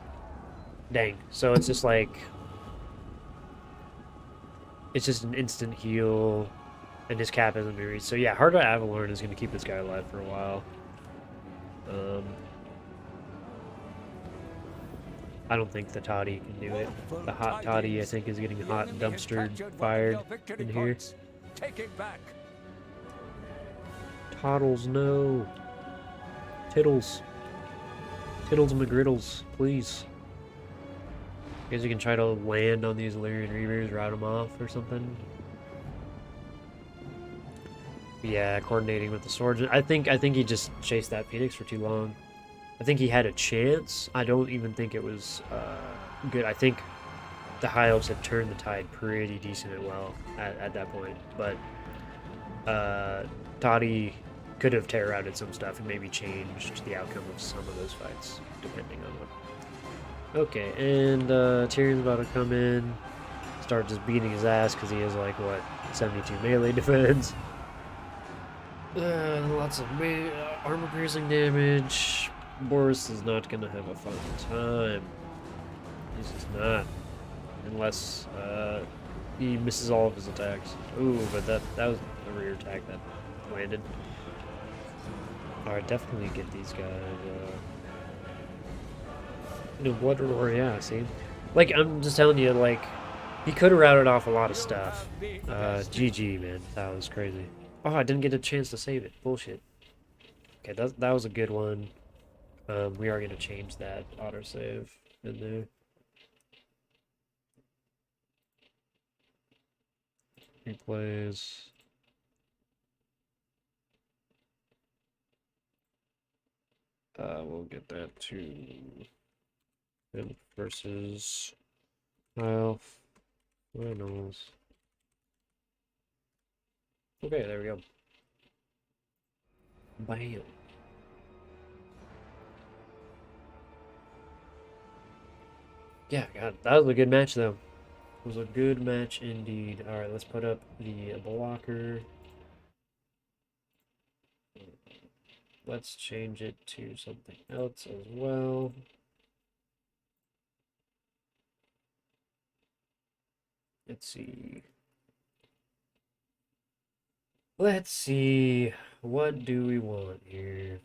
Dang. So it's just like. It's just an instant heal, and his cap hasn't been reached. So yeah, Heart of Avalorn is going to keep this guy alive for a while. I don't think the toddy can do it. The hot toddy, I think, is getting hot and dumpster fired in here. Take it back. Toddles, no. Tiddles. Tiddles McGriddles, please. Guess you can try to land on these Illyrian Reavers, rout them off or something. Yeah, coordinating with the swords. I think he just chased that Phoenix for too long. I think he had a chance. I don't even think it was good. I think the High Elves had turned the tide pretty decent and well at that point. But Toddy could have terror-routed some stuff and maybe changed the outcome of some of those fights, depending on what. Okay, and Tyrion's about to come in, start just beating his ass because he has like, what, 72 melee defense. Lots of armor-piercing damage. Boris is not going to have a fun time. He's just not. Unless he misses all of his attacks. Ooh, but that was a rear attack that landed. Alright, definitely get these guys. What or yeah, see? Like, I'm just telling you, like, he could have routed off a lot of stuff. GG, man. That was crazy. Oh, I didn't get a chance to save it. Bullshit. Okay, that was a good one. We are going to change that autosave in there. Replays. We'll get that to him versus Kyle. Finals. Okay, there we go. Bam. Yeah, God, that was a good match, though. It was a good match indeed. Alright, let's put up the blocker. Let's change it to something else as well. Let's see. Let's see. What do we want here?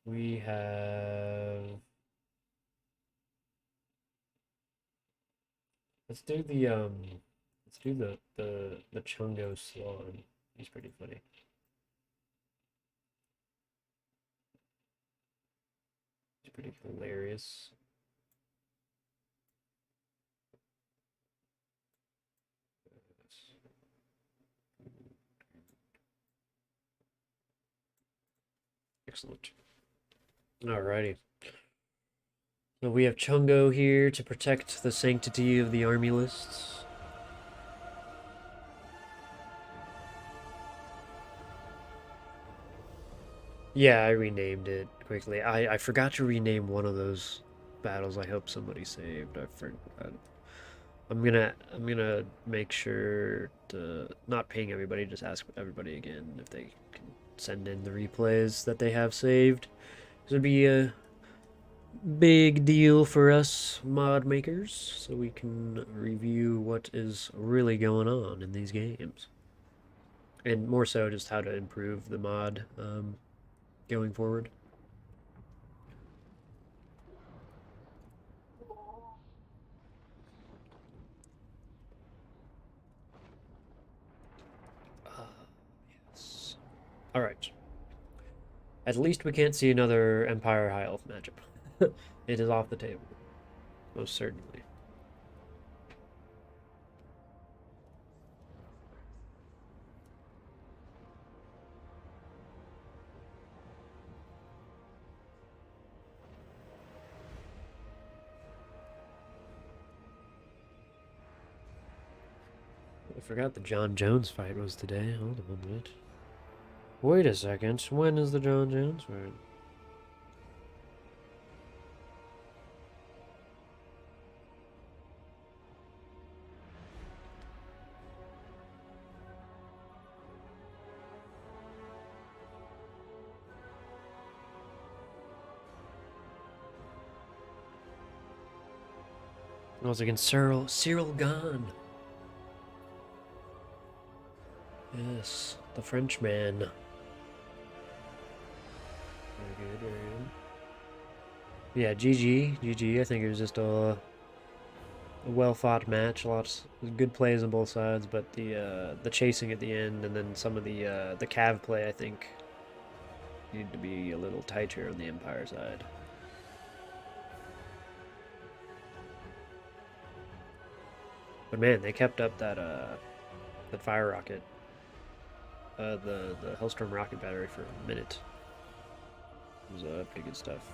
We have... Let's do the Chungo Swan. He's pretty funny. He's pretty hilarious. Excellent. Alrighty. So we have Chungo here to protect the sanctity of the army lists. Yeah, I renamed it quickly. I forgot to rename one of those battles. I hope somebody saved. I forgot. I'm gonna make sure to not ping everybody, just ask everybody again if they can send in the replays that they have saved. This would be a big deal for us mod makers, so we can review what is really going on in these games. And more so just how to improve the mod going forward. Yes. Alright. At least we can't see another Empire High Elf matchup. It is off the table. Most certainly. I forgot the John Jones fight was today. Hold on a minute. Wait a second. When is the John Jones fight? It was against Cyril Gahn. Yes, the Frenchman. There good, very good. Yeah, GG. I think it was just a well-fought match. Lots of good plays on both sides, but the chasing at the end and then some of the cav play, I think, needed to be a little tighter on the Empire side. But man, they kept up that fire rocket, the Hellstorm rocket battery for a minute. It was pretty good stuff.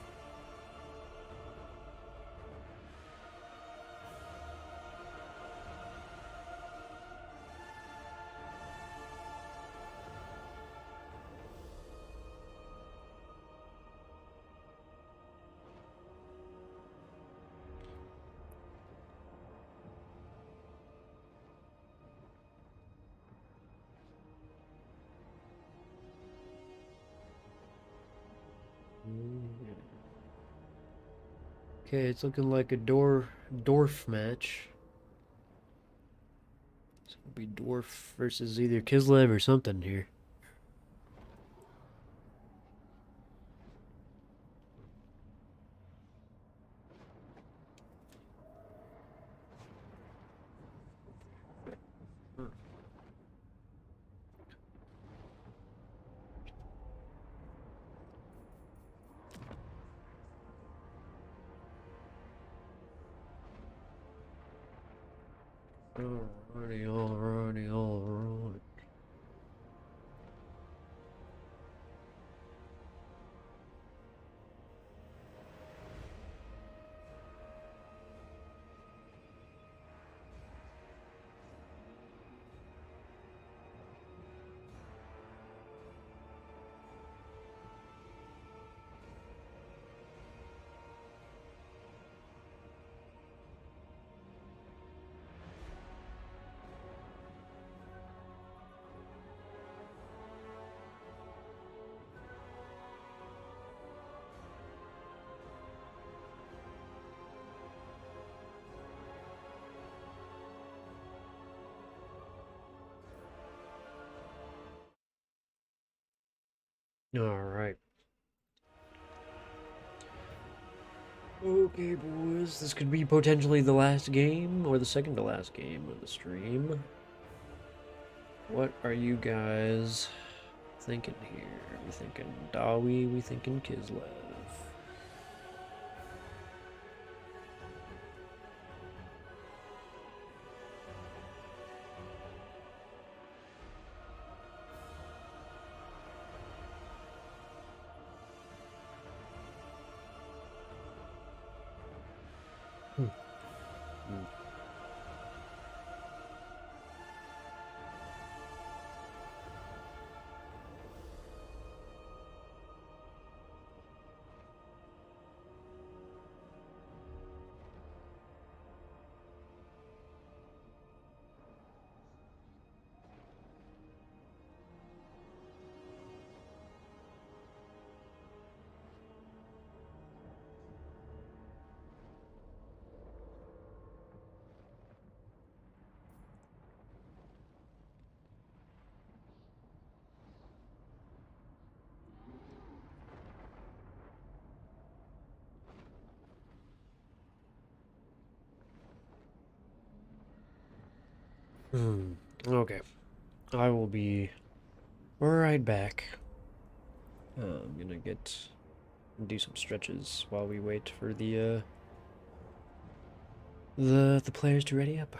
Okay, it's looking like a Dwarf match. So it'll be Dwarf versus either Kislev or something here. Alrighty. Alright. Okay, boys, this could be potentially the last game, or the second to last game of the stream. What are you guys thinking here? We thinking Dawi, we thinking Kislev. Okay. I will be right back. I'm gonna do some stretches while we wait for the players to ready up.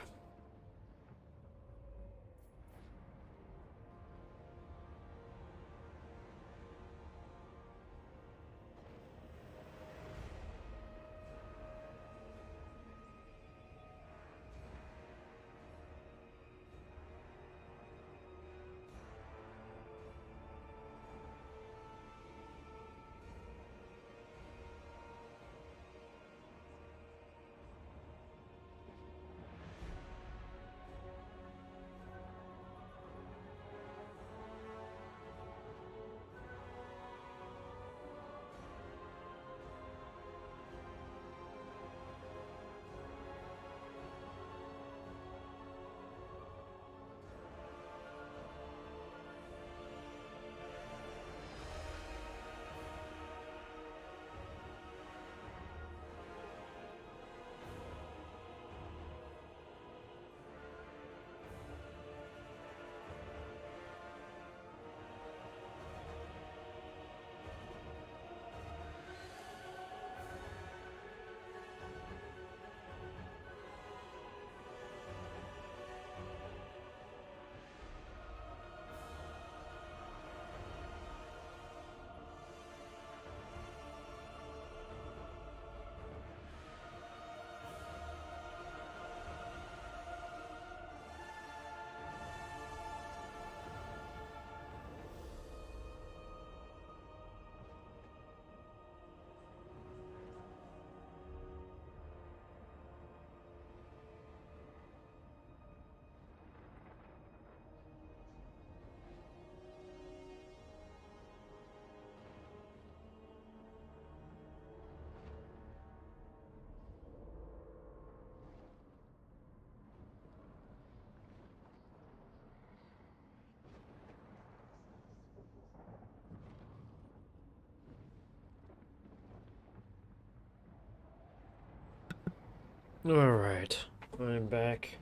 Alright, I'm back.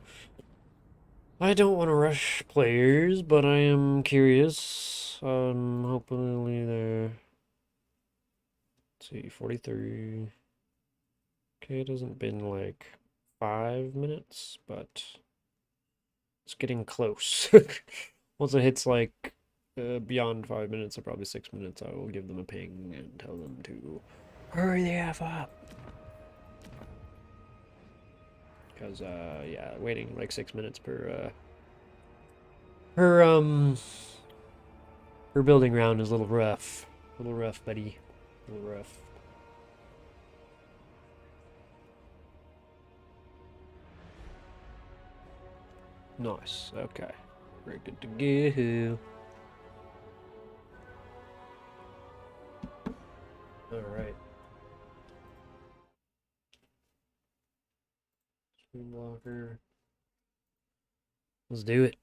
I don't want to rush players, but I am curious. Hopefully they're... Let's see, 43. Okay, it hasn't been like 5 minutes, but it's getting close. Once it hits like beyond 5 minutes, or probably 6 minutes, I will give them a ping and tell them to hurry the F up. Because, yeah, waiting like 6 minutes per building round is a little rough. A little rough, buddy. A little rough. Nice. Okay. We're good to go. Alright. Screen blocker. Let's do it.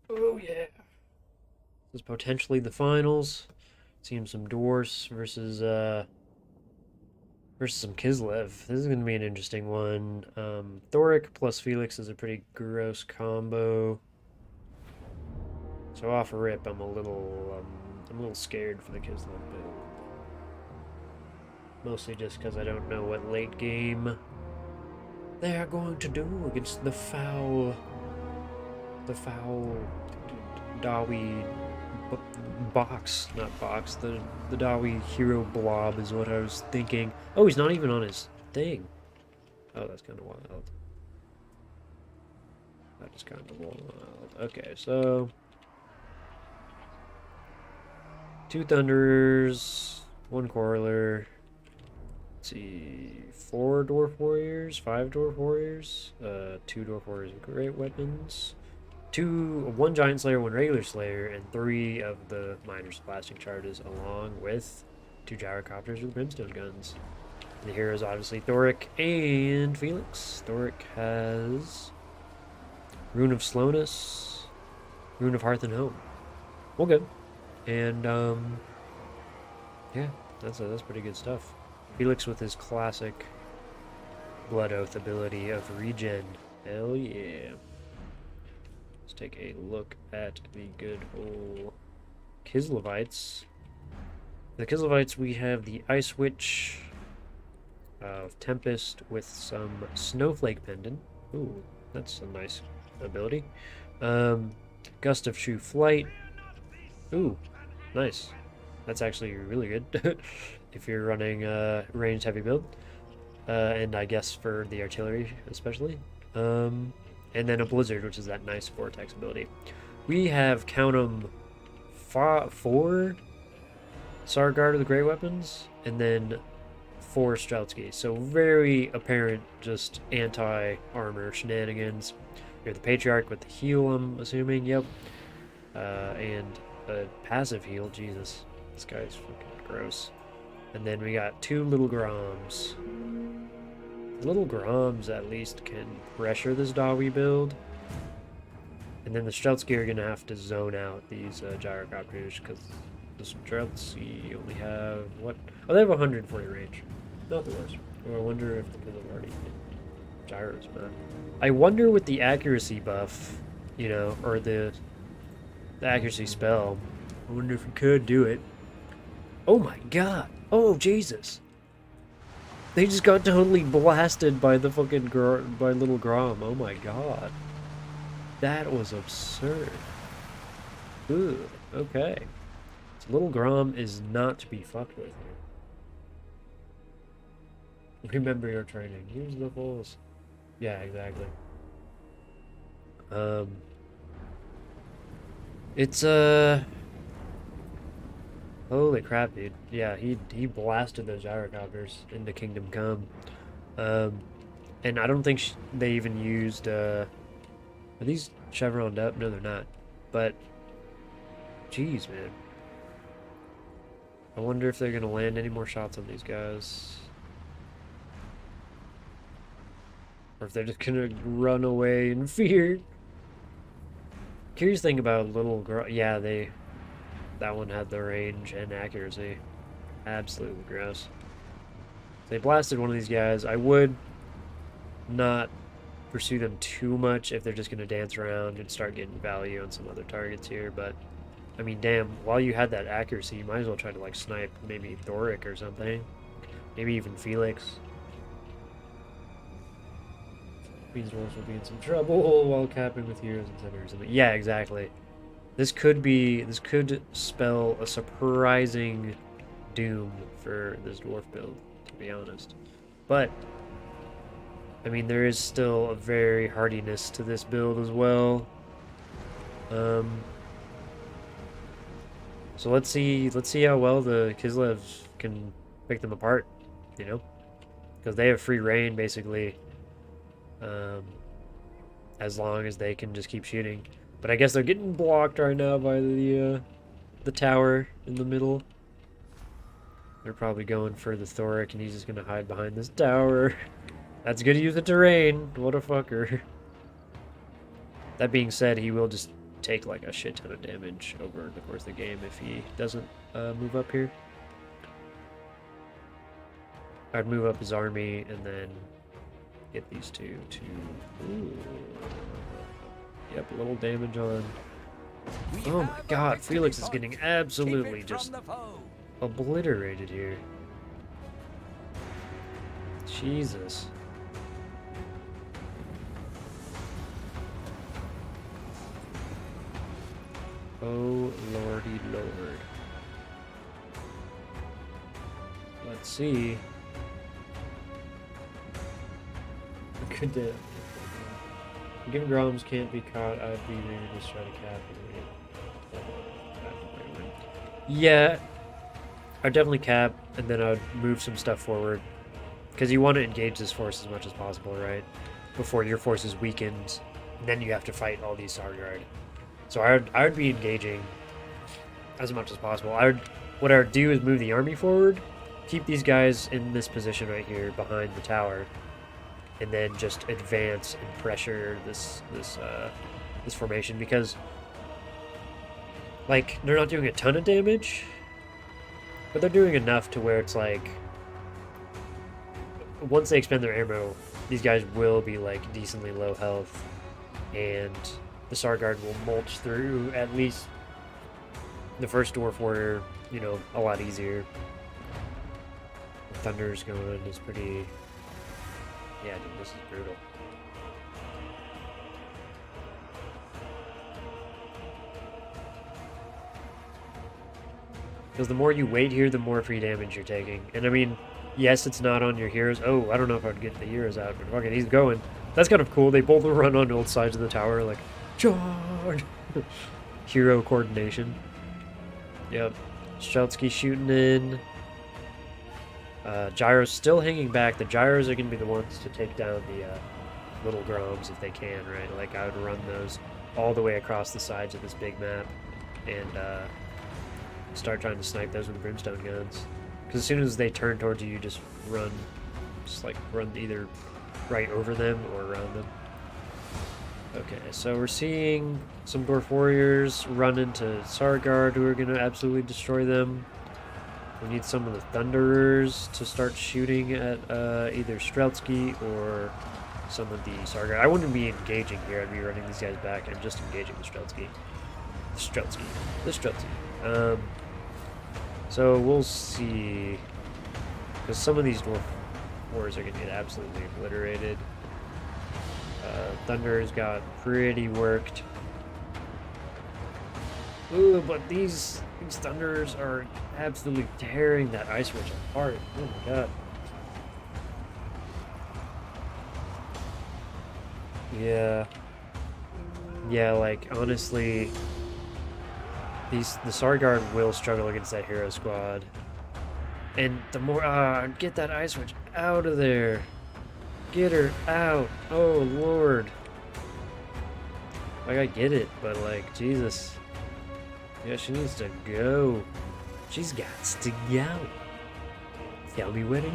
Oh yeah. This is potentially the finals. Seeing some Dwarfs versus some Kislev. This is gonna be an interesting one. Thoric plus Felix is a pretty gross combo. So off rip, I'm a little scared for the Kislev build. Mostly just because I don't know what late game they are going to do against the foul Dawi box, not box, the Dawi hero blob is what I was thinking. Oh, he's not even on his thing. Oh, that's kind of wild. That is kind of wild. Okay, so 2 Thunders, 1 Quarreler. Let's see, 4 Dwarf Warriors, 5 Dwarf Warriors, 2 Dwarf Warriors with great weapons, 1 Giant Slayer, 1 regular Slayer, and 3 of the Miner's blasting charges, along with 2 Gyrocopters with brimstone guns. And the heroes obviously Thoric and Felix. Thoric has Rune of Slowness, Rune of Hearth and Home. Well, good. And yeah, that's pretty good stuff. Felix with his classic Blood Oath ability of regen. Hell yeah. Let's take a look at the good old Kislevites. The Kislevites, we have the Ice Witch of Tempest with some Snowflake Pendant. Ooh, that's a nice ability. Gust of True Flight. Ooh, nice. That's actually really good if you're running ranged heavy build. And I guess for the artillery especially. And then a Blizzard, which is that nice Vortex ability. We have, count 'em, 4 Sargard of the Great Weapons, and then 4 Streltsky. So very apparent just anti-armor shenanigans. You're the Patriarch with the heal, I'm assuming, yep. And a passive heal, Jesus. This guy's fucking gross. And then we got 2 Little Groms. The Little Groms at least can pressure this Dawi build. And then the Streltsky are going to have to zone out these Gyrocopters, because the Streltsky only have, what? Oh, they have 140 range. Not the worst. Oh, I wonder if because I've already hit gyros, man. I wonder with the accuracy buff, you know, or the accuracy spell, I wonder if we could do it. Oh my god. Oh, Jesus. They just got totally blasted by the fucking by Little Grom. Oh my god. That was absurd. Ooh, okay. So Little Grom is not to be fucked with here. Remember your training. Use the Force. Yeah, exactly. It's holy crap, dude. Yeah, he blasted those Gyrocopters into Kingdom Come. And I don't think they even used, are these chevroned up? No, they're not. But, jeez, man. I wonder if they're going to land any more shots on these guys. Or if they're just going to run away in fear. Curious thing about yeah, that one had the range and accuracy. Absolutely gross. They blasted one of these guys. I would not pursue them too much if they're just going to dance around and start getting value on some other targets here. But I mean, damn, while you had that accuracy, you might as well try to like snipe maybe Thoric or something, maybe even Felix. Queen's Dwarves will be in some trouble while capping with heroes and centers. Yeah, exactly. This could spell a surprising doom for this dwarf build, to be honest. But I mean, there is still a very hardiness to this build as well. So let's see how well the Kislevs can pick them apart, you know, because they have free reign basically, as long as they can just keep shooting. But I guess they're getting blocked right now by the tower in the middle. They're probably going for the Thoric, and he's just gonna hide behind this tower. That's good to use the terrain. What a fucker. That being said, he will just take like a shit ton of damage over the course of the game if he doesn't move up here. I'd move up his army and then get these two to... Ooh. Yep, a little damage on... Oh my god, Felix is getting absolutely just obliterated here. Jesus. Oh lordy lord. Let's see. Good day. Given Groms can't be caught, I'd be ready to just try to cap it. Yeah, I'd definitely cap, and then I'd move some stuff forward. Because you want to engage this force as much as possible, right? Before your force is weakened, and then you have to fight all these Sargard. So I would be engaging as much as possible. What I would do is move the army forward, keep these guys in this position right here behind the tower, and then just advance and pressure this formation, because like they're not doing a ton of damage, but they're doing enough to where it's like once they expend their ammo, these guys will be like decently low health, and the Sargard will mulch through at least the first Dwarf Warrior, you know, a lot easier. The Thunder's going is pretty... Yeah, dude, this is brutal. Because the more you wait here, the more free damage you're taking. And I mean, yes, it's not on your heroes. Oh, I don't know if I'd get the heroes out, but fucking he's going. That's kind of cool. They both run on both sides of the tower, like, charge! Hero coordination. Yep. Streltsky shooting in. Gyro's still hanging back. The Gyros are going to be the ones to take down the little Groms if they can, right? Like, I would run those all the way across the sides of this big map and start trying to snipe those with brimstone guns. Because as soon as they turn towards you, you just run either right over them or around them. Okay, so we're seeing some Dwarf Warriors run into Sargard who are going to absolutely destroy them. We need some of the Thunderers to start shooting at either Streltsky or some of the Sargard. I wouldn't be engaging here. I'd be running these guys back and just engaging the Streltsky. The Streltsky. So we'll see. Because some of these Dwarf Warriors are going to get absolutely obliterated. Thunder's got pretty worked. Ooh, but these Thunderers are absolutely tearing that Ice Witch apart. Oh my god. Yeah. Yeah, like, honestly, the Sargard will struggle against that hero squad. And the more... get that Ice Witch out of there. Get her out. Oh, Lord. Like, I get it, but, like, Jesus. Yeah, she needs to go. She's got to go. Tell me where to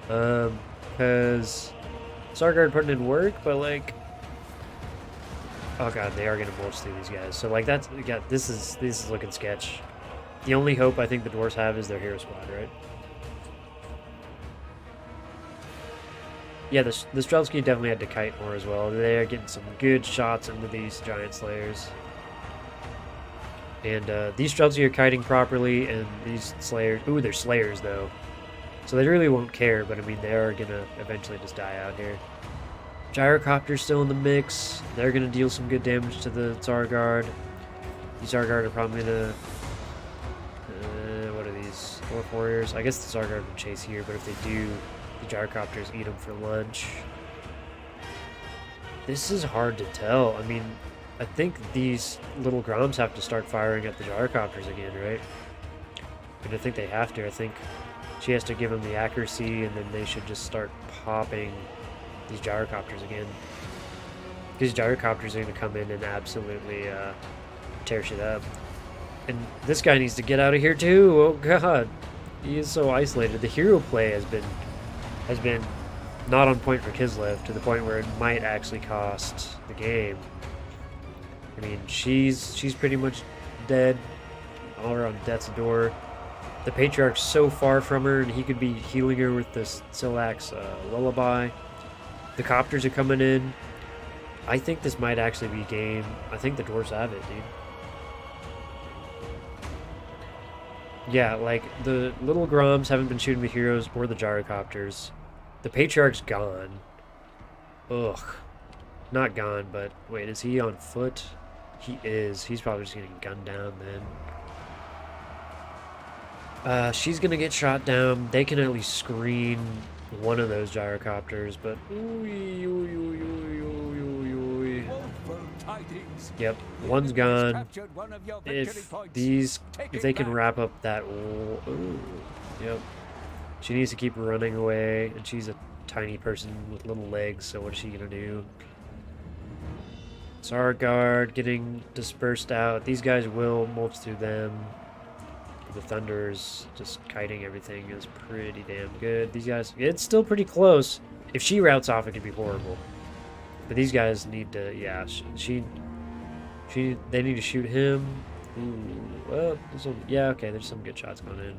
go. Because Sargard putting in work, but, like... Oh, God, they are going to mulch through these guys. So, like, that's... God, this is looking sketch. The only hope I think the Dwarves have is their hero squad, right? Yeah, the Streltsky definitely had to kite more as well. They're getting some good shots into these giant slayers. And these Streltsky are kiting properly, and these slayers... Ooh, they're slayers, though. So they really won't care, but I mean, they are going to eventually just die out here. Gyrocopter's still in the mix. They're going to deal some good damage to the Tsar Guard. These Tsar Guard are probably going to... what are these? Dwarf Warriors? I guess the Tsar Guard would chase here, but if they do, the Gyrocopters eat them for lunch. This is hard to tell. I mean, I think these little Groms have to start firing at the Gyrocopters again, right? And I think they have to. I think she has to give them the accuracy, and then they should just start popping these Gyrocopters again. These Gyrocopters are going to come in and absolutely tear shit up. And this guy needs to get out of here too. Oh god, he is so isolated. The hero play has been not on point for Kislev, to the point where it might actually cost the game. I mean, she's pretty much dead, all around death's door. The Patriarch's so far from her, and he could be healing her with this Silax lullaby. The Copters are coming in. I think this might actually be game. I think the Dwarves have it, dude. Yeah, like, the little Groms haven't been shooting the heroes or the Gyrocopters. The Patriarch's gone. Ugh. Not gone, but... Wait, is he on foot? He is. He's probably just getting gunned down then. She's gonna get shot down. They can at least screen one of those Gyrocopters, but... Yep, one's gone. If they can wrap up that... Ooh, yep. She needs to keep running away, and she's a tiny person with little legs, so what is she gonna do? Tsar Guard getting dispersed out. These guys will mulch through them. The Thunder's just kiting everything is pretty damn good. These guys, it's still pretty close. If she routes off, it could be horrible. But these guys need to, yeah, they need to shoot him. Ooh, well, yeah, okay, there's some good shots going in.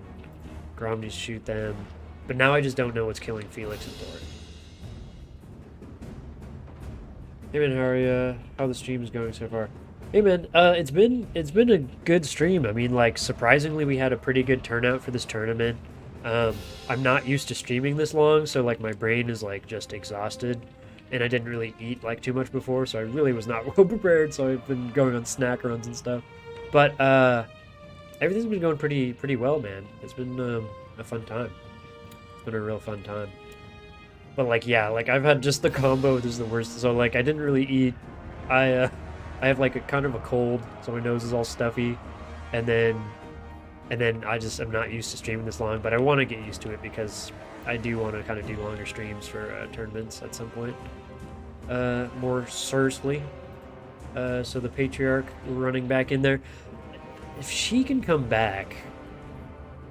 Grom needs to shoot them. But now I just don't know what's killing Felix and Thor. Hey man, how the stream is going so far? Hey man, it's been a good stream. I mean, like, surprisingly, we had a pretty good turnout for this tournament. I'm not used to streaming this long, so like my brain is like just exhausted, and I didn't really eat like too much before, so I really was not well prepared. So I've been going on snack runs and stuff. But everything's been going pretty well, man. It's been a fun time. It's been a real fun time. But like, yeah, like I've had just the combo. This is the worst. So like I didn't really eat. I have like a kind of a cold, so my nose is all stuffy, and then I'm not used to streaming this long, but I want to get used to it because I do want to kind of do longer streams for tournaments at some point. More seriously. So the Patriarch running back in there. If she can come back,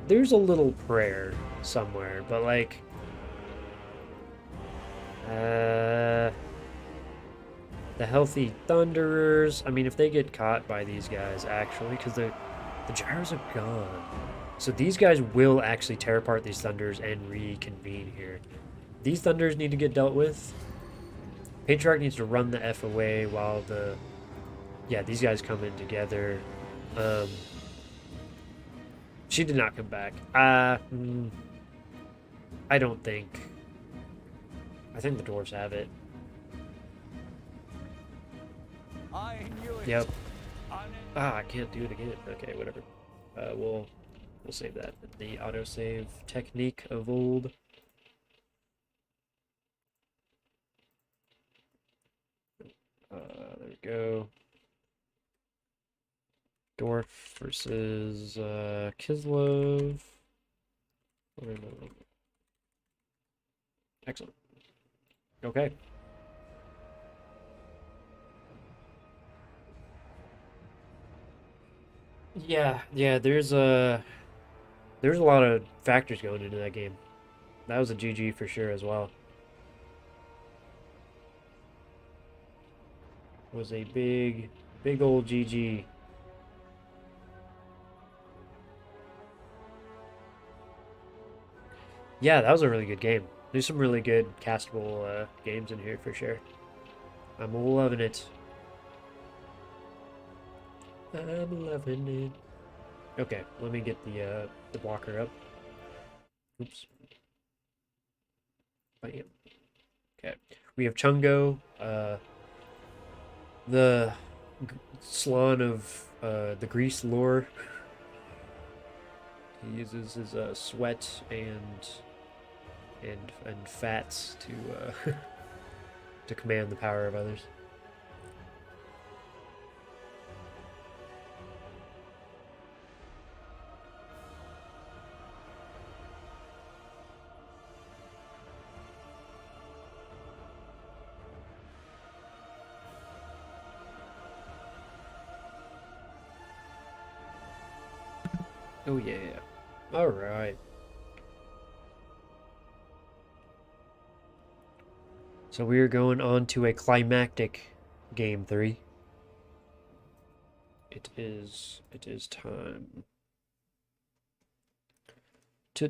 there's a little prayer somewhere, but like, the healthy Thunderers, I mean, if they get caught by these guys, actually, because the gyros are gone. So these guys will actually tear apart these Thunders and reconvene here. These Thunders need to get dealt with. Patriarch needs to run the F away while the... Yeah, these guys come in together. She did not come back. I don't think... I think the Dwarves have it. I knew it. Yep. I can't do it again. Okay, whatever. We'll save that. The autosave technique of old. There we go. Dwarf versus Kislev. Excellent. Okay. Yeah, there's a lot of factors going into that game. That was a GG for sure as well. It was a big old GG. Yeah, that was a really good game. There's some really good castable games in here for sure. I'm loving it. I'm loving it. Okay, let me get the blocker up. Oops. Bam. Okay, we have Chungo, the Slan of the Grease lore. He uses his sweat and fats to to command the power of others. Oh yeah. All right. So we are going on to a climactic game 3. It is time to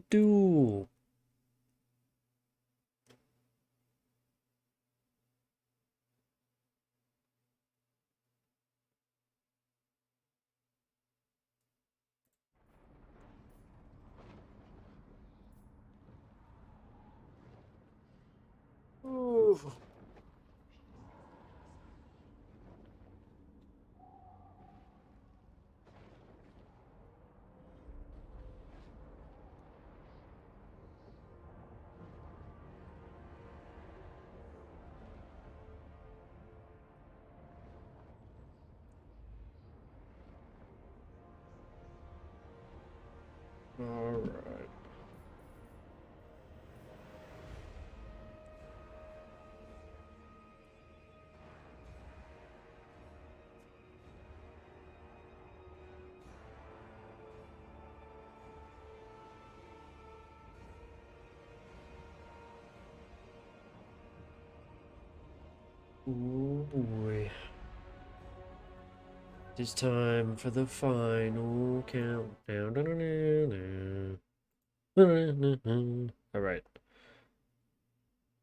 do. Ooh. All right. Oh boy. It's time for the final countdown. All right.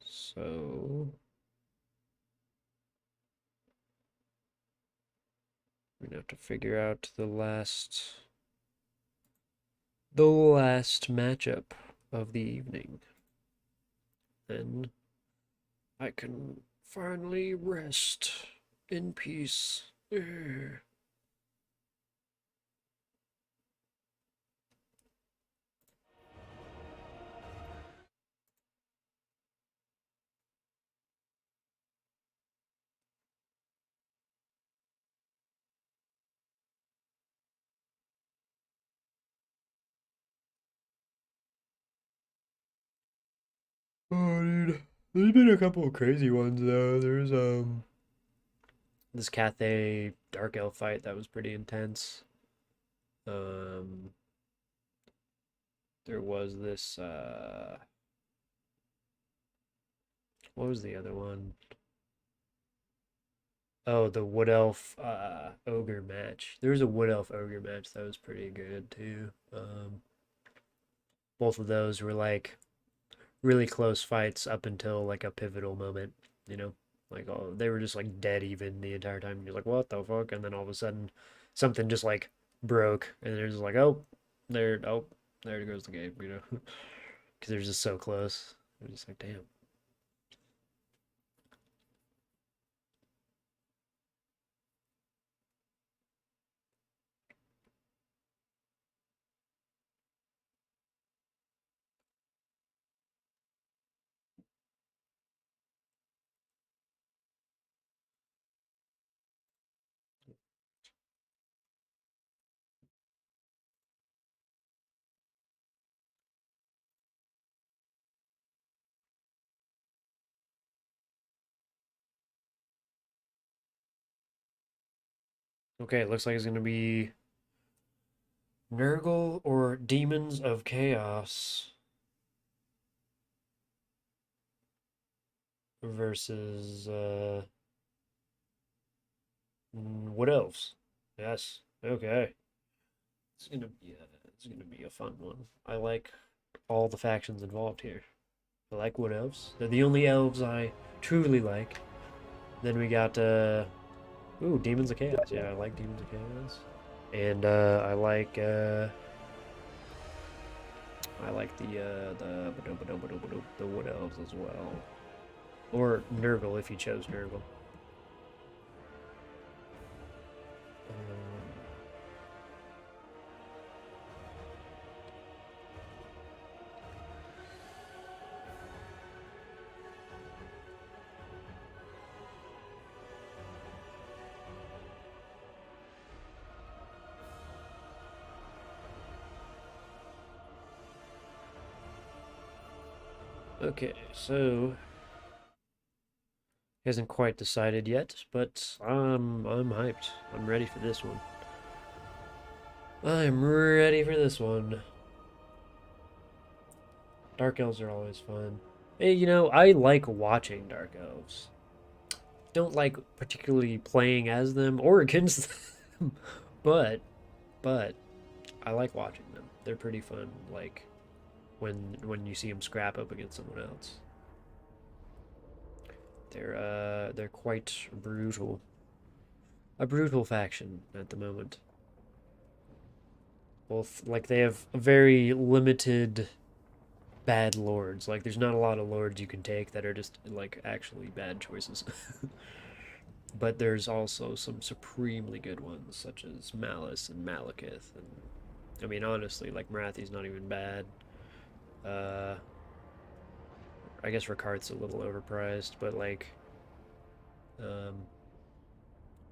So we're gonna have to figure out the last matchup of the evening. Then I can finally rest in peace. Oh, dude. There's been a couple of crazy ones though. There's this Cathay Dark Elf fight that was pretty intense. Um there was this what was the other one? Oh, the Wood Elf Ogre match. There was a Wood Elf Ogre match that was pretty good too. Both of those were like really close fights up until like a pivotal moment, you know? Like, oh, they were just like dead even the entire time. And you're like, what the fuck? And then all of a sudden, something just like broke, and they're just like, oh, there goes the game, you know? Because they're just so close. You're just like, damn. Okay, it looks like it's gonna be Nurgle or Demons of Chaos versus Wood Elves. Yes. Okay. It's gonna be a fun one. all the factions involved here. I like Wood Elves. They're the only elves I truly like. Then we got, ooh, Demons of Chaos. Yeah, I like Demons of Chaos. And, I like the Wood Elves as well. Or Nurgle, if you chose Nurgle. Okay, so hasn't quite decided yet, but I'm hyped. I'm ready for this one. I'm ready for this one. Dark elves are always fun. Hey, you know, I like watching dark elves. Don't like particularly playing as them or against them, but I like watching them. They're pretty fun. Like when you see them scrap up against someone else. They're quite brutal. A brutal faction at the moment. Both, like, they have very limited bad lords. Like, there's not a lot of lords you can take that are just, like, actually bad choices. But there's also some supremely good ones, such as Malice and Malekith. And, I mean, honestly, like, Marathi's not even bad. I guess Ricard's a little overpriced, but, like,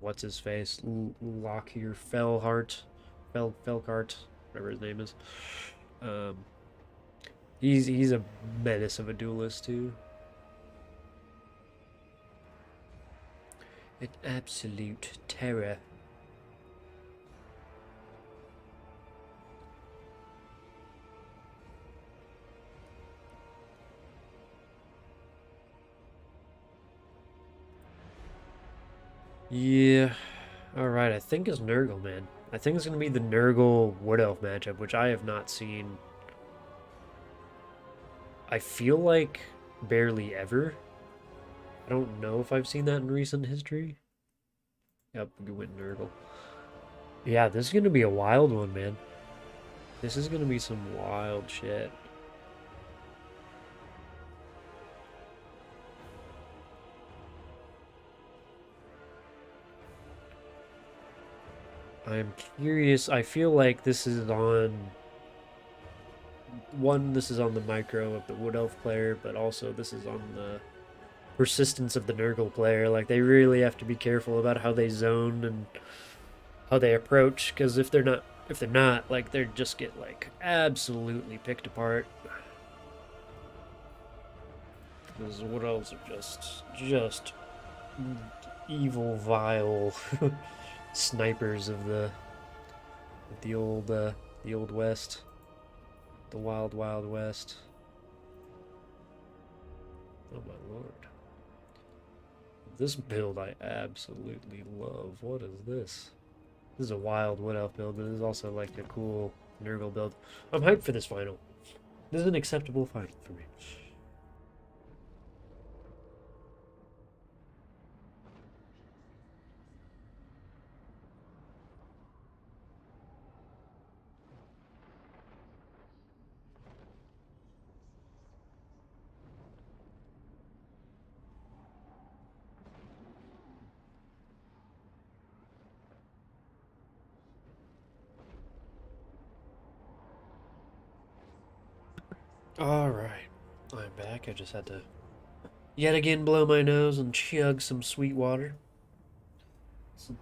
what's his face? Lockyer Felhart? Felkart, whatever his name is. He's a menace of a duelist too. An absolute terror. Yeah. Alright, I think it's Nurgle, man. I think it's going to be the Nurgle Wood Elf matchup, which I have not seen. I feel like barely ever. I don't know if I've seen that in recent history. Yep, we went Nurgle. Yeah, this is going to be a wild one, man. This is going to be some wild shit. I'm curious. I feel like this is on this is on the micro of the Wood Elf player, but also this is on the persistence of the Nurgle player. Like, they really have to be careful about how they zone and how they approach, because if they're not, like, they just get, like, absolutely picked apart. Because Wood Elves are just evil, vile snipers of the old west, the wild west. Oh my lord, this build I absolutely love. What is this? This is a wild Wood Elf build, but this is also like a cool Nurgle build. I'm hyped for this final. This is an acceptable final for me. Alright, I'm back. I just had to yet again blow my nose and chug some sweet water. Some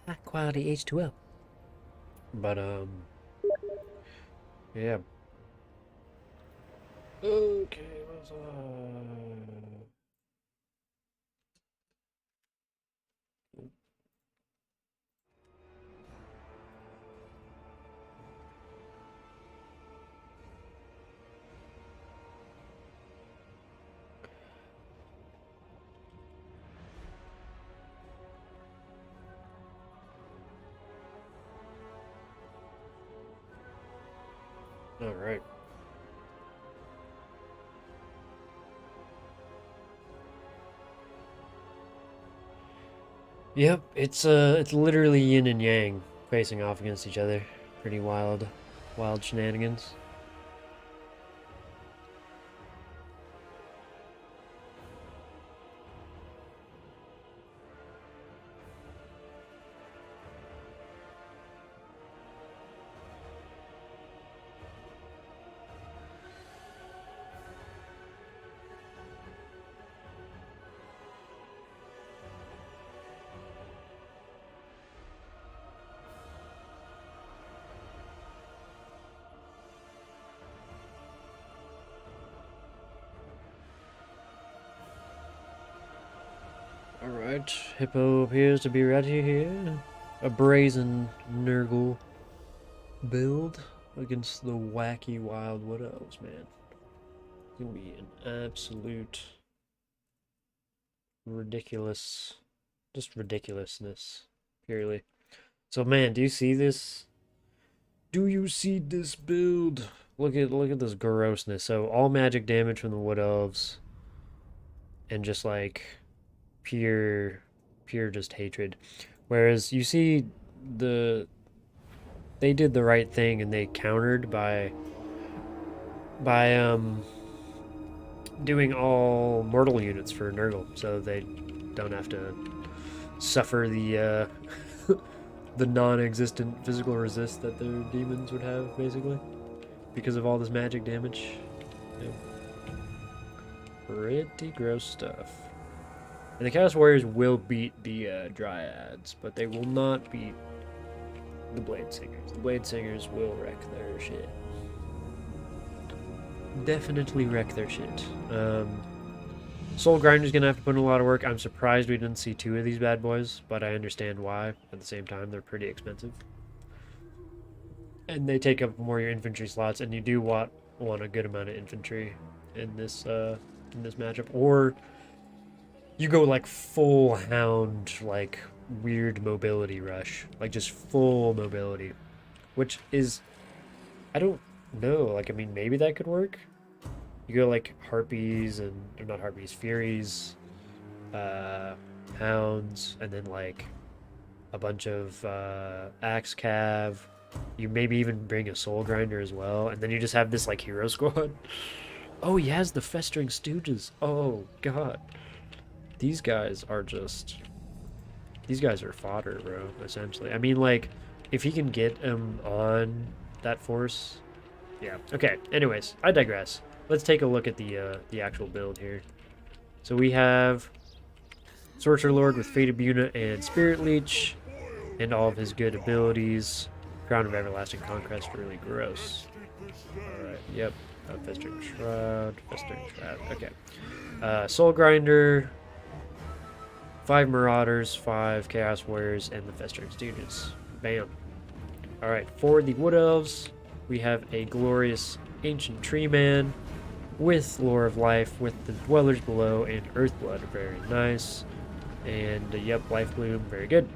high quality H2O. But, yeah. Okay, what's up? Alright. Yep, it's literally yin and yang facing off against each other. Pretty wild, wild shenanigans. Alright, Hippo appears to be ready here. A brazen Nurgle build against the wacky wild wood elves, man. It's gonna be an absolute just ridiculousness, purely. So man, do you see this? Do you see this build? Look at this grossness. So all magic damage from the wood elves, and just like pure just hatred. Whereas you see they did the right thing and they countered by doing all mortal units for Nurgle, so they don't have to suffer the the non-existent physical resist that their demons would have, basically, because of all this magic damage. Yep. Pretty gross stuff. And the Chaos Warriors will beat the Dryads, but they will not beat the Blade Singers. The Blade Singers will wreck their shit. Definitely wreck their shit. Soul Grinder's gonna have to put in a lot of work. I'm surprised we didn't see 2 of these bad boys, but I understand why. At the same time, they're pretty expensive. And they take up more of your infantry slots, and you do want a good amount of infantry in this matchup. Or you go like full hound, like weird mobility rush. Like just full mobility. Which is, I don't know, like, I mean, maybe that could work. You go like harpies or not harpies, furies, hounds, and then like a bunch of axe cav. You maybe even bring a soul grinder as well, and then you just have this like hero squad. Oh, he has the festering stooges. Oh god, these guys are fodder, bro. Essentially, I mean, like, if he can get him on that force, yeah. Okay. Anyways, I digress. Let's take a look at the actual build here. So we have Sorcerer Lord with Fated Buna and Spirit Leech, and all of his good abilities. Crown of Everlasting Conquest, really gross. Alright, yep. Festering Shroud. Okay. Soul Grinder, 5 Marauders, 5 Chaos Warriors, and the Festering Stooges. Bam. Alright, for the Wood Elves, we have a glorious Ancient Tree Man with Lore of Life, with the Dwellers Below and Earthblood. Very nice. And, yep, Life Bloom, very good.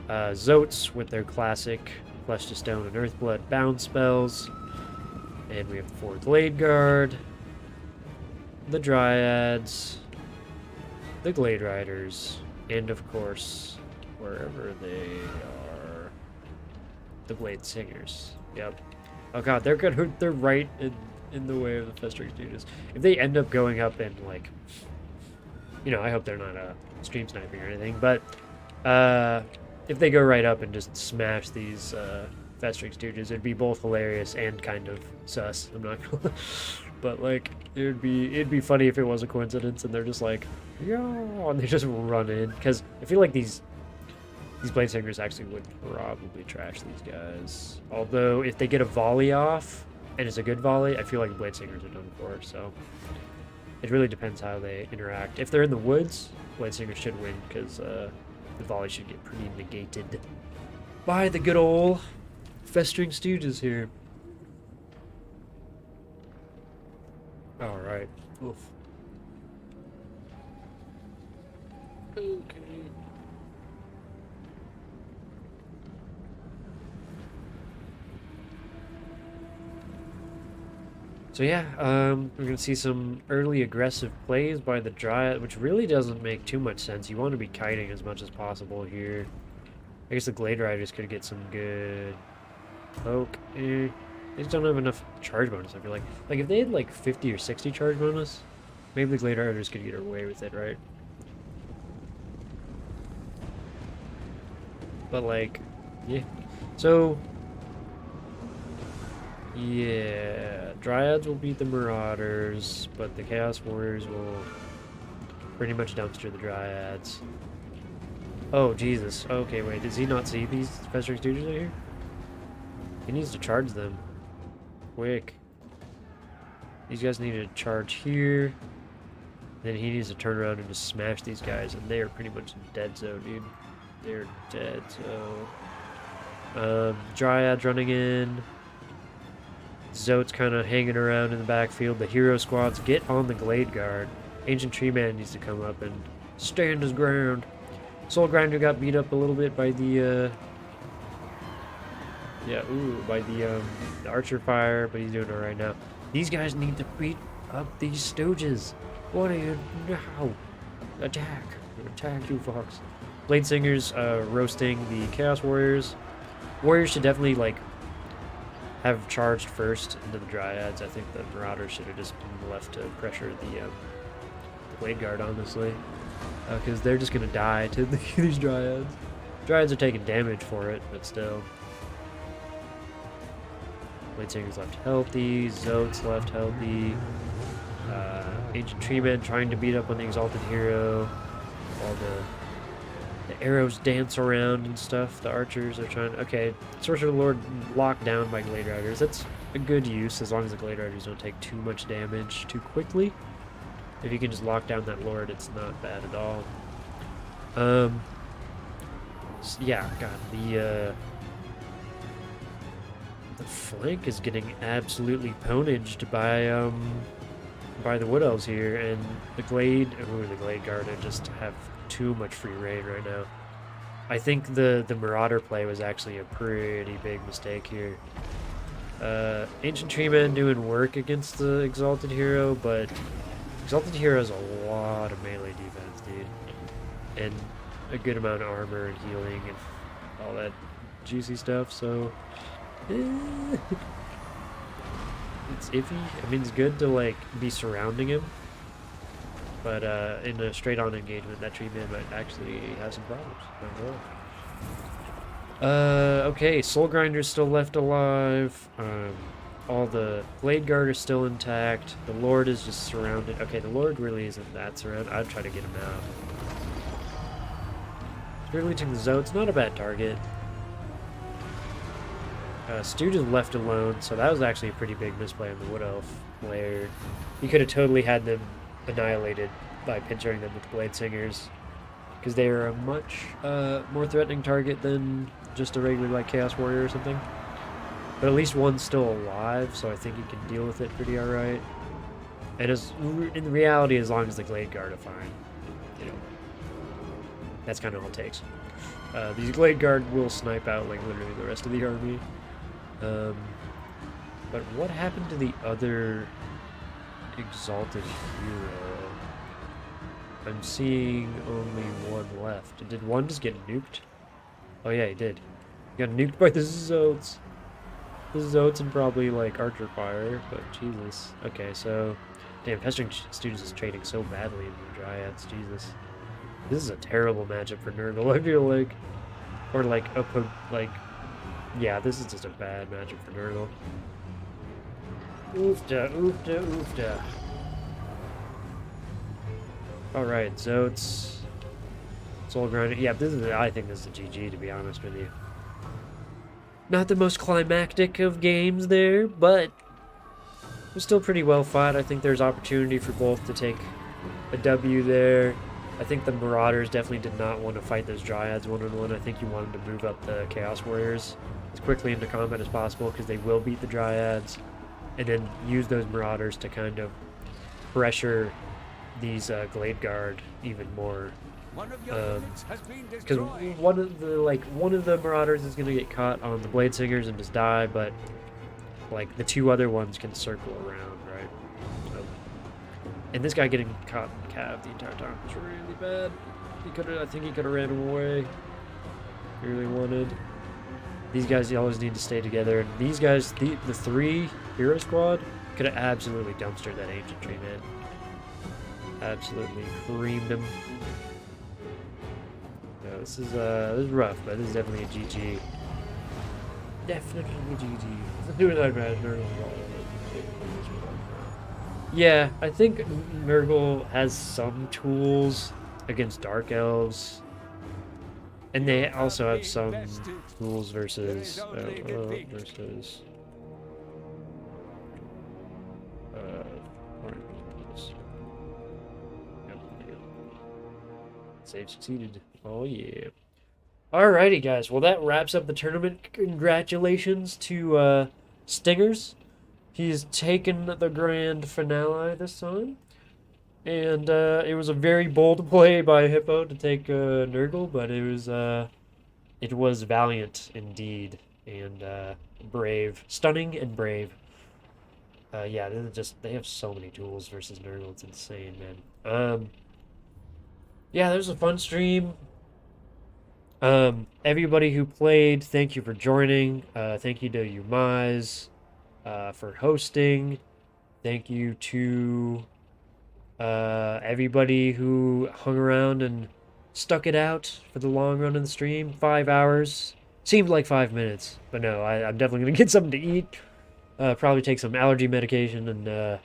Zotes with their classic Flesh to Stone and Earthblood bound spells. And we have the 4 Glade Guard, the Dryads, the Glade Riders, and of course, wherever they are, the Blade Singers. Yep. Oh god, they're right in the way of the Festering Stooges. If they end up going up and, like, you know, I hope they're not stream sniping or anything, but if they go right up and just smash these Festering Stooges, it'd be both hilarious and kind of sus. I'm not gonna, but like, it'd be funny if it was a coincidence and they're just like, yeah, and they just run in, because I feel like these Blade Singers actually would probably trash these guys. Although if they get a volley off and it's a good volley, I feel like Blade Singers are done for. So it really depends how they interact. If they're in the woods, Blade Singers should win, because the volley should get pretty negated by the good old Festering Stooges here. All right. Oof. Okay. So yeah, we're gonna see some early aggressive plays by the Dryad, which really doesn't make too much sense. You want to be kiting as much as possible here. I guess the Glade Riders could get some good poke. They just don't have enough charge bonus, I feel like. Like, if they had, like, 50 or 60 charge bonus, maybe the Glade Riders could get away with it, right? But, like, yeah. So, yeah, Dryads will beat the Marauders, but the Chaos Warriors will pretty much dumpster the Dryads. Oh, Jesus. Okay, wait, does he not see these Festering Stooges out here? He needs to charge them. Quick. These guys need to charge here. Then he needs to turn around and just smash these guys, and they are pretty much dead, so, dude. They're dead, so... Dryads running in. Zote's kind of hanging around in the backfield. The hero squads get on the Glade Guard. Ancient Tree Man needs to come up and stand his ground. Soul Grinder got beat up a little bit by the, by the Archer Fire, but he's doing it right now. These guys need to beat up these Stooges. What are you now? Attack. Attack, you fox. Blade Singers roasting the Chaos Warriors. Warriors should definitely, like, have charged first into the Dryads. I think the Marauders should have just been left to pressure the Blade Guard, honestly. Because they're just going to die to these Dryads. Dryads are taking damage for it, but still. Blade Singer's left healthy. Zote's left healthy. Ancient Treeman trying to beat up on the Exalted Hero. While the arrows dance around and stuff. The archers are trying... Okay, Sorcerer Lord locked down by Glade Riders. That's a good use, as long as the Glade Riders don't take too much damage too quickly. If you can just lock down that Lord, it's not bad at all. Yeah, God, the flank is getting absolutely ponaged by the Wood Elves here, and the Glade Guard just have too much free reign right now. I think the Marauder play was actually a pretty big mistake here. Ancient Treeman doing work against the Exalted Hero, but Exalted Hero has a lot of melee defense, dude. And a good amount of armor and healing and all that juicy stuff, so... It's iffy. I mean, it's good to, like, be surrounding him. But in a straight-on engagement, that Treeman might actually have some problems. Okay, Soul Grinder's still left alive. All the Blade Guard are still intact. The Lord is just surrounded. Okay, the Lord really isn't that surrounded. I'd try to get him out. Spirit Leeching the Zote's not a bad target. Stooge is left alone, so that was actually a pretty big misplay on the Wood Elf player. He could have totally had them annihilated by pinching them with the Blade Singers, because they are a much more threatening target than just a regular, like, Chaos Warrior or something. But at least one's still alive, so I think he can deal with it pretty alright. And in reality, as long as the Glade Guard are fine, you know, that's kind of all it takes. These Glade Guard will snipe out, like, literally the rest of the army. But what happened to the other Exalted Hero? I'm seeing only one left. Did one just get nuked? Oh yeah, he did. He got nuked by the Zotes. The Zotes and probably, like, Archer Fire, but Jesus. Okay, so... Damn, Pestering Stooges is trading so badly in the Dryads, Jesus. This is a terrible matchup for Nurgle, I feel like. Or, like, yeah, this is just a bad matchup for Nurgle. Oofda, oofda, oofda. Alright, Zotes. Soul Grinder. Yeah, I think this is a GG, to be honest with you. Not the most climactic of games there, but it was still pretty well fought. I think there's opportunity for both to take a W there. I think the Marauders definitely did not want to fight those Dryads one-on-one. I think you wanted to move up the Chaos Warriors as quickly into combat as possible, because they will beat the Dryads, and then use those Marauders to kind of pressure these Glade Guard even more. Because one of the Marauders is going to get caught on the Blade Singers and just die, but like the two other ones can circle around, right? So, and this guy getting caught in cav the entire time was really bad. He could have, I think he could have ran him away. If he really wanted. These guys always need to stay together. And these guys, the three hero squad, could have absolutely dumpstered that ancient tree, man. Absolutely creamed him. No, this is rough, but this is definitely a GG. Definitely a GG. Let's do it like yeah, I think Nurgle has some tools against Dark Elves. And they also have some tools versus save succeeded. Oh yeah. Alrighty guys, well that wraps up the tournament. Congratulations to Stingers. He's taken the grand finale this time. And it was a very bold play by Hippo to take Nurgle, but it was valiant indeed and brave, stunning and brave. Yeah, they have so many tools versus Nurgle. It's insane, man. Yeah, there was a fun stream. Everybody who played, thank you for joining. Thank you to Umaz for hosting. Thank you to everybody who hung around and stuck it out for the long run of the stream. 5 hours. Seemed like 5 minutes, but no, I'm definitely going to get something to eat. Probably take some allergy medication and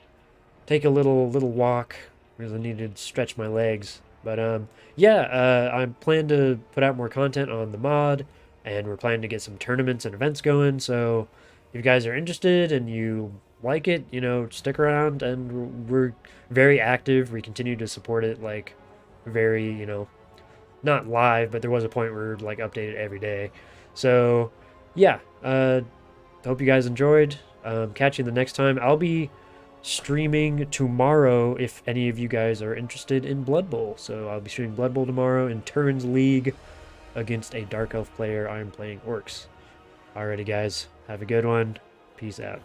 take a little walk because I need to stretch my legs. But yeah, I plan to put out more content on the mod, and we're planning to get some tournaments and events going. So if you guys are interested and you like it, you know, stick around, and we're very active. We continue to support it, like, very, you know, not live, but there was a point where like updated every day. So yeah, hope you guys enjoyed. Catch you the next time. I'll be streaming tomorrow if any of you guys are interested in Blood Bowl. So I'll be streaming Blood Bowl tomorrow in Turns League against a Dark Elf player. I'm playing Orcs. Alrighty guys, have a good one. Peace out.